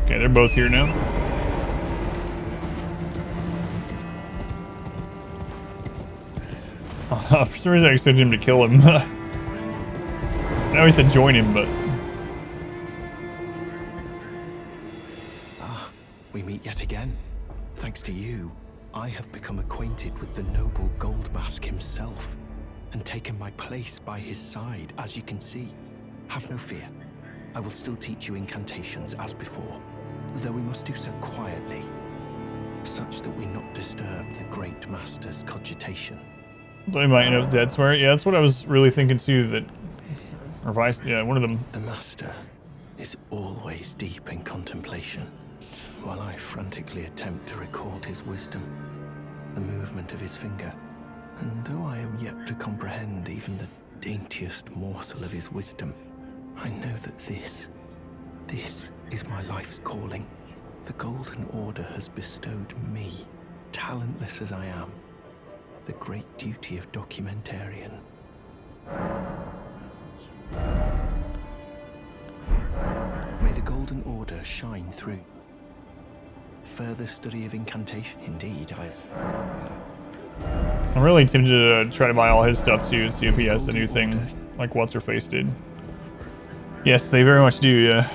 S1: Okay, they're both here now. For some reason I expected him to kill him. I know he said join him, but...
S4: Ah, we meet yet again. Thanks to you, I have become acquainted with the noble Gold Mask himself, and taken my place by his side, as you can see. Have no fear. I will still teach you incantations as before, though we must do so quietly, such that we not disturb the great master's cogitation.
S1: They might end up dead somewhere. Yeah, that's what I was really thinking too, that... Or vice... Yeah, one of them.
S4: The master is always deep in contemplation, while I frantically attempt to record his wisdom, the movement of his finger. And though I am yet to comprehend even the daintiest morsel of his wisdom, I know that this is my life's calling. The Golden Order has bestowed me, talentless as I am, the great duty of documentarian. May the Golden Order shine through. Further study of incantation, indeed,
S1: I'm really tempted to try to buy all his stuff too and see if he has a new thing like What's-Her-Face did. Yes, they very much do, yeah.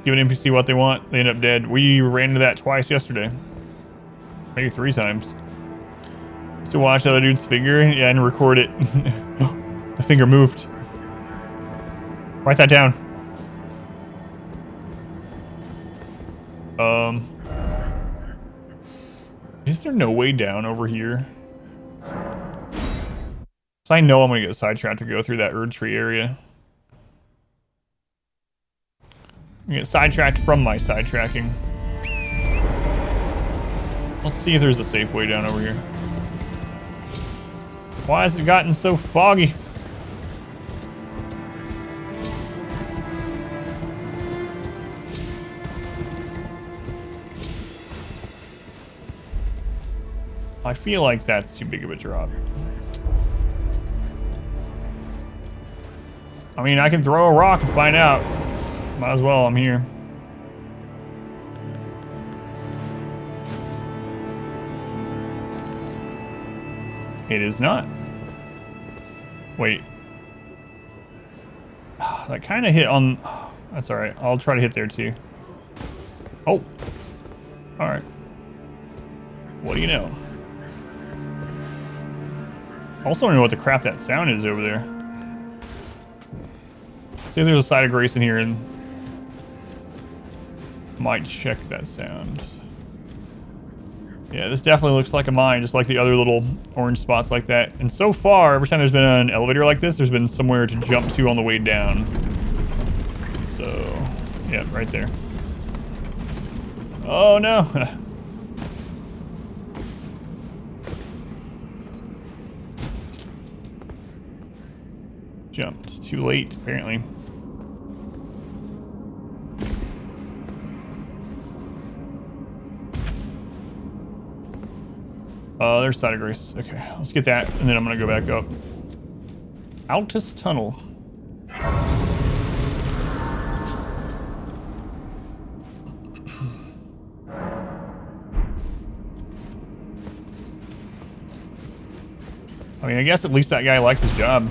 S1: Give an NPC what they want, they end up dead. We ran into that twice yesterday. Maybe 3 times. Just to watch the other dude's finger, yeah, and record it. The finger moved. Write that down. Is there no way down over here? So I know I'm gonna get sidetracked to go through that Erd Tree area. I'm gonna get sidetracked from my sidetracking. Let's see if there's a safe way down over here. Why has it gotten so foggy? I feel like that's too big of a drop. I mean, I can throw a rock and find out. Might as well, I'm here. It is not. Wait. That kind of hit on... That's alright. I'll try to hit there too. Oh. Alright. What do you know? Also don't know what the crap that sound is over there. See if there's a side of grace in here and might check that sound. Yeah, this definitely looks like a mine, just like the other little orange spots like that. And so far, every time there's been an elevator like this, there's been somewhere to jump to on the way down. So, yeah, right there. Oh no. Jumped too late, apparently. There's side of grace. Okay, let's get that, and then I'm gonna go back up. Altus Tunnel. I mean, I guess at least that guy likes his job.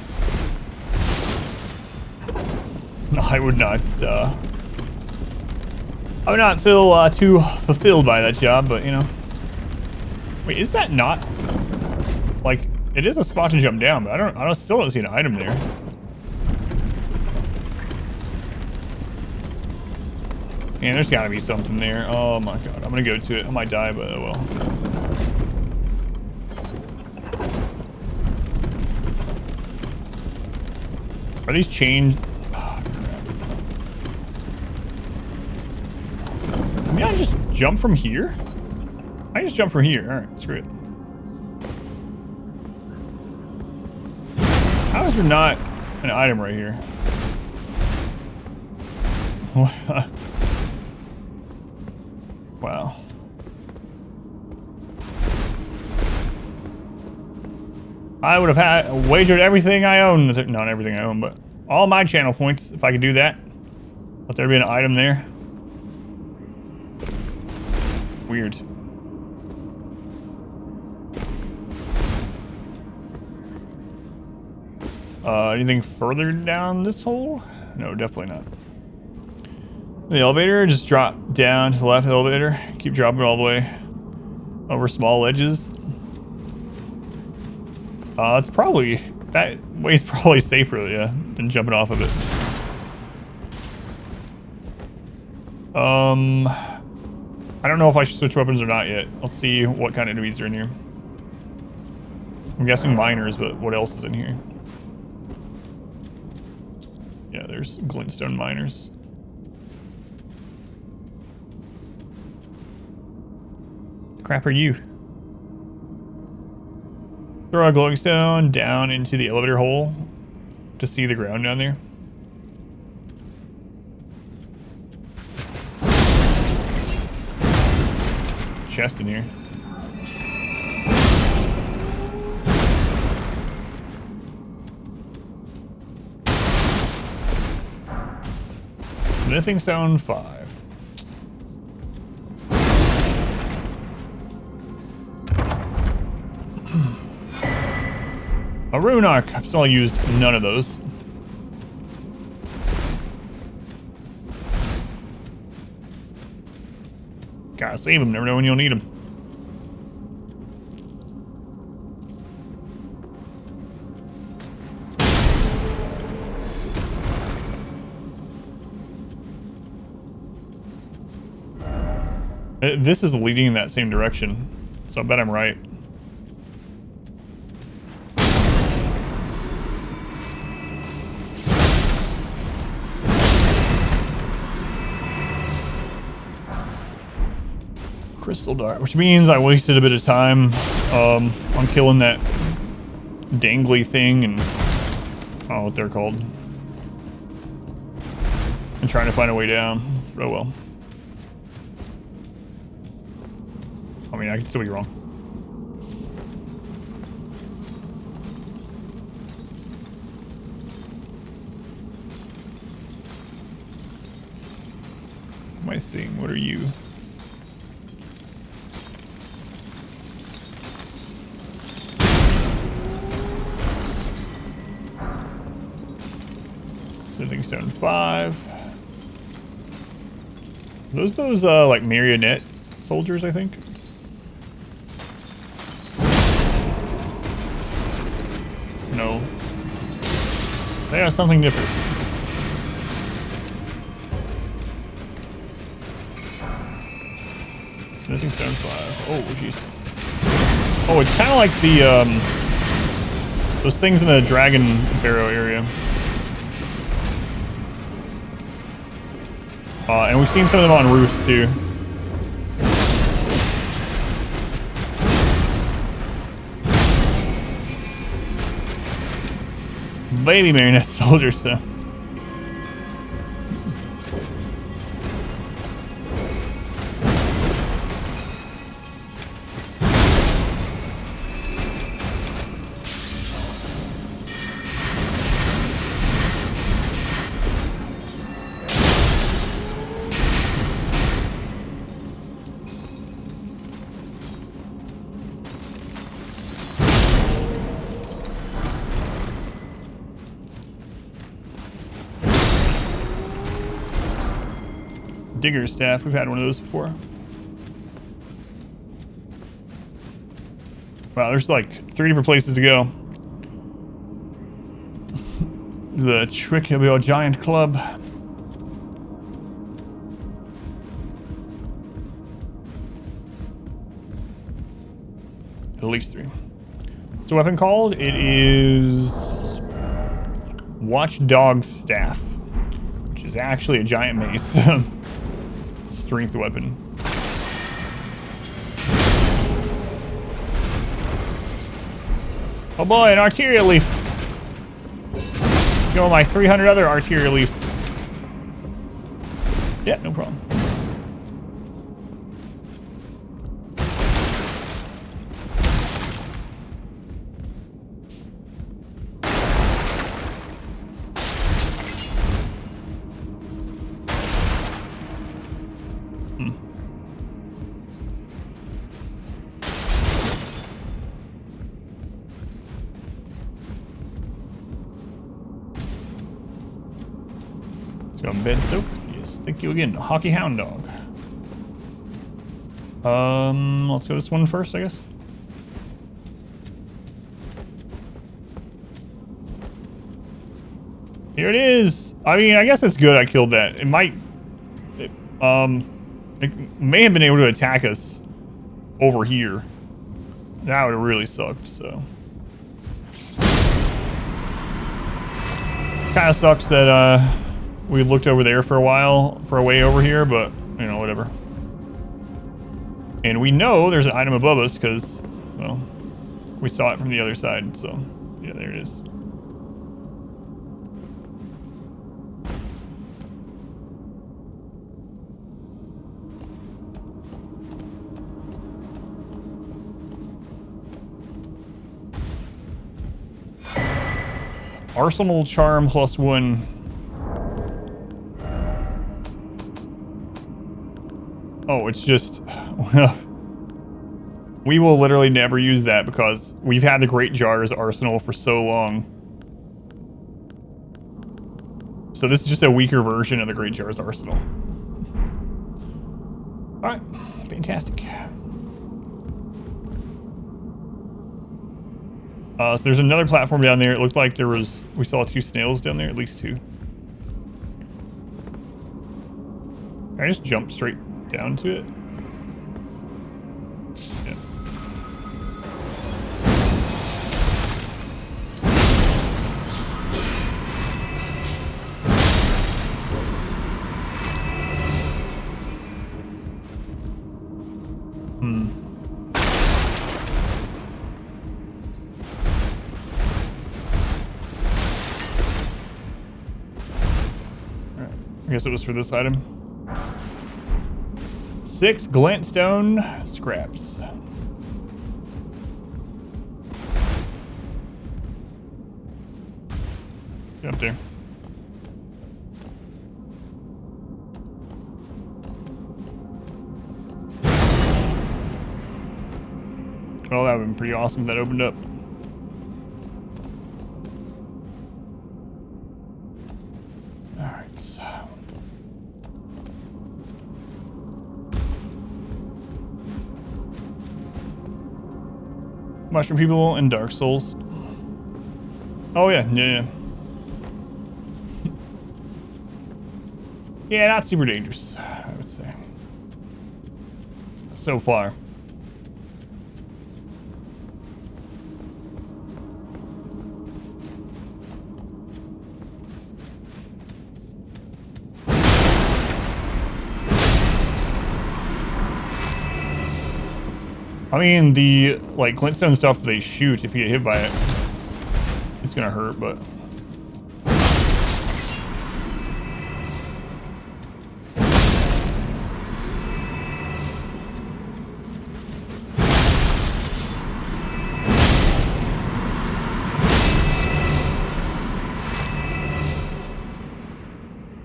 S1: I would not feel too fulfilled by that job, but you know. Wait, is that not like it is a spot to jump down, but I still don't see an item there. Man, there's gotta be something there. Oh my god, I'm gonna go to it. I might die, but oh well. Are these chained? Oh, crap. Can I just jump from here? I just jump from here. Alright, screw it. How is there not an item right here? Wow. I would have wagered everything I own. Not everything I own, but all my channel points if I could do that. Let there be an item there. Weird. Anything further down this hole? No, definitely not. The elevator, just drop down to the left of the elevator. Keep dropping all the way over small ledges. It's probably, that way's probably safer, yeah, than jumping off of it. I don't know if I should switch weapons or not yet. Let's see what kind of enemies are in here. I'm guessing miners, but what else is in here? Yeah, there's glintstone miners. Crap are you? Throw a glowing stone down into the elevator hole to see the ground down there. Chest in here. Smithing stone 5. A rune arc. I've still used none of those. Gotta save them. Never know when you'll need them. This is leading in that same direction, so I bet I'm right. Crystal dart, which means I wasted a bit of time on killing that dangly thing and I don't know what they're called. And trying to find a way down. Oh well. I mean, I could still be wrong. What am I seeing? What are you? Smithing stone 5. Are those like marionette soldiers, I think? They are something different. Smithing stone 5. Oh, jeez. Oh, it's kind of like the, those things in the Dragon Barrow area. And we've seen some of them on roofs, too. Baby marionette soldiers, so. Digger staff, we've had one of those before. Wow, there's like 3 different places to go. The trick of your giant club. At least 3. What's the weapon called? It is Watchdog Staff, which is actually a giant mace. Strength weapon. Oh boy, an arterial leaf. Go my 300 other arterial leaves. Yeah, no problem. Bed soak. Yes, thank you again. Hockey Hound Dog. Let's go this one first, I guess. Here it is. I mean, I guess it's good I killed that. It might... It may have been able to attack us over here. That would have really sucked, so... Kind of sucks that, we looked over there for a while for a way over here, but, you know, whatever. And we know there's an item above us because, well, we saw it from the other side, so, yeah, there it is. Arsenal Charm +1. Oh, it's just... we will literally never use that because we've had the Great Jar's arsenal for so long. So this is just a weaker version of the Great Jar's arsenal. Alright, fantastic. So there's another platform down there. It looked like there was... We saw 2 snails down there, at least 2. Can I just jump straight down to it? Yeah. Alright. I guess it was for this item. 6 glintstone scraps. Get up there. Well, that would have been pretty awesome if that opened up. Mushroom people and Dark Souls. Oh yeah, yeah, yeah. Yeah, not super dangerous, I would say. So far. I mean, the, like, glintstone stuff they shoot, if you get hit by it, it's gonna hurt, but...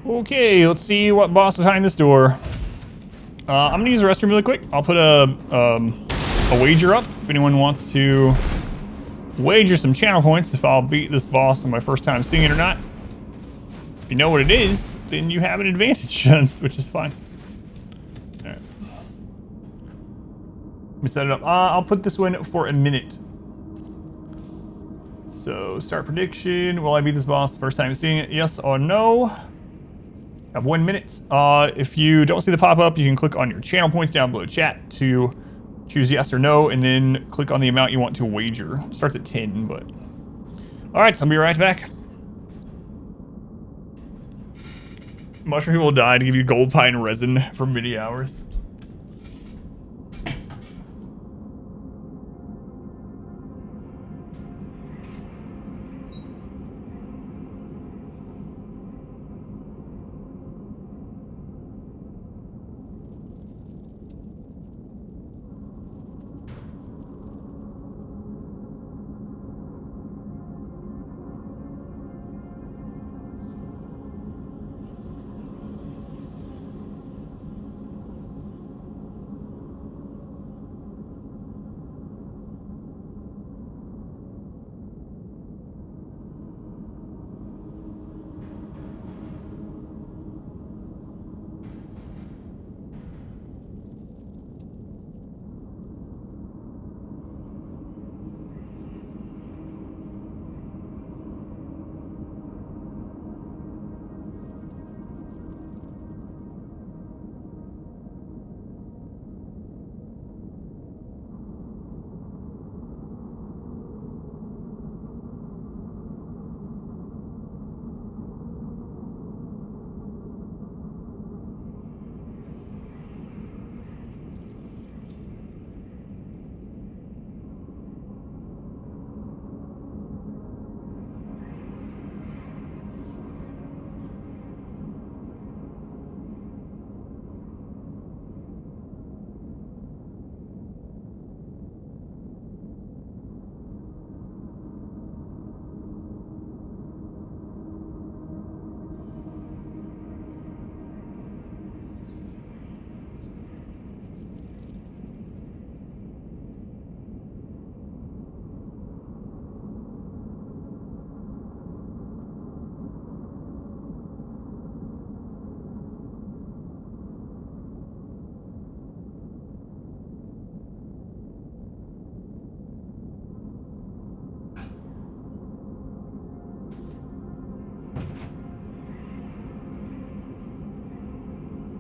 S1: Okay, let's see what boss is behind this door. I'm gonna use the restroom really quick. I'll put a wager up if anyone wants to wager some channel points if I'll beat this boss on my first time seeing it or not. If you know what it is, then you have an advantage, which is fine. All right. Let me set it up. I'll put this one for a minute. So, start prediction. Will I beat this boss the first time seeing it? Yes or no? I have 1 minute. If you don't see the pop-up, you can click on your channel points down below chat to choose yes or no, and then click on the amount you want to wager. It starts at 10, but... Alright, so I'll be right back. Mushroom people will die to give you gold pine resin for many hours.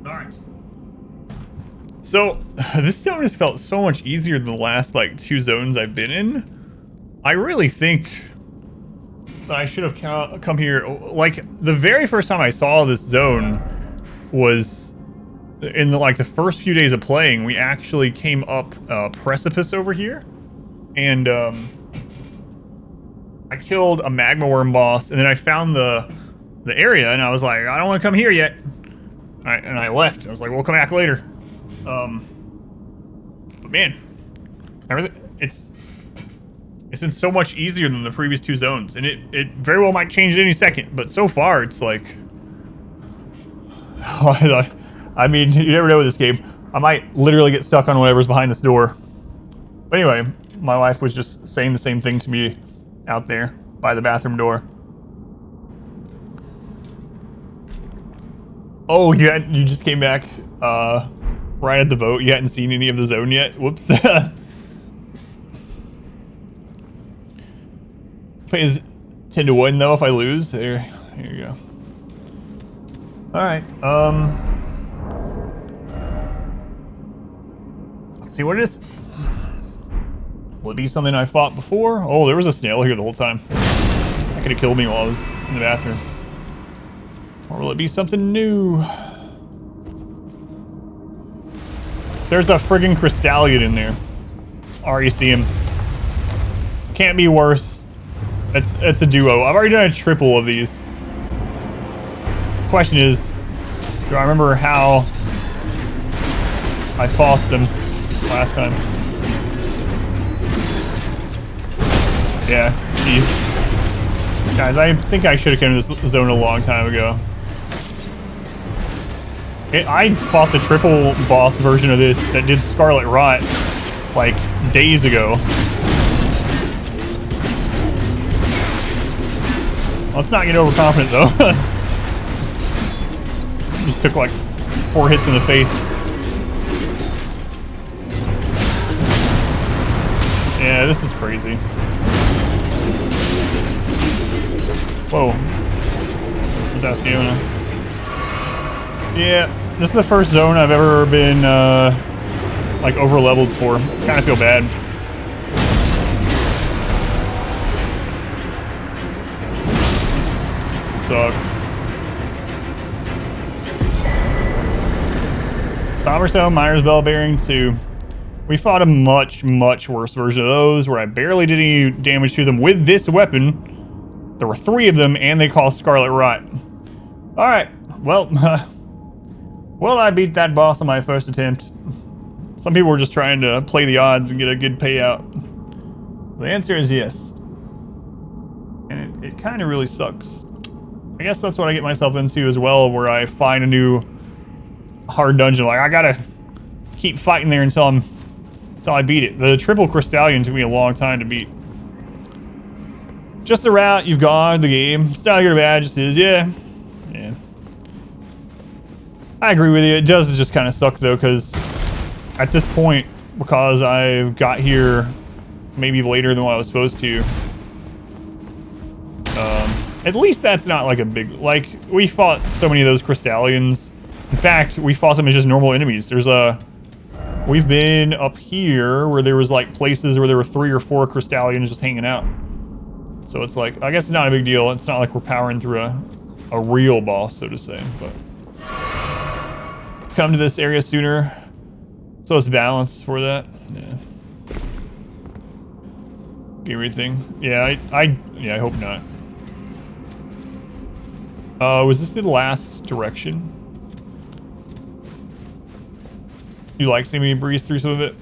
S1: Alright. So, this zone has felt so much easier than the last, like, 2 zones I've been in. I really think that I should have come here. Like, the very first time I saw this zone was in, the first few days of playing. We actually came up a precipice over here. And, I killed a magma worm boss, and then I found the area, and I was like, I don't want to come here yet. And I left. I was like, we'll come back later. But man, it's been so much easier than the previous 2 zones, and it very well might change at any second. But so far, it's like, I mean, you never know with this game. I might literally get stuck on whatever's behind this door. But anyway, my wife was just saying the same thing to me out there by the bathroom door. Oh, you just came back right at the vote. You hadn't seen any of the zone yet. Whoops. Is 10 to 1 though if I lose. Here you go. All right. Let's see what it is. Will it be something I fought before? Oh, there was a snail here the whole time. That could have killed me while I was in the bathroom. Or will it be something new? There's a friggin' Crystallion in there. Already see him. Can't be worse. It's a duo. I've already done a triple of these. Question is, do I remember how I fought them last time? Yeah, jeez. Guys, I think I should have come to this zone a long time ago. I fought the triple boss version of this that did Scarlet Rot like days ago. Let's not get overconfident though. Just took like 4 hits in the face. Yeah, this is crazy. Whoa. Where's Asciona? Yeah, this is the first zone I've ever been like over leveled for. Kind of feel bad. Sucks. Somberstone, Myers Bell Bearing 2. We fought a much, much worse version of those where I barely did any damage to them with this weapon. There were 3 of them and they caused Scarlet Rot. Alright, well, well, I beat that boss on my first attempt. Some people were just trying to play the odds and get a good payout. The answer is yes. And it kind of really sucks. I guess that's what I get myself into as well, where I find a new hard dungeon. Like, I gotta keep fighting there until I beat it. The triple Crystallion took me a long time to beat. Just the route you've gone, the game. It's not good or bad, just is, yeah. Yeah. I agree with you. It does just kind of suck though, because at this point, because I got here maybe later than what I was supposed to, at least that's not like a big, like, we fought so many of those Crystallions. In fact, we fought them as just normal enemies. We've been up here where there was like places where there were 3 or 4 Crystallions just hanging out. So it's like, I guess it's not a big deal. It's not like we're powering through a real boss, so to say, but come to this area sooner. So it's balanced for that. Yeah. Everything. Yeah, I hope not. Was this the last direction? You like seeing me breeze through some of it?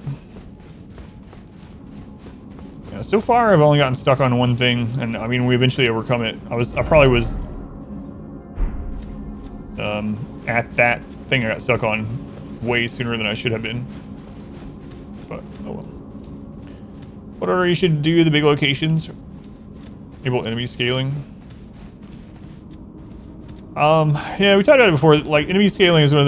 S1: Yeah, so far I've only gotten stuck on one thing, and I mean we eventually overcome it. I probably was at that thing I got stuck on way sooner than I should have been. But oh well. What order you should do the big locations? Enable enemy scaling. Yeah, we talked about it before. Like, enemy scaling is one of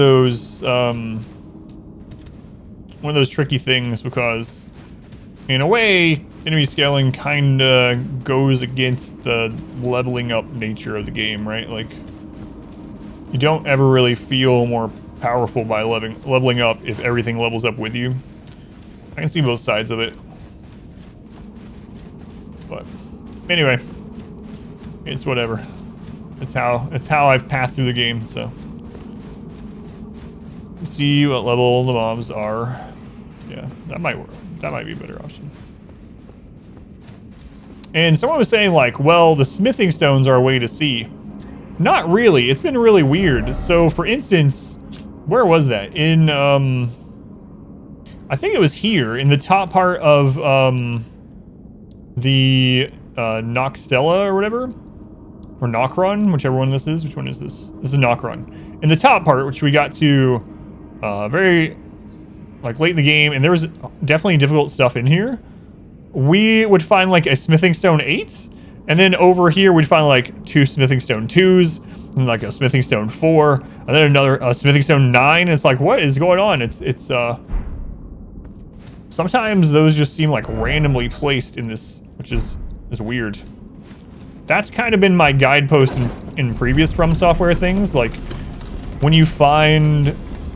S1: those tricky things because, in a way, enemy scaling kind of goes against the leveling up nature of the game, right? Like, you don't ever really feel more powerful by leveling up if everything levels up with you. I can see both sides of it. But anyway, it's whatever. It's how I've passed through the game, so. Let's see what level the mobs are. Yeah, that might work. That might be a better option. And someone was saying like, well, the smithing stones are a way to see. Not really. It's been really weird. So for instance, where was that? In I think it was here in the top part of the Noxtella or whatever. Or Nokron, whichever one this is. Which one is this? This is Nokron. In the top part, which we got to very like late in the game, and there was definitely difficult stuff in here. We would find like a smithing stone 8, and then over here we'd find like 2 smithing stone 2s, and like a smithing stone 4, and then another smithing stone 9. It's like, what is going on? It's sometimes those just seem like randomly placed in this, which is weird. That's kind of been my guidepost in previous From Software things. Like, when you find,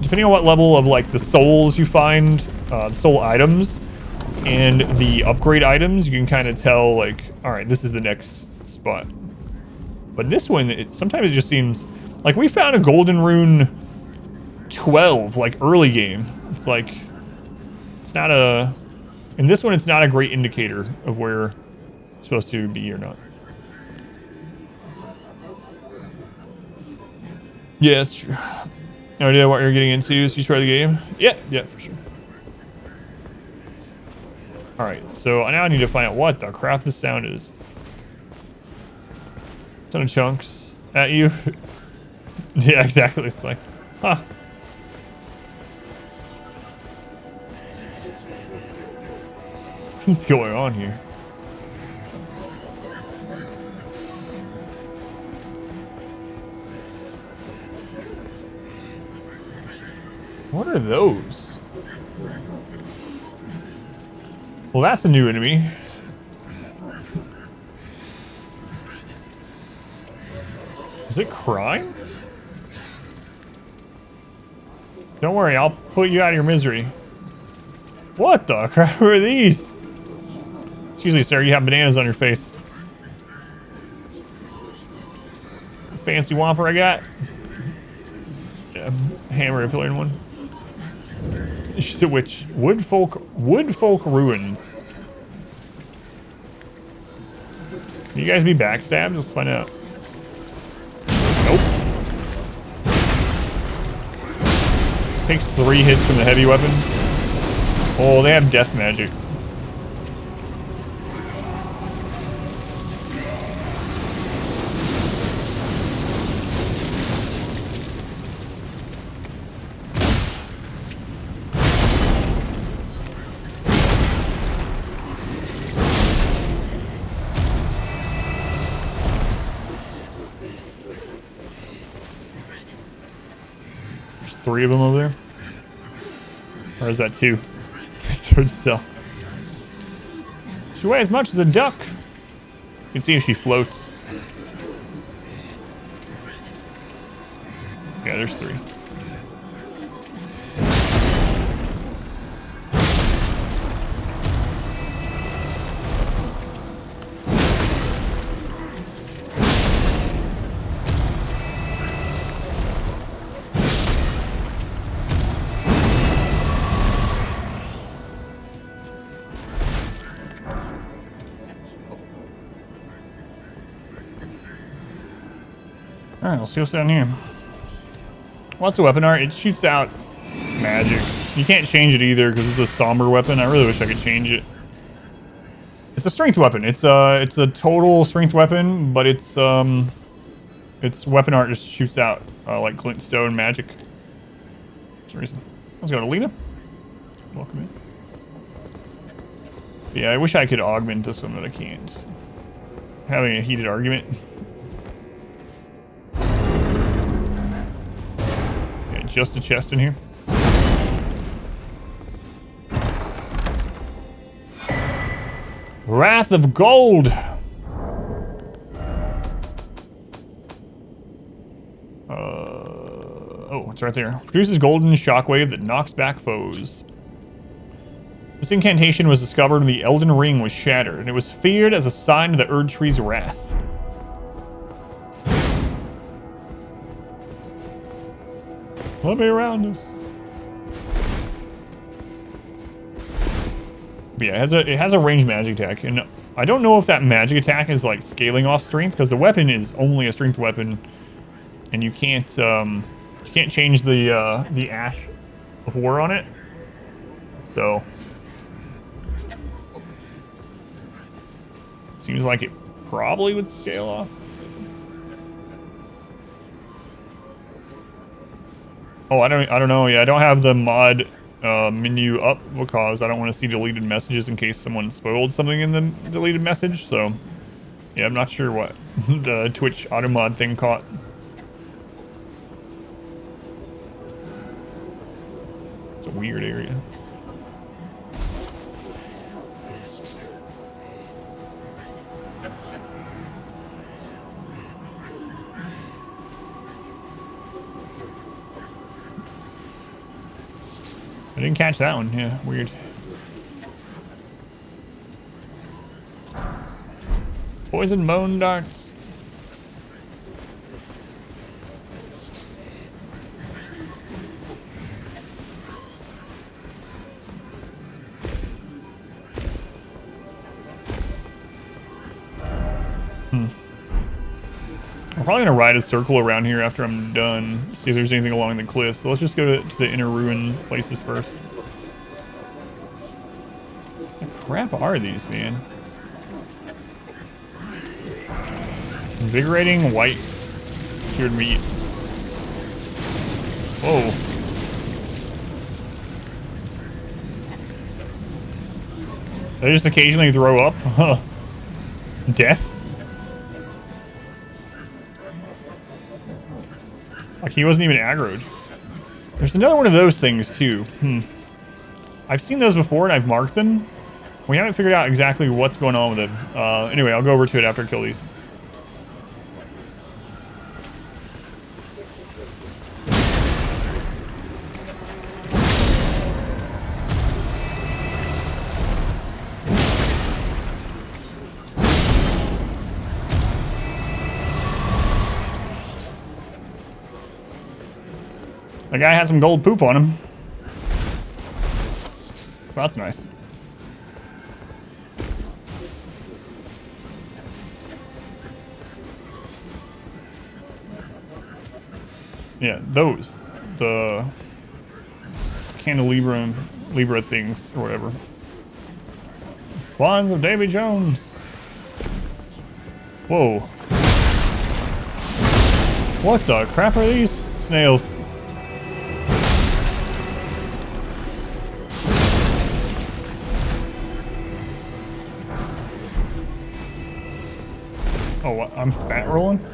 S1: depending on what level of like the souls you find, the soul items and the upgrade items, you can kind of tell like, all right, this is the next spot. But this one, sometimes it just seems like we found a golden rune 12 like early game. It's like, it's not a, in this one it's not a great indicator of where it's supposed to be or not. Yeah, that's true. No idea what you're getting into, so you try the game? Yeah, for sure. Alright, so now I need to find out what the crap this sound is. Ton of chunks at you. Yeah, exactly. It's like, huh. What's going on here? What are those? Well, that's a new enemy. Is it crying? Don't worry, I'll put you out of your misery. What the crap are these? Excuse me, sir, you have bananas on your face. Fancy whopper I got. Yeah, hammer and pillar in one. She's a witch. Woodfolk ruins. Can you guys be backstabbed? Let's find out. Nope. Takes 3 hits from the heavy weapon. Oh, they have death magic. There's 3 of them over there. Or is that 2? It's hard to tell. She weighs as much as a duck. You can see if she floats. Yeah, there's 3. Alright, let's see what's down here. What's the weapon art? It shoots out magic. You can't change it either because it's a somber weapon. I really wish I could change it. It's a strength weapon. It's a total strength weapon, but its weapon art just shoots out like glintstone magic. For some reason. Let's go to Lena. Welcome in. Yeah, I wish I could augment this one, but I can't. Having a heated argument. Just a chest in here. Wrath of Gold. Oh, it's right there. Produces golden shockwave that knocks back foes. This incantation was discovered when the Elden Ring was shattered, and it was feared as a sign of the Erd Tree's wrath. Let me around us. But yeah, it has a ranged magic attack, and I don't know if that magic attack is like scaling off strength because the weapon is only a strength weapon, and you can't change the Ash of War on it. So seems like it probably would scale off. Oh, I don't know. Yeah, I don't have the mod menu up because I don't want to see deleted messages in case someone spoiled something in the deleted message. So, yeah, I'm not sure what the Twitch auto mod thing caught. It's a weird area. I didn't catch that one. Yeah, weird. Poison bone darts. I'm probably gonna ride a circle around here after I'm done. See if there's anything along the cliff. So let's just go to the inner ruin places first. What the crap are these, man? Invigorating white cured meat. Whoa. They just occasionally throw up? Huh. Death? Like he wasn't even aggroed. There's another one of those things too. I've seen those before and I've marked them. We haven't figured out exactly what's going on with them. Anyway, I'll go over to it after I kill these. The guy had some gold poop on him. So that's nice. Yeah, those. The candelabra things or whatever. Swans of Davy Jones. Whoa. What the crap are these? Snails. Oh, what? I'm fat rolling?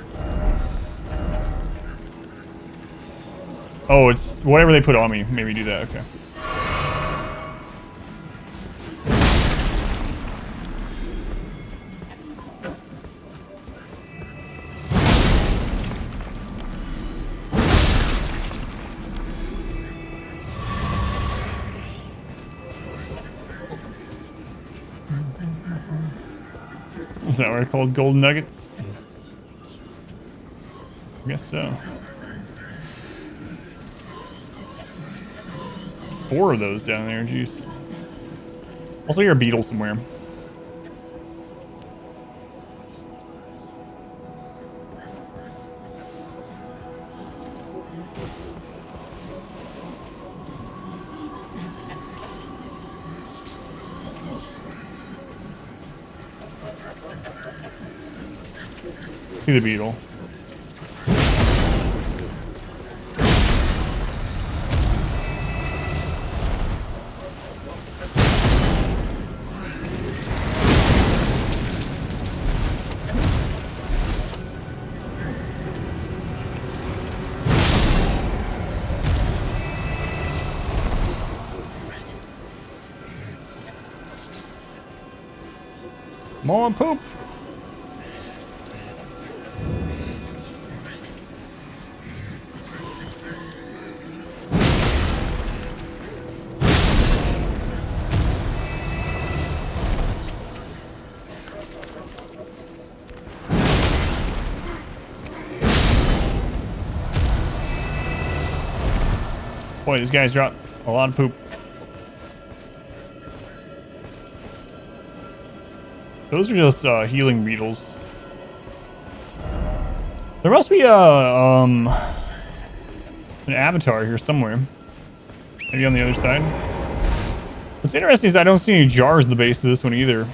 S1: Oh, it's whatever they put on me. Maybe do that. Okay. Is that what they're called? Golden nuggets? I guess so. 4 of those down there, jeez. Also, you're a beetle somewhere. See the beetle. More poop. Boy, these guys drop a lot of poop. Those are just healing beetles. There must be an avatar here somewhere. Maybe on the other side. What's interesting is I don't see any jars at the base of this one either.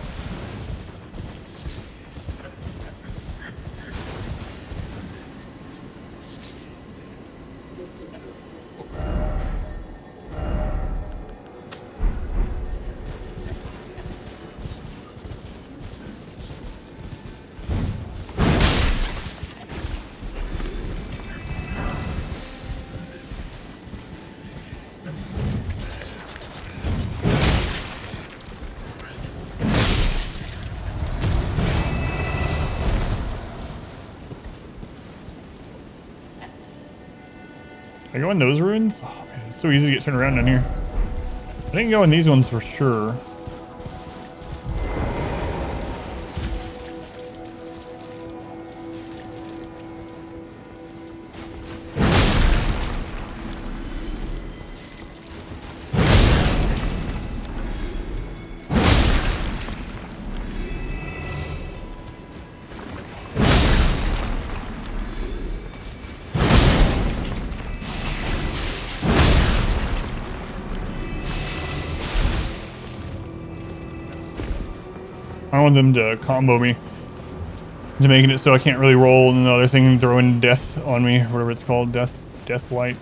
S1: Can I go in those ruins? Oh man, it's so easy to get turned around down here. I didn't go in these ones for sure. I want them to combo me into making it so I can't really roll, and the other thing throwing death on me, whatever it's called, death blight.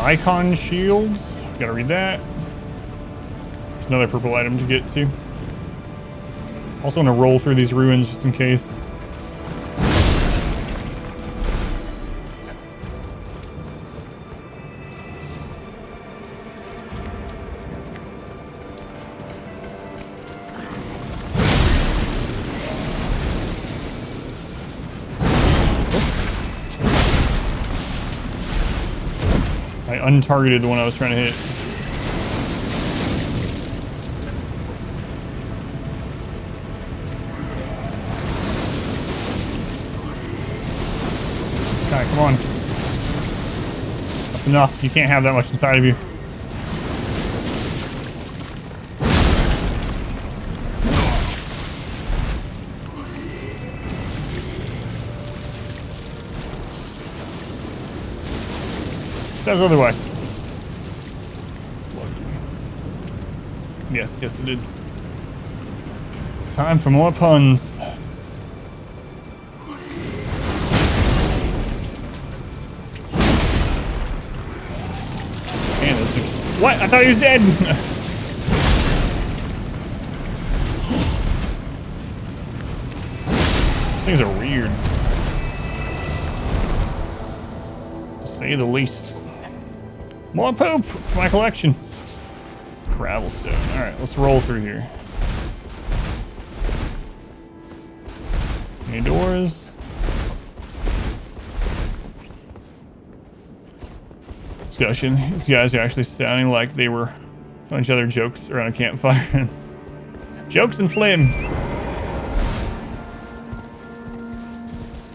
S1: Icon shields. Gotta read that. There's another purple item to get to. Also want to roll through these ruins just in case. I untargeted the one I was trying to hit. Okay, come on. That's enough. You can't have that much inside of you. Says otherwise. Yes, it did. Time for more puns. Man, this thing. What? I thought he was dead. These things are weird, to say the least. More poop for my collection. Gravelstone. Alright, let's roll through here. Any doors? Discussion. These guys are actually sounding like they were telling each other jokes around a campfire. Jokes and phlegm.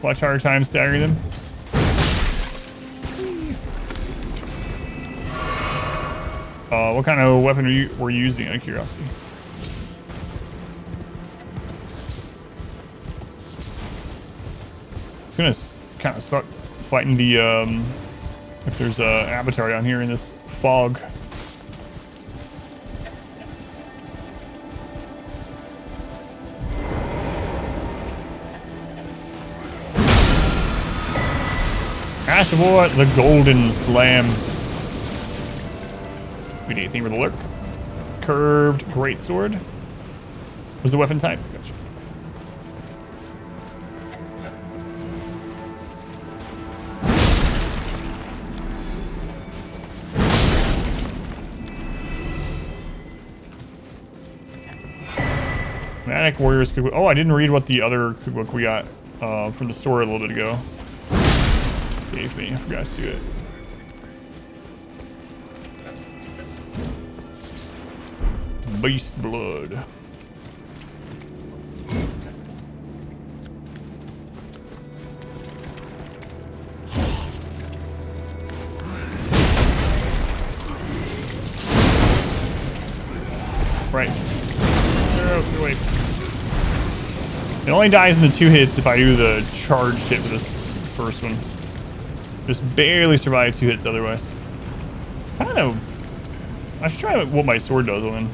S1: Watch harder time stagger them. What kind of weapon were you using, out of curiosity? It's gonna kind of suck fighting the, if there's a avatar down here in this fog. Ash of War, the Golden Slam. We need anything for the lurk. Curved greatsword. Was the weapon type? Gotcha. Manic Warriors cookbook. Oh, I didn't read what the other cookbook we got from the store a little bit ago gave me. I forgot to do it. Beast blood. Right. Get away. It only dies in the 2 hits if I do the charged hit for this first one. Just barely survive 2 hits otherwise. I don't know. I should try what my sword does on him.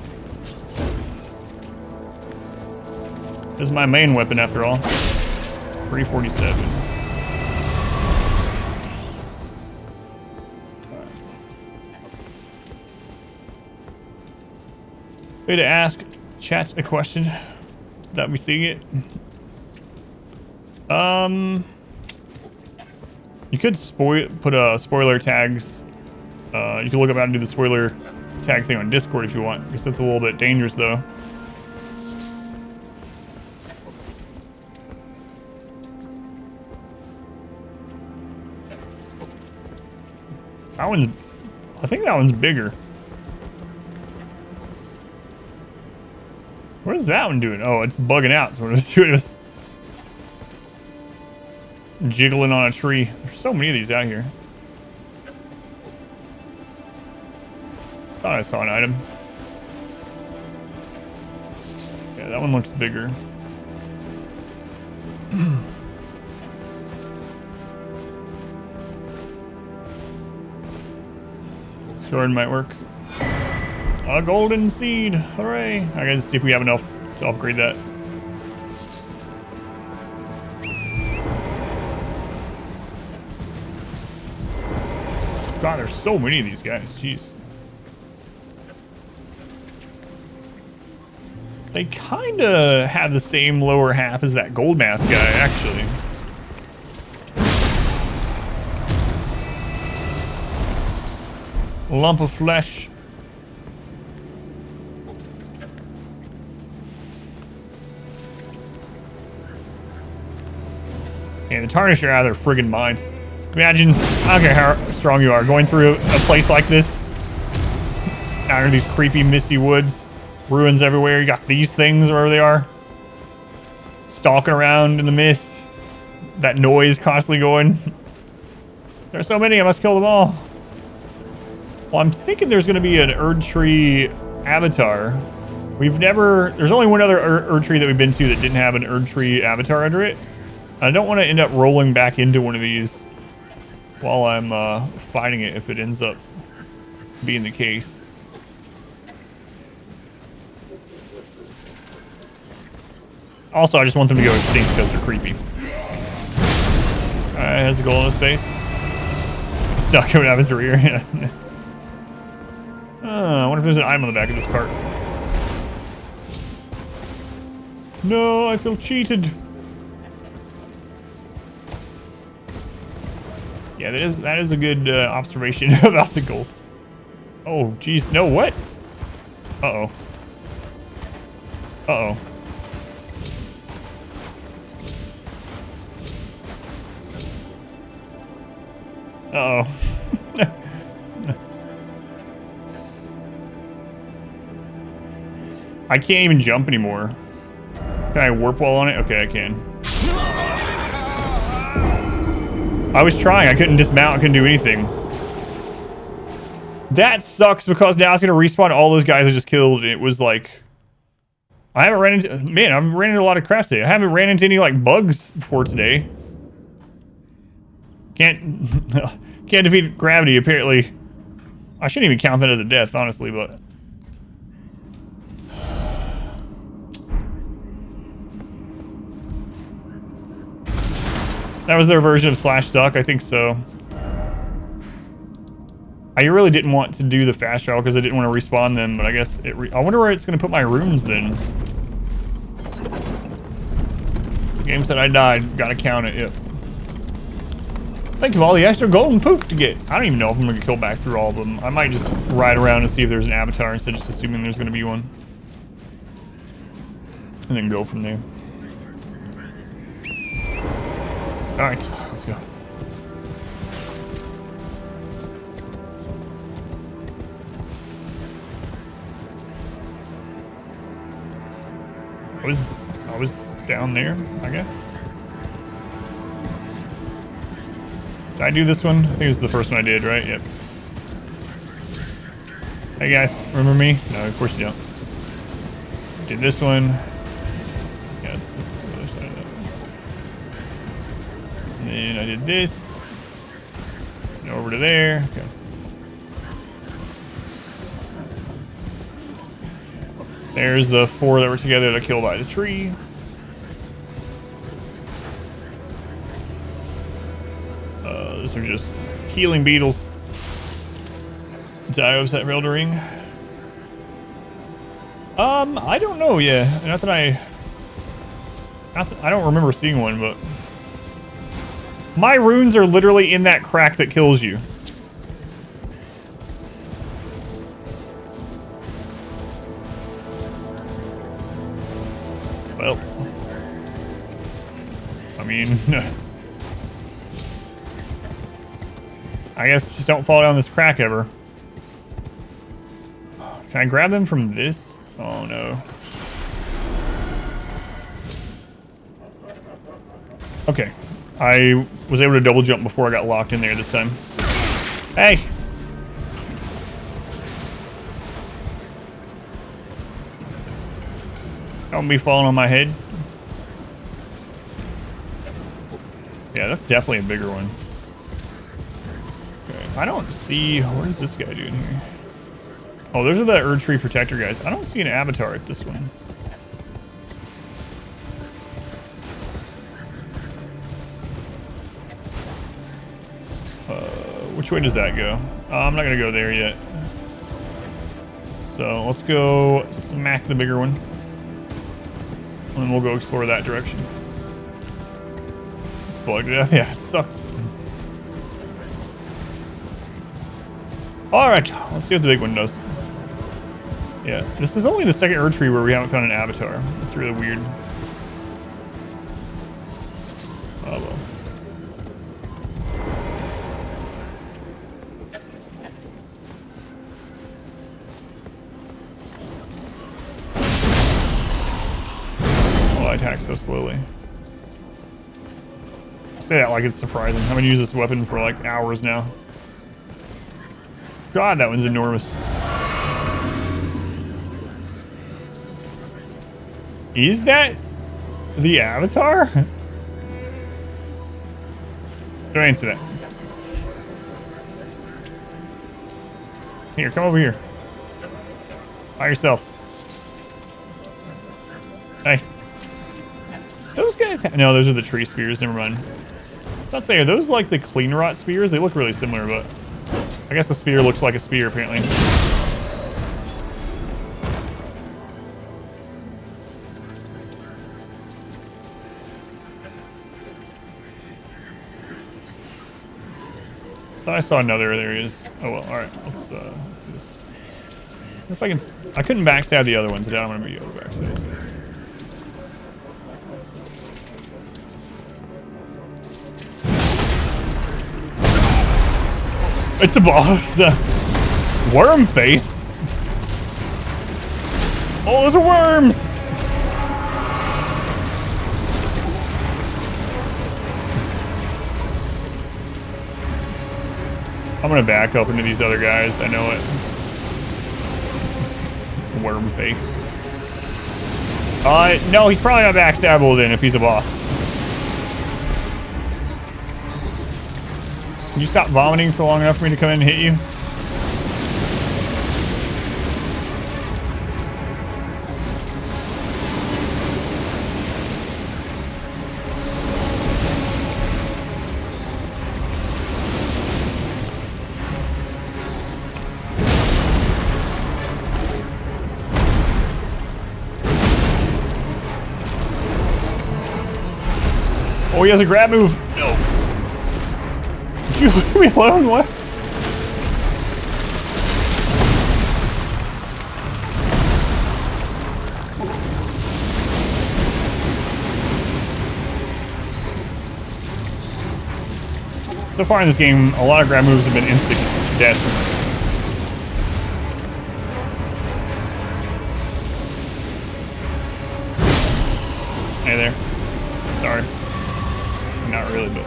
S1: This is my main weapon after all. 347. Way to ask. Chat a question that we see it. You could put spoiler tags. You can look up how to do the spoiler tag thing on Discord if you want. I guess that's a little bit dangerous though. That one's, I think that one's bigger. What is that one doing? Oh, it's bugging out. So what it was doing was jiggling on a tree. There's so many of these out here. Thought I saw an item. Yeah, that one looks bigger. Sword might work. A golden seed! Hooray! I gotta see if we have enough to upgrade that. God, there's so many of these guys. Jeez. They kinda have the same lower half as that gold mask guy, actually. A lump of flesh. And the Tarnished are out of their friggin' minds. Imagine, I don't care how strong you are, going through a place like this. Out here, these creepy, misty woods. Ruins everywhere. You got these things wherever they are. Stalking around in the mist. That noise constantly going. There's so many, I must kill them all. Well, I'm thinking there's going to be an Erdtree avatar. There's only one other Erdtree that we've been to that didn't have an Erdtree avatar under it. I don't want to end up rolling back into one of these while I'm fighting it if it ends up being the case. Also, I just want them to go extinct because they're creepy. Alright, has a goal in his face. It's not coming out of his rear. I wonder if there's an item on the back of this cart. No, I feel cheated. Yeah, that is a good observation about the gold. Oh, geez. No, what? Uh-oh. Uh-oh. Uh-oh. I can't even jump anymore. Can I warp wall on it? Okay, I can. I was trying. I couldn't dismount. I couldn't do anything. That sucks because now it's going to respawn all those guys I just killed. And it was like... I haven't ran into... Man, I've ran into a lot of crap today. I haven't ran into any, like, bugs before today. Can't defeat gravity, apparently. I shouldn't even count that as a death, honestly, but... That was their version of slash stuck, I think so. I really didn't want to do the fast travel because I didn't want to respawn them, but I guess I wonder where it's going to put my rooms then. The game said I died, gotta count it, yep. Think of all the extra golden poop to get. I don't even know if I'm going to kill back through all of them. I might just ride around and see if there's an avatar instead of just assuming there's going to be one. And then go from there. Alright, let's go. I was down there, I guess. Did I do this one? I think this is the first one I did, right? Yep. Hey guys, remember me? No, of course you don't. Did this one. Yeah, it's this other side of that. And then I did this. And over to there. Okay. There's the 4 that were together to kill by the tree. Those are just healing beetles. Die upset ELDEN RING. I don't know. Yeah, not that I don't remember seeing one, but my runes are literally in that crack that kills you. Well, I mean, I guess just don't fall down this crack ever. Can I grab them from this? Oh no. Okay. I was able to double jump before I got locked in there this time. Hey! Don't be falling on my head. Yeah, that's definitely a bigger one. Okay. I don't see... What is this guy doing here? Oh, those are the Erd Tree Protector guys. I don't see an avatar at this one. Which way does that go? I'm not going to go there yet. So let's go smack the bigger one. And then we'll go explore that direction. It's bugged out. Yeah, it sucks. Alright, let's see what the big one does. Yeah, this is only the second Erd Tree where we haven't found an avatar. That's really weird. Oh well. Oh, I attack so slowly. I say that like it's surprising. I'm gonna use this weapon for like hours now. God, that one's enormous. Is that the avatar? Don't answer that. Here, come over here. By yourself. Hey. Those guys no, those are the tree spears. Never mind. Let's say, are those like the clean rot spears? They look really similar, but I guess the spear looks like a spear apparently. Thought I saw another. There he is. Oh well. All right. Let's see this. If I can, I couldn't backstab the other ones. I don't want to be able to backstab. It's a boss. Worm face. Oh, those are worms. I'm gonna back up into these other guys. I know it. Worm face. No, he's probably not backstabbable then if he's a boss. Can you stop vomiting for long enough for me to come in and hit you? Oh, he has a grab move. No. Did you leave me alone? What? So far in this game, a lot of grab moves have been instant death. Hey there. Sorry. Not really, but...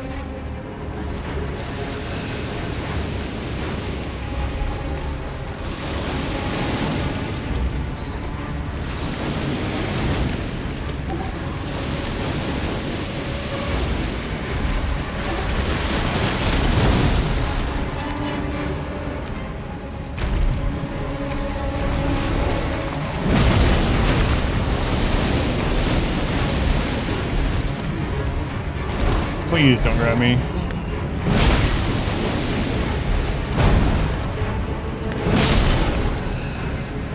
S1: Please don't grab me.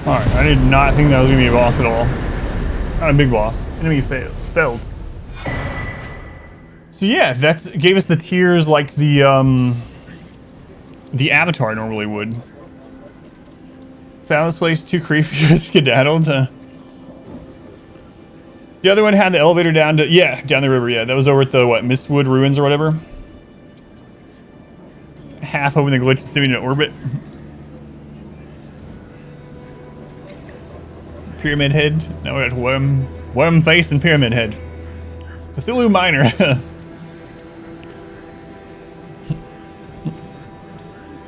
S1: Alright, I did not think that was gonna be a boss at all. Not a big boss. Enemy failed. So yeah, that gave us the tiers like the Avatar normally would. Found this place too creepy to skedaddle to. The other one had the elevator down to, yeah, down the river, yeah. That was over at the, what, Mistwood Ruins or whatever? Half hoping the glitch is sitting in orbit. Pyramid Head. Now we got Worm Face and Pyramid Head. Cthulhu Minor.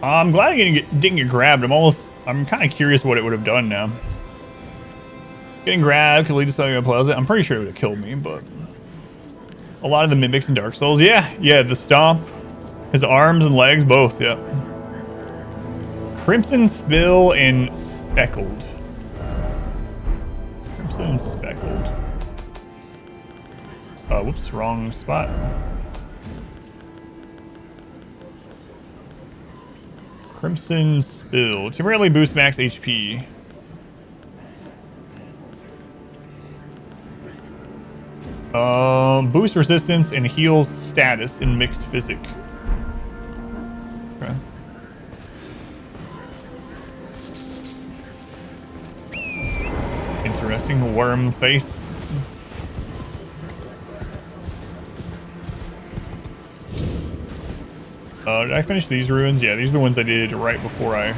S1: I'm glad I didn't get grabbed. I'm kind of curious what it would have done now. Getting grabbed could lead to something unpleasant. I'm pretty sure it would have killed me, but a lot of the mimics in Dark Souls, yeah, the stomp, his arms and legs, both, yeah. Crimson Spill and Speckled. Crimson and Speckled. Whoops, wrong spot. Crimson Spill. Temporarily boost max HP. Boost resistance and heals status in mixed physic. Okay. Interesting. Worm face. Did I finish these ruins? Yeah, these are the ones I did right before I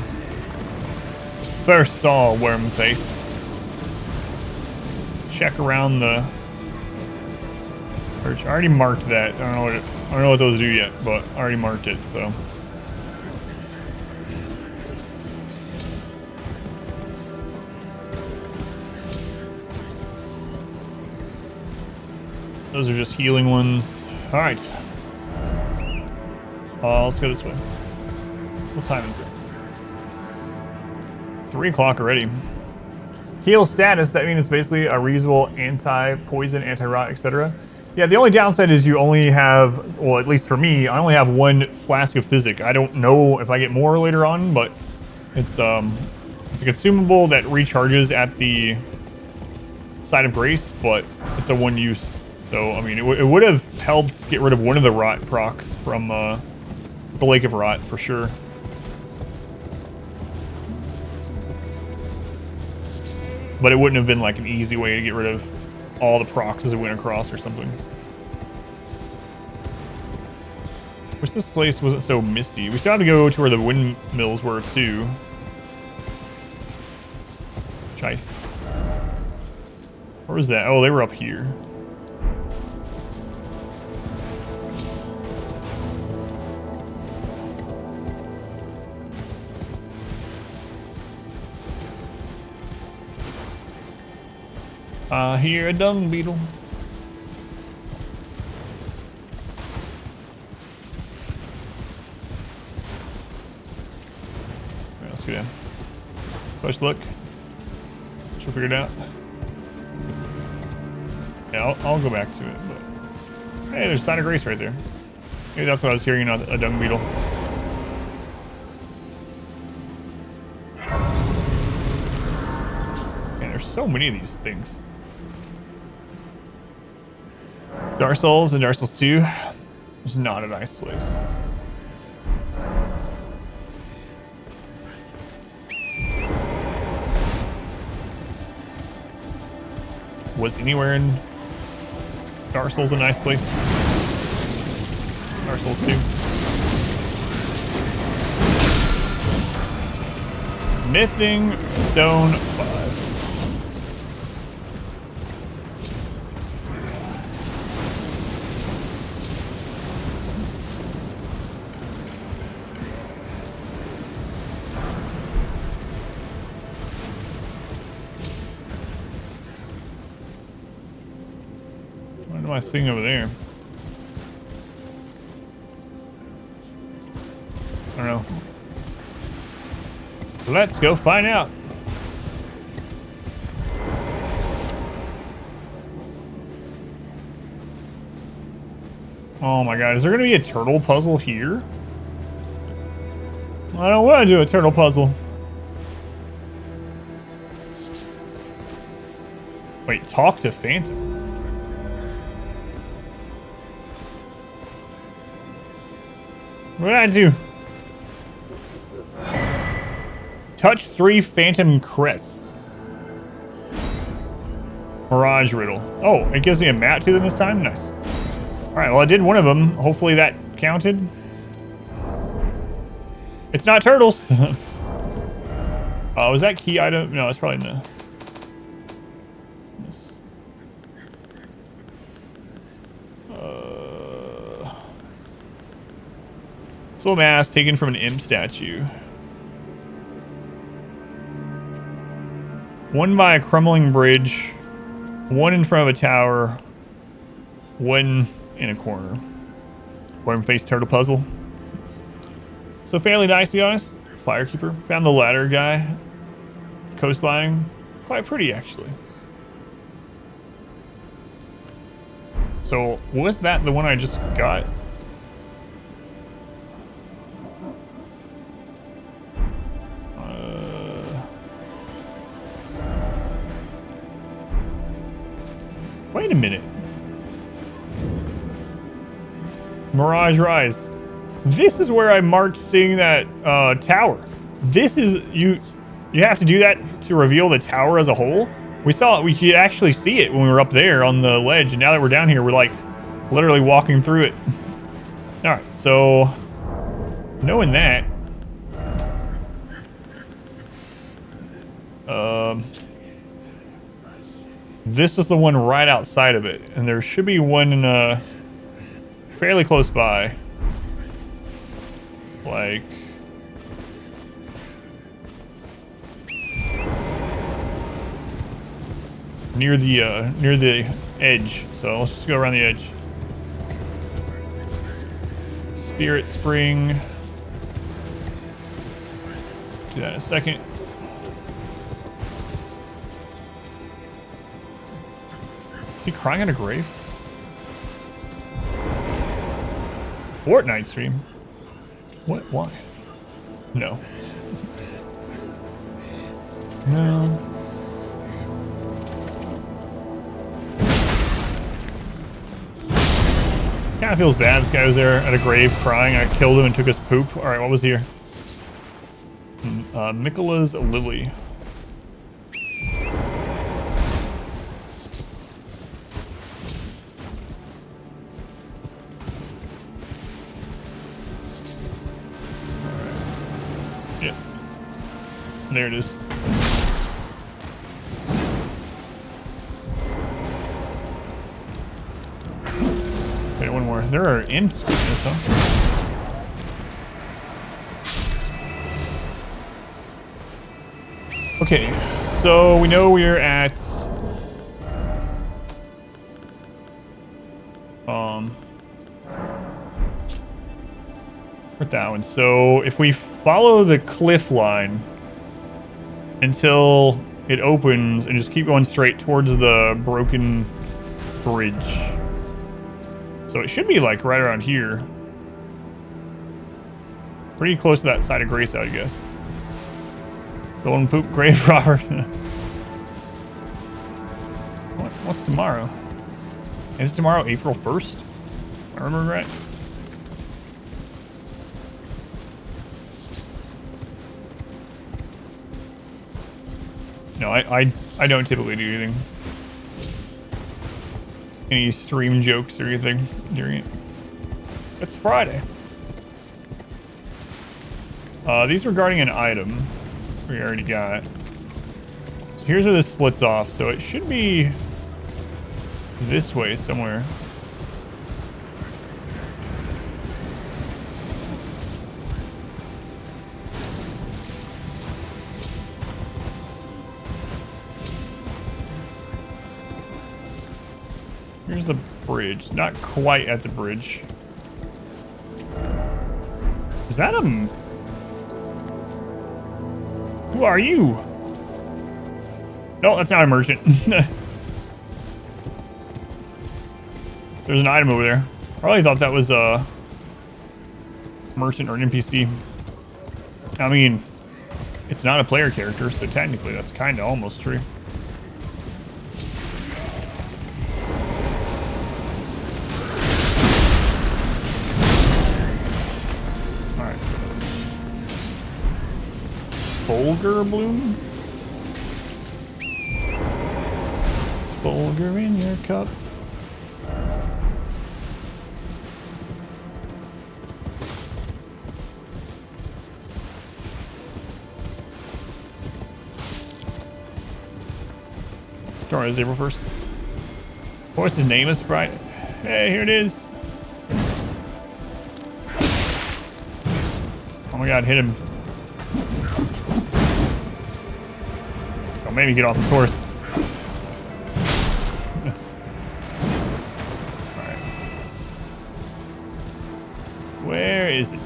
S1: first saw Worm Face. Check around the perch. I already marked that. I don't know what those do yet, but I already marked it, so. Those are just healing ones. All right. Let's go this way. What time is it? 3 o'clock already. Heal status, that means it's basically a reusable anti-poison, anti-rot, etc. Yeah, the only downside is you only have, well, at least for me, I only have 1 flask of physic. I don't know if I get more later on, but it's a consumable that recharges at the site of grace, but it's a 1 use. So, I mean, it would have helped get rid of one of the rot procs from the Lake of Rot, for sure. But it wouldn't have been like an easy way to get rid of all the procs as it went across or something. Wish this place wasn't so misty. We still have to go to where the windmills were too. Chith. Where was that? Oh, they were up here. Here a dung beetle. Alright, let's go down. Push, look. She'll figure it out. Yeah, I'll go back to it, but hey, there's a sign of grace right there. Maybe that's what I was hearing, a dung beetle. Man, there's so many of these things. Dark Souls and Dark Souls 2 is not a nice place. Was anywhere in Dark Souls a nice place? Dark Souls 2. Smithing Stone 5. What am I seeing over there? I don't know. Let's go find out. Oh my god, is there gonna be a turtle puzzle here? I don't want to do a turtle puzzle. Wait, talk to Phantom. What did I do? Touch 3 Phantom Crests. Mirage Riddle. Oh, it gives me a map to them this time? Nice. Alright, well I did one of them. Hopefully that counted. It's not turtles. Was that key item? No, it's probably in the... Slow mass taken from an imp statue. One by a crumbling bridge. One in front of a tower. One in a corner. Worm face turtle puzzle. So fairly nice, to be honest. Firekeeper. Found the ladder guy. Coastline. Quite pretty, actually. So, was that the one I just got? Wait a minute. Mirage Rise. This is where I marked seeing that tower. This is you have to do that to reveal the tower as a whole. We saw it, we could actually see it when we were up there on the ledge, and now that we're down here, we're like literally walking through it. Alright, so knowing that. This is the one right outside of it, and there should be one fairly close by. Like near the edge. So let's just go around the edge. Spirit Spring. Do that in a second. Is he crying in a grave? Fortnite stream? What? Why? No. No. Kind of feels bad. This guy was there at a grave crying. I killed him and took his poop. All right, what was here? Mikola's Lily. There it is. Okay, one more. There are imps in this, huh? Okay, so we know we're at with that one. So if we follow the cliff line until it opens and just keep going straight towards the broken bridge. So it should be like right around here. Pretty close to that side of Grace, I guess. Golden Poop Grave Robber. What's tomorrow? Is tomorrow April 1st? I remember right. No, I don't typically do anything. Any stream jokes or anything during it. It's Friday. These regarding an item we already got. So here's where this splits off. So it should be this way somewhere. Here's the bridge. Not quite at the bridge. Is that a... Who are you? No, that's not a merchant. There's an item over there. Probably thought that was a merchant or an NPC. I mean, it's not a player character, so technically that's kind of almost true. Fulgur bloom? Is Fulgur in your cup? Tomorrow is April 1st. Of course, his name is Friday. Hey, here it is. Oh my god, hit him. Oh, maybe get off this horse. Alright. Where is it?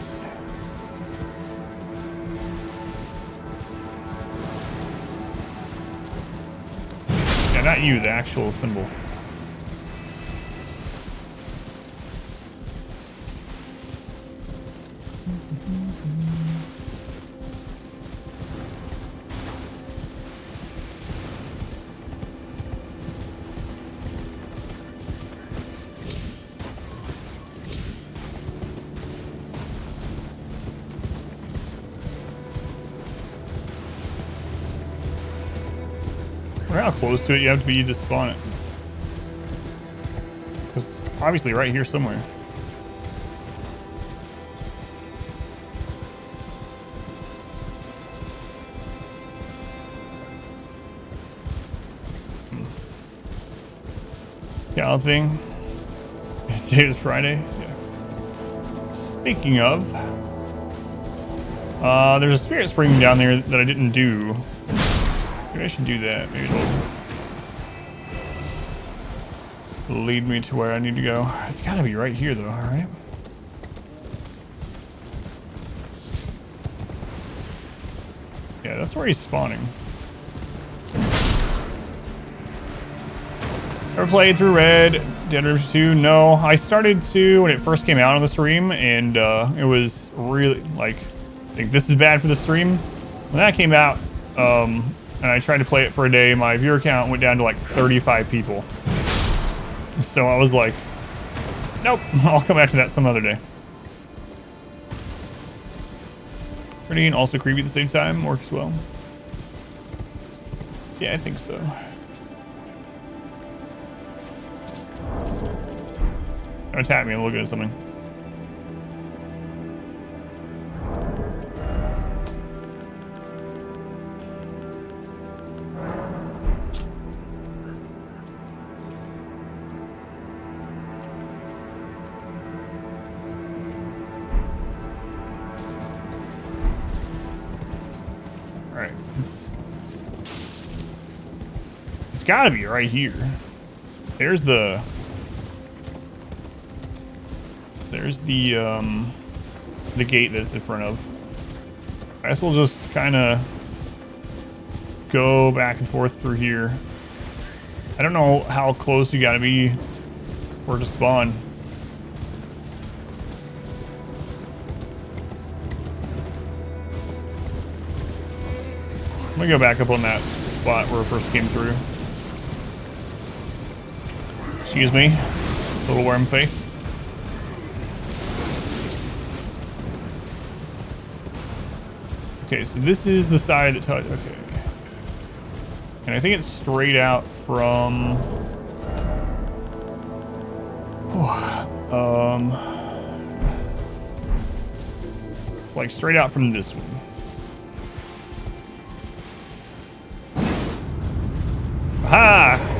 S1: Yeah, not you, the actual symbol. How close to it you have to be to spawn it. It's obviously right here somewhere. Yeah, thing. Today is Friday. Yeah. Speaking of, there's a spirit spring down there that I didn't do. Maybe I should do that. Maybe it'll lead me to where I need to go. It's gotta be right here though, alright? Yeah, that's where he's spawning. Ever played through Red Dead Redemption 2? No, I started to when it first came out on the stream, and it was really like this is bad for the stream. When that came out, and I tried to play it for a day, my viewer count went down to like 35 people. So I was like, nope, I'll come back to that some other day. Pretty and also creepy at the same time works well. Yeah, I think so. Don't tap me, I'm looking at something. It's gotta be right here. There's the gate that's in front of. I guess we'll just kind of go back and forth through here. I don't know how close you gotta be for it to spawn. Let me go back up on that spot where it first came through. Excuse me, little worm face. Okay, so this is the side that touched. Okay, and I think it's straight out from. It's like straight out from this one. Aha!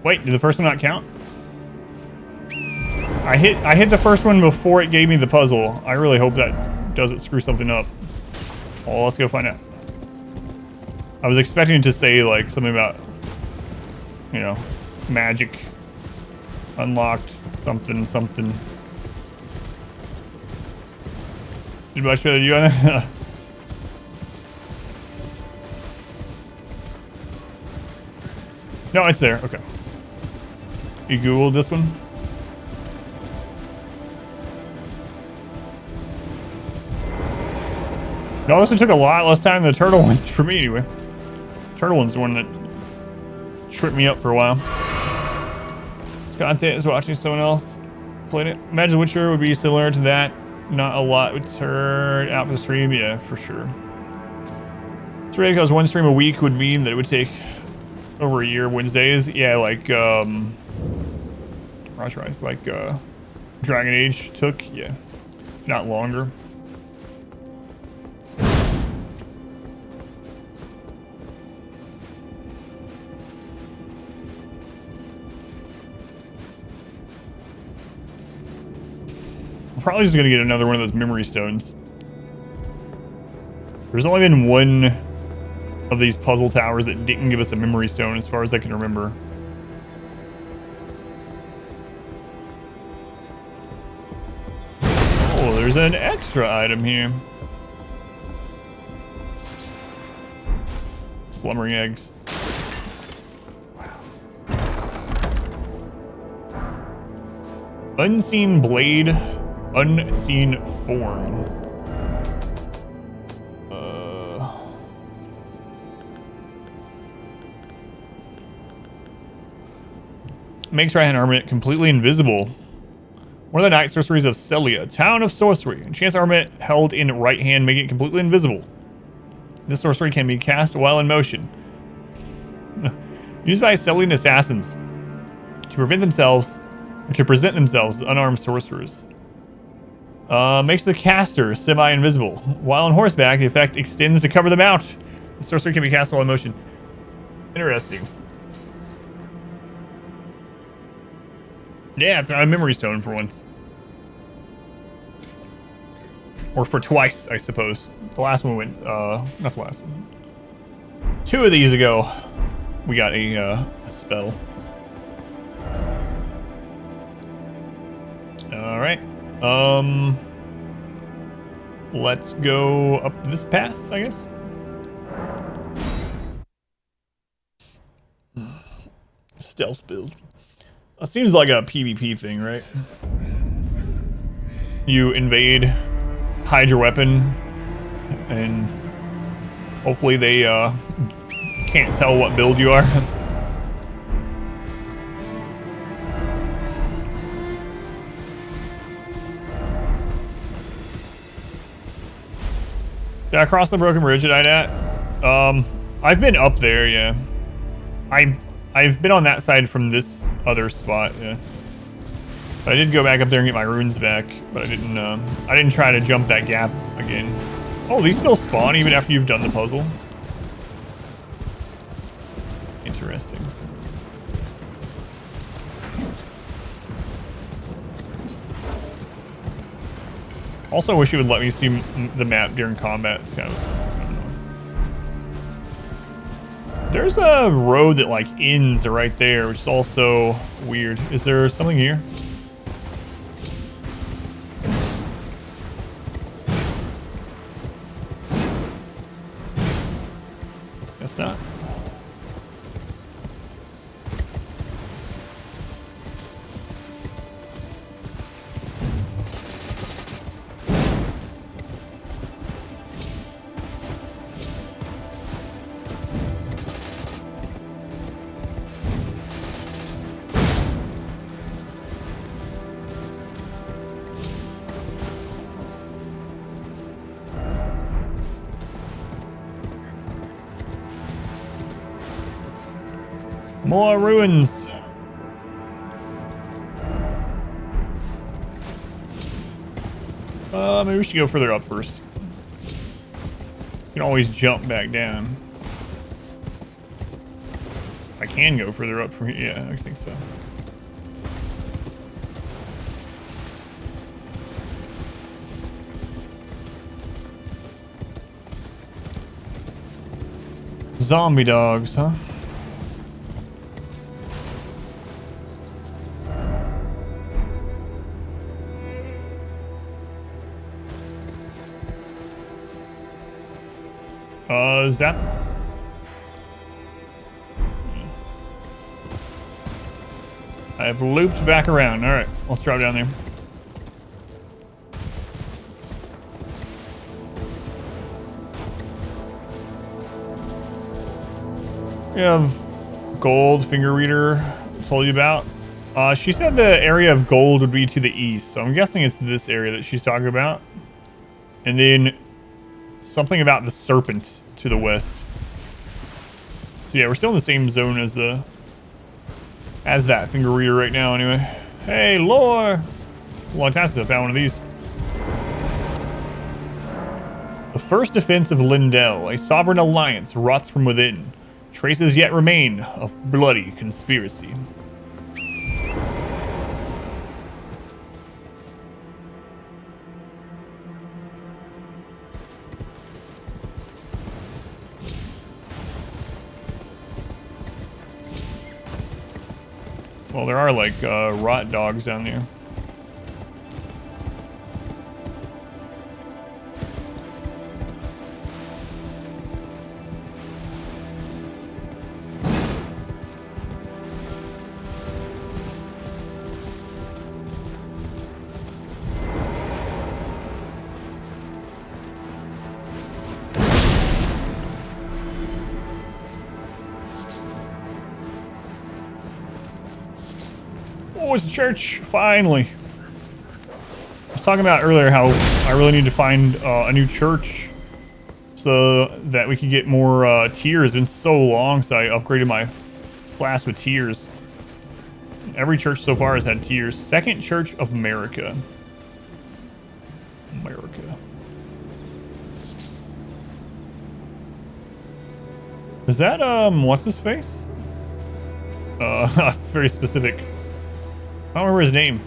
S1: Wait, did the first one not count? I hit the first one before it gave me the puzzle. I really hope that doesn't screw something up. Well, let's go find out. I was expecting it to say like something about, you know, magic unlocked something. Did much better than you on that? No, it's there. Okay. You Googled this one? No, this one took a lot less time than the turtle ones for me anyway. Turtle one's the one that tripped me up for a while. Content is watching someone else playing it. Imagine Witcher would be similar to that. Not a lot would turn out for the stream. Yeah, for sure. It's really because one stream a week would mean that it would take over a year. Wednesdays, yeah, like Rise, like Dragon Age took, yeah, if not longer. I'm probably just gonna get another one of those memory stones. There's only been one of these puzzle towers that didn't give us a memory stone as far as I can remember. Oh, there's an extra item here. Slumbering eggs. Wow. Unseen blade, unseen form. Makes right-hand armament completely invisible. One of the night sorceries of Celia, town of sorcery. Enchants armament held in right hand, making it completely invisible. This sorcery can be cast while in motion. Used by Celian assassins to present themselves as unarmed sorcerers. Makes the caster semi-invisible. While on horseback, the effect extends to cover them out. The sorcery can be cast while in motion. Interesting. Yeah, it's not a memory stone for once. Or for twice, I suppose. The last one went, not the last one. 2 of these ago, we got a spell. Alright. Let's go up this path, I guess. Stealth build. It seems like a PvP thing, right? You invade, hide your weapon, and hopefully they can't tell what build you are. Did I cross the broken bridge that I'd at? I've been up there, yeah. I've been on that side from this other spot, yeah. But I did go back up there and get my runes back, but I didn't try to jump that gap again. Oh, these still spawn even after you've done the puzzle? Interesting. Also, I wish it would let me see the map during combat. It's kind of... There's a road that like ends right there, which is also weird. Is there something here? Guess not. More ruins. Maybe we should go further up first. You can always jump back down. I can go further up from here. Yeah, I think so. Zombie dogs, huh? Zap. I've looped back around. All right, let's drop down there. We have gold finger reader. I told you about. She said the area of gold would be to the east, so I'm guessing it's this area that she's talking about. And then something about the serpent to the west. So yeah, we're still in the same zone as that finger reader right now anyway. Hey, lore! Long time since I found one of these. The first defense of Lindell, a sovereign alliance rots from within. Traces yet remain of bloody conspiracy. Well, there are like rot dogs down there. Oh, it's a church! Finally! I was talking about earlier how I really need to find a new church so that we can get more tiers. It's been so long since I upgraded my class with tiers. Every church so far has had tiers. Second Church of America. America. Is that, what's his face? It's very specific. I don't remember his name.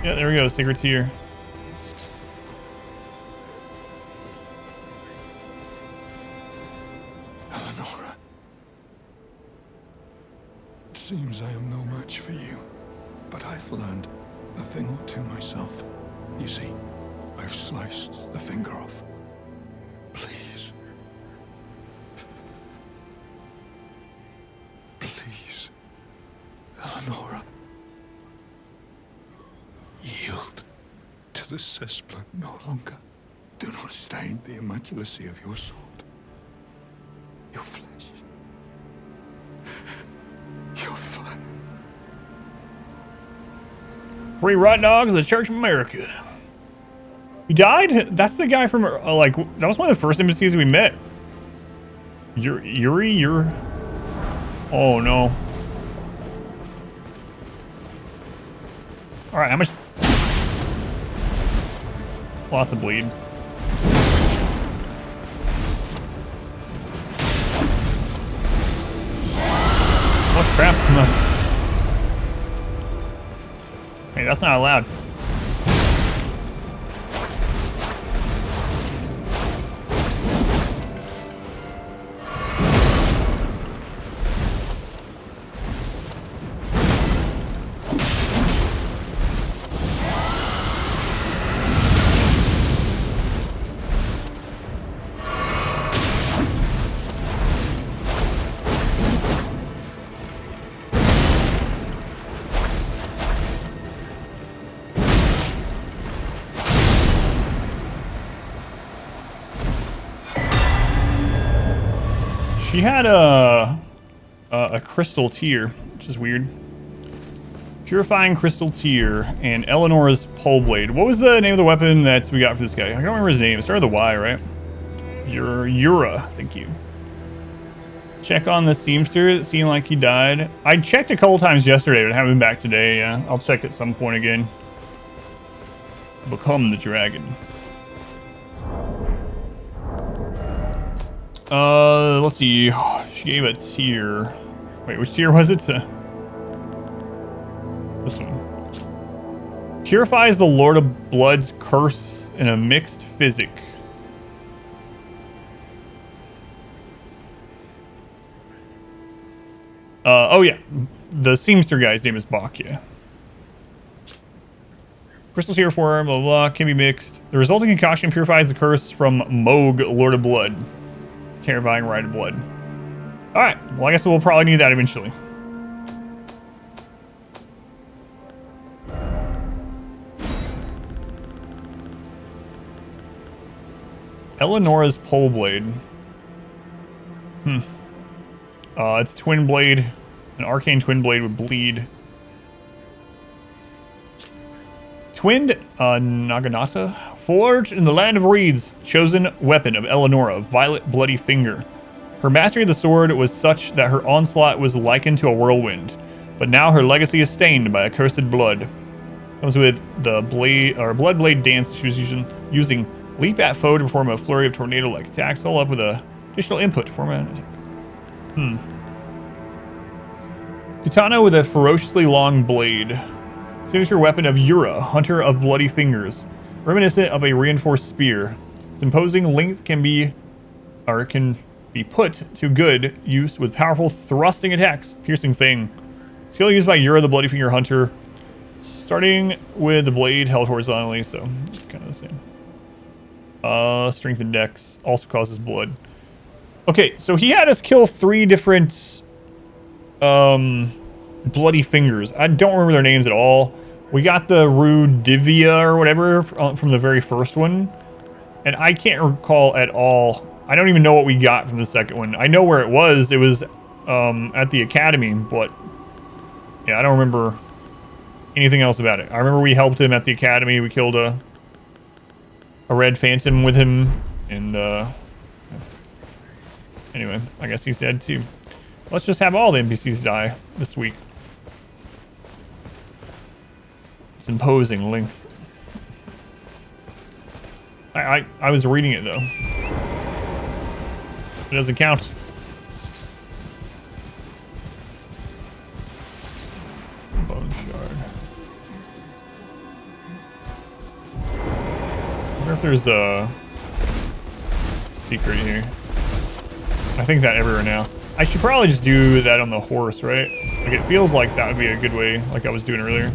S1: Yeah, there we go. Secret's here.
S2: Eleonora. It seems I am no match for you, but I've learned a thing or two myself. You see, I've sliced the finger off. Please. Please, Eleonora. Yield to the cessplant no longer. Do not stain the immaculacy of your sword. Your flesh. Your fire.
S1: Free rot dogs of the Church of America. He died? That's the guy from, like, that was one of the first NPCs we met. You're... Oh, no. Alright, how much... Lots of bleed. What crap? Hey, that's not allowed. She had a crystal tear, which is weird. Purifying crystal tear and Eleanor's pole blade. What was the name of the weapon that we got for this guy? I don't remember his name. It started with a Y, right? Yura. Thank you. Check on the seamster. It seemed like he died. I checked a couple times yesterday, but haven't been back today. Yeah, I'll check at some point again. Become the dragon. Let's see. She gave a tier. Wait, which tier was it? This one. Purifies the Lord of Blood's curse in a mixed physic. Oh yeah. The seamster guy's name is Bach, yeah. Crystals here for blah, blah, blah, can be mixed. The resulting concoction purifies the curse from Moog, Lord of Blood. It's terrifying rite of blood. Alright, well I guess we'll probably need that eventually. Eleanor's pole blade. It's twin blade. An arcane twin blade would bleed. Twinned Naginata. Forged in the land of reeds. Chosen weapon of Eleonora. Violet bloody finger. Her mastery of the sword was such that her onslaught was likened to a whirlwind. But now her legacy is stained by accursed blood. Comes with the blade or blood blade dance she was using leap at foe to perform a flurry of tornado-like attacks, all up with a additional input to perform an attack. Katana with a ferociously long blade. Signature weapon of Yura, hunter of bloody fingers. Reminiscent of a reinforced spear. Its imposing length can be put to good use with powerful thrusting attacks. Piercing fang. Skill used by Yura, the bloody finger hunter. Starting with the blade held horizontally, so kind of the same. Strength and dex also causes blood. Okay, so he had us kill 3 different bloody fingers. I don't remember their names at all. We got the Rudivia or whatever from the very first one, and I can't recall at all. I don't even know what we got from the second one. I know where it was. It was at the academy, but yeah, I don't remember anything else about it. I remember we helped him at the academy. We killed a red phantom with him, and anyway, I guess he's dead too. Let's just have all the NPCs die this week. It's imposing length. I was reading it though. It doesn't count. Bone shard. I wonder if there's a secret here. I think that everywhere now. I should probably just do that on the horse, right? Like, it feels like that would be a good way, like I was doing earlier.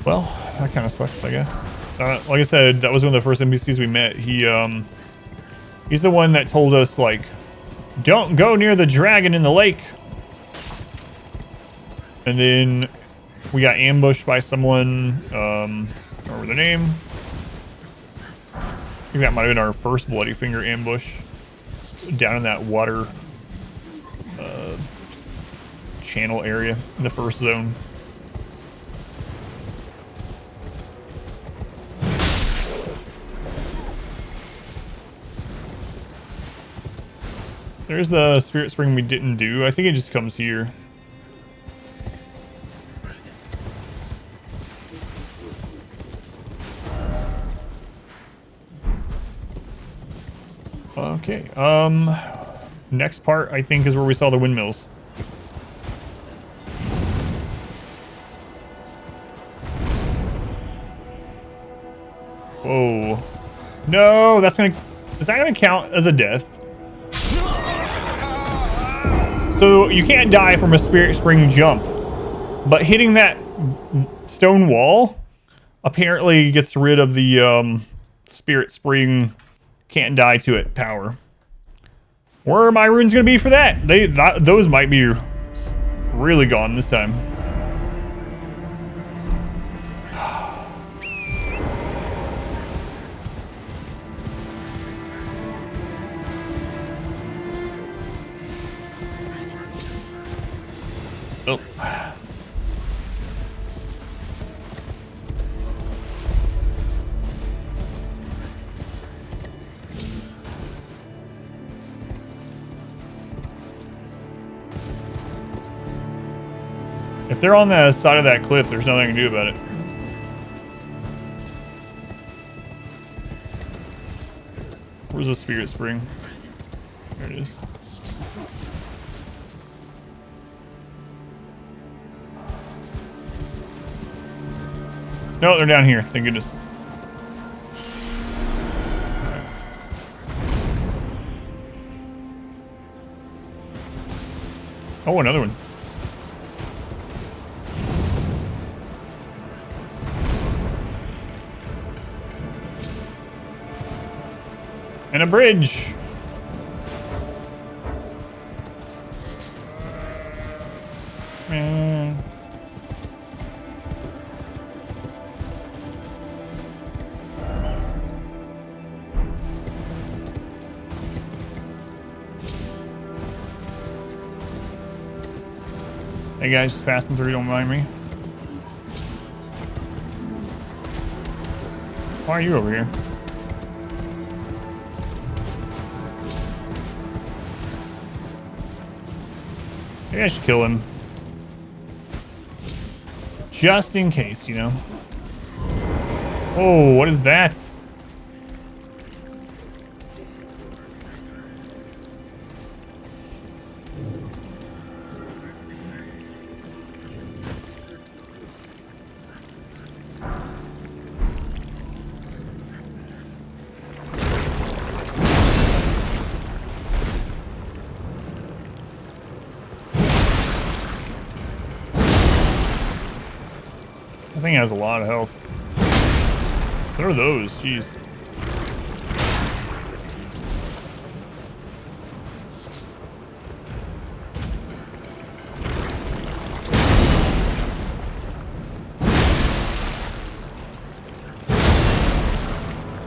S1: Well, that kind of sucks, I guess. Like I said, that was one of the first NPCs we met. He's the one that told us, like, don't go near the dragon in the lake. And then we got ambushed by someone, I don't remember the name. I think that might have been our first bloody finger ambush down in that water channel area in the first zone. There's the spirit spring we didn't do. I think it just comes here. Okay, next part I think is where we saw the windmills. Whoa. No, is that gonna count as a death? So you can't die from a spirit spring jump, but hitting that stone wall apparently gets rid of the spirit spring can't die to it power. Where are my runes gonna be for that? Those might be really gone this time. Oh. If they're on the side of that cliff, there's nothing I can do about it. Where's the spirit spring? There it is. No, they're down here. Thank goodness. Right. Oh, another one. And a bridge. Hey guys, just passing through, don't mind me. Why are you over here? Maybe I should kill him. Just in case, you know. Oh, what is that? I think it has a lot of health. So are those, jeez.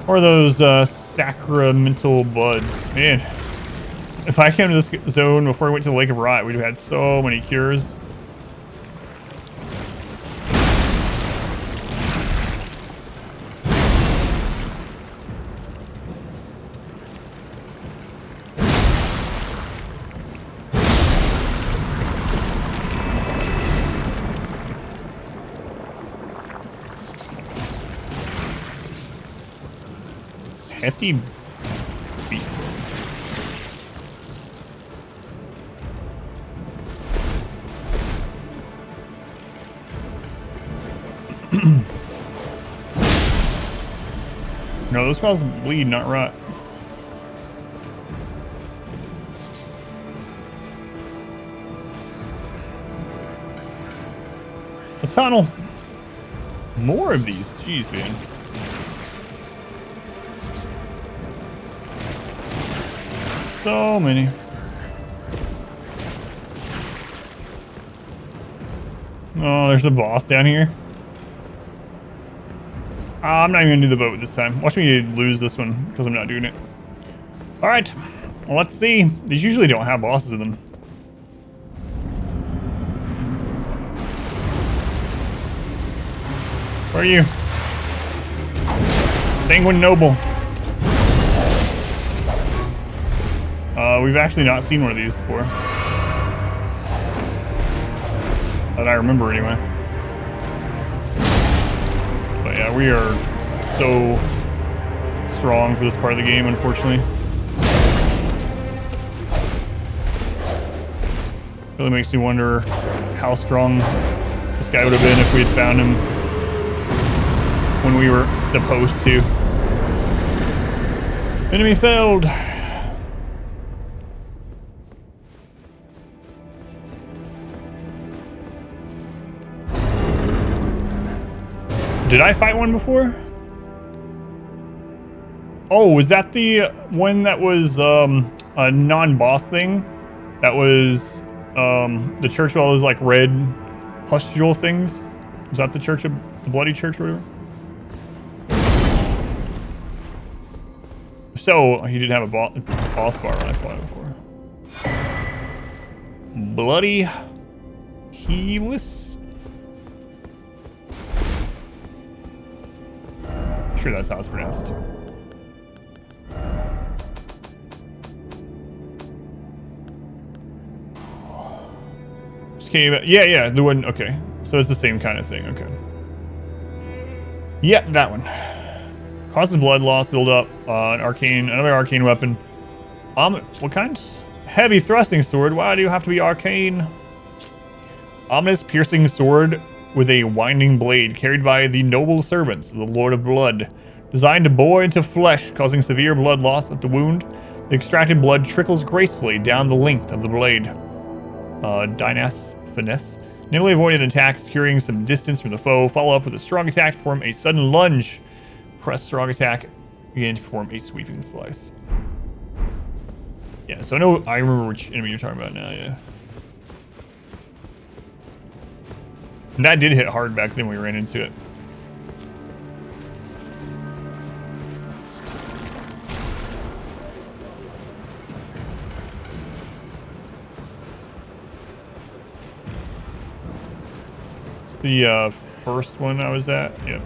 S1: Or those sacramental buds. Man, if I came to this zone before I went to the Lake of Rot, we'd have had so many cures. Hefty beast. No, those cause bleed, not rot. A tunnel. More of these. Jeez, man. So many. Oh, there's a boss down here. I'm not even gonna do the vote this time. Watch me lose this one because I'm not doing it. All right, well, let's see. These usually don't have bosses in them. Where are you? Sanguine Noble. We've actually not seen one of these before. That I remember anyway. But yeah, we are so strong for this part of the game, unfortunately. Really makes me wonder how strong this guy would have been if we had found him when we were supposed to. Enemy failed. Did I fight one before? Oh, was that the one that was a non-boss thing? That was the church with all those like red pustule things? Was that the church of the Bloody Church or whatever? So he didn't have a boss bar when I fought it before. Bloody Helis. Sure, that's how it's pronounced. Just came. Yeah, the one. Okay, so it's the same kind of thing. Okay. Yep, that one. Causes blood loss, build up. Another arcane weapon. What kind? Heavy thrusting sword. Why do you have to be arcane? Ominous piercing sword with a winding blade carried by the noble servants of the Lord of Blood. Designed to bore into flesh, causing severe blood loss at the wound. The extracted blood trickles gracefully down the length of the blade. Dynas finesse. Nimbly avoid an attack, securing some distance from the foe. Follow up with a strong attack to perform a sudden lunge. Press strong attack again to perform a sweeping slice. Yeah, so I remember which enemy you're talking about now, yeah. And that did hit hard back then when we ran into it. the first one I was at. Yep.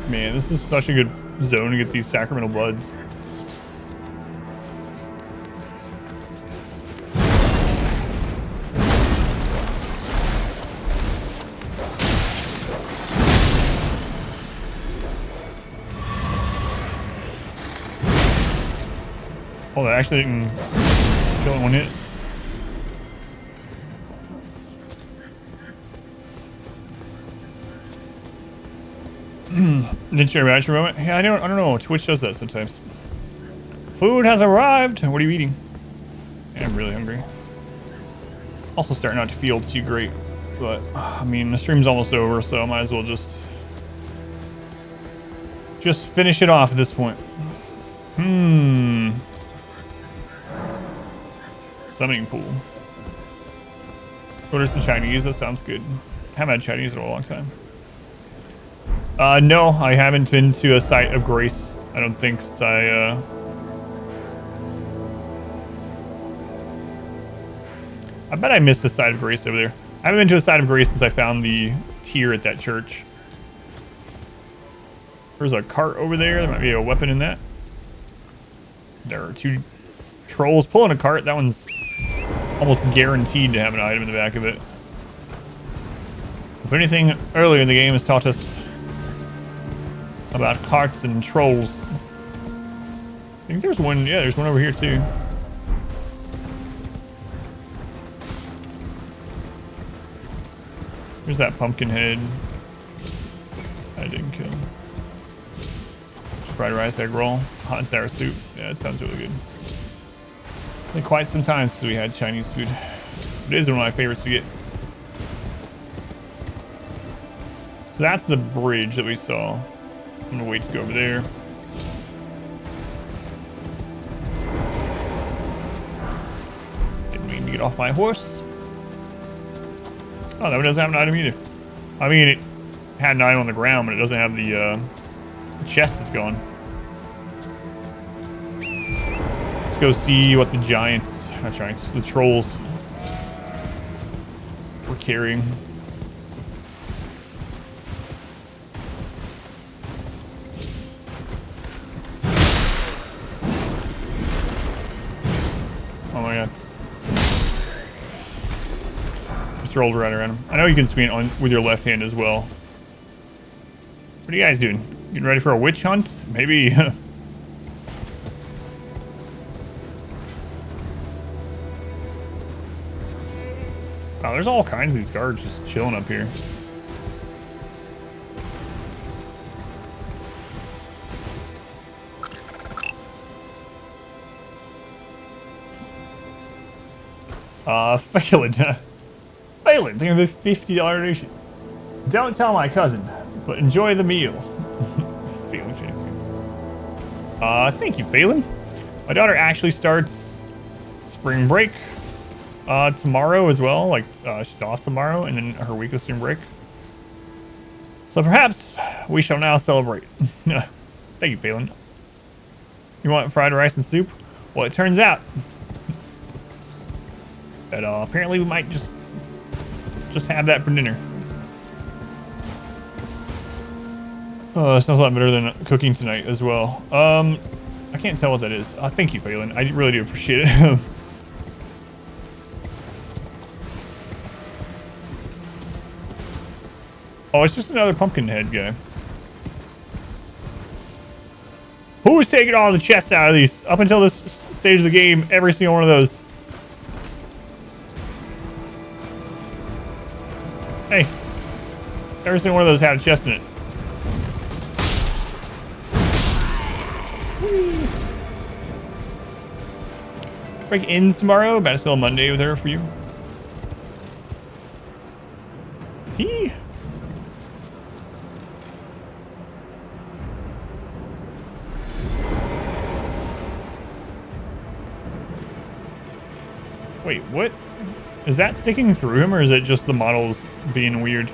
S1: Man, this is such a good zone to get these sacramental buds. Oh, that actually didn't kill it in one hit. Didn't share match for a moment. Yeah, I don't know. Twitch does that sometimes. Food has arrived. What are you eating? Yeah, I'm really hungry. Also starting not to feel too great, but I mean the stream's almost over, so I might as well just finish it off at this point. Summoning pool. Order some Chinese. That sounds good. Haven't had Chinese in a long time. No, I haven't been to a site of grace. I don't think since I bet I missed the site of grace over there. I haven't been to a site of grace since I found the tier at that church. There's a cart over there. There might be a weapon in that. There are 2 trolls pulling a cart. That one's almost guaranteed to have an item in the back of it. If anything, earlier in the game has taught us about carts and trolls. I think there's one. Yeah, there's one over here too. There's that pumpkin head. I didn't kill. Fried rice, egg roll, hot and sour soup. Yeah, it sounds really good. Been quite some time since we had Chinese food. It is one of my favorites to get. So that's the bridge that we saw. I'm gonna wait to go over there. Didn't mean to get off my horse. Oh, that one doesn't have an item either. I mean, it had an item on the ground, but it doesn't have the chest is gone. Let's go see what the the trolls were carrying. Oh my god. Just rolled right around him. I know you can swing it on with your left hand as well. What are you guys doing? Getting ready for a witch hunt? Maybe. Wow, there's all kinds of these guards just chilling up here. Phelan. Phelan, think of the $50 donation. Don't tell my cousin, but enjoy the meal. Phelan, thank you, Phelan. My daughter actually starts spring break tomorrow as well. Like, she's off tomorrow, and then her week of spring break. So perhaps we shall now celebrate. Thank you, Phelan. You want fried rice and soup? Well, it turns out that apparently we might just have that for dinner. It smells a lot better than cooking tonight as well. I can't tell what that is. Thank you, Phelan. I really do appreciate it. Oh, it's just another pumpkin head guy. Who's taking all the chests out of these? Up until this stage of the game, every single one of those. Hey, every single one of those had a chest in it. Break ends tomorrow. About to spell Monday with her for you. Is he? Wait, what? Is that sticking through him, or is it just the models being weird?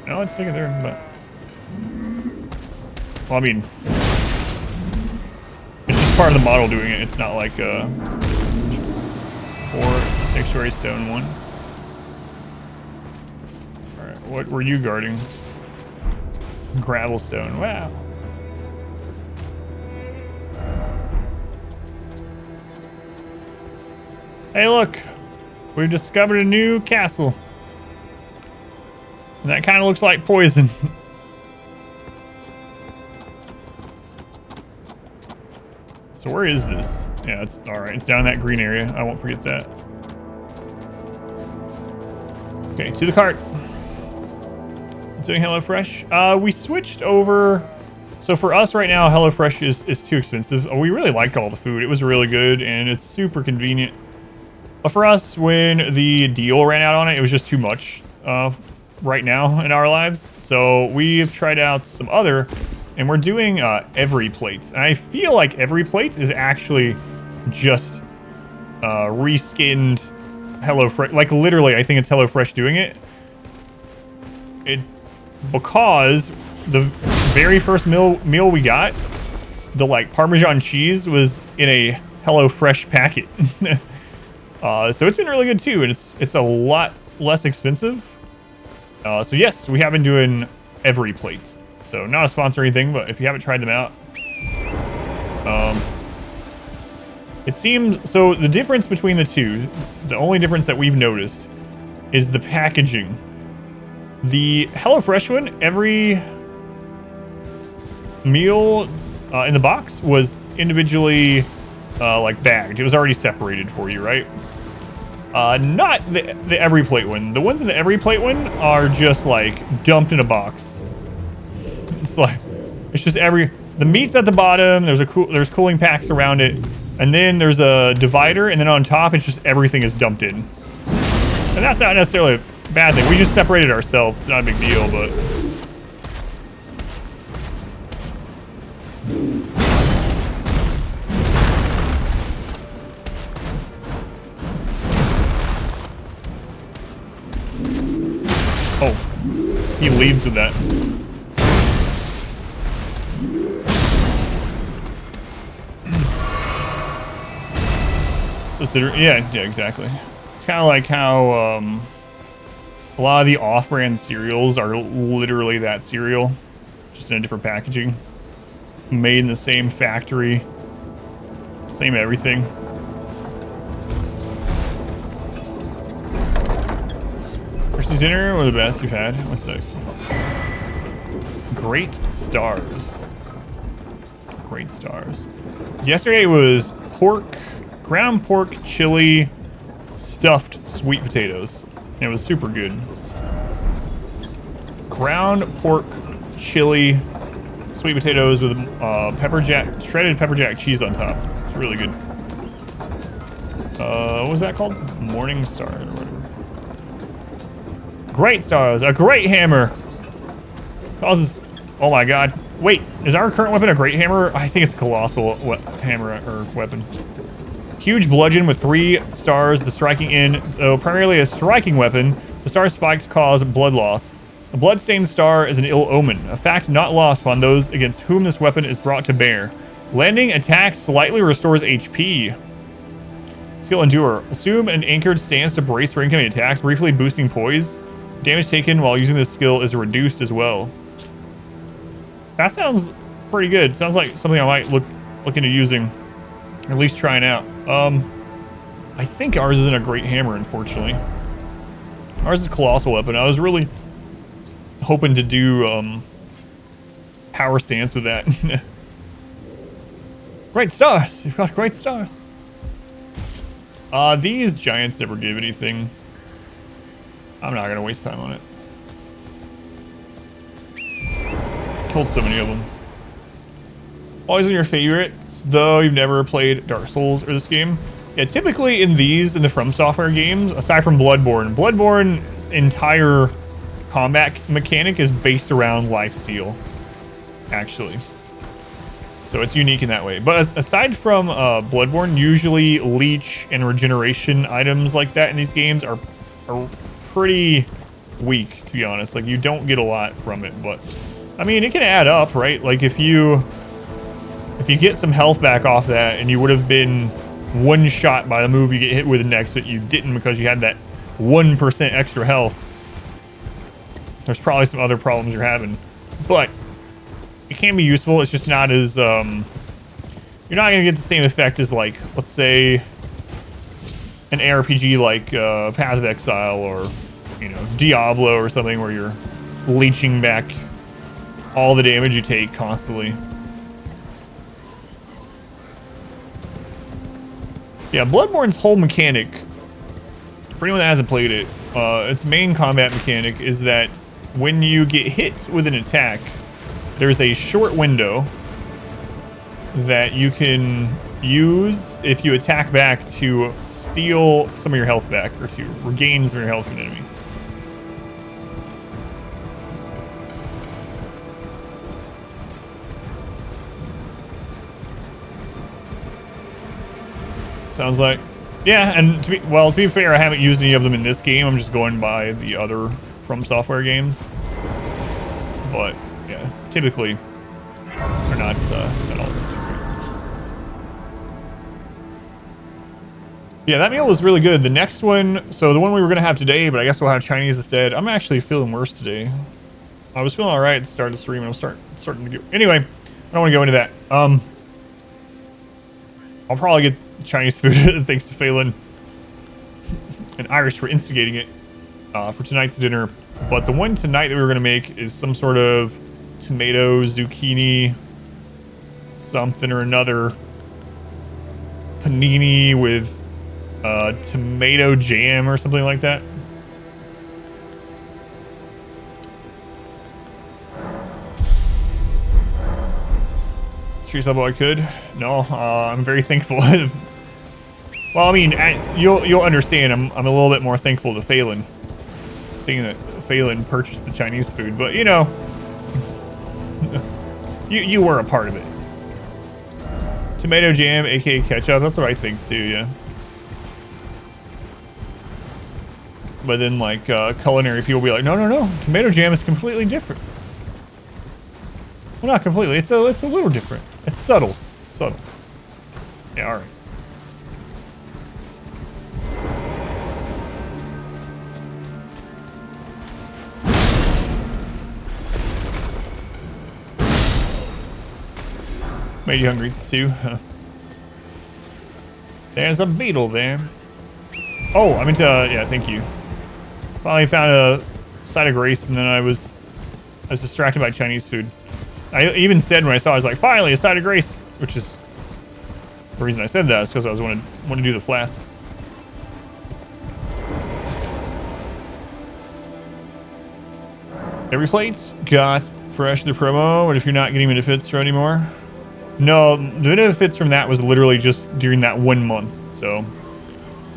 S1: No, it's sticking through him, but... Well, I mean... It's just part of the model doing it. It's not like, 4 sanctuary stone 1. Alright, what were you guarding? Gravel stone. Wow. Hey, look. We've discovered a new castle. And that kind of looks like poison. So where is this? Yeah, it's alright. It's down in that green area. I won't forget that. Okay, to the cart. Doing HelloFresh. We switched over. So for us right now, HelloFresh is too expensive. We really liked all the food. It was really good and it's super convenient. But for us, when the deal ran out on it, it was just too much right now in our lives. So we've tried out some other, and we're doing EveryPlate. And I feel like EveryPlate is actually just reskinned HelloFresh. Like literally, I think it's HelloFresh doing it. Because the very first meal we got, the like Parmesan cheese was in a HelloFresh packet. So it's been really good too, and it's a lot less expensive. So yes, we have been doing EveryPlate. So not a sponsor or anything, but if you haven't tried them out, it seems so. The difference between the two, the only difference that we've noticed, is the packaging. The HelloFresh one, every meal in the box was individually like bagged. It was already separated for you, right? Not the EveryPlate one. The ones in the EveryPlate one are just like dumped in a box. It's like it's just the meat's at the bottom. There's cooling packs around it, and then there's a divider, and then on top it's just everything is dumped in. And that's not necessarily a bad thing. We just separated ourselves. It's not a big deal, but oh, he leads with that. So yeah, exactly. It's kind of like how a lot of the off-brand cereals are literally that cereal, just in a different packaging, made in the same factory, same everything. First dinner or the best you've had? What's that? Great stars. Great stars. Yesterday was ground pork, chili, stuffed sweet potatoes. It was super good. Ground pork, chili, sweet potatoes with shredded pepper jack cheese on top. It's really good. What was that called? Morning Star or whatever. Great stars, a great hammer. Causes, oh my god. Wait, is our current weapon a great hammer? I think it's a colossal hammer or weapon. Huge bludgeon with 3 stars, the striking in, though primarily a striking weapon, the star spikes cause blood loss. A blood-stained star is an ill omen, a fact not lost upon those against whom this weapon is brought to bear. Landing attack slightly restores HP. Skill Endure. Assume an anchored stance to brace for incoming attacks, briefly boosting poise. Damage taken while using this skill is reduced as well. That sounds pretty good. Sounds like something I might look into using, or at least trying out. I think ours isn't a great hammer, unfortunately. Ours is a colossal weapon. I was really hoping to do power stance with that. Great stars! You've got great stars. These giants never give anything. I'm not gonna waste time on it. Killed so many of them. Always on your favorites, though you've never played Dark Souls or this game. Yeah, typically in the From Software games, aside from Bloodborne's entire combat mechanic is based around lifesteal, actually. So it's unique in that way. But aside from Bloodborne, usually leech and regeneration items like that in these games are pretty weak, to be honest. Like, you don't get a lot from it, but I mean, it can add up, right? Like, if you get some health back off that, and you would have been one shot by the move you get hit with next, but you didn't because you had that 1% extra health, there's probably some other problems you're having. But it can be useful. It's just not as you're not gonna get the same effect as, like, let's say an ARPG like Path of Exile, or, you know, Diablo or something, where you're leeching back all the damage you take constantly. Yeah, Bloodborne's whole mechanic, for anyone that hasn't played it, its main combat mechanic is that when you get hit with an attack, there's a short window that you can use if you attack back to steal some of your health back, or to regain some of your health from an enemy. Sounds like, yeah. And to be fair, I haven't used any of them in this game. I'm just going by the other From Software games. But yeah, typically they're not at all. Yeah, that meal was really good. The next one, so the one we were gonna have today, but I guess we'll have Chinese instead. I'm actually feeling worse today. I was feeling all right at the start of the stream, and I'm starting to get. Anyway, I don't want to go into that. I'll probably get Chinese food thanks to Phelan and Irish for instigating it for tonight's dinner. But the one tonight that we were going to make is some sort of tomato, zucchini, something or another panini with tomato jam or something like that. Yourself what I could. No, I'm very thankful. Well, I mean, you'll understand. I'm a little bit more thankful to Phelan, seeing that Phelan purchased the Chinese food. But you know, you were a part of it. Tomato jam, aka ketchup. That's what I think too. Yeah. But then, like, culinary people will be like, no, tomato jam is completely different. Well, not completely. It's a little different. It's subtle. It's subtle. Yeah, all right. Made you hungry, Sue? Huh. There's a beetle there. Oh, I meant to, yeah, thank you. Finally found a side of grace, and then I was distracted by Chinese food. I even said when I saw it, I was like, finally, a side of grace, which is the reason I said that is because I was want to do the flask. Every plate's got fresh the promo, but if you're not getting benefits from anymore. No, the benefits from that was literally just during that 1 month. So,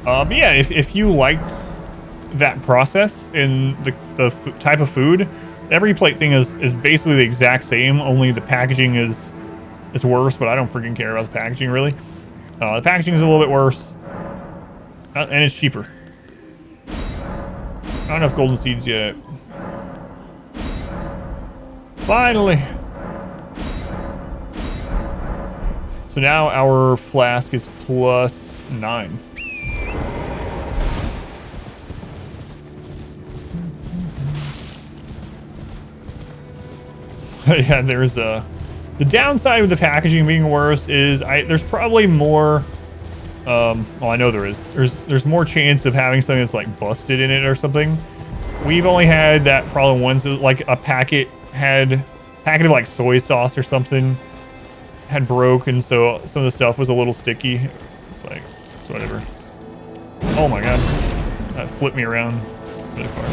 S1: but yeah, if you like that process and the type of food, every plate thing is basically the exact same, only the packaging is worse, but I don't freaking care about the packaging, really. The packaging is a little bit worse, and it's cheaper. Not enough golden seeds yet. Finally. So now our flask is +9. Yeah, there's the downside with the packaging being worse is there's probably more. Well, I know there is. There's more chance of having something that's like busted in it or something. We've only had that problem once. Like a packet of like soy sauce or something had broken, so some of the stuff was a little sticky. It's like, it's whatever. Oh my god, that flipped me around really far.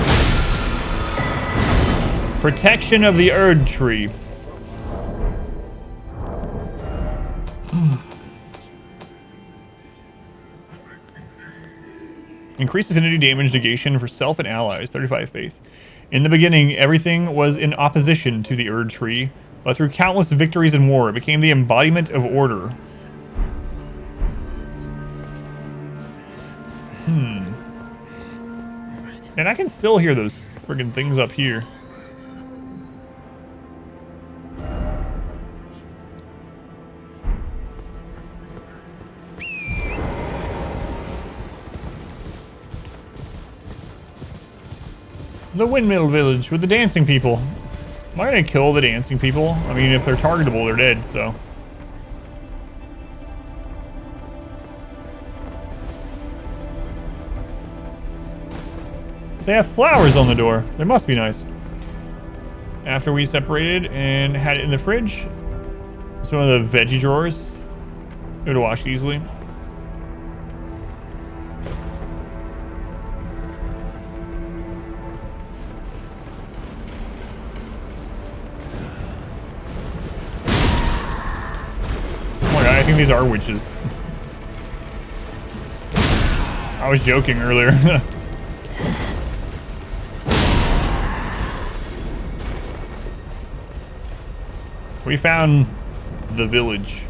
S1: Protection of the Erd Tree. Increased affinity damage negation for self and allies, 35 faith. In the beginning, everything was in opposition to the Erd Tree. but through countless victories in war, it became the embodiment of order. And I can still hear those friggin' things up here. The windmill village with the dancing people. Am I gonna kill the dancing people? I mean, if they're targetable, they're dead, so. They have flowers on the door. They must be nice. After we separated and had it in the fridge, it's one of the veggie drawers. It would wash easily. I think these are witches. I was joking earlier. We found the village.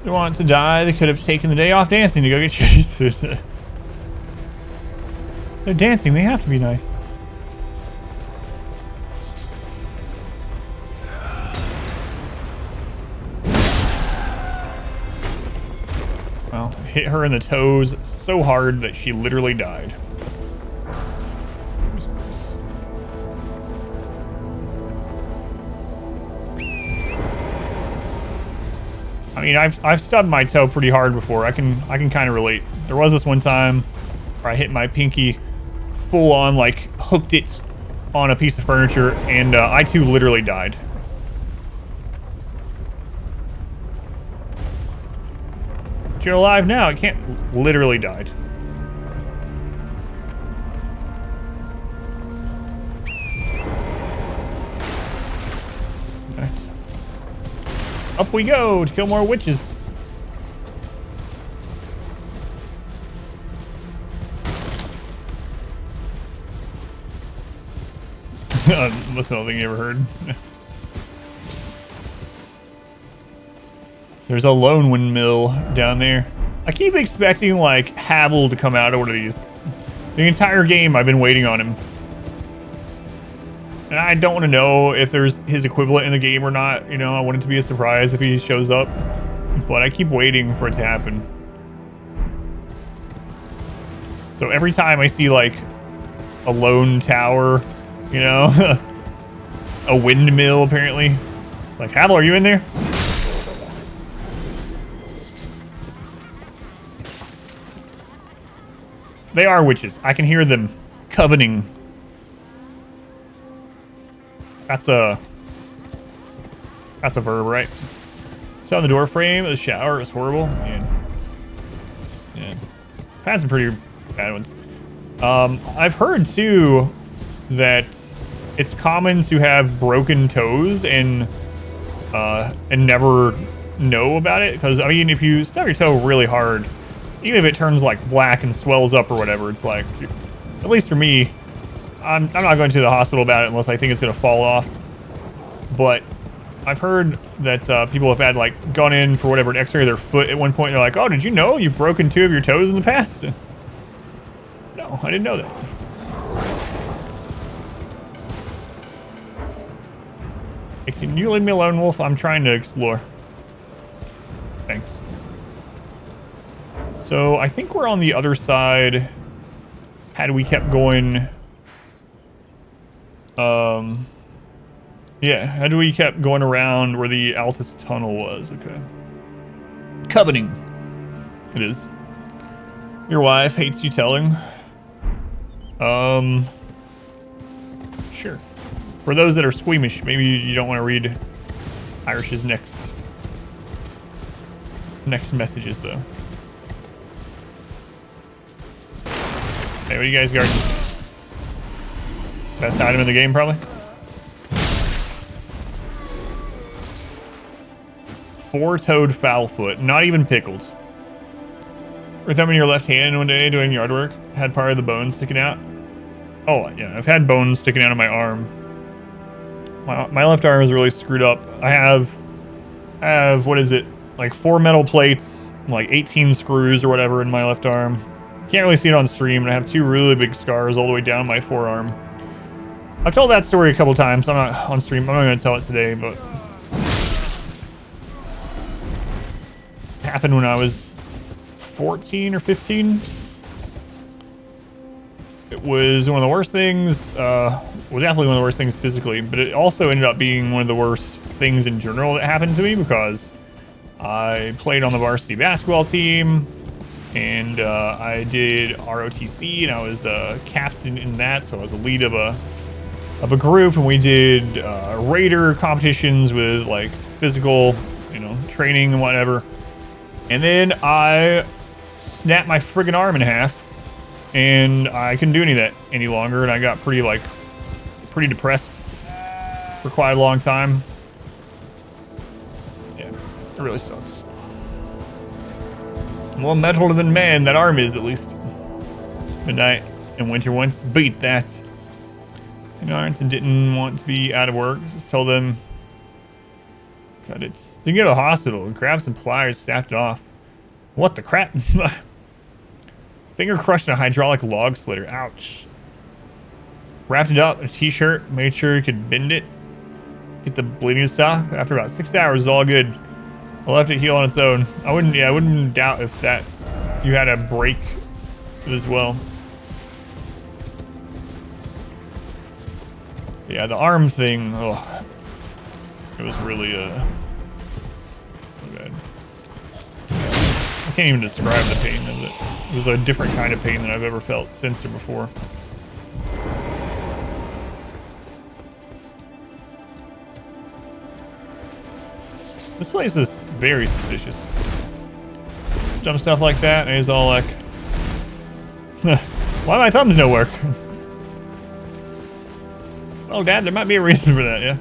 S1: They want to die. They could have taken the day off dancing to go get Chinese food. They're dancing, they have to be nice. Well, hit her in the toes so hard that she literally died. I mean, I've stubbed my toe pretty hard before. I can kind of relate. There was this one time where I hit my pinky full on, like, hooked it on a piece of furniture, and I too literally died. But you're alive now. It can't literally died. Right. Up we go to kill more witches. Most of the thing you ever heard. There's a lone windmill down there. I keep expecting, like, Havel to come out of one of these. The entire game I've been waiting on him. And I don't want to know if there's his equivalent in the game or not. You know, I want it to be a surprise if he shows up. But I keep waiting for it to happen. So every time I see, like, a lone tower, you know, a windmill apparently. It's like, Havel, are you in there? They are witches. I can hear them coveting. That's a verb, right? So on the door frame, the shower is horrible. Man. Yeah. I've had some pretty bad ones. I've heard too that it's common to have broken toes and never know about it. Because I mean, if you stub your toe really hard, even if it turns like black and swells up or whatever, it's like, at least for me, I'm not going to the hospital about it unless I think it's gonna fall off. But I've heard that people have had like gone in for whatever an X-ray of their foot at one point. And they're like, "Oh, did you know you've broken 2 of your toes in the past?" No, I didn't know that. Hey, can you leave me alone, Wolf? I'm trying to explore. Thanks. So I think we're on the other side. Had we kept going, yeah, had we kept going around where the Altus tunnel was. Okay. Coveting. It is. Your wife hates you telling. Sure. For those that are squeamish, maybe you don't want to read Irish's next messages though. Hey, what do you guys guard? Best item in the game, probably. 4-toed foul foot, not even pickled. Or thumbing your left hand one day doing yard work, had part of the bone sticking out. Oh yeah, I've had bones sticking out of my arm. My left arm is really screwed up. I have what is it? Like 4 metal plates, like 18 screws or whatever in my left arm. Can't really see it on stream, and I have 2 really big scars all the way down my forearm. I've told that story a couple times. I'm not on stream. I'm not going to tell it today, but it happened when I was 14 or 15. It was one of the worst things. Well, definitely one of the worst things physically, but it also ended up being one of the worst things in general that happened to me because I played on the varsity basketball team, and I did ROTC, and I was a captain in that, so I was the lead of a group, and we did raider competitions with like physical, you know, training and whatever. And then I snapped my friggin' arm in half, and I couldn't do any of that any longer, and I got pretty depressed for quite a long time. Yeah, it really sucks. More metal than man, that arm is, at least. Midnight and Winter once beat that. And Arnson didn't want to be out of work. Just told them, cut it. So you can go to the hospital and grab some pliers, snapped it off. What the crap? Finger crushed in a hydraulic log splitter. Ouch. Wrapped it up in a t-shirt, made sure you could bend it. Get the bleeding to stop. After about 6 hours, it was all good. I left it heal on its own. I wouldn't doubt if that you had a break as well. Yeah, the arm thing, oh, it was really so bad. I can't even describe the pain of it. It was a different kind of pain than I've ever felt since or before. This place is very suspicious. Dumb stuff like that, and he's all like, why my thumbs don't work? Oh, Dad, there might be a reason for that, yeah.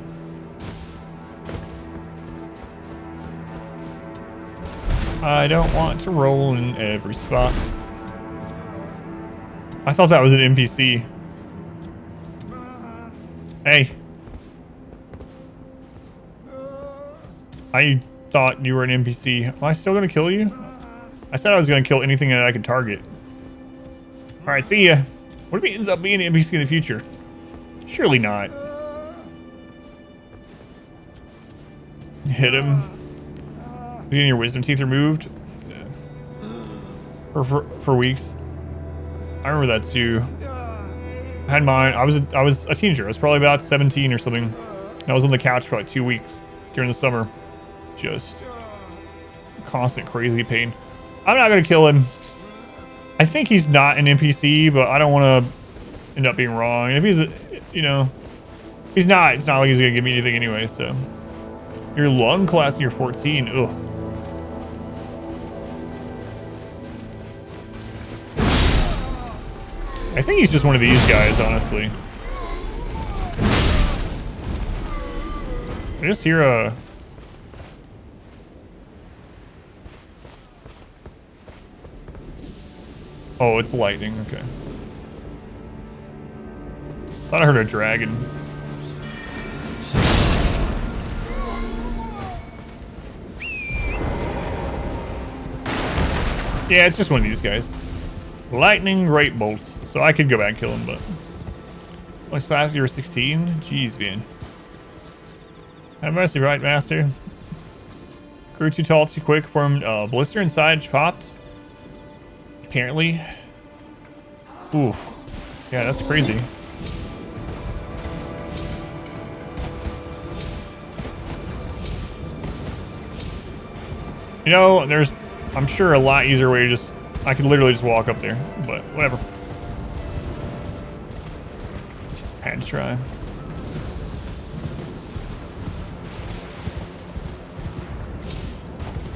S1: I don't want to roll in every spot. I thought that was an NPC. Hey. I thought you were an NPC. Am I still gonna kill you? I said I was gonna kill anything that I could target. Alright, see ya. What if he ends up being an NPC in the future? Surely not. Hit him. Getting your wisdom teeth removed? Yeah. For weeks. I remember that too. I had mine. I was a teenager. I was probably about 17 or something. And I was on the couch for like 2 weeks during the summer. Just constant crazy pain. I'm not gonna kill him. I think he's not an NPC, but I don't want to end up being wrong. If he's, you know, if he's not, it's not like he's gonna give me anything anyway. So, your lung class and you're 14. Ugh. I think he's just one of these guys, honestly. I just hear a. Oh, it's lightning. Okay. Thought I heard a dragon. Yeah, it's just one of these guys. Lightning great bolts. So I could go back and kill him, but looks like you were 16. Jeez, man. Have mercy, right, master? Grew too tall, too quick. Formed blister inside, popped. Apparently. Ooh. Yeah, that's crazy. You know, there's, I'm sure, a lot easier way to just, I could literally just walk up there, but whatever. Had to try.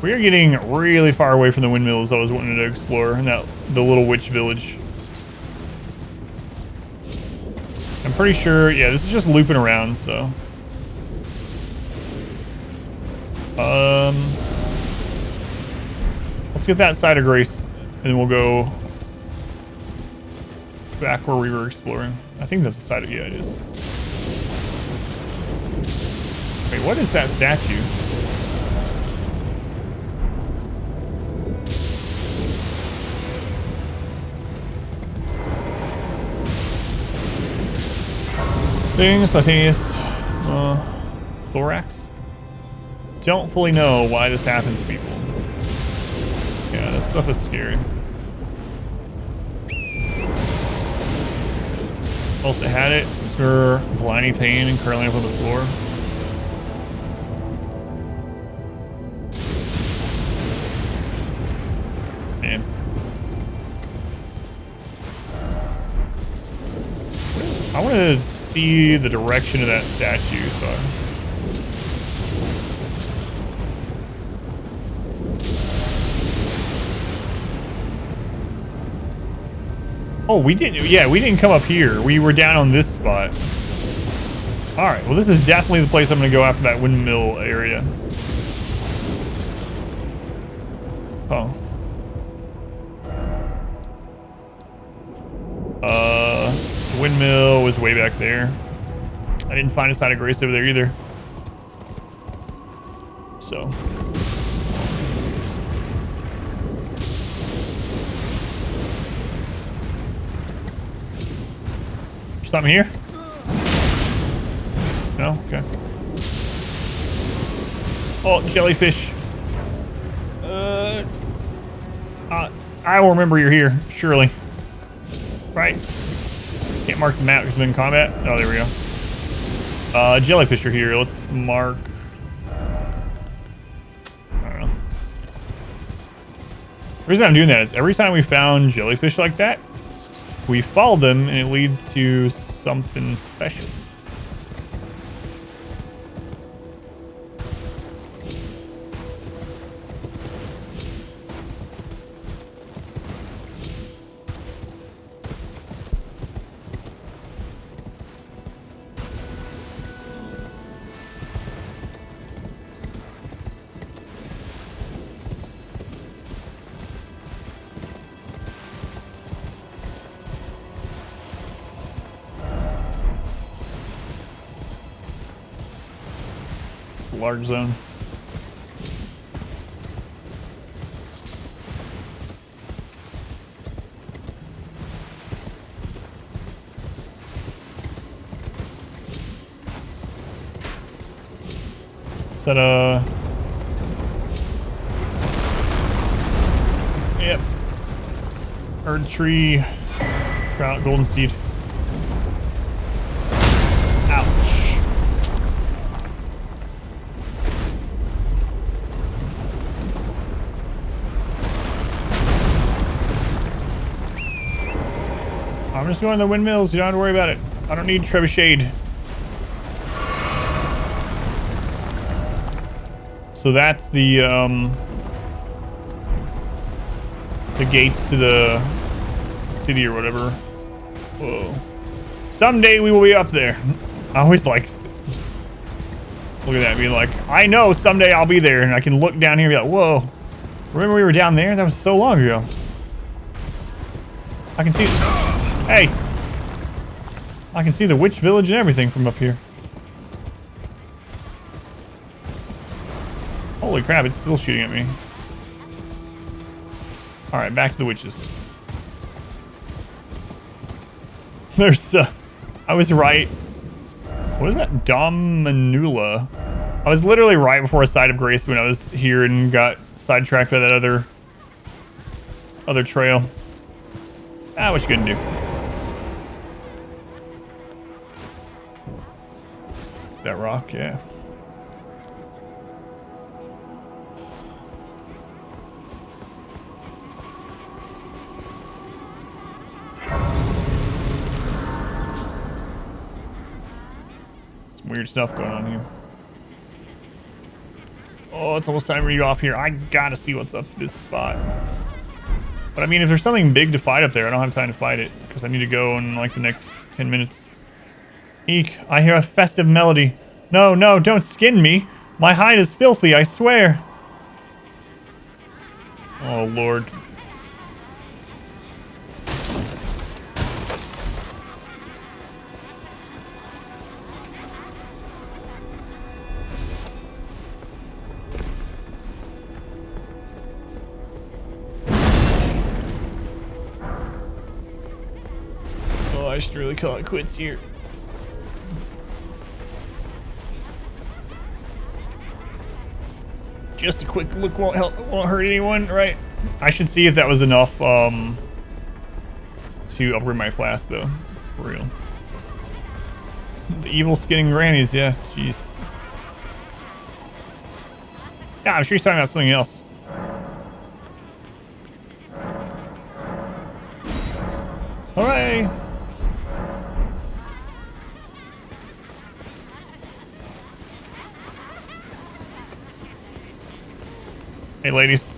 S1: We are getting really far away from the windmills I was wanting to explore, and the little witch village. I'm pretty sure, yeah, this is just looping around, so. Let's get that side of grace And then we'll go back where we were exploring. I think that's the side of, yeah, it is. Wait, what is that statue? Things, I think it's thorax. Don't fully know why this happens to people. Yeah, that stuff is scary. Also had it. Her blinding pain and curling up on the floor. Man. I want to see the direction of that statue, so. Oh, we didn't, yeah, we didn't come up here. We were down on this spot. All right, well, this is definitely the place I'm gonna go after that windmill area. Oh. The windmill was way back there. I didn't find a side of grace over there either. So. Something here? No? Okay. Oh, jellyfish. I will remember you're here, surely. Right? Can't mark the map because I'm in combat. Oh, there we go. Jellyfish are here. Let's mark. I don't know. The reason I'm doing that is every time we found jellyfish like that, we followed them and it leads to something special. Large zone. Is that a... Yep. Herd tree. Trout, golden seed. Ouch. I'm just going to the windmills. You don't have to worry about it. I don't need trebuchet. So that's the gates to the city or whatever. Whoa. Someday we will be up there. I always like, look at that, being like, I know someday I'll be there, and I can look down here and be like, whoa. Remember we were down there? That was so long ago. I can see it. Hey! I can see the witch village and everything from up here. Holy crap, it's still shooting at me. Alright, back to the witches. There's, I was right. What is that? Dominula. I was literally right before a side of grace when I was here and got sidetracked by that other trail. Ah, what you gonna do? That rock, yeah. Some weird stuff going on here. Oh, it's almost time to be off here. I gotta see what's up this spot. But I mean, if there's something big to fight up there, I don't have time to fight it because I need to go in like the next 10 minutes. Eek, I hear a festive melody. No, no, don't skin me. My hide is filthy, I swear. Oh, Lord. I should really call it quits here. Just a quick look won't hurt anyone, right? I should see if that was enough to upgrade my flask, though. For real. The evil skinning grannies, yeah. Jeez. Yeah, I'm sure he's talking about something else. Hooray! Hey, ladies.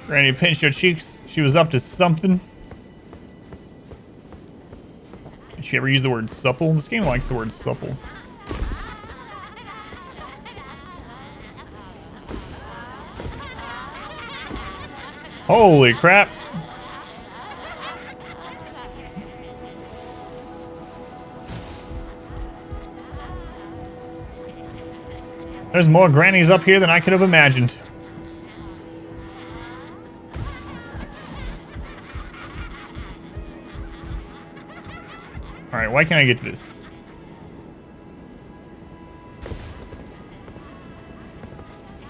S1: Granny pinched her cheeks. She was up to something. Did she ever use the word supple? This game likes the word supple. Holy crap. There's more grannies up here than I could have imagined. Alright, why can't I get to this?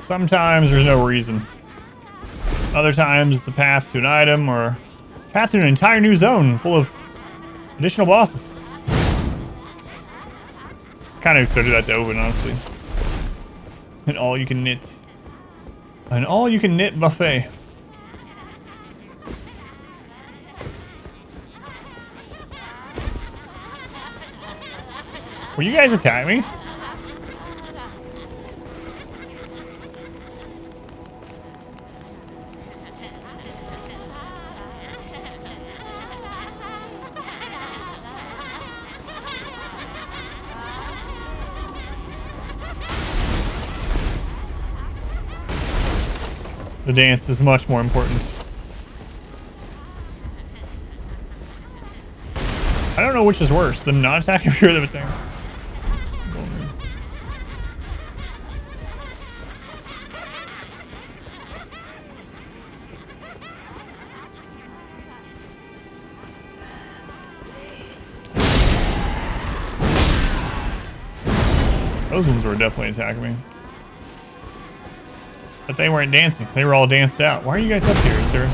S1: Sometimes there's no reason. Other times it's a path to an item or path to an entire new zone full of additional bosses. Kind of expected that to open, honestly. An all-you-can-knit. An all-you-can-knit buffet. Will you guys attack me? The dance is much more important. I don't know which is worse, them not attacking or them attacking. Those ones were definitely attacking me. But they weren't dancing. They were all danced out. Why are you guys up here, sir?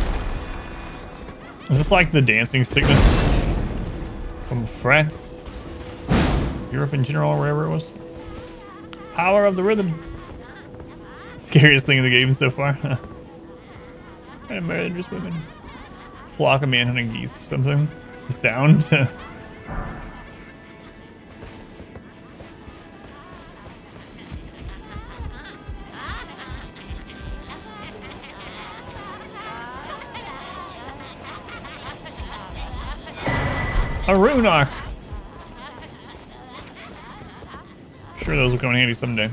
S1: Is this like the dancing sickness from France? Europe in general, or wherever it was? Power of the rhythm. Scariest thing in the game so far. And murderous women. Flock of manhunting geese or something. The sound. A rune arc. Sure, those will come in handy someday.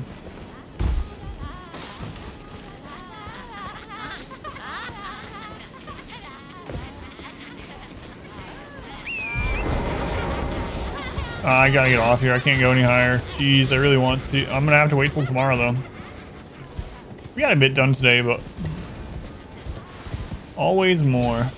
S1: I gotta get off here. I can't go any higher. Jeez, I really want to. I'm gonna have to wait till tomorrow, though. We got a bit done today, but always more.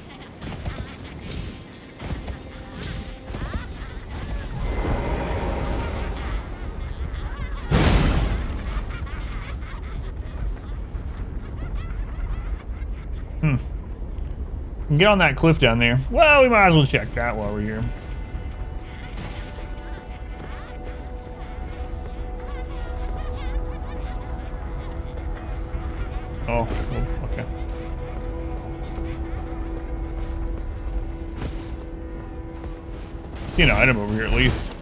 S1: Get on that cliff down there. Well, we might as well check that while we're here. Oh, okay. I see an item over here at least.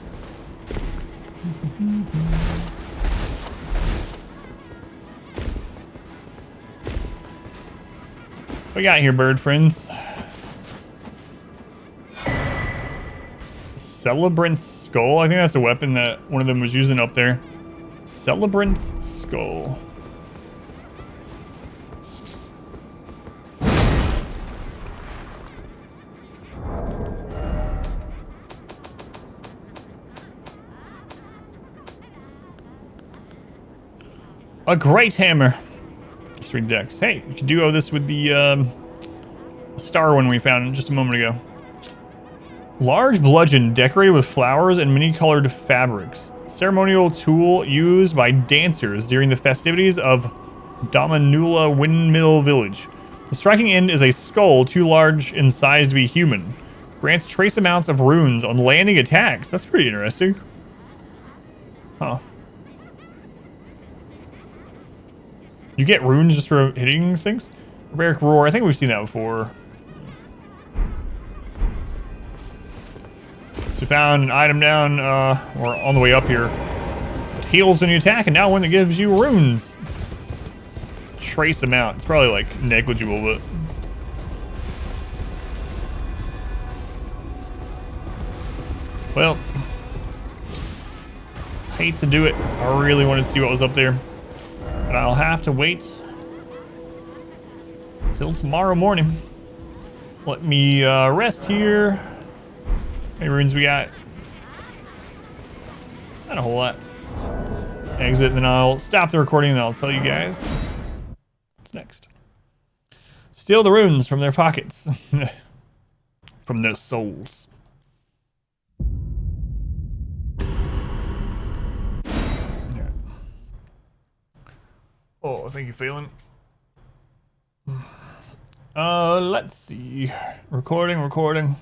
S1: What we got here, bird friends? Celebrant's skull. I think that's a weapon that one of them was using up there. Celebrant's skull. A great hammer. Just read the decks. Hey, you can duo this with the star one we found just a moment ago. Large bludgeon decorated with flowers and many-colored fabrics. Ceremonial tool used by dancers during the festivities of Damanula Windmill Village. The striking end is a skull too large in size to be human. Grants trace amounts of runes on landing attacks. That's pretty interesting. Huh. You get runes just for hitting things? Barbaric Roar. I think we've seen that before. So we found an item down, or on the way up here. It heals when you attack, and now one that gives you runes. Trace amount. It's probably like negligible, but... Well... hate to do it. I really wanted to see what was up there. But I'll have to wait till tomorrow morning. Let me rest here. How many runes we got? Not a whole lot. Exit, and then I'll stop the recording and I'll tell you guys what's next. Steal the runes from their pockets. From their souls. Oh, I think you're feeling. Let's see. Recording.